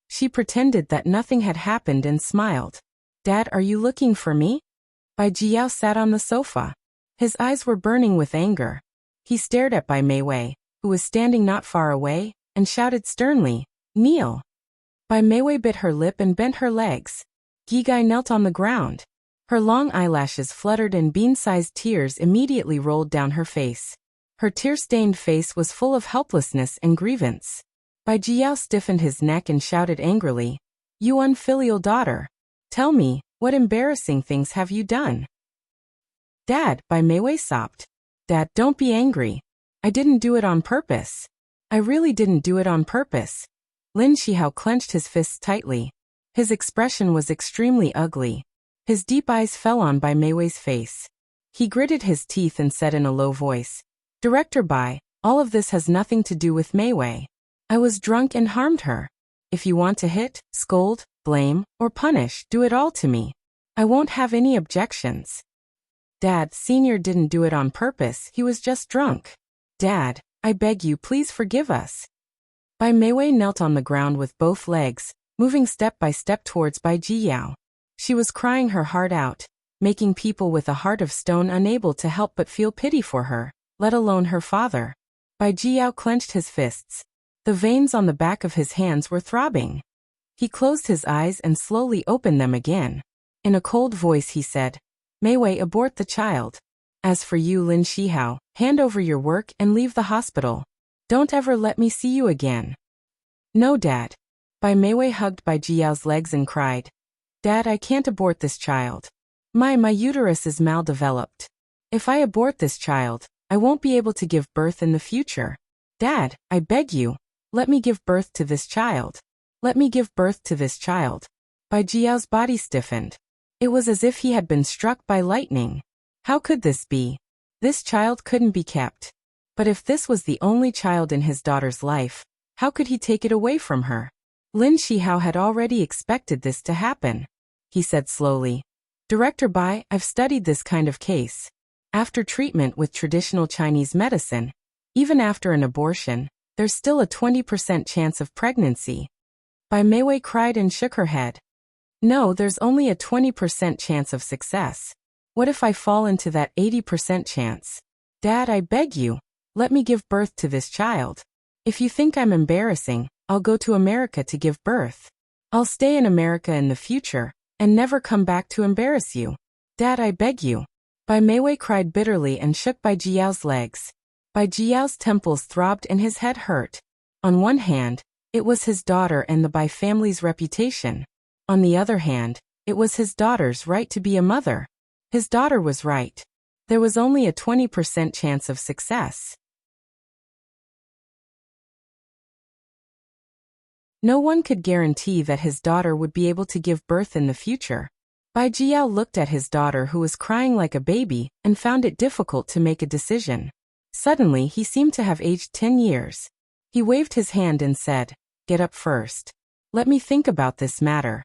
[SPEAKER 1] She pretended that nothing had happened and smiled. "Dad, are you looking for me?" Bai Jiao sat on the sofa. His eyes were burning with anger. He stared at Bai Meiwei, who was standing not far away, and shouted sternly, "Kneel." Bai Meiwei bit her lip and bent her legs. Gigai knelt on the ground. Her long eyelashes fluttered and bean-sized tears immediately rolled down her face. Her tear-stained face was full of helplessness and grievance. Bai Jiao stiffened his neck and shouted angrily, "You unfilial daughter! Tell me, what embarrassing things have you done?" "Dad," Bai Meiwei sobbed. "Dad, don't be angry. I didn't do it on purpose. I really didn't do it on purpose." Lin Shihao clenched his fists tightly. His expression was extremely ugly. His deep eyes fell on Bai Meiwei's face. He gritted his teeth and said in a low voice, "Director Bai, all of this has nothing to do with Meiwei. I was drunk and harmed her. If you want to hit, scold, blame, or punish, do it all to me. I won't have any objections." "Dad, Senior didn't do it on purpose, he was just drunk. Dad, I beg you, please forgive us." Bai Meiwei knelt on the ground with both legs, moving step by step towards Bai Jiao. She was crying her heart out, making people with a heart of stone unable to help but feel pity for her, let alone her father. Bai Jiao clenched his fists. The veins on the back of his hands were throbbing. He closed his eyes and slowly opened them again. In a cold voice he said, "Meiwei, abort the child. As for you, Lin Shihao, hand over your work and leave the hospital. Don't ever let me see you again." "No, Dad." Bai Meiwei hugged Bai Jiao's legs and cried, "Dad, I can't abort this child. My uterus is maldeveloped. If I abort this child, I won't be able to give birth in the future. Dad, I beg you, let me give birth to this child. Let me give birth to this child." Bai Jiao's body stiffened. It was as if he had been struck by lightning. How could this be? This child couldn't be kept. But if this was the only child in his daughter's life, how could he take it away from her? Lin Shihao had already expected this to happen. He said slowly, "Director Bai, I've studied this kind of case. After treatment with traditional Chinese medicine, even after an abortion, there's still a 20% chance of pregnancy." Bai Meiwei cried and shook her head. "No, there's only a 20% chance of success. What if I fall into that 80% chance? Dad, I beg you, let me give birth to this child. If you think I'm embarrassing, I'll go to America to give birth. I'll stay in America in the future, and never come back to embarrass you. Dad, I beg you." Bai Meiwei cried bitterly and shook Bai Jiao's legs. Bai Jiao's temples throbbed and his head hurt. On one hand, it was his daughter and the Bai family's reputation. On the other hand, it was his daughter's right to be a mother. His daughter was right. There was only a 20% chance of success. No one could guarantee that his daughter would be able to give birth in the future. Bai Jiao looked at his daughter who was crying like a baby and found it difficult to make a decision. Suddenly he seemed to have aged 10 years. He waved his hand and said, "Get up first. Let me think about this matter."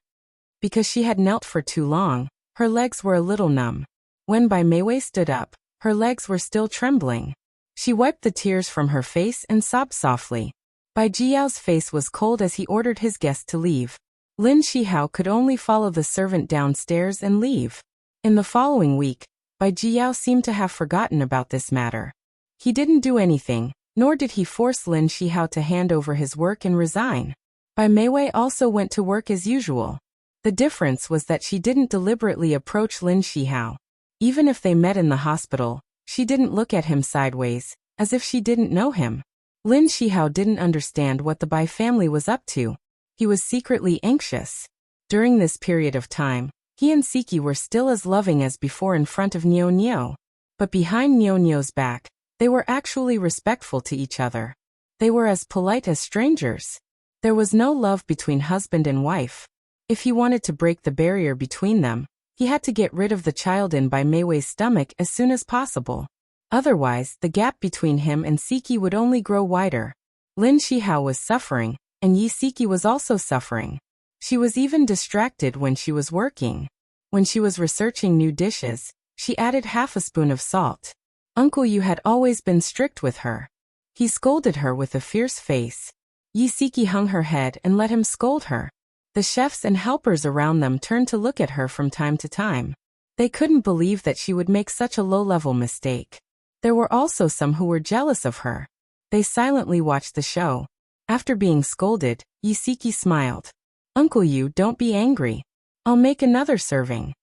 [SPEAKER 1] Because she had knelt for too long, her legs were a little numb. When Bai Meiwei stood up, her legs were still trembling. She wiped the tears from her face and sobbed softly. Bai Jiao's face was cold as he ordered his guest to leave. Lin Shihao could only follow the servant downstairs and leave. In the following week, Bai Jiao seemed to have forgotten about this matter. He didn't do anything, nor did he force Lin Shihao to hand over his work and resign. Bai Meiwei also went to work as usual. The difference was that she didn't deliberately approach Lin Shihao. Even if they met in the hospital, she didn't look at him sideways, as if she didn't know him. Lin Shihao didn't understand what the Bai family was up to. He was secretly anxious. During this period of time, he and Siki were still as loving as before in front of Niu Niu. But behind Niu Niu's back, they were actually respectful to each other. They were as polite as strangers. There was no love between husband and wife. If he wanted to break the barrier between them, He had to get rid of the child in by Meiwei's stomach as soon as possible. Otherwise, the gap between him and Siki would only grow wider. Lin Shihao was suffering, and Yi Siki was also suffering. She was even distracted when she was working. When she was researching new dishes, she added half a spoon of salt. Uncle Yu had always been strict with her. He scolded her with a fierce face. Yi Siki hung her head and let him scold her. The chefs and helpers around them turned to look at her from time to time. They couldn't believe that she would make such a low-level mistake. There were also some who were jealous of her. They silently watched the show. After being scolded, Yi Siki smiled. Uncle Yu, don't be angry. I'll make another serving.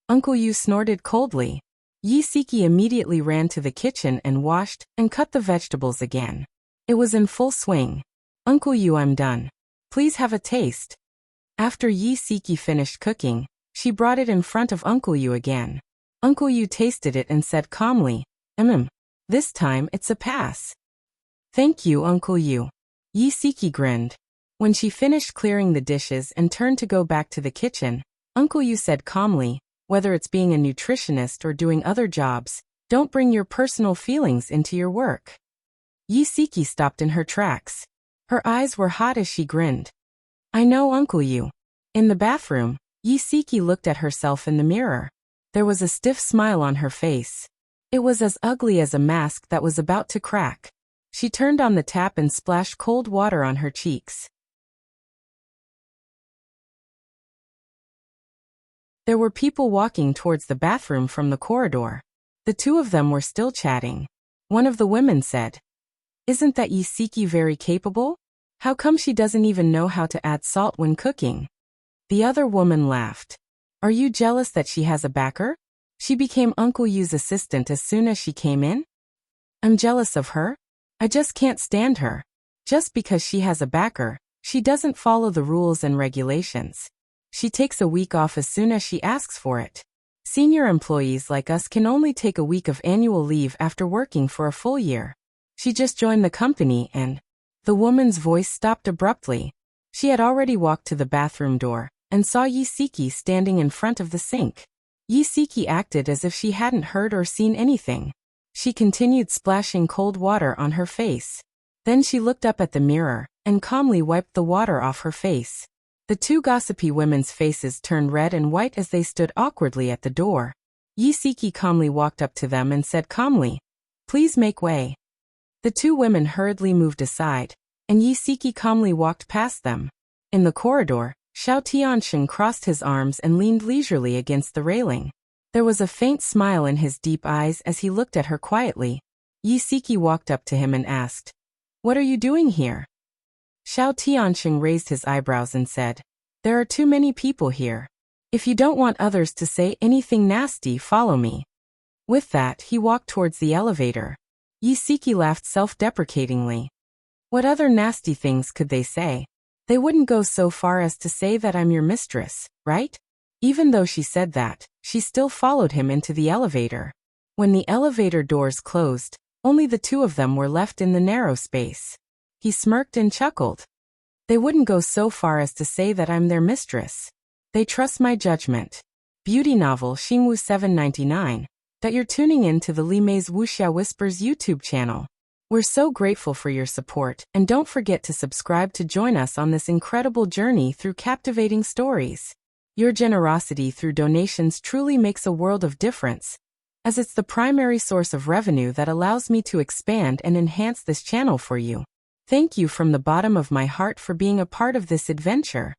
[SPEAKER 1] Uncle Yu snorted coldly. Yi Siki immediately ran to the kitchen and washed and cut the vegetables again. It was in full swing. Uncle Yu, I'm done. Please have a taste. After Yi Siki finished cooking, she brought it in front of Uncle Yu again. Uncle Yu tasted it and said calmly, This time it's a pass. Thank you, Uncle Yu. Yi Siki grinned. When she finished clearing the dishes and turned to go back to the kitchen, Uncle Yu said calmly, whether it's being a nutritionist or doing other jobs, don't bring your personal feelings into your work. Yi Siki stopped in her tracks. Her eyes were hot as she grinned. I know, Uncle Yu. In the bathroom, Yi Siki looked at herself in the mirror. There was a stiff smile on her face. It was as ugly as a mask that was about to crack. She turned on the tap and splashed cold water on her cheeks. There were people walking towards the bathroom from the corridor. The two of them were still chatting. One of the women said, Isn't that Yi Siki very capable? How come she doesn't even know how to add salt when cooking? The other woman laughed. Are you jealous that she has a backer? She became Uncle Yu's assistant as soon as she came in? I'm jealous of her. I just can't stand her. Just because she has a backer, she doesn't follow the rules and regulations. She takes a week off as soon as she asks for it. Senior employees like us can only take a week of annual leave after working for a full year. She just joined the company and... The woman's voice stopped abruptly. She had already walked to the bathroom door and saw Yi Siki standing in front of the sink. Yi Siki acted as if she hadn't heard or seen anything. She continued splashing cold water on her face. Then she looked up at the mirror and calmly wiped the water off her face. The two gossipy women's faces turned red and white as they stood awkwardly at the door. Yi Siki calmly walked up to them and said calmly, Please make way. The two women hurriedly moved aside, and Yi Siki calmly walked past them. In the corridor, Xiao Tianxing crossed his arms and leaned leisurely against the railing. There was a faint smile in his deep eyes as he looked at her quietly. Yi Siki walked up to him and asked, What are you doing here? Xiao Tianxing raised his eyebrows and said, There are too many people here. If you don't want others to say anything nasty, follow me. With that, he walked towards the elevator. Yi Siki laughed self-deprecatingly. What other nasty things could they say? They wouldn't go so far as to say that I'm your mistress, right? Even though she said that, she still followed him into the elevator. When the elevator doors closed, only the two of them were left in the narrow space. He smirked and chuckled. They wouldn't go so far as to say that I'm their mistress. They trust my judgment. Beauty novel Xingwu 799. That you're tuning in to the Li Mei's Wuxia Whispers YouTube channel. We're so grateful for your support, and don't forget to subscribe to join us on this incredible journey through captivating stories. Your generosity through donations truly makes a world of difference, as it's the primary source of revenue that allows me to expand and enhance this channel for you. Thank you from the bottom of my heart for being a part of this adventure.